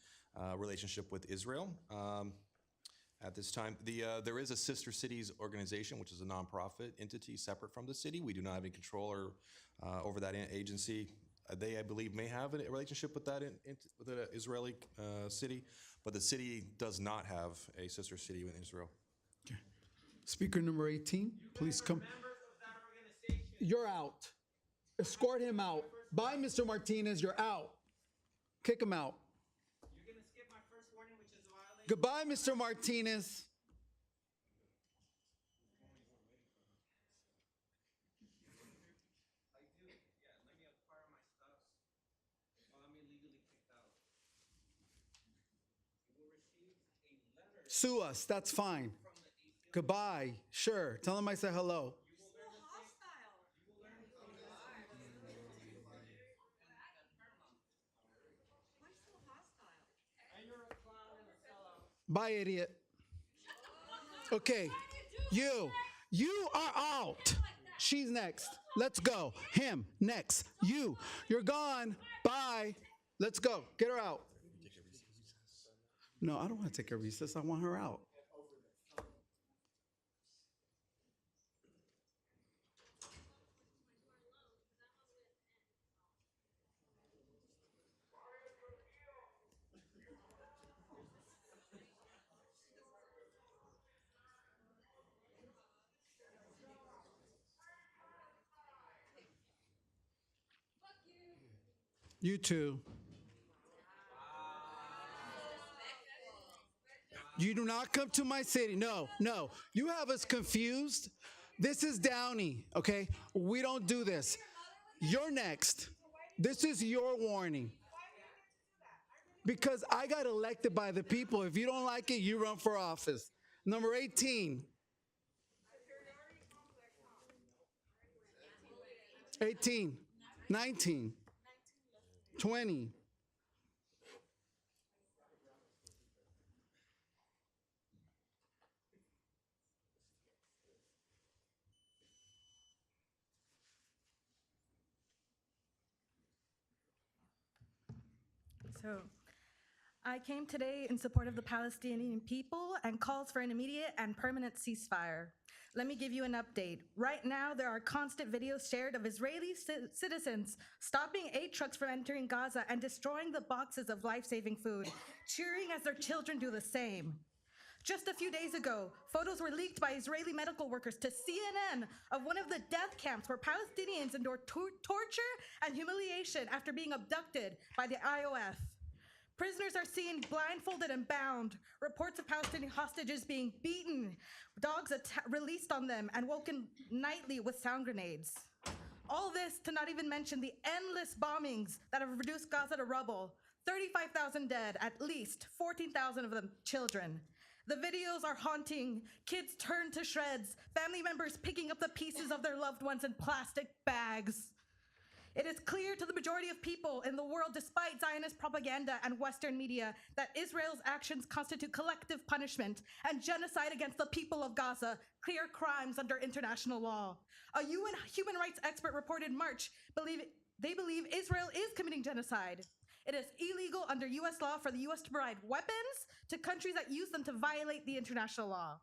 relationship with Israel at this time. There is a sister cities organization, which is a nonprofit entity separate from the city. We do not have any control over that agency. They, I believe, may have a relationship with that with an Israeli city, but the city does not have a sister city in Israel. Okay. Speaker number 18, please come. You're out. Escort him out. Bye, Mr. Martinez, you're out. Kick him out. You're going to skip my first warning, which is violation. Goodbye, Mr. Martinez. Sue us, that's fine. Goodbye, sure. Tell him I said hello. Bye, idiot. Okay, you are out. She's next. Let's go. Him, next. You're gone. Bye. Let's go. Get her out. No, I don't want to take a recess. I want her out. You too. You do not come to my city. No. You have us confused. This is Downey, okay? We don't do this. You're next. This is your warning. Because I got elected by the people. If you don't like it, you run for office. Number 18. 18, 19, 20. So, I came today in support of the Palestinian people and calls for an immediate and permanent ceasefire. let me give you an update. Right now, there are constant videos shared of Israeli citizens stopping aid trucks from entering Gaza and destroying the boxes of life-saving food, cheering as their children do the same. Just a few days ago, photos were leaked by Israeli medical workers to CNN of one of the death camps where Palestinians endure torture and humiliation after being abducted by the IOF. Prisoners are seen blindfolded and bound, reports of Palestinian hostages being beaten, dogs released on them, and woken nightly with sound grenades. All this to not even mention the endless bombings that have reduced Gaza to rubble. 35,000 dead, at least 14,000 of them children. The videos are haunting. Kids turned to shreds, family members picking up the pieces of their loved ones in plastic bags. It is clear to the majority of people in the world, despite Zionist propaganda and Western media, that Israel's actions constitute collective punishment and genocide against the people of Gaza, clear crimes under international law. A UN human rights expert reported in March they believe Israel is committing genocide. It is illegal under US law for the US to provide weapons to countries that use them to violate the international law.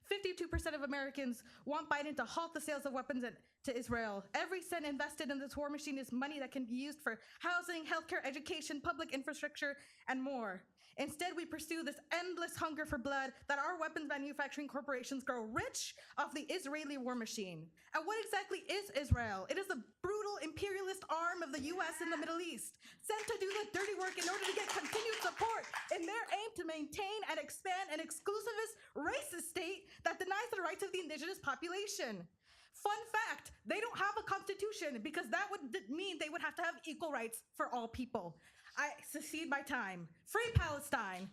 52% of Americans want Biden to halt the sales of weapons to Israel. Every cent invested in this war machine is money that can be used for housing, healthcare, education, public infrastructure, and more. Instead, we pursue this endless hunger for blood that our weapons manufacturing corporations grow rich off the Israeli war machine. And what exactly is Israel? It is the brutal imperialist arm of the US in the Middle East, sent to do the dirty work in order to get continued support in their aim to maintain and expand an exclusivist, racist state that denies the rights of the indigenous population. Fun fact, they don't have a constitution because that would mean they would have to have equal rights for all people. I succeed my time. Free Palestine.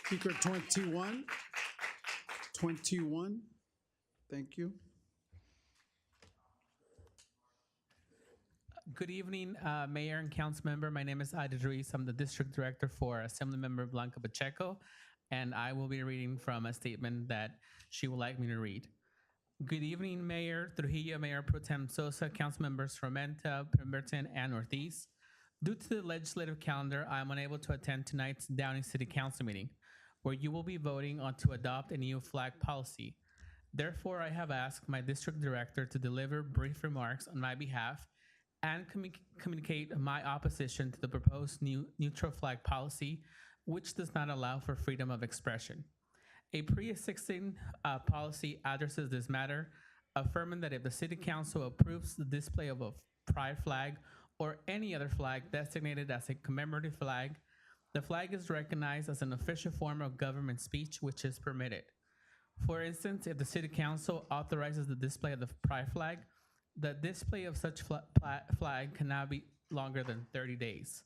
Speaker 21. 21. Thank you. Good evening, Mayor and Council Member. My name is ADJOURNMENT. I'm the District Director for Assemblymember Blanca Pacheco, and I will be reading from a statement that she would like me to read. Good evening, Mayor Trujillo, Mayor Pro Tem Sosa, Council Members Fermenta, Pemberton, and Ortiz. Due to the legislative calendar, I am unable to attend tonight's Downey City Council meeting, where you will be voting on to adopt a new flag policy. Therefore, I have asked my District Director to deliver brief remarks on my behalf and communicate my opposition to the proposed new neutral flag policy, which does not allow for freedom of expression. A pre-existing policy addresses this matter, affirming that if the City Council approves the display of a pride flag or any other flag designated as a commemorative flag, the flag is recognized as an official form of government speech, which is permitted. For instance, if the City Council authorizes the display of the pride flag, the display of such flag cannot be longer than 30 days.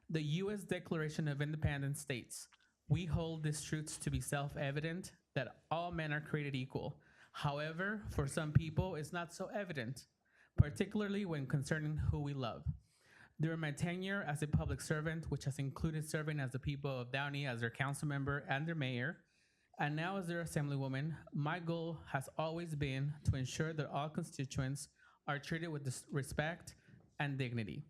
The U.S. Declaration of Independence states, "We hold these truths to be self-evident, that all men are created equal. However, for some people, it's not so evident, particularly when concerning who we love." During my tenure as a public servant, which has included serving as the people of Downey as their council member and their mayor, and now as their assemblywoman, my goal has always been to ensure that all constituents are treated with respect and dignity.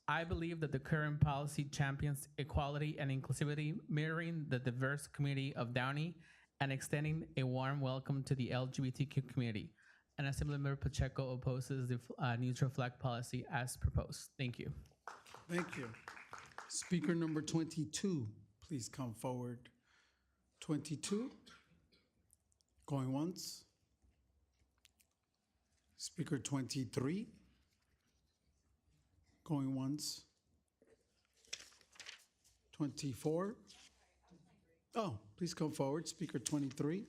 I believe that the current policy champions equality and inclusivity, mirroring the diverse community of Downey and extending a warm welcome to the LGBTQ community. And Assemblymember Pacheco opposes the neutral flag policy as proposed. Thank you. Thank you. Speaker number 22, please come forward. 22. Going once. Speaker 23. Going once. 24. Oh, please come forward. Speaker 23.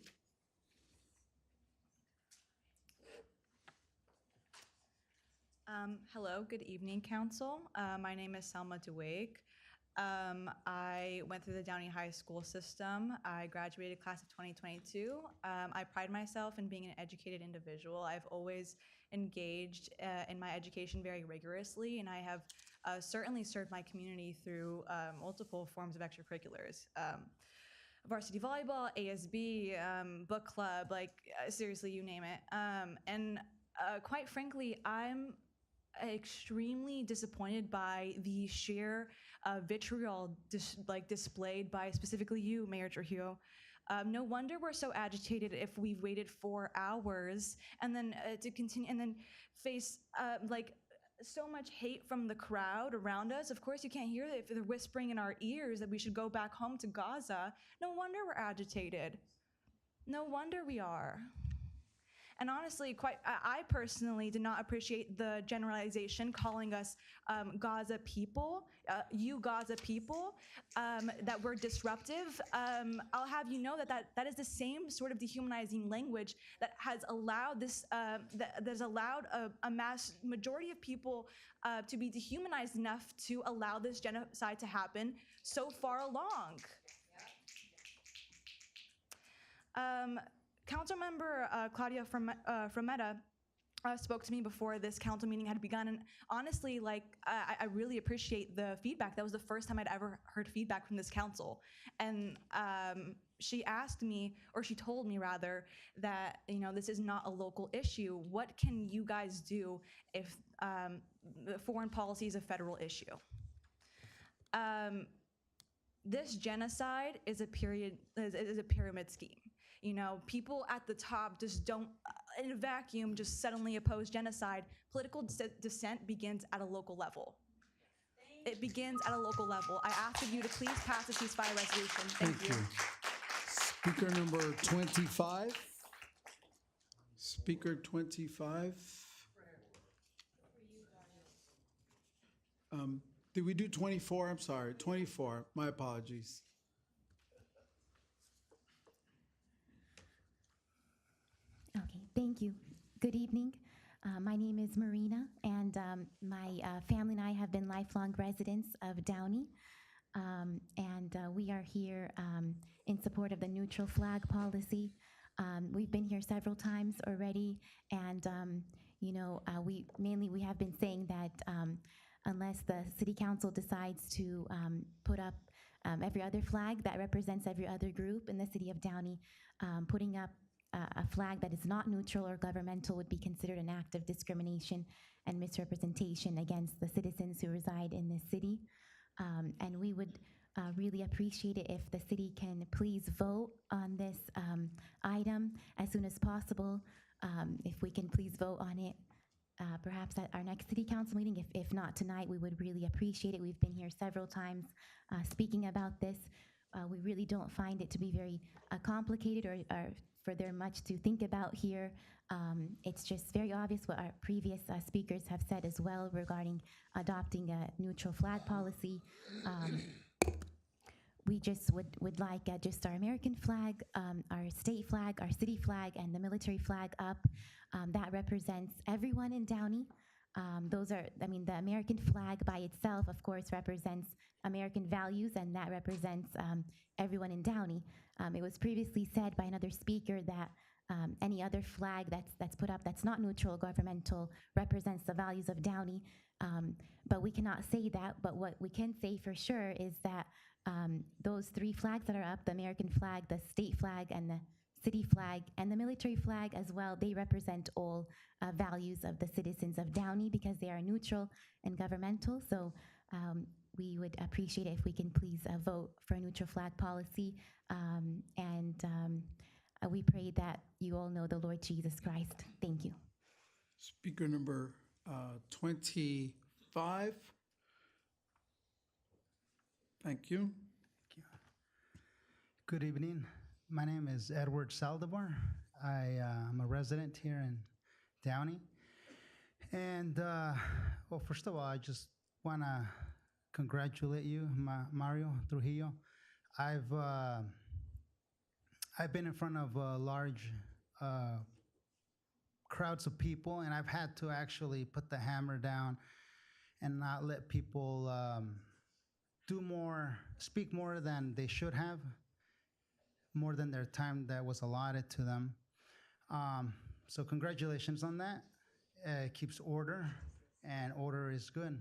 Hello, good evening, Council. My name is Selma Duwake. I went through the Downey High School system. I graduated class of 2022. I pride myself in being an educated individual. I've always engaged in my education very rigorously, and I have certainly served my community through multiple forms of extracurriculars. Varsity volleyball, ASB, book club, like seriously, you name it. And quite frankly, I'm extremely disappointed by the sheer vitriol displayed by specifically you, Mayor Trujillo, No wonder we're so agitated if we've waited 4 hours and then to continue and then face like so much hate from the crowd around us. Of course, you can't hear it if they're whispering in our ears that we should go back home to Gaza. No wonder we're agitated. No wonder we are. And honestly, I personally did not appreciate the generalization calling us Gaza people, you Gaza people, that we're disruptive. I'll have you know that is the same sort of dehumanizing language that has allowed that's allowed a mass majority of people to be dehumanized enough to allow this genocide to happen so far along. Councilmember Claudia Frometa spoke to me before this council meeting had begun, and honestly, like I really appreciate the feedback. That was the first time I'd ever heard feedback from this council, and she asked me, or she told me rather, that this is not a local issue. What can you guys do if the foreign policy is a federal issue? This genocide is a pyramid scheme. People at the top just don't, in a vacuum, just suddenly oppose genocide. Political dissent begins at a local level. It begins at a local level. I ask of you to please pass the ceasefire resolution. Thank you. Speaker number 25. Speaker 25. Did we do 24? I'm sorry, 24. My apologies. Okay, thank you. Good evening. My name is Marina, and my family and I have been lifelong residents of Downey. And we are here in support of the neutral flag policy. We've been here several times already, and we have been saying that unless the city council decides to put up every other flag that represents every other group in the city of Downey, putting up a flag that is not neutral or governmental would be considered an act of discrimination and misrepresentation against the citizens who reside in this city. And we would really appreciate it if the city can please vote on this item as soon as possible. If we can please vote on it perhaps at our next city council meeting. If not tonight, we would really appreciate it. We've been here several times speaking about this. We really don't find it to be very complicated or for there much to think about here. It's just very obvious what our previous speakers have said as well regarding adopting a neutral flag policy. We just would like just our American flag, our state flag, our city flag, and the military flag up. That represents everyone in Downey. The American flag by itself, of course, represents American values, and that represents everyone in Downey. It was previously said by another speaker that any other flag that's put up that's not neutral or governmental represents the values of Downey. But we cannot say that, but what we can say for sure is that those three flags that are up, the American flag, the state flag, and the city flag, and the military flag as well, they represent all values of the citizens of Downey because they are neutral and governmental. So we would appreciate it if we can please vote for a neutral flag policy. We pray that you all know the Lord Jesus Christ. Thank you. Speaker number 25. Thank you. Good evening. My name is Edward Saldivar. I am a resident here in Downey. And well, first of all, I just want to congratulate you, Mario Trujillo. I've been in front of large crowds of people, and I've had to actually put the hammer down and not let people speak more than they should have, more than their time that was allotted to them. So congratulations on that. It keeps order, and order is good.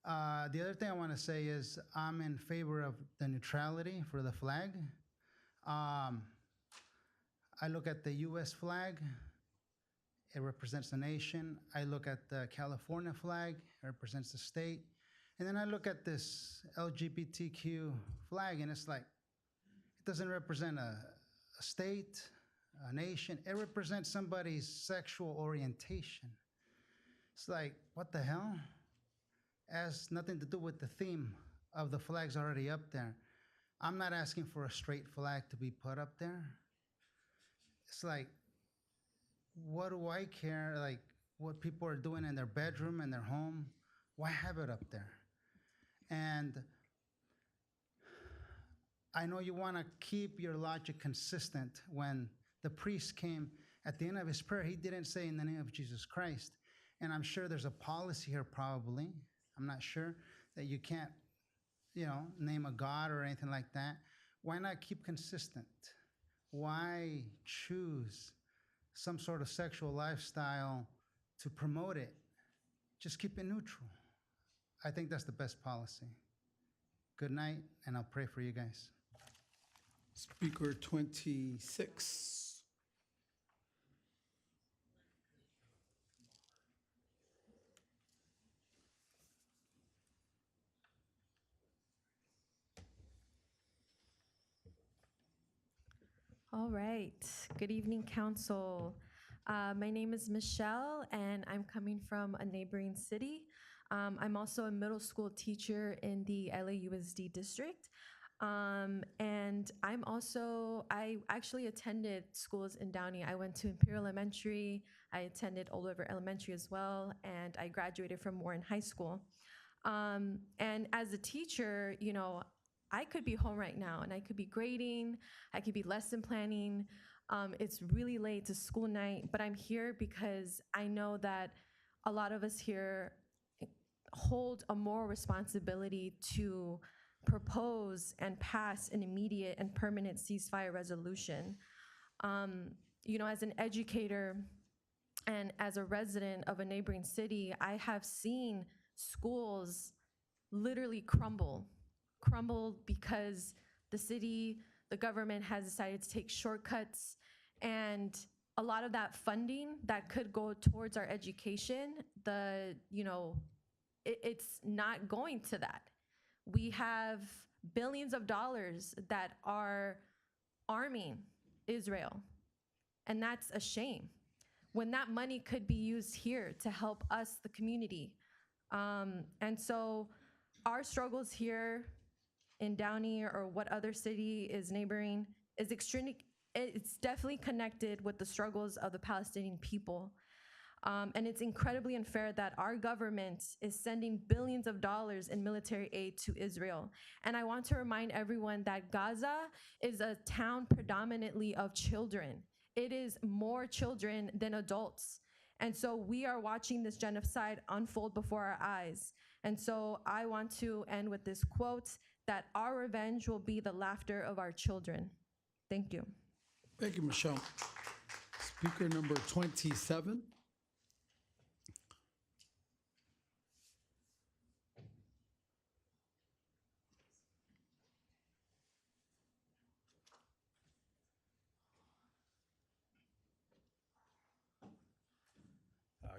The other thing I want to say is I'm in favor of the neutrality for the flag. I look at the U.S. flag. It represents the nation. I look at the California flag. It represents the state. And then I look at this LGBTQ flag, and it's like, It doesn't represent a state, a nation. It represents somebody's sexual orientation. It's like, what the hell? Has nothing to do with the theme of the flags already up there. I'm not asking for a straight flag to be put up there. It's like, what do I care? Like, what people are doing in their bedroom, in their home, why have it up there? And I know you want to keep your logic consistent. When the priest came at the end of his prayer, he didn't say in the name of Jesus Christ. And I'm sure there's a policy here probably, I'm not sure, that you can't, name a god or anything like that. Why not keep consistent? Why choose some sort of sexual lifestyle to promote it? Just keep it neutral. I think that's the best policy. Good night, and I'll pray for you guys. Speaker 26. All right. Good evening, Council. My name is Michelle, and I'm coming from a neighboring city. I'm also a middle school teacher in the LAUSD district. And I actually attended schools in Downey. I went to Imperial Elementary, I attended Old River Elementary as well, and I graduated from Warren High School. And as a teacher, I could be home right now and I could be grading, I could be lesson planning. It's really late to school night, but I'm here because I know that a lot of us here hold a moral responsibility to propose and pass an immediate and permanent ceasefire resolution. As an educator and as a resident of a neighboring city, I have seen schools literally crumble because the government has decided to take shortcuts, and a lot of that funding that could go towards our education, it's not going to that. We have billions of dollars that are arming Israel, and that's a shame, when that money could be used here to help us, the community. And so our struggles here in Downey or what other city is neighboring is it's definitely connected with the struggles of the Palestinian people. And it's incredibly unfair that our government is sending billions of dollars in military aid to Israel. And I want to remind everyone that Gaza is a town predominantly of children. It is more children than adults. And so we are watching this genocide unfold before our eyes. And so I want to end with this quote, that our revenge will be the laughter of our children. Thank you. Thank you, Michelle. Speaker number 27.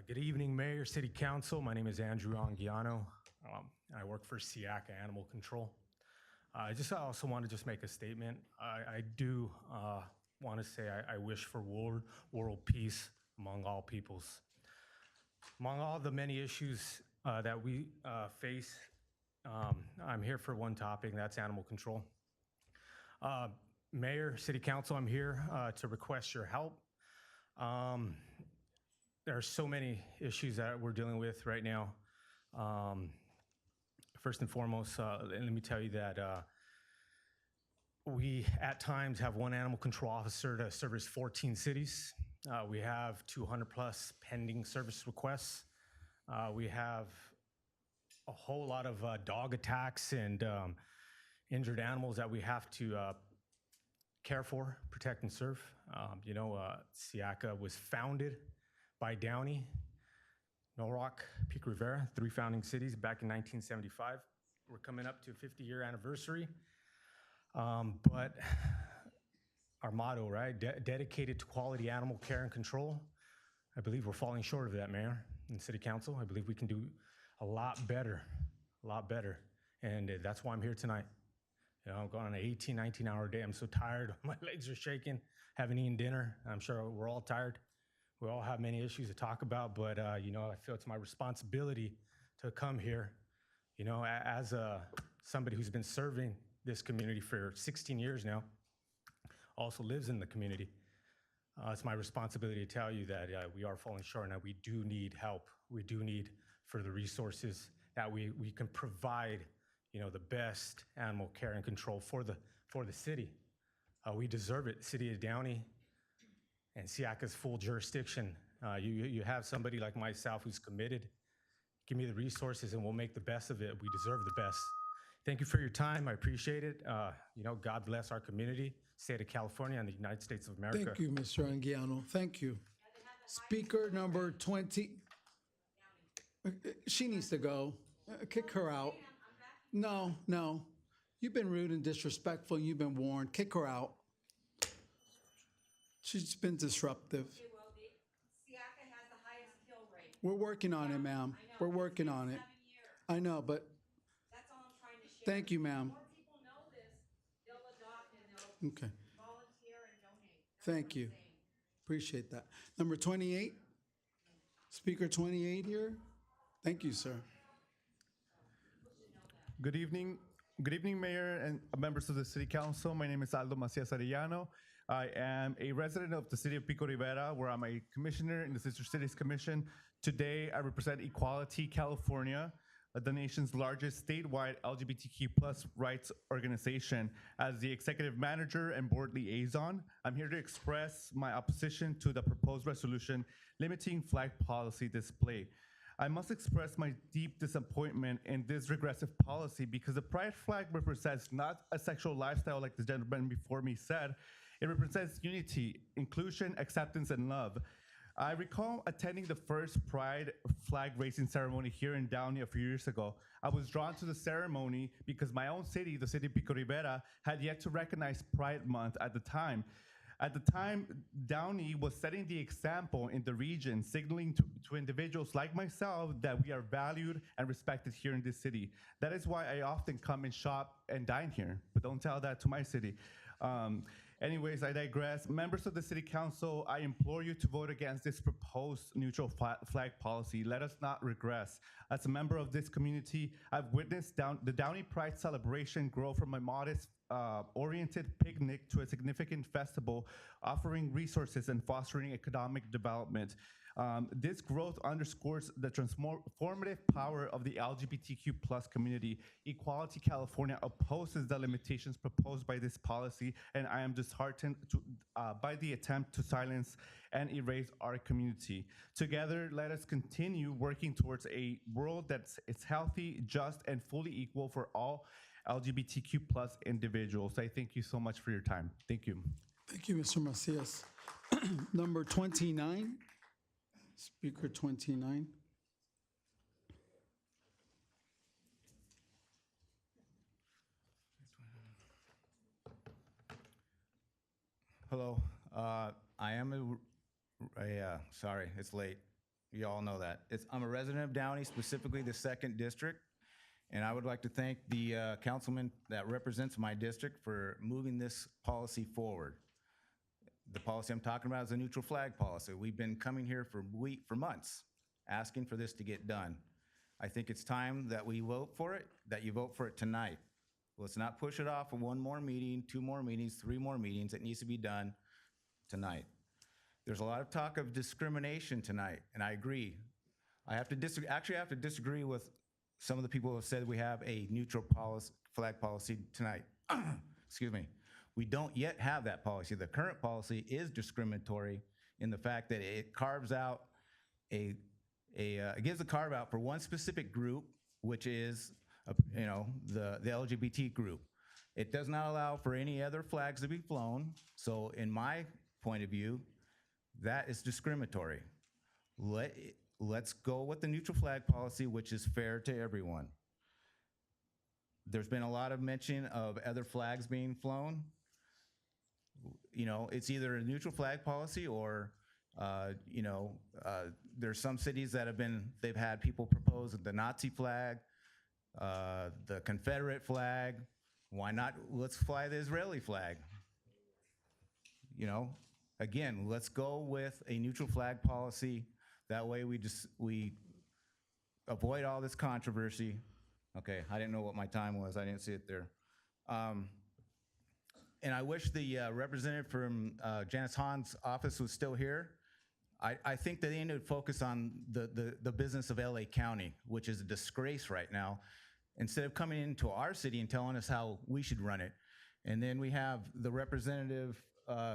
Good evening, Mayor, City Council. My name is Andrew Anguiano. I work for CIACA Animal Control. I also want to just make a statement. I do want to say I wish for world peace among all peoples. Among all the many issues that we face, I'm here for one topic, and that's animal control. Mayor, City Council, I'm here to request your help. There are so many issues that we're dealing with right now. First and foremost, let me tell you that we at times have one animal control officer to service 14 cities. We have 200 plus pending service requests. We have a whole lot of dog attacks and injured animals that we have to care for, protect, and serve. CIACA was founded by Downey, Norwalk, Peak Rivera, 3 founding cities back in 1975. We're coming up to a 50-year anniversary. But our motto, right? Dedicated to quality animal care and control. I believe we're falling short of that, Mayor and City Council. I believe we can do a lot better. And that's why I'm here tonight. You know, I'm going on an 18, 19-hour day. I'm so tired. My legs are shaking. Haven't eaten dinner. I'm sure we're all tired. We all have many issues to talk about, but you know, I feel it's my responsibility to come here. You know, as somebody who's been serving this community for 16 years now, also lives in the community. It's my responsibility to tell you that we are falling short and that we do need help. We do need further resources that we can provide, you know, the best animal care and control for the city. We deserve it. City of Downey and SEACA's full jurisdiction. You have somebody like myself who's committed. Give me the resources and we'll make the best of it. We deserve the best. Thank you for your time. I appreciate it. You know, God bless our community, state of California, and the United States of America. Thank you, Mr. Anguiano. Thank you. Speaker number 20. She needs to go. Kick her out. No. You've been rude and disrespectful. You've been warned. Kick her out. She's been disruptive. We're working on it, ma'am. We're working on it. I know, but thank you, ma'am. Okay. Thank you. Appreciate that. Number 28. Speaker 28 here. Thank you, sir. Good evening, Mayor and members of the City Council. My name is Aldo Macias Arellano. I am a resident of the city of Pico Rivera, where I'm a commissioner in the Sister Cities Commission. Today, I represent Equality California, the nation's largest statewide LGBTQ+ rights organization. As the executive manager and board liaison, I'm here to express my opposition to the proposed resolution limiting flag policy display. I must express my deep disappointment in this regressive policy because the pride flag represents not a sexual lifestyle like the gentleman before me said. It represents unity, inclusion, acceptance, and love. I recall attending the first Pride flag raising ceremony here in Downey a few years ago. I was drawn to the ceremony because my own city, the city of Pico Rivera, had yet to recognize Pride Month at the time. At the time, Downey was setting the example in the region, signaling to individuals like myself that we are valued and respected here in this city. That is why I often come and shop and dine here, but don't tell that to my city. Anyways, I digress. Members of the City Council, I implore you to vote against this proposed neutral flag policy. Let us not regress. As a member of this community, I've witnessed the Downey Pride celebration grow from a modest oriented picnic to a significant festival, offering resources and fostering economic development. This growth underscores the transformative power of the LGBTQ+ community. Equality California opposes the limitations proposed by this policy, and I am disheartened by the attempt to silence and erase our community. Together, let us continue working towards a world that's healthy, just, and fully equal for all LGBTQ+ individuals. I thank you so much for your time. Thank you. Thank you, Mr. Macias. Number 29. Speaker 29. Hello. I am sorry, it's late. You all know that. I'm a resident of Downey, specifically the 2nd District, and I would like to thank the councilman that represents my district for moving this policy forward. The policy I'm talking about is a neutral flag policy. We've been coming here for months, asking for this to get done. I think it's time that we vote for it, that you vote for it tonight. Let's not push it off for one more meeting, 2 more meetings, 3 more meetings. It needs to be done tonight. There's a lot of talk of discrimination tonight, and I agree. I have to disagree with some of the people who have said we have a neutral flag policy tonight. Excuse me. We don't yet have that policy. The current policy is discriminatory in the fact that it carves out it gives a carve out for one specific group, which is the LGBT group. It does not allow for any other flags to be flown. So in my point of view, that is discriminatory. Let's go with the neutral flag policy, which is fair to everyone. There's been a lot of mention of other flags being flown. It's either a neutral flag policy or, there's some cities that they've had people propose the Nazi flag, the Confederate flag, Why not, let's fly the Israeli flag? You know, again, let's go with a neutral flag policy. That way we avoid all this controversy. Okay, I didn't know what my time was. I didn't see it there. And I wish the representative from Janice Hahn's office was still here. I think that they need to focus on the business of LA County, which is a disgrace right now, instead of coming into our city and telling us how we should run it. And then we have the representative,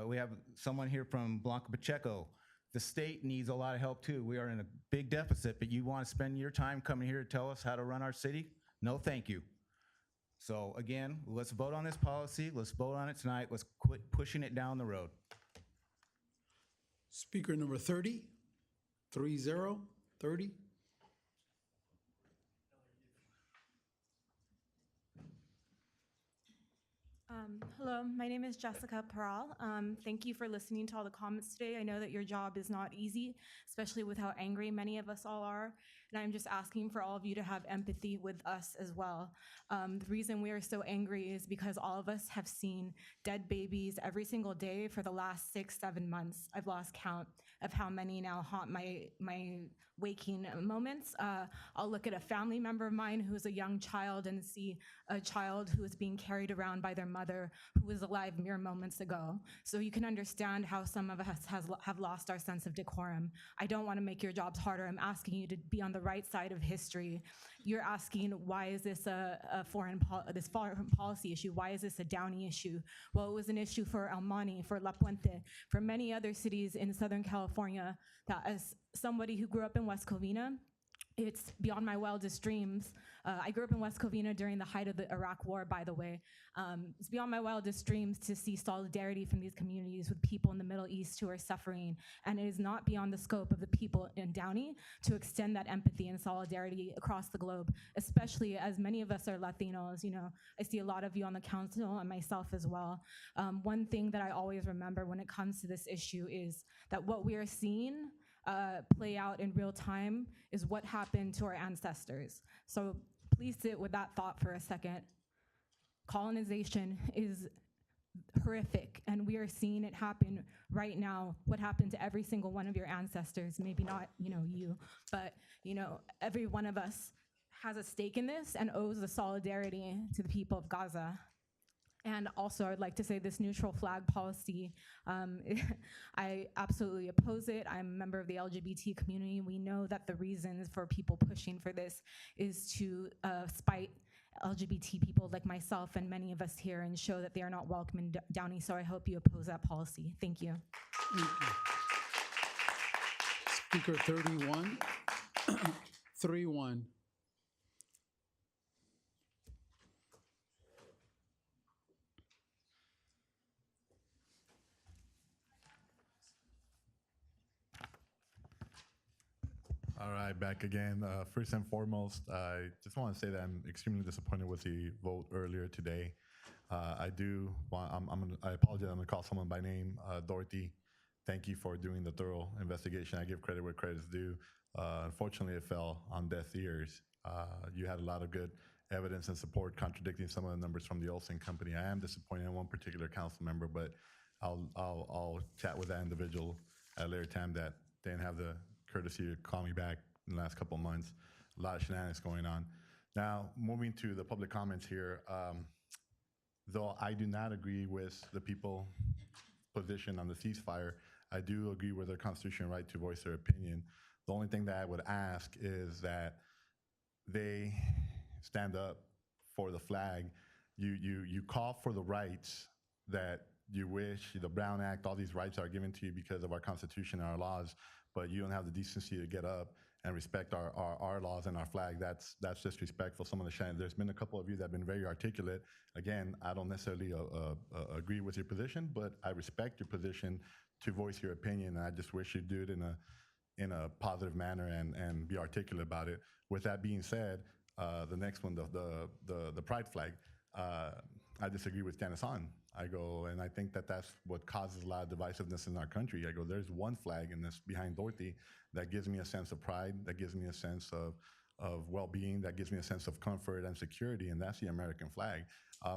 we have someone here from Blanca Pacheco. The state needs a lot of help too. We are in a big deficit, but you want to spend your time coming here to tell us how to run our city? No, thank you. So again, let's vote on this policy. Let's vote on it tonight. Let's quit pushing it down the road. Speaker number 30, 30. Hello, my name is Jessica Peral. Thank you for listening to all the comments today. I know that your job is not easy, especially with how angry many of us all are. And I'm just asking for all of you to have empathy with us as well. The reason we are so angry is because all of us have seen dead babies every single day for the last 6-7 months. I've lost count of how many now haunt my waking moments. I'll look at a family member of mine who's a young child and see a child who is being carried around by their mother who was alive mere moments ago. So you can understand how some of us have lost our sense of decorum. I don't want to make your jobs harder. I'm asking you to be on the right side of history. You're asking, why is this a foreign policy issue? Why is this a Downey issue? Well, it was an issue for El Monte, for La Puente, for many other cities in Southern California, that as somebody who grew up in West Covina, it's beyond my wildest dreams. I grew up in West Covina during the height of the Iraq War, by the way. It's beyond my wildest dreams to see solidarity from these communities with people in the Middle East who are suffering. And it is not beyond the scope of the people in Downey to extend that empathy and solidarity across the globe, especially as many of us are Latinos. You know, I see a lot of you on the council and myself as well. One thing that I always remember when it comes to this issue is that what we are seeing play out in real time is what happened to our ancestors. So please sit with that thought for a second. Colonization is horrific, and we are seeing it happen right now. What happened to every single one of your ancestors? Maybe not, you, but every one of us has a stake in this and owes the solidarity to the people of Gaza. And also, I'd like to say this neutral flag policy, I absolutely oppose it. I'm a member of the LGBT community. We know that the reasons for people pushing for this is to spite LGBT people like myself and many of us here and show that they are not welcome in Downey. So I hope you oppose that policy. Thank you. Speaker 31, 31. All right, back again. First and foremost, I just want to say that I'm extremely disappointed with the vote earlier today. I apologize. I'm gonna call someone by name. Dorothy, thank you for doing the thorough investigation. I give credit where credit is due. Unfortunately, it fell on deaf ears. You had a lot of good evidence and support contradicting some of the numbers from the Olsen company. I am disappointed in one particular council member, but I'll chat with that individual at a later time that didn't have the courtesy to call me back in the last couple of months. A lot of shenanigans going on. Now, moving to the public comments here, though I do not agree with the people's position on the ceasefire, I do agree with their constitutional right to voice their opinion. The only thing that I would ask is that they stand up for the flag. You call for the rights that you wish, the Brown Act, all these rights are given to you because of our Constitution and our laws, but you don't have the decency to get up and respect our laws and our flag. That's disrespectful. Some of the shenanigans. There's been a couple of you that have been very articulate. Again, I don't necessarily agree with your position, but I respect your position to voice your opinion, and I just wish you'd do it in a positive manner and be articulate about it. With that being said, the next one, the pride flag, I disagree with Janice Hahn. And I think that that's what causes a lot of divisiveness in our country. There's one flag in this behind Dorothy that gives me a sense of pride, that gives me a sense of of well-being, that gives me a sense of comfort and security, and that's the American flag.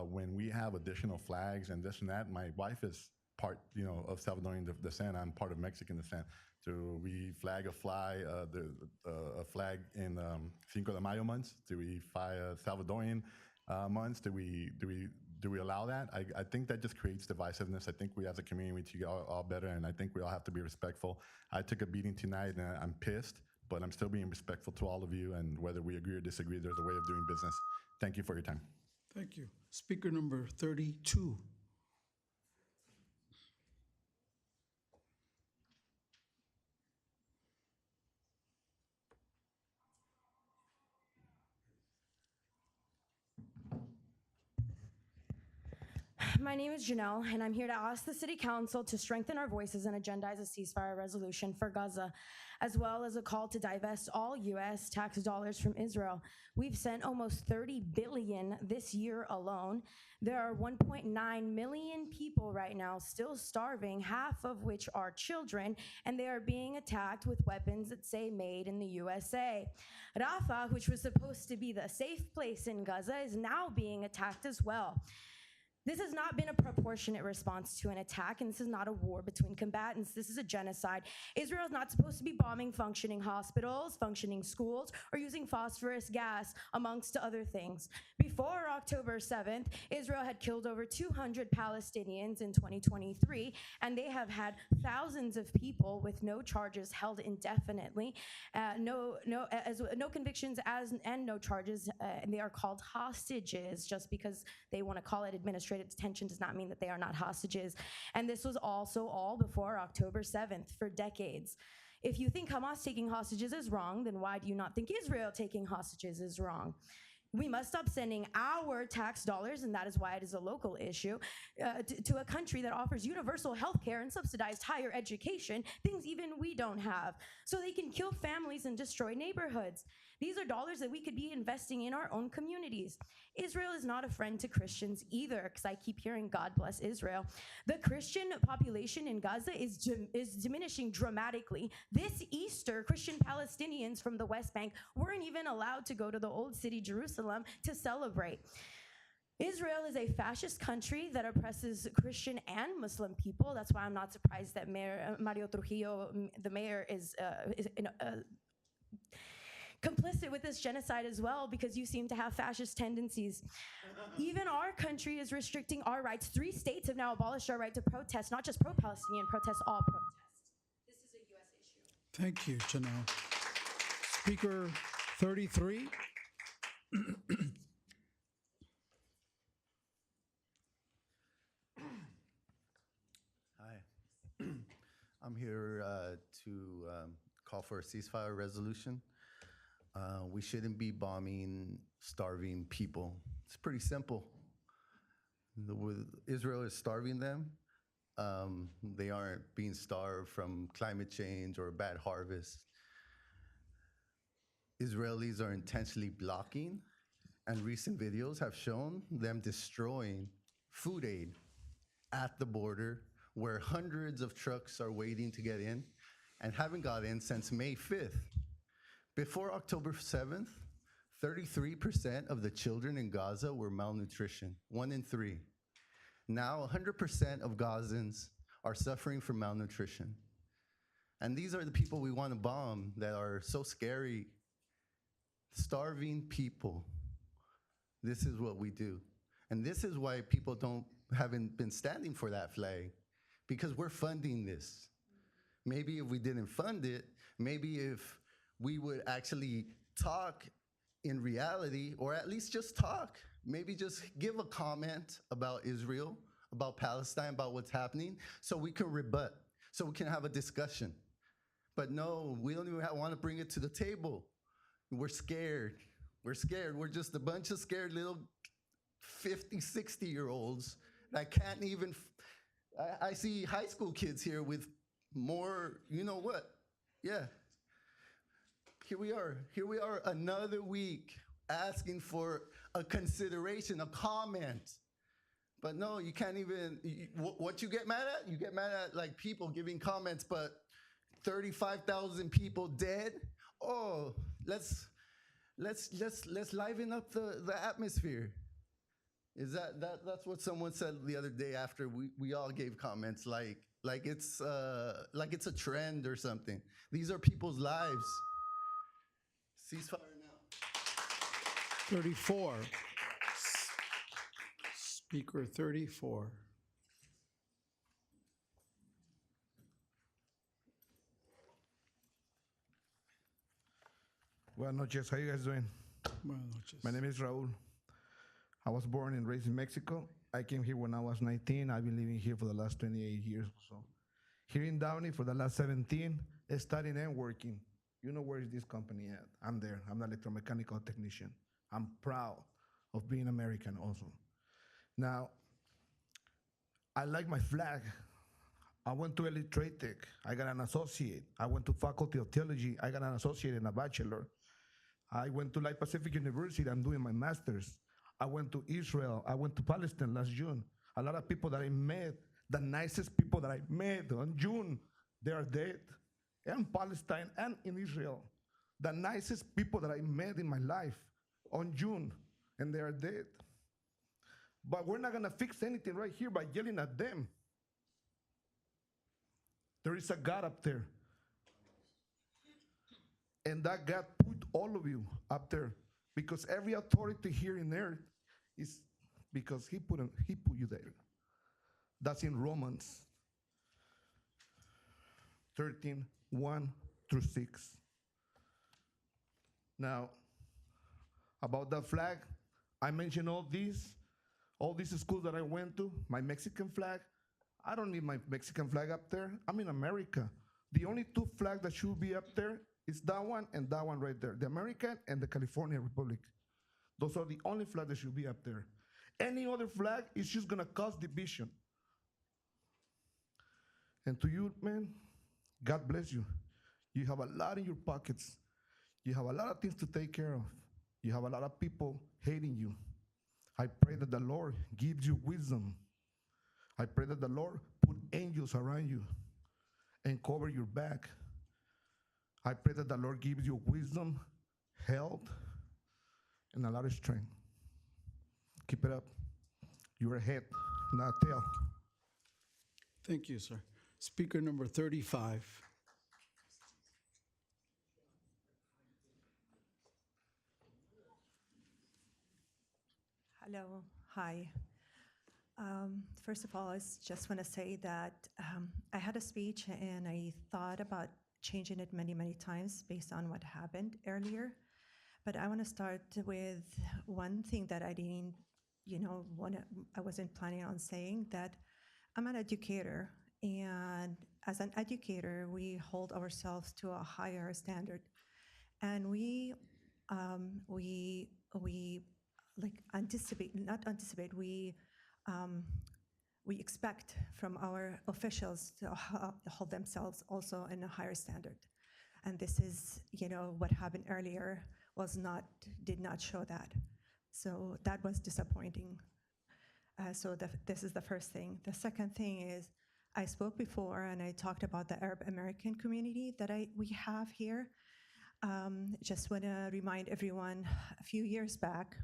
When we have additional flags and this and that, my wife is part, of Salvadorian descent. I'm part of Mexican descent. Do we flag a flag in Cinco de Mayo months? Do we fly Salvadorian months? Do we allow that? I think that just creates divisiveness. I think we as a community need to get all better, and I think we all have to be respectful. I took a beating tonight, and I'm pissed, but I'm still being respectful to all of you, and whether we agree or disagree, there's a way of doing business. Thank you for your time. Thank you. Speaker number 32. My name is Janelle, and I'm here to ask the City Council to strengthen our voices and agendize a ceasefire resolution for Gaza, as well as a call to divest all U.S. tax dollars from Israel. We've sent almost $30 billion this year alone. There are 1.9 million people right now still starving, half of which are children, and they are being attacked with weapons that say made in the USA. Rafah, which was supposed to be the safe place in Gaza, is now being attacked as well. This has not been a proportionate response to an attack, and this is not a war between combatants. This is a genocide. Israel is not supposed to be bombing functioning hospitals, functioning schools, or using phosphorus gas, amongst other things. Before October 7th, Israel had killed over 200 Palestinians in 2023, and they have had thousands of people with no charges held indefinitely, no convictions and no charges, and they are called hostages. Just because they want to call it administrative detention does not mean that they are not hostages. And this was also all before October 7th for decades. If you think Hamas taking hostages is wrong, then why do you not think Israel taking hostages is wrong? We must stop sending our tax dollars, and that is why it is a local issue, to a country that offers universal health care and subsidized higher education, things even we don't have, so they can kill families and destroy neighborhoods. These are dollars that we could be investing in our own communities. Israel is not a friend to Christians either, because I keep hearing God bless Israel. The Christian population in Gaza is diminishing dramatically. This Easter, Christian Palestinians from the West Bank weren't even allowed to go to the old city Jerusalem to celebrate. Israel is a fascist country that oppresses Christian and Muslim people. That's why I'm not surprised that Mayor Mario Trujillo, the mayor, is complicit with this genocide as well, because you seem to have fascist tendencies. Even our country is restricting our rights. 3 states have now abolished our right to protest, not just pro-Palestinian protests, all protests. This is a U.S. issue. Thank you, Janelle. Speaker 33. Hi. I'm here to call for a ceasefire resolution. We shouldn't be bombing starving people. It's pretty simple. Israel is starving them. They aren't being starved from climate change or a bad harvest. Israelis are intentionally blocking, and recent videos have shown them destroying food aid at the border, where hundreds of trucks are waiting to get in and haven't got in since May 5th. Before October 7th, 33% of the children in Gaza were malnutrition, 1 in 3. Now 100% of Gazans are suffering from malnutrition. And these are the people we want to bomb that are so scary. Starving people. This is what we do. And this is why people haven't been standing for that flag, because we're funding this. Maybe if we didn't fund it, maybe if we would actually talk in reality, or at least just talk, maybe just give a comment about Israel, about Palestine, about what's happening, so we can rebut, so we can have a discussion. But no, we don't even want to bring it to the table. We're scared. We're scared. We're just a bunch of scared little 50, 60-year-olds that can't even, I see high school kids here with more, you know what? Yeah. Here we are another week asking for a consideration, a comment. But no, you can't even, what you get mad at? You get mad at like people giving comments, but 35,000 people dead? Oh, let's let's liven up the atmosphere. That's what someone said the other day after we all gave comments like it's a trend or something. These are people's lives. Ceasefire now. 34. Speaker 34. Buenas noches. How you guys doing? Buenas noches. My name is Raul. I was born and raised in Mexico. I came here when I was 19. I've been living here for the last 28 years or so. Here in Downey for the last 17, studying and working. You know where is this company at? I'm there. I'm an electromechanical technician. I'm proud of being American also. Now, I like my flag. I went to LA Trade Tech. I got an associate. I went to Faculty of Theology. I got an associate and a bachelor. I went to Light Pacific University. I'm doing my master's. I went to Israel. I went to Palestine last June. A lot of people that I met, the nicest people that I met on June, they are dead. In Palestine and in Israel. The nicest people that I met in my life on June, and they are dead. But we're not gonna fix anything right here by yelling at them. There is a God up there. And that God put all of you up there because every authority here in earth is because he put you there. That's in Romans 13, 1 through 6. Now, about that flag, I mentioned all these schools that I went to, my Mexican flag. I don't need my Mexican flag up there. I'm in America. The only two flags that should be up there is that one and that one right there, the American and the California Republic. Those are the only flags that should be up there. Any other flag is just gonna cause division. And to you, man, God bless you. You have a lot in your pockets. You have a lot of things to take care of. You have a lot of people hating you. I pray that the Lord gives you wisdom. I pray that the Lord put angels around you and cover your back. I pray that the Lord gives you wisdom, health, and a lot of strength. Keep it up. You're a head, not a tail. Thank you, sir. Speaker number 35. Hello, hi. First of all, I just want to say that I had a speech and I thought about changing it many, many times based on what happened earlier. But I want to start with one thing that I didn't, I wasn't planning on saying, that I'm an educator. And as an educator, we hold ourselves to a higher standard. And we expect from our officials to hold themselves also in a higher standard. And this is, what happened earlier did not show that. So that was disappointing. This is the first thing. The second thing is, I spoke before and I talked about the Arab American community that we have here. Just want to remind everyone, a few years back,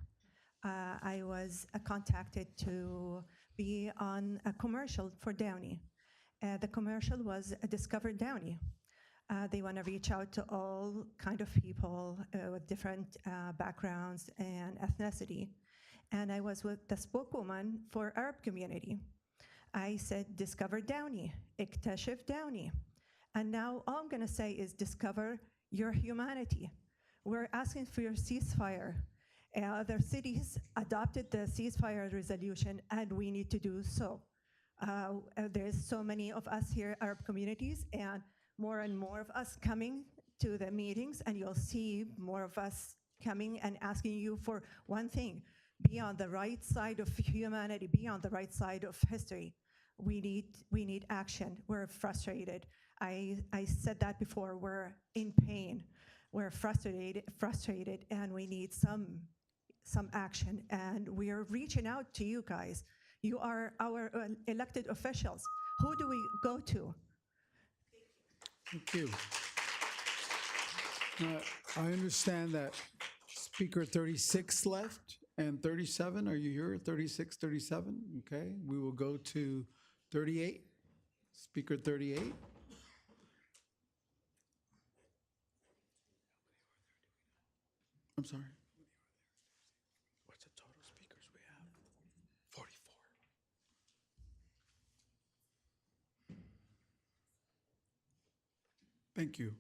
I was contacted to be on a commercial for Downey. The commercial was Discover Downey. They want to reach out to all kind of people with different backgrounds and ethnicity. And I was with the spokeswoman for Arab community. I said, discover Downey, اكتشف Downey. And now all I'm gonna say is discover your humanity. We're asking for your ceasefire. Other cities adopted the ceasefire resolution and we need to do so. There's so many of us here, Arab communities, and more of us coming to the meetings, and you'll see more of us coming and asking you for one thing: be on the right side of humanity, be on the right side of history. We need action. We're frustrated. I said that before. We're in pain. We're frustrated, and we need some action. And we are reaching out to you guys. You are our elected officials. Who do we go to? Thank you. I understand that Speaker 36 left and 37. Are you here? 36, 37? Okay, we will go to 38. Speaker 38. I'm sorry. What's the total speakers we have? 44. Thank you.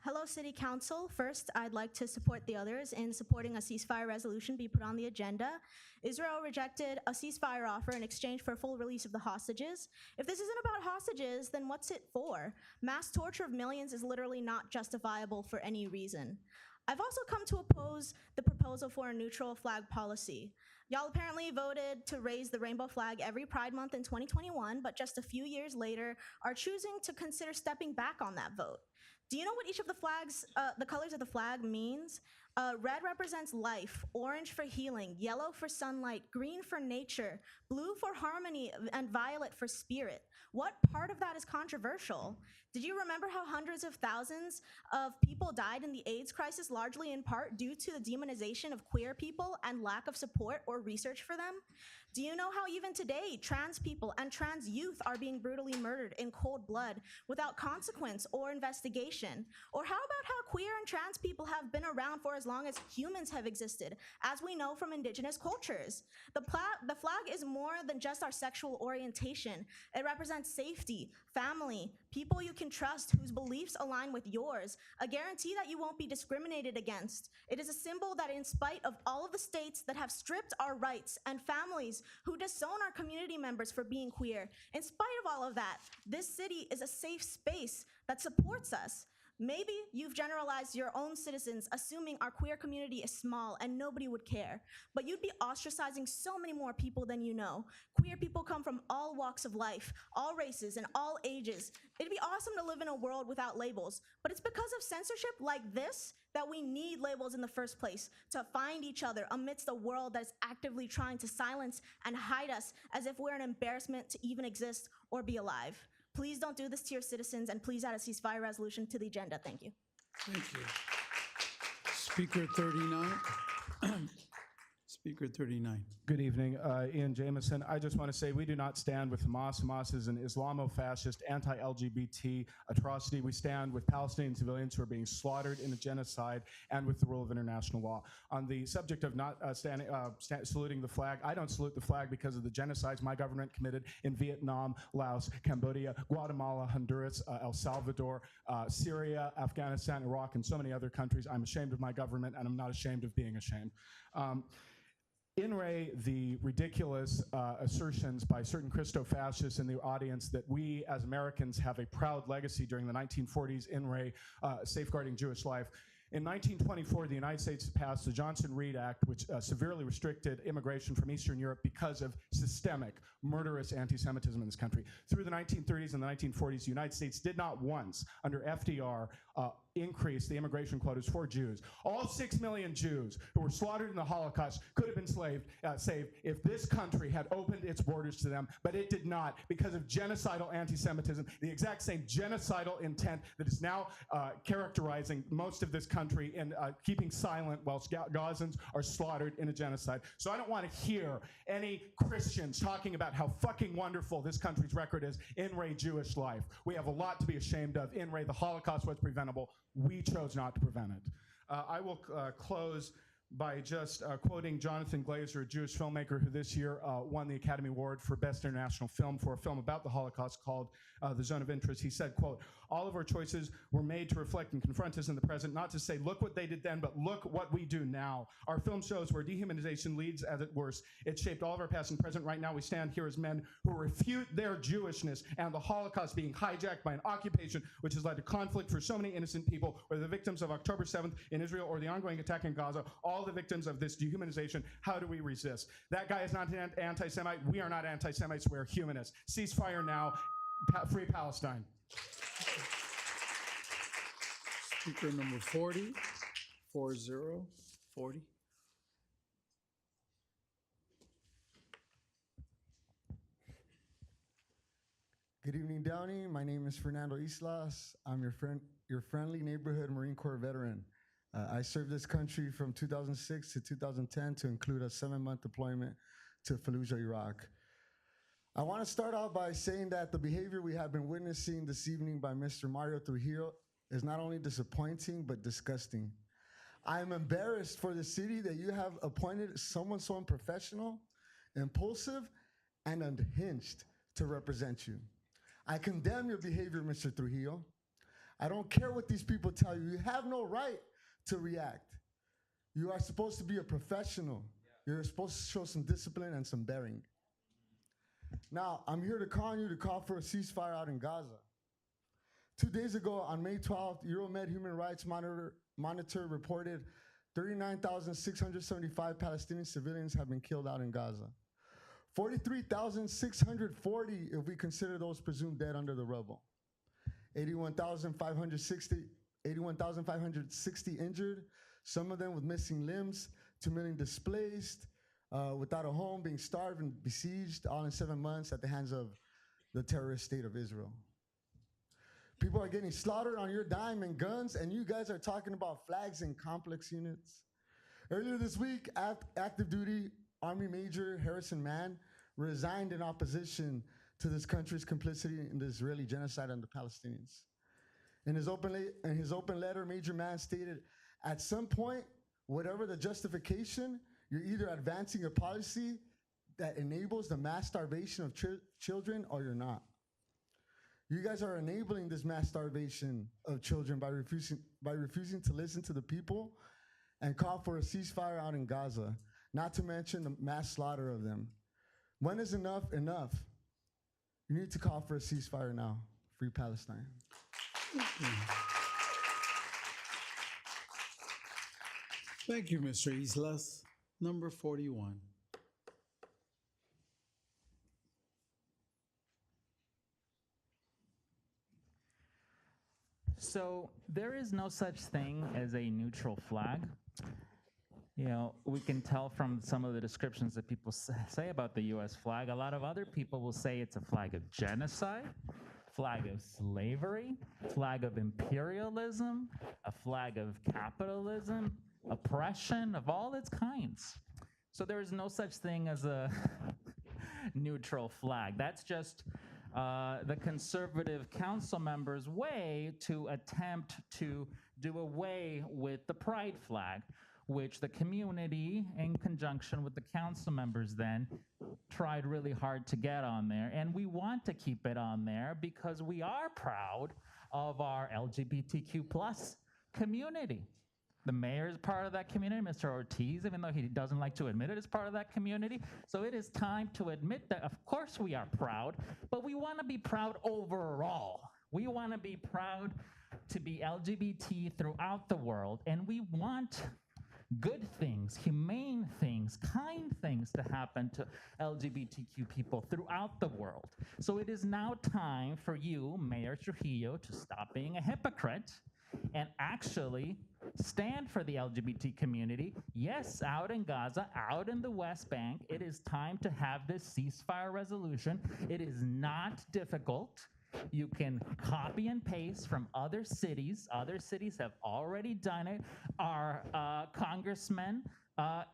Hello, City Council. First, I'd like to support the others in supporting a ceasefire resolution be put on the agenda. Israel rejected a ceasefire offer in exchange for full release of the hostages. If this isn't about hostages, then what's it for? Mass torture of millions is literally not justifiable for any reason. I've also come to oppose the proposal for a neutral flag policy. Y'all apparently voted to raise the rainbow flag every Pride Month in 2021, but just a few years later are choosing to consider stepping back on that vote. Do you know what each of the flags, the colors of the flag means? Red represents life, orange for healing, yellow for sunlight, green for nature, blue for harmony, and violet for spirit. What part of that is controversial? Did you remember how hundreds of thousands of people died in the AIDS crisis, largely in part due to the demonization of queer people and lack of support or research for them? Do you know how even today, trans people and trans youth are being brutally murdered in cold blood without consequence or investigation? Or how about how queer and trans people have been around for as long as humans have existed, as we know from indigenous cultures? The flag is more than just our sexual orientation. It represents safety, family, people you can trust whose beliefs align with yours, a guarantee that you won't be discriminated against. It is a symbol that in spite of all of the states that have stripped our rights and families who disown our community members for being queer, in spite of all of that, this city is a safe space that supports us. Maybe you've generalized your own citizens, assuming our queer community is small and nobody would care, but you'd be ostracizing so many more people than you know. Queer people come from all walks of life, all races, and all ages. It'd be awesome to live in a world without labels, but it's because of censorship like this that we need labels in the first place, to find each other amidst a world that is actively trying to silence and hide us as if we're an embarrassment to even exist or be alive. Please don't do this to your citizens, and please add a ceasefire resolution to the agenda. Thank you. Thank you. Speaker 39. Speaker 39. Good evening, Ian Jameson. I just want to say we do not stand with Hamas. Hamas is an Islamo-fascist, anti-LGBT atrocity. We stand with Palestinian civilians who are being slaughtered in a genocide and with the rule of international law. On the subject of not saluting the flag, I don't salute the flag because of the genocides my government committed in Vietnam, Laos, Cambodia, Guatemala, Honduras, El Salvador, Syria, Afghanistan, Iraq, and so many other countries. I'm ashamed of my government, and I'm not ashamed of being ashamed. In re the ridiculous assertions by certain Christo-fascists in the audience that we as Americans have a proud legacy during the 1940s in re safeguarding Jewish life. In 1924, the United States passed the Johnson-Reed Act, which severely restricted immigration from Eastern Europe because of systemic, murderous anti-Semitism in this country. Through the 1930s and the 1940s, the United States did not once, under FDR, increase the immigration quotas for Jews. All 6 million Jews who were slaughtered in the Holocaust could have been saved if this country had opened its borders to them, but it did not because of genocidal anti-Semitism, the exact same genocidal intent that is now characterizing most of this country and keeping silent whilst Gazans are slaughtered in a genocide. So I don't want to hear any Christians talking about how fucking wonderful this country's record is in re Jewish life. We have a lot to be ashamed of. In re, the Holocaust was preventable. We chose not to prevent it. I will close by just quoting Jonathan Glazer, a Jewish filmmaker who this year won the Academy Award for Best International Film for a film about the Holocaust called The Zone of Interest. He said, quote, "All of our choices were made to reflect and confront us in the present, not to say, look what they did then, but look what we do now. Our film shows where dehumanization leads at its worst. It shaped all of our past and present. Right now we stand here as men who refute their Jewishness and the Holocaust being hijacked by an occupation which has led to conflict for so many innocent people, whether the victims of October 7th in Israel or the ongoing attack in Gaza, all the victims of this dehumanization. How do we resist? That guy is not an anti-Semite. We are not anti-Semites. We're humanists. Ceasefire now. Free Palestine." Speaker number 40, 40. Good evening, Downey. My name is Fernando Islas. I'm your friend your friendly neighborhood Marine Corps veteran. I served this country from 2006 to 2010 to include a 7-month deployment to Fallujah, Iraq. I want to start out by saying that the behavior we have been witnessing this evening by Mr. Mario Trujillo is not only disappointing, but disgusting. I am embarrassed for the city that you have appointed someone so unprofessional, impulsive, and unhinged to represent you. I condemn your behavior, Mr. Trujillo. I don't care what these people tell you. You have no right to react. You are supposed to be a professional. You're supposed to show some discipline and some bearing. Now, I'm here to call on you to call for a ceasefire out in Gaza. 2 days ago, on May 12th, Euromed Human Rights Monitor reported 39,675 Palestinian civilians have been killed out in Gaza. 43,640 if we consider those presumed dead under the rubble. 81,560 injured, some of them with missing limbs, 2 million displaced, without a home, being starved and besieged, all in 7 months at the hands of the terrorist state of Israel. People are getting slaughtered on your dime and guns, and you guys are talking about flags and complex units. Earlier this week, active duty Army Major Harrison Mann resigned in opposition to this country's complicity in the Israeli genocide on the Palestinians. In his open letter, Major Mann stated, at some point, whatever the justification, you're either advancing a policy that enables the mass starvation of children or you're not. You guys are enabling this mass starvation of children by refusing to listen to the people and call for a ceasefire out in Gaza, not to mention the mass slaughter of them. When is enough enough? You need to call for a ceasefire now. Free Palestine. Thank you, Mr. Islas. Number 41. So there is no such thing as a neutral flag. You know, we can tell from some of the descriptions that people say about the US flag, a lot of other people will say it's a flag of genocide, flag of slavery, flag of imperialism, a flag of capitalism, oppression of all its kinds. So there is no such thing as a neutral flag. That's just the conservative council members' way to attempt to do away with the pride flag, which the community, in conjunction with the council members then, tried really hard to get on there. And we want to keep it on there because we are proud of our LGBTQ plus community. The mayor is part of that community, Mr. Ortiz, even though he doesn't like to admit it, is part of that community. So it is time to admit that, of course, we are proud, but we want to be proud overall. We want to be proud to be LGBT throughout the world, and we want good things, humane things, kind things to happen to LGBTQ people throughout the world. So it is now time for you, Mayor Trujillo, to stop being a hypocrite and actually stand for the LGBT community. Yes, out in Gaza, out in the West Bank, it is time to have this ceasefire resolution. It is not difficult. You can copy and paste from other cities. Other cities have already done it. Our congressman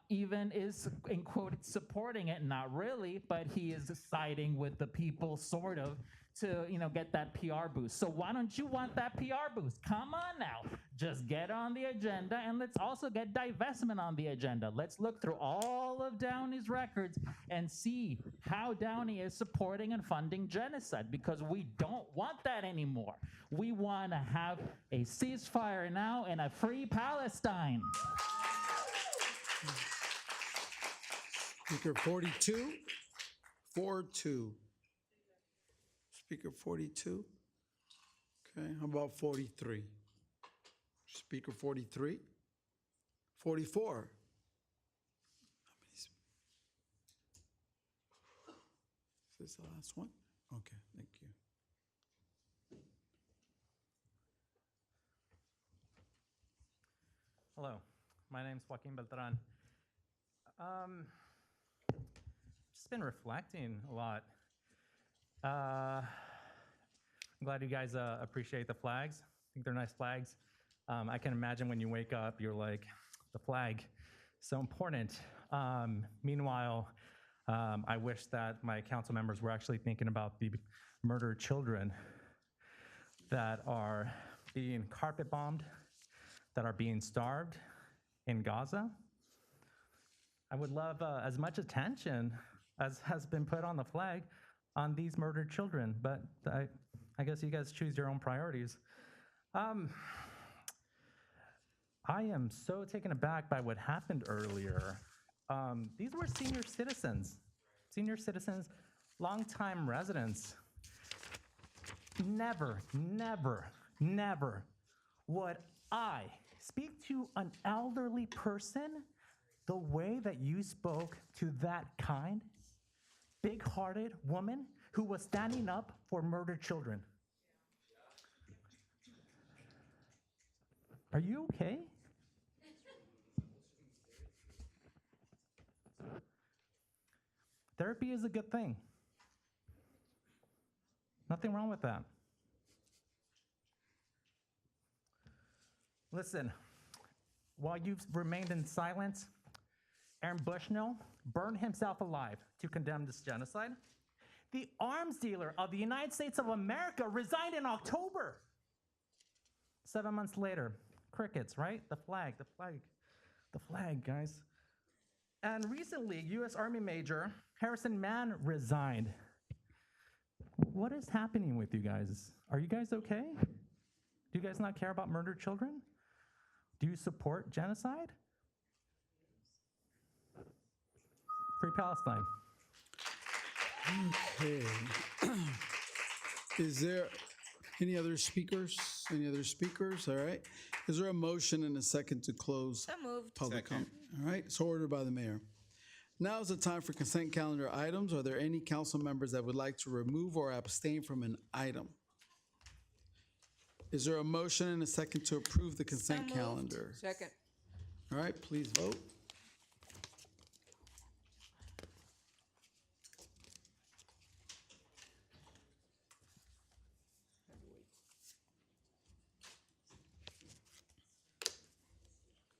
even is, in quote, supporting it. Not really, but he is siding with the people, sort of, to, you know, get that PR boost. So why don't you want that PR boost? Come on now, just get on the agenda, and let's also get divestment on the agenda. Let's look through all of Downey's records and see how Downey is supporting and funding genocide, because we don't want that anymore. We want to have a ceasefire now and a free Palestine. Speaker 42, 42. Speaker 42. Okay, how about 43? Speaker 43. 44. Is this the last one? Okay, thank you. Hello, my name's Joaquin Beltran. Just been reflecting a lot. I'm glad you guys appreciate the flags. think they're nice flags. I can imagine when you wake up, you're like, the flag, so important. Meanwhile, I wish that my council members were actually thinking about the murdered children that are being carpet bombed, that are being starved in Gaza. I would love as much attention as has been put on the flag on these murdered children, but I guess you guys choose your own priorities. I am so taken aback by what happened earlier. These were senior citizens, longtime residents. Never, never, never would I speak to an elderly person the way that you spoke to that kind, big-hearted woman who was standing up for murdered children. Are you okay? Therapy is a good thing. Nothing wrong with that. Listen, while you've remained in silence, Aaron Bushnell burned himself alive to condemn this genocide. The arms dealer of the United States of America resigned in October. 7 months later, crickets, right? The flag, guys. And recently, U.S. Army Major Harrison Mann resigned. What is happening with you guys? Are you guys okay? Do you guys not care about murdered children? Do you support genocide? Free Palestine. Okay. Is there any other speakers? All right. Is there a motion and a second to close public comment? All right. So ordered by the mayor. Now is the time for consent calendar items. Are there any council members that would like to remove or abstain from an item? Is there a motion and a second to approve the consent calendar? Second. All right, please vote.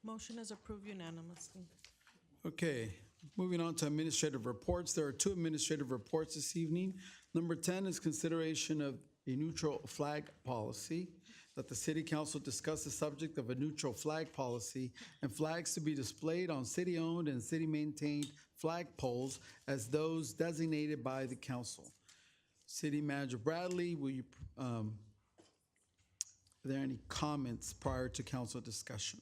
Motion is approved unanimously. Okay, moving on to administrative reports. There are 2 administrative reports this evening. Number 10 is consideration of a neutral flag policy, that the city council discuss the subject of a neutral flag policy and flags to be displayed on city-owned and city-maintained flag poles as those designated by the council. City Manager Bradley, will you, are there any comments prior to council discussion?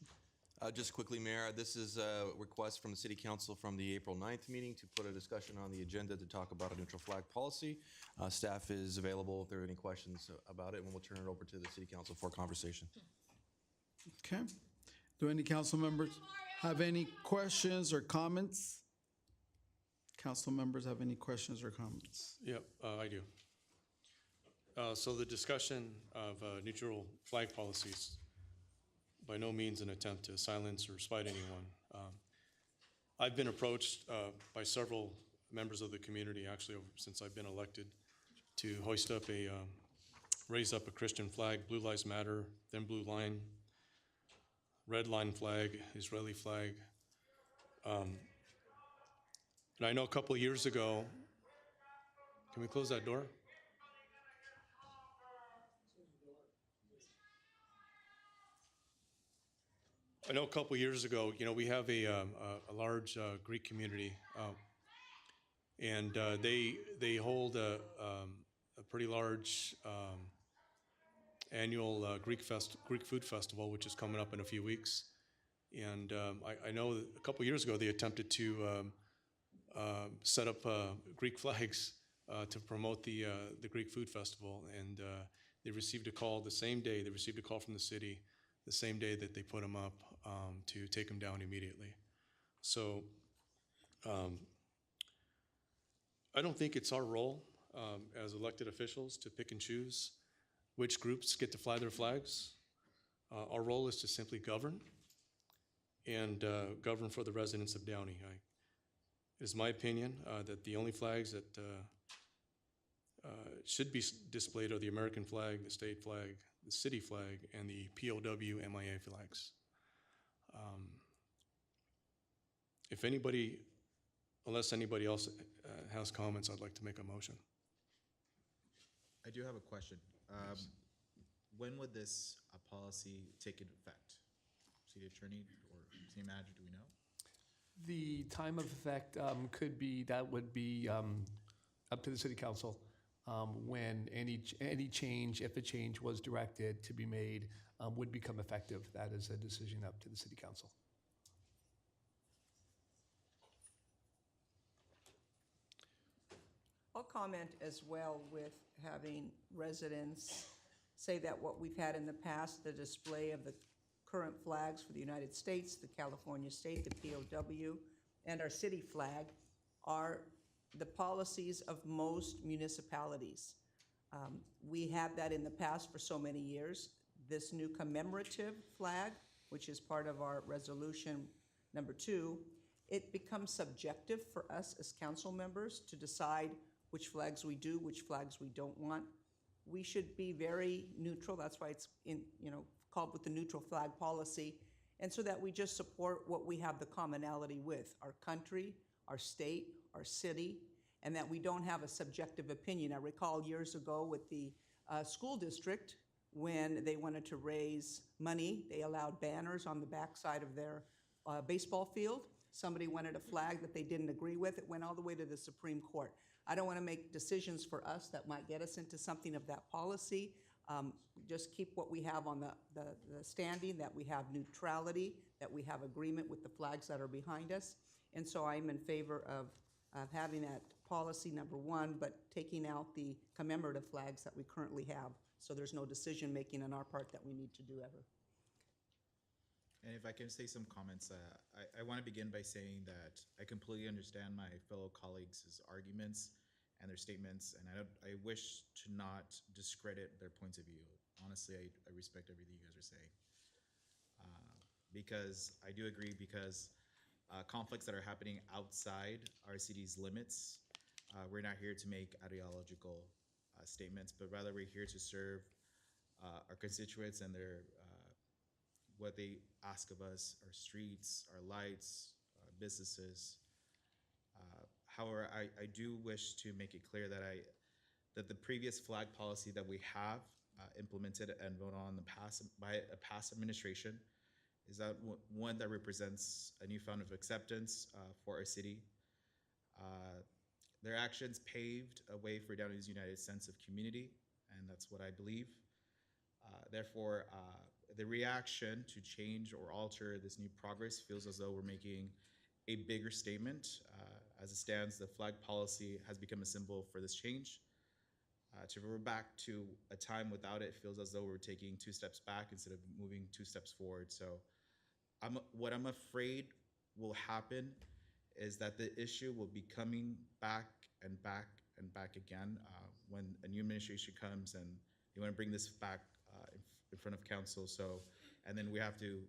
Just quickly, Mayor, this is a request from the City Council from the April 9th meeting to put a discussion on the agenda to talk about a neutral flag policy. Staff is available if there are any questions about it, and we'll turn it over to the City Council for conversation. Okay. Do any council members have any questions or comments? Council members have any questions or comments? Yep, I do. So the discussion of neutral flag policies, by no means an attempt to silence or spite anyone. I've been approached by several members of the community, actually, since I've been elected, to hoist up raise up a Christian flag, Blue Lives Matter, then Blue Line, Red Line flag, Israeli flag. And I know a couple of years ago, can we close that door? I know a couple years ago, we have a large Greek community, and they hold a pretty large annual Greek food festival, which is coming up in a few weeks. And I know that a couple years ago they attempted to set up Greek flags to promote the Greek food festival, and they received a call the same day. They received a call from the city the same day that they put them up to take them down immediately. So I don't think it's our role as elected officials to pick and choose which groups get to fly their flags. Our role is to simply govern and govern for the residents of Downey. It is my opinion that the only flags that should be displayed are the American flag, the state flag, the city flag, and the POW MIA flags. If anybody, unless anybody else has comments, I'd like to make a motion. I do have a question. When would this policy take into effect? City Attorney or City Manager, do we know? The time of effect would be up to the City Council when any change, if a change was directed to be made, would become effective. That is a decision up to the City Council. I'll comment as well with having residents say that what we've had in the past, the display of the current flags for the United States, the California state, the POW, and our city flag are the policies of most municipalities. We had that in the past for so many years. This new commemorative flag, which is part of our resolution number 2, it becomes subjective for us as council members to decide which flags we do, which flags we don't want. We should be very neutral. That's why it's called with the neutral flag policy. And so that we just support what we have the commonality with, our country, our state, our city, and that we don't have a subjective opinion. I recall years ago with the school district, when they wanted to raise money, they allowed banners on the backside of their baseball field. Somebody wanted a flag that they didn't agree with. It went all the way to the Supreme Court. I don't want to make decisions for us that might get us into something of that policy. Just keep what we have on the standing, that we have neutrality, that we have agreement with the flags that are behind us. And so I'm in favor of having that policy number 1, but taking out the commemorative flags that we currently have. So there's no decision making on our part that we need to do ever. And if I can say some comments, I want to begin by saying that I completely understand my fellow colleagues' arguments and their statements, and I wish to not discredit their points of view. Honestly, I respect everything you guys are saying. Because I do agree, because conflicts that are happening outside our city's limits, we're not here to make ideological statements, but rather we're here to serve our constituents and their what they ask of us, our streets, our lights, businesses. However, I do wish to make it clear that the previous flag policy that we have implemented and voted on by a past administration is that one that represents a new found of acceptance for our city. Their actions paved a way for Downey's united sense of community, and that's what I believe. Therefore, the reaction to change or alter this new progress feels as though we're making a bigger statement. As it stands, the flag policy has become a symbol for this change. To revert back to a time without it feels as though we're taking 2 steps back instead of moving 2 steps forward. So what I'm afraid will happen is that the issue will be coming back and back and back again when a new administration comes and they want to bring this back in front of council. So, and then we have to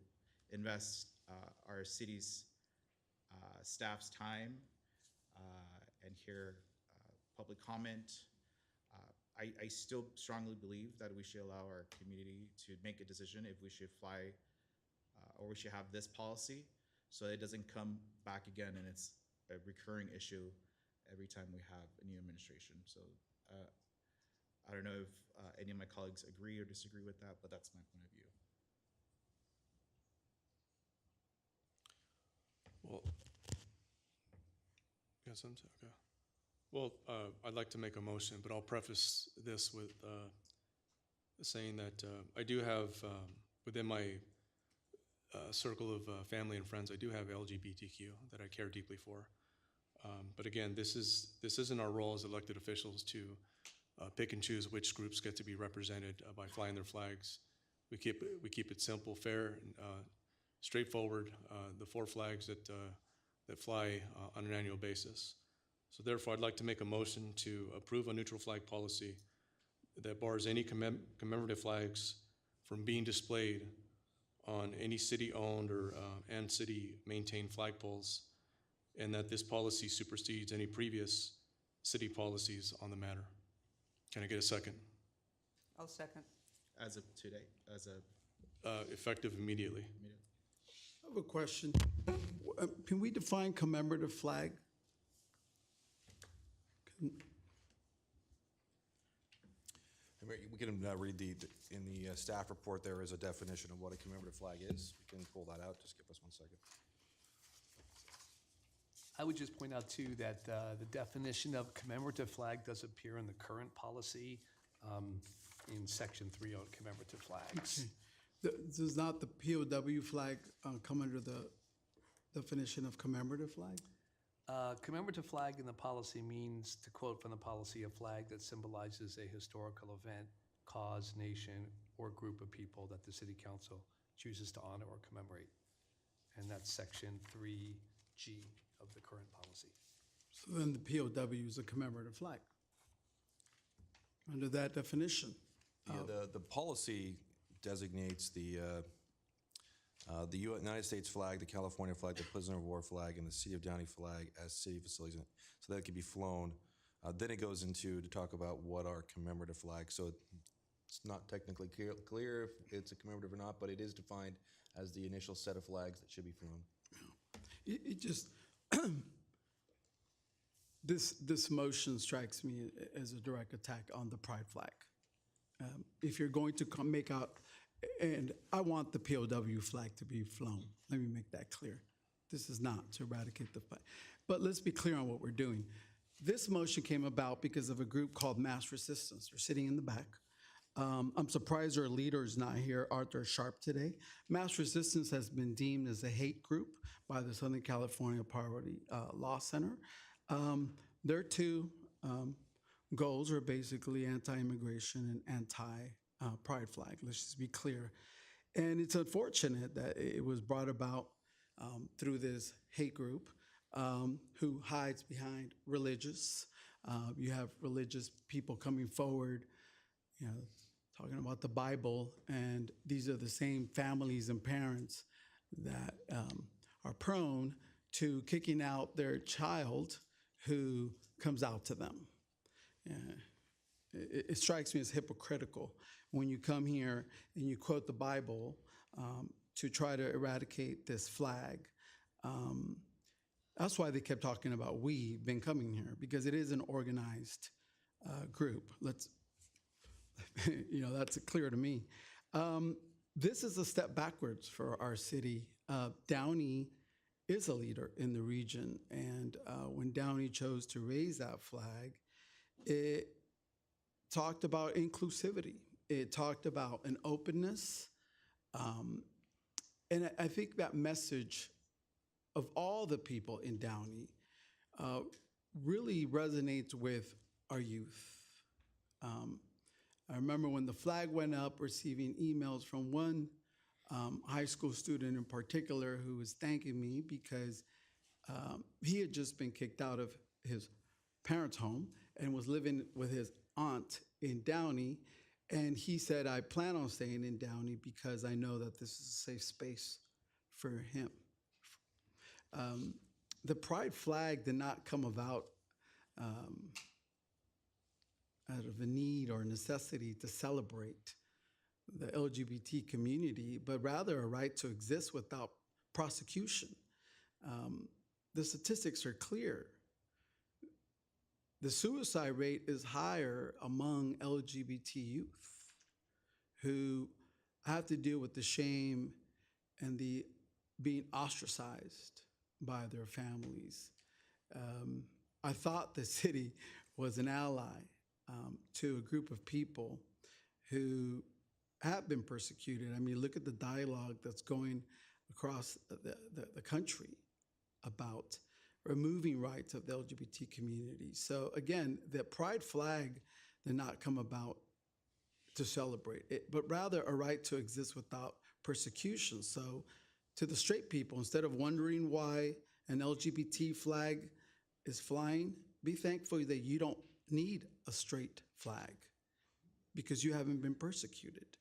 invest our city's staff's time and hear public comment. I still strongly believe that we should allow our community to make a decision if we should fly or we should have this policy, so it doesn't come back again and it's a recurring issue every time we have a new administration. So I don't know if any of my colleagues agree or disagree with that, but that's my point of view. Well, yes, I'm sorry. Okay. Well, I'd like to make a motion, but I'll preface this with saying that I do have within my circle of family and friends, I do have LGBTQ that I care deeply for. But again, this isn't our role as elected officials to pick and choose which groups get to be represented by flying their flags. We keep it simple, fair, and straightforward. The 4 flags that fly on an annual basis. So therefore, I'd like to make a motion to approve a neutral flag policy that bars any commemorative flags from being displayed on any city-owned or and city-maintained flagpoles, and that this policy supersedes any previous city policies on the matter. Can I get a second? I'll second. as of today, as of Effective immediately. I have a question. Can we define commemorative flag? We can read in the staff report, there is a definition of what a commemorative flag is. We can pull that out. Just give us 1 second. I would just point out too that the definition of commemorative flag does appear in the current policy in section 3 on commemorative flags. Does not the POW flag come under the definition of commemorative flag? Commemorative flag in the policy means, to quote from the policy, a flag that symbolizes a historical event, cause, nation, or group of people that the city council chooses to honor or commemorate. And that's section 3G of the current policy. So then the POW is a commemorative flag under that definition. Yeah, the policy designates the United States flag, the California flag, the prisoner of war flag, and the City of Downey flag as city facilities, so that it can be flown. Then it goes into to talk about what are commemorative flags. So it's not technically clear if it's a commemorative or not, but it is defined as the initial set of flags that should be flown. It just this motion strikes me as a direct attack on the pride flag. If you're going to make out, and I want the POW flag to be flown. Let me make that clear. This is not to eradicate the flag. But let's be clear on what we're doing. This motion came about because of a group called Mass Resistance. They're sitting in the back. I'm surprised our leader is not here, Arthur Sharp, today. Mass Resistance has been deemed as a hate group by the Southern California Poverty Law Center. Their two goals are basically anti-immigration and anti-pride flag. Let's just be clear. And it's unfortunate that it was brought about through this hate group who hides behind religious. You have religious people coming forward, you know, talking about the Bible, and these are the same families and parents that are prone to kicking out their child who comes out to them. It strikes me as hypocritical when you come here and you quote the Bible to try to eradicate this flag. That's why they kept talking about we've been coming here, because it is an organized group. That's clear to me. This is a step backwards for our city. Downey is a leader in the region, and when Downey chose to raise that flag, it talked about inclusivity. It talked about an openness. And I think that message of all the people in Downey really resonates with our youth. I remember when the flag went up, receiving emails from one high school student in particular who was thanking me because he had just been kicked out of his parents' home and was living with his aunt in Downey. And he said, I plan on staying in Downey because I know that this is a safe space for him. The pride flag did not come about out of a need or necessity to celebrate the LGBT community, but rather a right to exist without prosecution. The statistics are clear. The suicide rate is higher among LGBT youth who have to deal with the shame and the being ostracized by their families. I thought the city was an ally to a group of people who have been persecuted. I mean, look at the dialogue that's going across the country about removing rights of the LGBT community. So again, the pride flag did not come about to celebrate it, but rather a right to exist without persecution. So to the straight people, instead of wondering why an LGBT flag is flying, be thankful that you don't need a straight flag because you haven't been persecuted.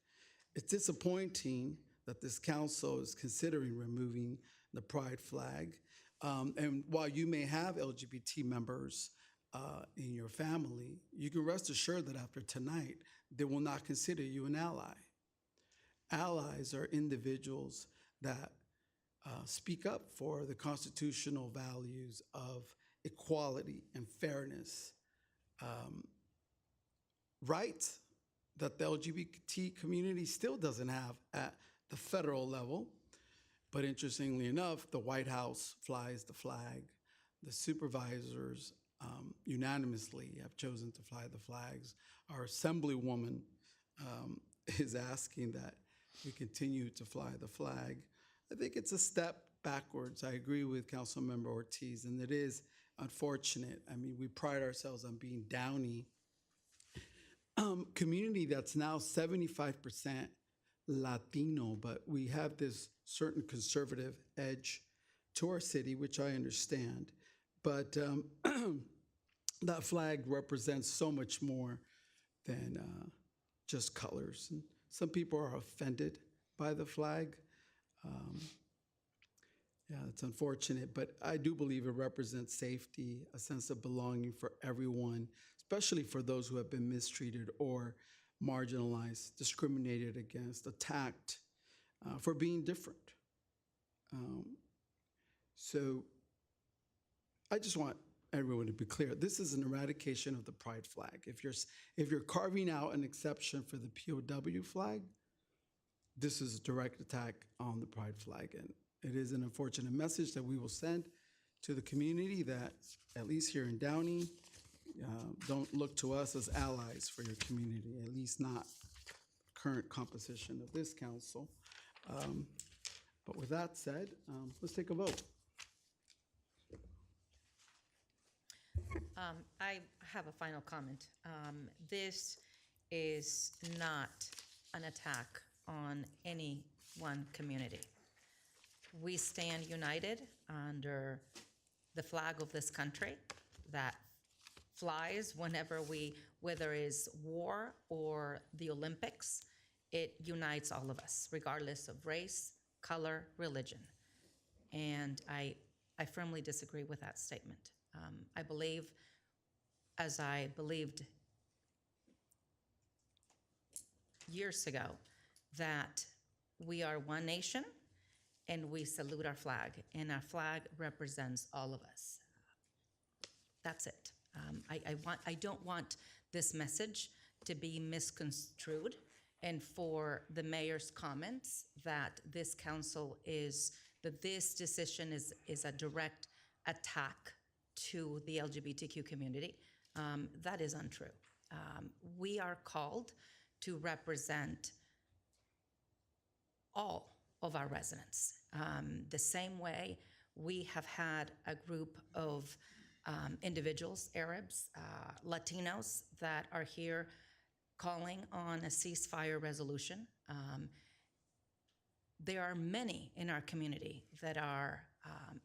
It's disappointing that this council is considering removing the pride flag. And while you may have LGBT members in your family, you can rest assured that after tonight, they will not consider you an ally allies are individuals that speak up for the constitutional values of equality and fairness, rights that the LGBT community still doesn't have at the federal level. But interestingly enough, the White House flies the flag. The supervisors unanimously have chosen to fly the flags. Our Assemblywoman is asking that we continue to fly the flag. I think it's a step backwards. I agree with Councilmember Ortiz, and it is unfortunate. I mean, we pride ourselves on being Downey community that's now 75% Latino, but we have this certain conservative edge to our city, which I understand. But that flag represents so much more than just colors. And some people are offended by the flag. Yeah, it's unfortunate, but I do believe it represents safety, a sense of belonging for everyone, especially for those who have been mistreated or marginalized, discriminated against, attacked for being different. So I just want everyone to be clear. This is an eradication of the pride flag. If you're carving out an exception for the POW flag, this is a direct attack on the pride flag. And it is an unfortunate message that we will send to the community that, at least here in Downey, don't look to us as allies for your community, at least not current composition of this council. But with that said, let's take a vote. I have a final comment. This is not an attack on any one community. We stand united under the flag of this country that flies whether it's war or the Olympics, it unites all of us, regardless of race, color, religion. And I firmly disagree with that statement. I believe, as I believed years ago, that we are one nation and we salute our flag, and our flag represents all of us. That's it. I don't want this message to be misconstrued, and for the mayor's comments that this decision is a direct attack to the LGBTQ community. That is untrue. We are called to represent all of our residents. The same way we have had a group of individuals, Arabs, Latinos, that are here calling on a ceasefire resolution. There are many in our community that are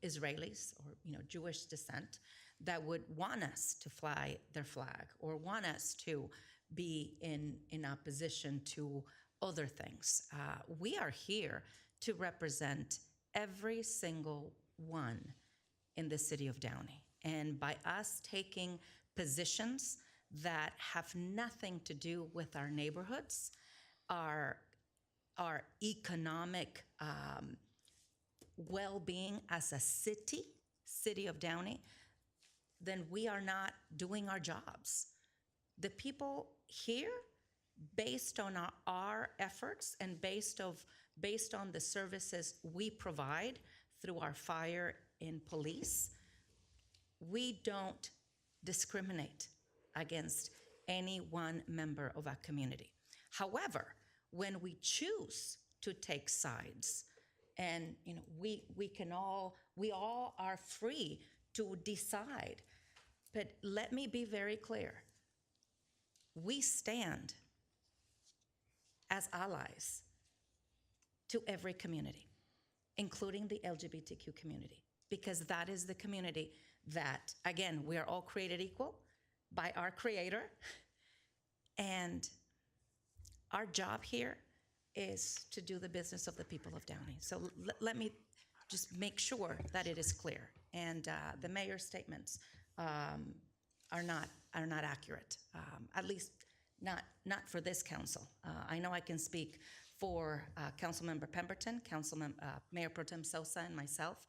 Israelis or Jewish descent that would want us to fly their flag or want us to be in opposition to other things. We are here to represent every single one in the city of Downey. And by us taking positions that have nothing to do with our neighborhoods, our economic well-being as a city of Downey, then we are not doing our jobs. The people here, based on our efforts and based on the services we provide through our fire and police, we don't discriminate against any one member of our community. However, when we choose to take sides, and we all are free to decide, but let me be very clear. We stand as allies to every community, including the LGBTQ community, because that is the community that, again, we are all created equal by our Creator, and our job here is to do the business of the people of Downey. So let me just make sure that it is clear, and the mayor's statements are not accurate, at least not for this council. I know I can speak for Councilmember Pemberton, Mayor Pro Tem Sosa, and myself.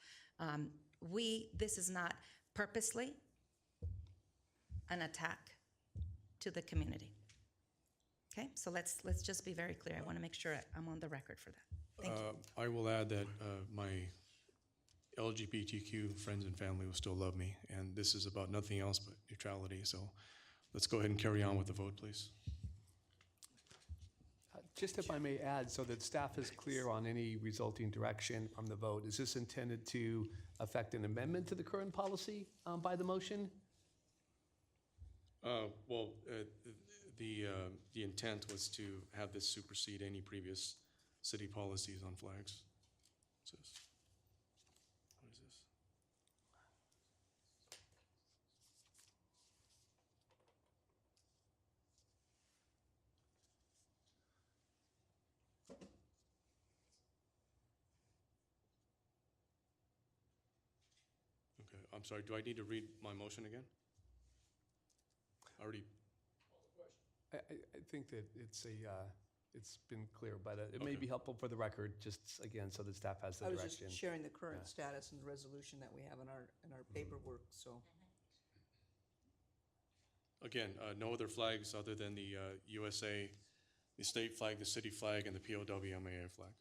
This is not purposely an attack to the community. Okay, so let's just be very clear. I want to make sure I'm on the record for that. Thank you. I will add that my LGBTQ friends and family will still love me, and this is about nothing else but neutrality. So let's go ahead and carry on with the vote, please. Just if I may add, so that staff is clear on any resulting direction from the vote, is this intended to affect an amendment to the current policy by the motion? Well, the intent was to have this supersede any previous city policies on flags. What is this? Okay, I'm sorry, do I need to read my motion again? Already. I think that it's been clear, but it may be helpful for the record, just again, so that staff has the I was direction. just sharing the current status and the resolution that we have in our paperwork, so. Again, no other flags other than the USA, the state flag, the city flag, and the POW-MAA flag.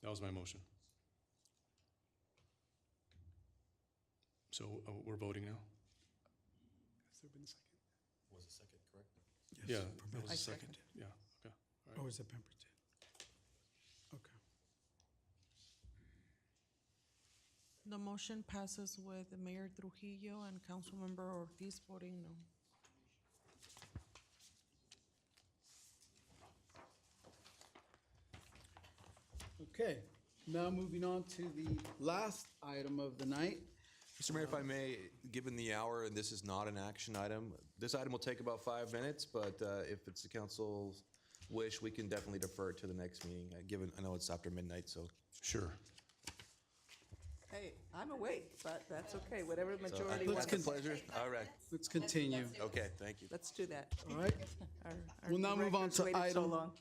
That was my motion. So we're voting now? Has there been a second? Was a second, correct? Yeah, for that was Pemberton. a second. Yeah, okay. All right. Or is it Pemberton? Okay. The motion passes with Mayor Trujillo and Councilmember Ortiz voting no. Okay, now moving on to the last item of the night. Mr. Mayor, if I may, given the hour, and this is not an action item, this item will take about 5 minutes, but if it's the council's wish, we can definitely defer it to the next meeting, I know it's after midnight, so. Sure. Hey, I'm awake, but that's okay, whatever the So, majority let's wants. con- pleasure. All right. Let's continue. Okay, thank you. Let's do that. All right. Our We'll now move on director's to waited so item. long.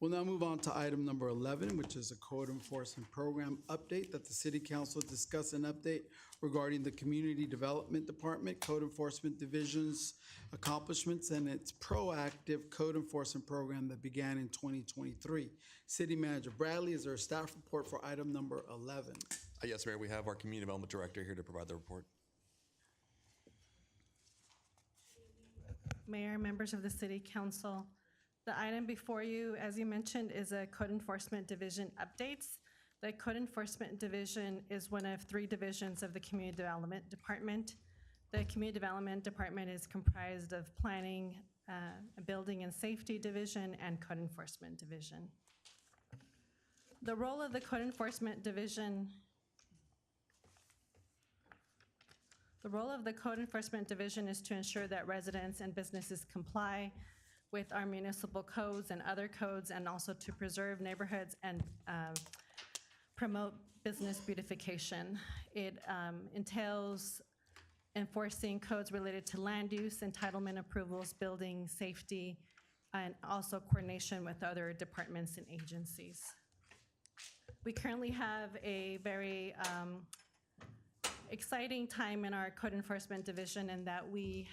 We'll now move on to item number 11, which is a code enforcement program update that the city council discuss an update regarding the Community Development Department Code Enforcement Division's accomplishments and its proactive code enforcement program that began in 2023. City Manager Bradley, is there a staff report for item number 11? Yes, Mayor, we have our Community Development Director here to provide the report. Mayor, members of the City Council, the item before you, as you mentioned, is a Code Enforcement Division updates. The Code Enforcement Division is one of 3 divisions of the Community Development Department. The Community Development Department is comprised of Planning, Building and Safety Division, and Code Enforcement Division. The role of the Code Enforcement Division The role of the Code Enforcement Division is to ensure that residents and businesses comply with our municipal codes and other codes, and also to preserve neighborhoods and promote business beautification. It entails enforcing codes related to land use, entitlement approvals, building safety, and also coordination with other departments and agencies. We currently have a very exciting time in our Code Enforcement Division in that we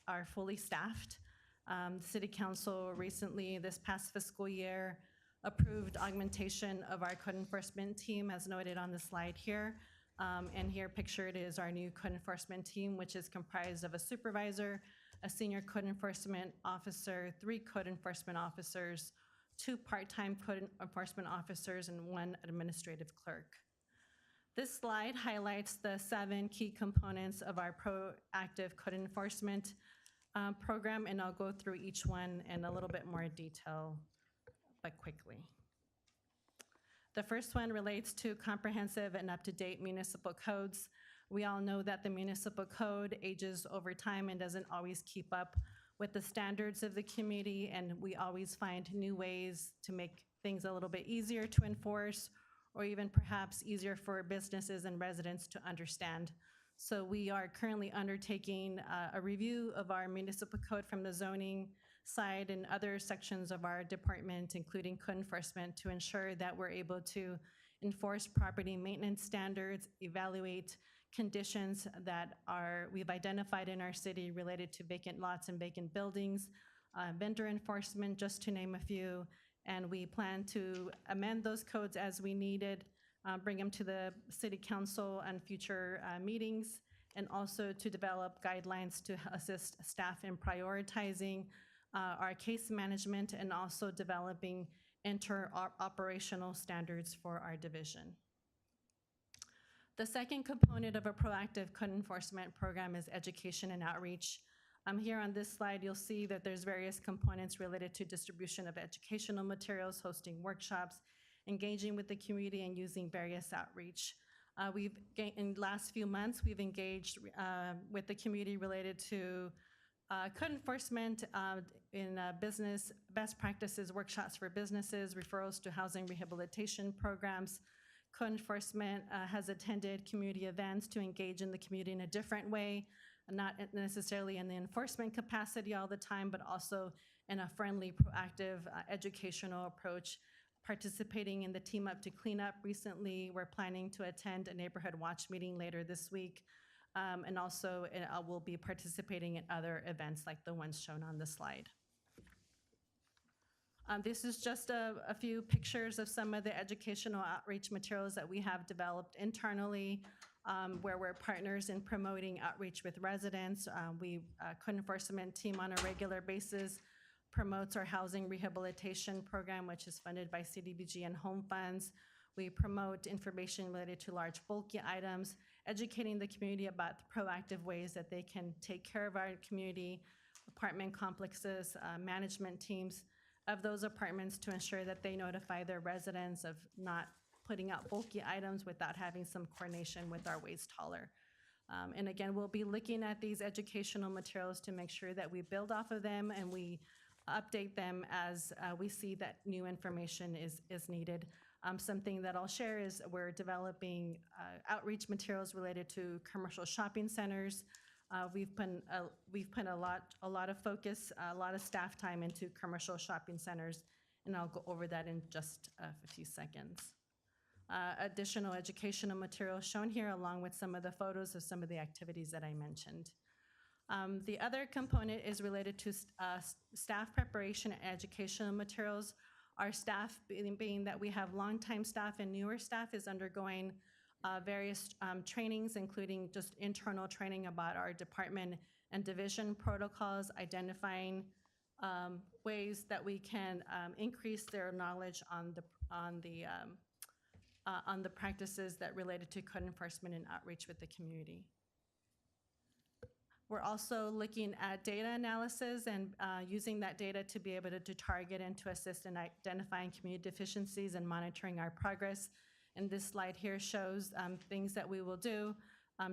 are fully staffed. The City Council recently, this past fiscal year, approved augmentation of our code enforcement team, as noted on the slide here. And here pictured is our new code enforcement team, which is comprised of a supervisor, a senior code enforcement officer, 3 code enforcement officers, 2 part-time code enforcement officers, and 1 administrative clerk. This slide highlights the 7 key components of our proactive code enforcement program, and I'll go through each one in a little bit more detail, but quickly. The first one relates to comprehensive and up-to-date municipal codes. We all know that the municipal code ages over time and doesn't always keep up with the standards of the community, and we always find new ways to make things a little bit easier to enforce, or even perhaps easier for businesses and residents to understand. So we are currently undertaking a review of our municipal code from the zoning side and other sections of our department, including code enforcement, to ensure that we're able to enforce property maintenance standards, evaluate conditions that we've identified in our city related to vacant lots and vacant buildings, vendor enforcement, just to name a few. And we plan to amend those codes as we needed, bring them to the city council and future meetings, and also to develop guidelines to assist staff in prioritizing our case management and also developing inter-operational standards for our division. The second component of a proactive code enforcement program is education and outreach. Here on this slide, you'll see that there's various components related to distribution of educational materials, hosting workshops, engaging with the community, and using various outreach. In the last few months, we've engaged with the community related to code enforcement in business best practices, workshops for businesses, referrals to housing rehabilitation programs. Code enforcement has attended community events to engage in the community in a different way, not necessarily in the enforcement capacity all the time, but also in a friendly, proactive, educational approach, participating in the Team Up to Clean Up recently. We're planning to attend a neighborhood watch meeting later this week. And also we'll be participating in other events like the ones shown on the slide. This is just a few pictures of some of the educational outreach materials that we have developed internally, where we're partners in promoting outreach with residents. Code enforcement team on a regular basis promotes our housing rehabilitation program, which is funded by CDBG and home funds. We promote information related to large bulky items, educating the community about the proactive ways that they can take care of our community, apartment complexes, management teams of those apartments to ensure that they notify their residents of not putting out bulky items without having some coordination with our waste hauler. And again, we'll be looking at these educational materials to make sure that we build off of them and we update them as we see that new information is needed. Something that I'll share is we're developing outreach materials related to commercial shopping centers. We've put a lot of focus, a lot of staff time into commercial shopping centers, and I'll go over that in just a few seconds. Additional educational material shown here along with some of the photos of some of the activities that I mentioned. The other component is related to staff preparation and educational materials. Our staff, being that we have longtime staff and newer staff, is undergoing various trainings, including just internal training about our department and division protocols, identifying ways that we can increase their knowledge on the practices that related to code enforcement and outreach with the community. We're also looking at data analysis and using that data to be able to target and to assist in identifying community deficiencies and monitoring our progress. And this slide here shows things that we will do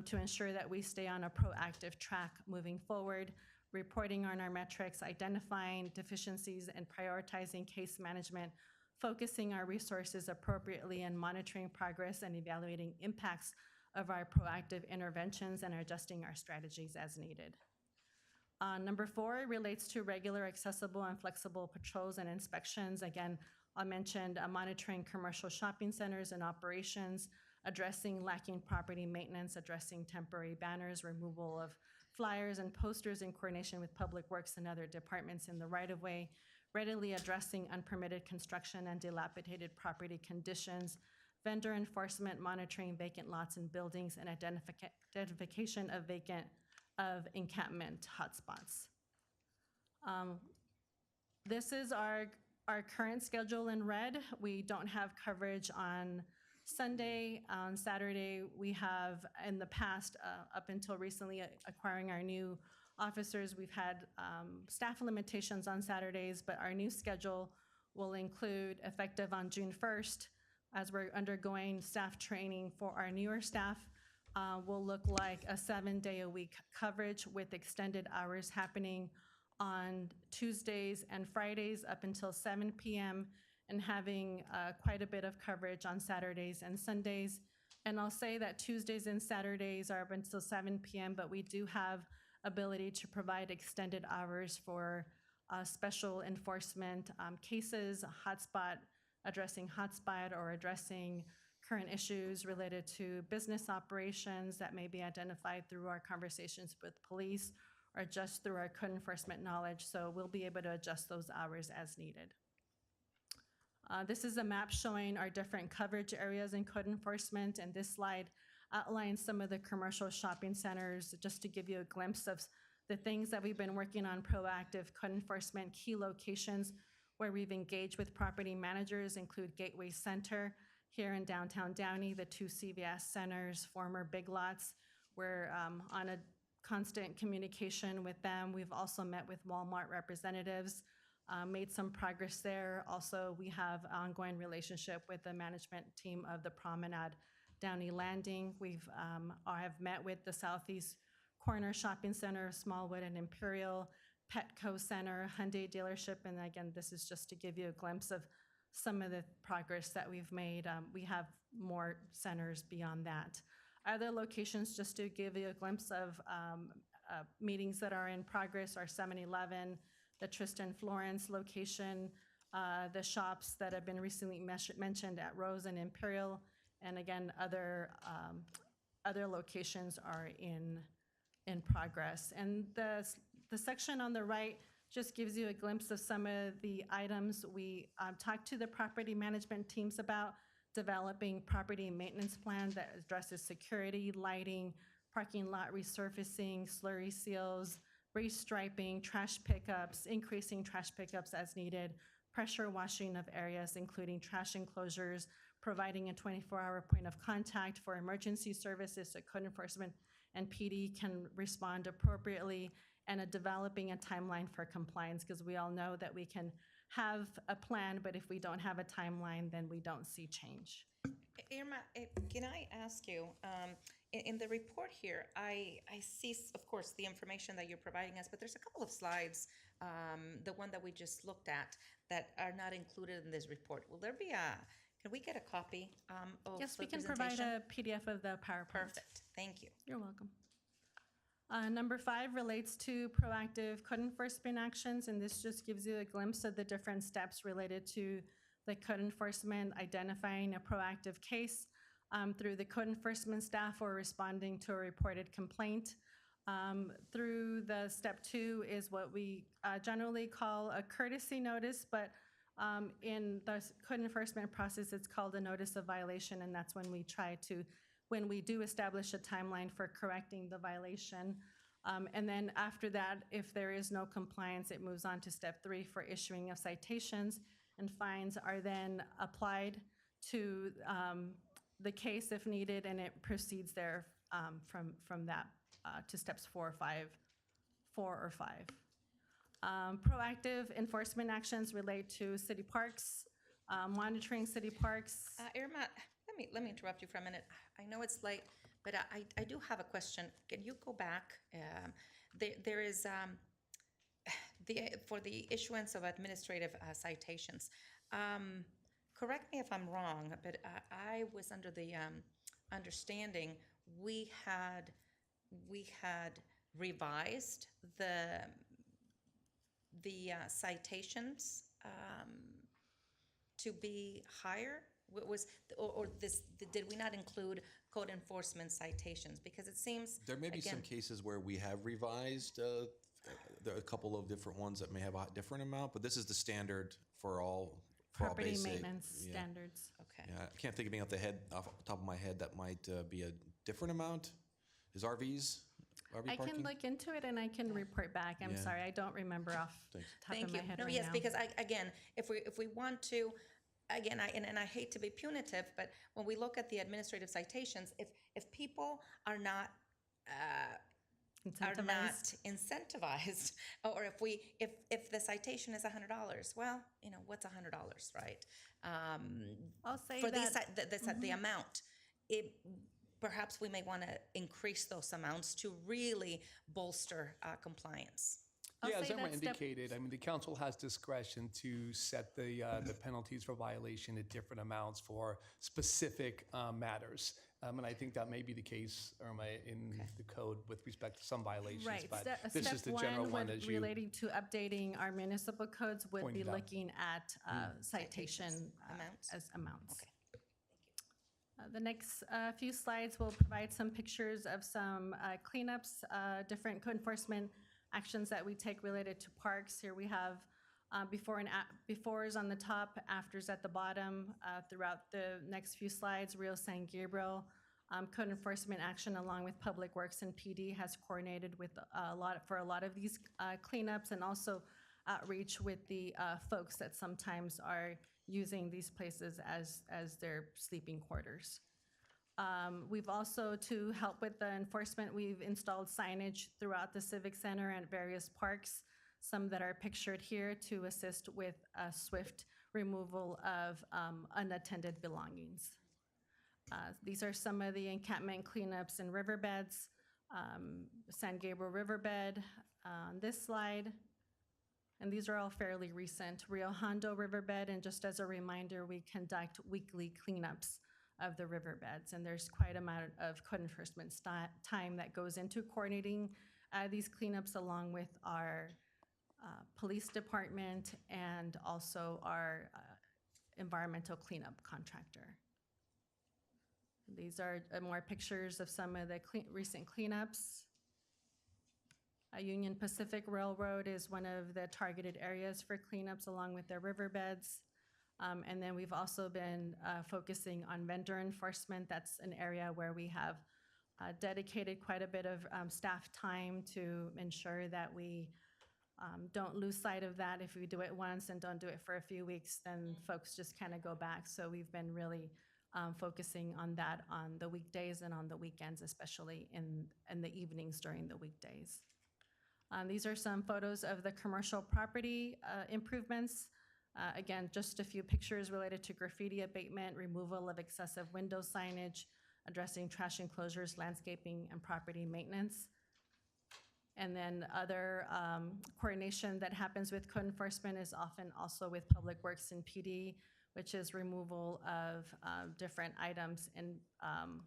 to ensure that we stay on a proactive track moving forward, reporting on our metrics, identifying deficiencies and prioritizing case management, focusing our resources appropriately and monitoring progress and evaluating impacts of our proactive interventions and adjusting our strategies as needed. Number 4 relates to regular, accessible, and flexible patrols and inspections. Again, I mentioned monitoring commercial shopping centers and operations, addressing lacking property maintenance, addressing temporary banners, removal of flyers and posters in coordination with Public Works and other departments in the right-of-way, readily addressing unpermitted construction and dilapidated property conditions, vendor enforcement, monitoring vacant lots and buildings, and identification of encampment hotspots. This is our current schedule in red. We don't have coverage on Sunday. On Saturday, we have in the past, up until recently acquiring our new officers, we've had staff limitations on Saturdays, but our new schedule will include, effective on June 1st, as we're undergoing staff training for our newer staff, will look like a 7-day-a-week coverage with extended hours happening on Tuesdays and Fridays up until 7 p.m. and having quite a bit of coverage on Saturdays and Sundays. And I'll say that Tuesdays and Saturdays are up until 7 p.m., but we do have ability to provide extended hours for special enforcement cases, addressing hotspot or addressing current issues related to business operations that may be identified through our conversations with police or just through our code enforcement knowledge. So we'll be able to adjust those hours as needed. This is a map showing our different coverage areas in code enforcement, and this slide outlines some of the commercial shopping centers just to give you a glimpse of the things that we've been working on proactive code enforcement. Key locations where we've engaged with property managers include Gateway Center here in downtown Downey, the 2 CVS centers, former Big Lots. We're on a constant communication with them. We've also met with Walmart representatives, made some progress there. Also, we have an ongoing relationship with the management team of the Promenade Downey Landing. I have met with the Southeast Corner Shopping Center, Smallwood and Imperial, Petco Center, Hyundai dealership, and again, this is just to give you a glimpse of some of the progress that we've made. We have more centers beyond that. Other locations, just to give you a glimpse of meetings that are in progress, are 7-Eleven, the Tristan Florence location, the shops that have been recently mentioned at Rose and Imperial, and again, other locations are in progress. And the section on the right just gives you a glimpse of some of the items we talked to the property management teams about, developing property maintenance plan that addresses security, lighting, parking lot resurfacing, slurry seals, restriping, trash pickups, increasing trash pickups as needed, pressure washing of areas, including trash enclosures, providing a 24-hour point of contact for emergency services so code enforcement and PD can respond appropriately, and developing a timeline for compliance, because we all know that we can have a plan, but if we don't have a timeline, then we don't see change. Irma, can I ask you, in the report here, I see, of course, the information that you're providing us, but there's a couple of slides, the one that we just looked at, that are not included in this report. Will there be can we get a copy of Yes, the we can provide presentation? a PDF of the PowerPoint. Perfect, thank you. You're welcome. Number 5 relates to proactive code enforcement actions, and this just gives you a glimpse of the different steps related to the code enforcement, identifying a proactive case through the code enforcement staff or responding to a reported complaint. Through the step 2 is what we generally call a courtesy notice, but in the code enforcement process, it's called a notice of violation, and that's when we do establish a timeline for correcting the violation. And then after that, if there is no compliance, it moves on to step 3 for issuing of citations, and fines are then applied to the case if needed, and it proceeds there from that to steps 4 or 5. Proactive enforcement actions relate to city parks, monitoring city parks. Irma, let me interrupt you for a minute. I know it's late, but I do have a question. Can you go back? There is for the issuance of administrative citations. Correct me if I'm wrong, but I was under the understanding we had revised the citations to be higher. Did we not include code enforcement citations? Because it seems There may be some cases where we have revised. There are a couple of different ones that may have a different amount, but this is the standard for all Property basic. maintenance standards. Okay. Yeah, I can't think of anything off the top of my head that might be a different amount. Is RV I parking? can look into it and I can report back. I'm Yeah. sorry, I don't remember off the top of my head right yes, now. because if we want to, again, I hate to be punitive, but when we look at the administrative citations, if people are not incentivized, or if the citation is $100, well, what's $100, right? I'll say for that the amount, perhaps we may want to increase those amounts to really bolster compliance. Yeah, as Emma indicated, the council has discretion to set the penalties for violation at different amounts for specific matters. And I think that may be the case, Irma, in the code with respect to some violations. Right. But Step this is the general one as you relating to updating our municipal codes would be pointed out. looking at citation as amounts. The next few slides will provide some pictures of some cleanups, different code enforcement actions that we take related to parks. Here we have befores on the top, afters at the bottom. Throughout the next few slides, Rio San Gabriel code enforcement action along with Public Works and PD has coordinated with a lot of these cleanups, and also outreach with the folks that sometimes are using these places as their sleeping quarters. We've also, to help with the enforcement, we've installed signage throughout the Civic Center and various parks, some that are pictured here, to assist with swift removal of unattended belongings. These are some of the encampment cleanups in riverbeds. San Gabriel Riverbed on this slide. And these are all fairly recent. Rio Hondo Riverbed, and just as a reminder, we conduct weekly cleanups of the riverbeds, and there's quite amount of code enforcement time that goes into coordinating these cleanups along with our police department and also our environmental cleanup contractor. These are more pictures of some of the recent cleanups. Union Pacific Railroad is one of the targeted areas for cleanups along with their riverbeds. And then we've also been focusing on vendor enforcement. That's an area where we have dedicated quite a bit of staff time to ensure that we don't lose sight of that. If we do it once and don't do it for a few weeks, then folks just kind of go back. So we've been really focusing on that on the weekdays and on the weekends, especially in the evenings during the weekdays. These are some photos of the commercial property improvements. Again, just a few pictures related to graffiti abatement, removal of excessive window signage, addressing trash enclosures, landscaping, and property maintenance. And then other coordination that happens with code enforcement is often also with Public Works and PD, which is removal of different items in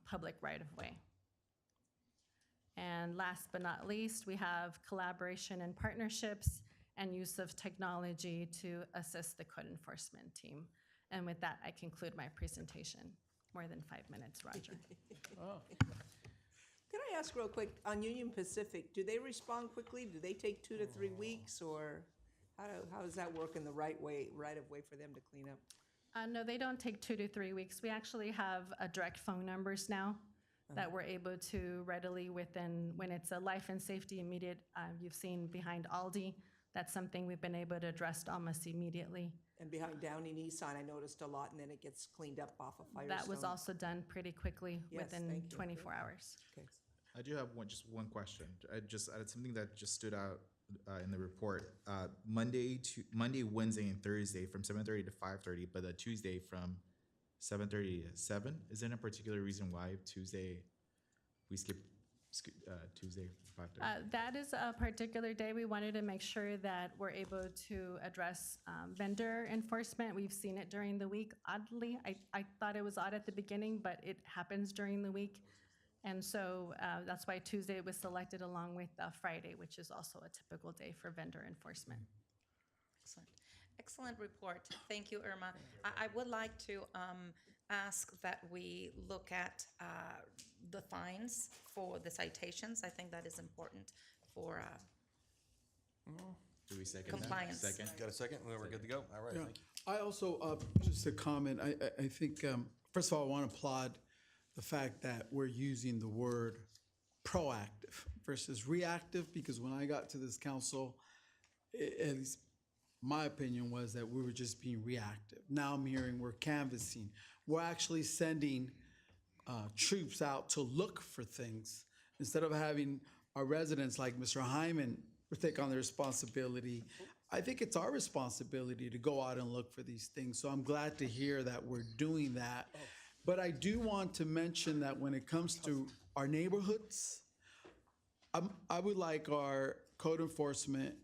public right-of-way. And last but not least, we have collaboration and partnerships and use of technology to assist the code enforcement team. And with that, I conclude my presentation. More than 5 minutes, Roger. Can I ask real quick, on Union Pacific, do they respond quickly? Do they take 2 to 3 weeks, or how does that work in the right of way for them to clean up? No, they don't take 2 to 3 weeks. We actually have direct phone numbers now that we're able to readily when it's a life and safety immediate, you've seen behind Aldi, that's something we've been able to address almost immediately. And behind Downey Nissan, I noticed a lot, and then it gets cleaned up off of Firestone. That was also done pretty quickly, Yes, within thank you. 24 hours. Okay. I do have just one question. It's something that just stood out in the report. Monday, Wednesday, and Thursday from 7:30 to 5:30, but the Tuesday from 7:30 to 7. Is there a particular reason why Tuesday we skip Tuesday 5:30? That is a particular day. We wanted to make sure that we're able to address vendor enforcement. We've seen it during the week. Oddly, I thought it was odd at the beginning, but it happens during the week. And so that's why Tuesday was selected along with Friday, which is also a typical day for vendor enforcement. Excellent. Excellent report. Thank you, Irma. I would like to ask that we look at the fines for the citations. I think that is important for Do we second compliance. that? Second. Got a second? We're good to go? All right, Yeah. thank you. I also, just a comment, I think, first of all, I want to applaud the fact that we're using the word proactive versus reactive, because when I got to this council, at least my opinion was that we were just being reactive. Now I'm hearing we're canvassing. We're actually sending troops out to look for things instead of having our residents like Mr. Hyman take on the responsibility. I think it's our responsibility to go out and look for these things. So I'm glad to hear that we're doing that. But I do want to mention that when it comes to our neighborhoods, I would like our code enforcement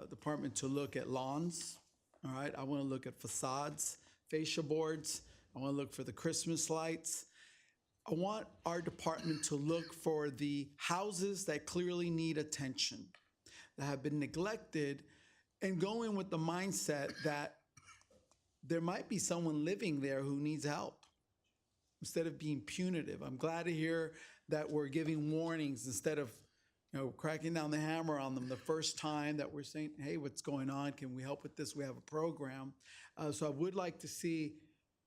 department to look at lawns, all right? I want to look at facades, fascia boards. I want to look for the Christmas lights. I want our department to look for the houses that clearly need attention, that have been neglected, and go in with the mindset that there might be someone living there who needs help instead of being punitive. I'm glad to hear that we're giving warnings instead of cracking down the hammer on them the first time, that we're saying, hey, what's going on? Can we help with this? We have a program. So I would like to see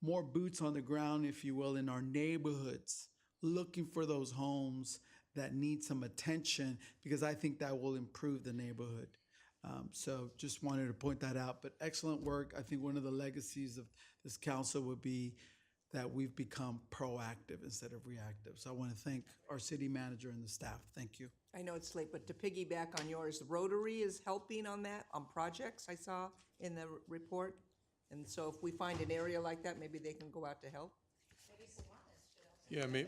more boots on the ground, if you will, in our neighborhoods, looking for those homes that need some attention, because I think that will improve the neighborhood. So just wanted to point that out, but excellent work. I think one of the legacies of this council would be that we've become proactive instead of reactive. So I want to thank our city manager and the staff. Thank you. I know it's late, but to piggyback on yours, Rotary is helping on that, on projects I saw in the report. And so if we find an area like that, maybe they can go out to help. Yeah, maybe,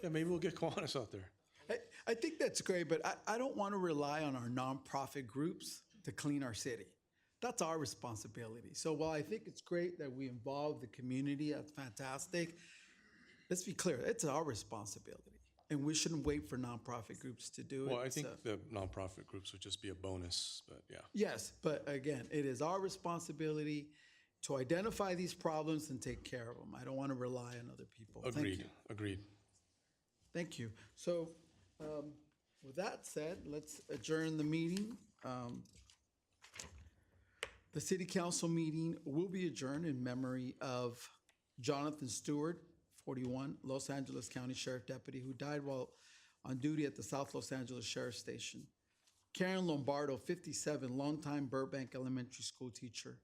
maybe we'll get Kiwanis out there. I think that's great, but I don't want to rely on our nonprofit groups to clean our city. That's our responsibility. So while I think it's great that we involve the community, that's fantastic, let's be clear, it's our responsibility. And we shouldn't wait for nonprofit groups to do it. Well, I think the nonprofit groups would just be a bonus, but yeah. Yes, but again, it is our responsibility to identify these problems and take care of them. I don't want to rely on other people. Thank Agreed, you. agreed. Thank you. So with that said, let's adjourn the meeting. The city council meeting will be adjourned in memory of Jonathan Stewart, 41, Los Angeles County Sheriff Deputy, who died while on duty at the South Los Angeles Sheriff Station. Karen Lombardo, 57, longtime Burbank Elementary School teacher.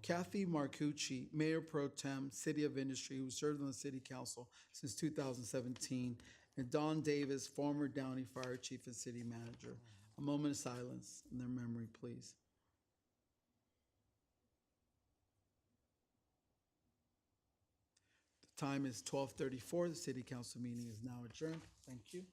Kathy Marcucci, Mayor Pro Tem, City of Industry, who served on the City Council since 2017. And Don Davis, former Downey Fire Chief and City Manager. A moment of silence in their memory, please. The time is 12:34. The City Council meeting is now adjourned. Thank you.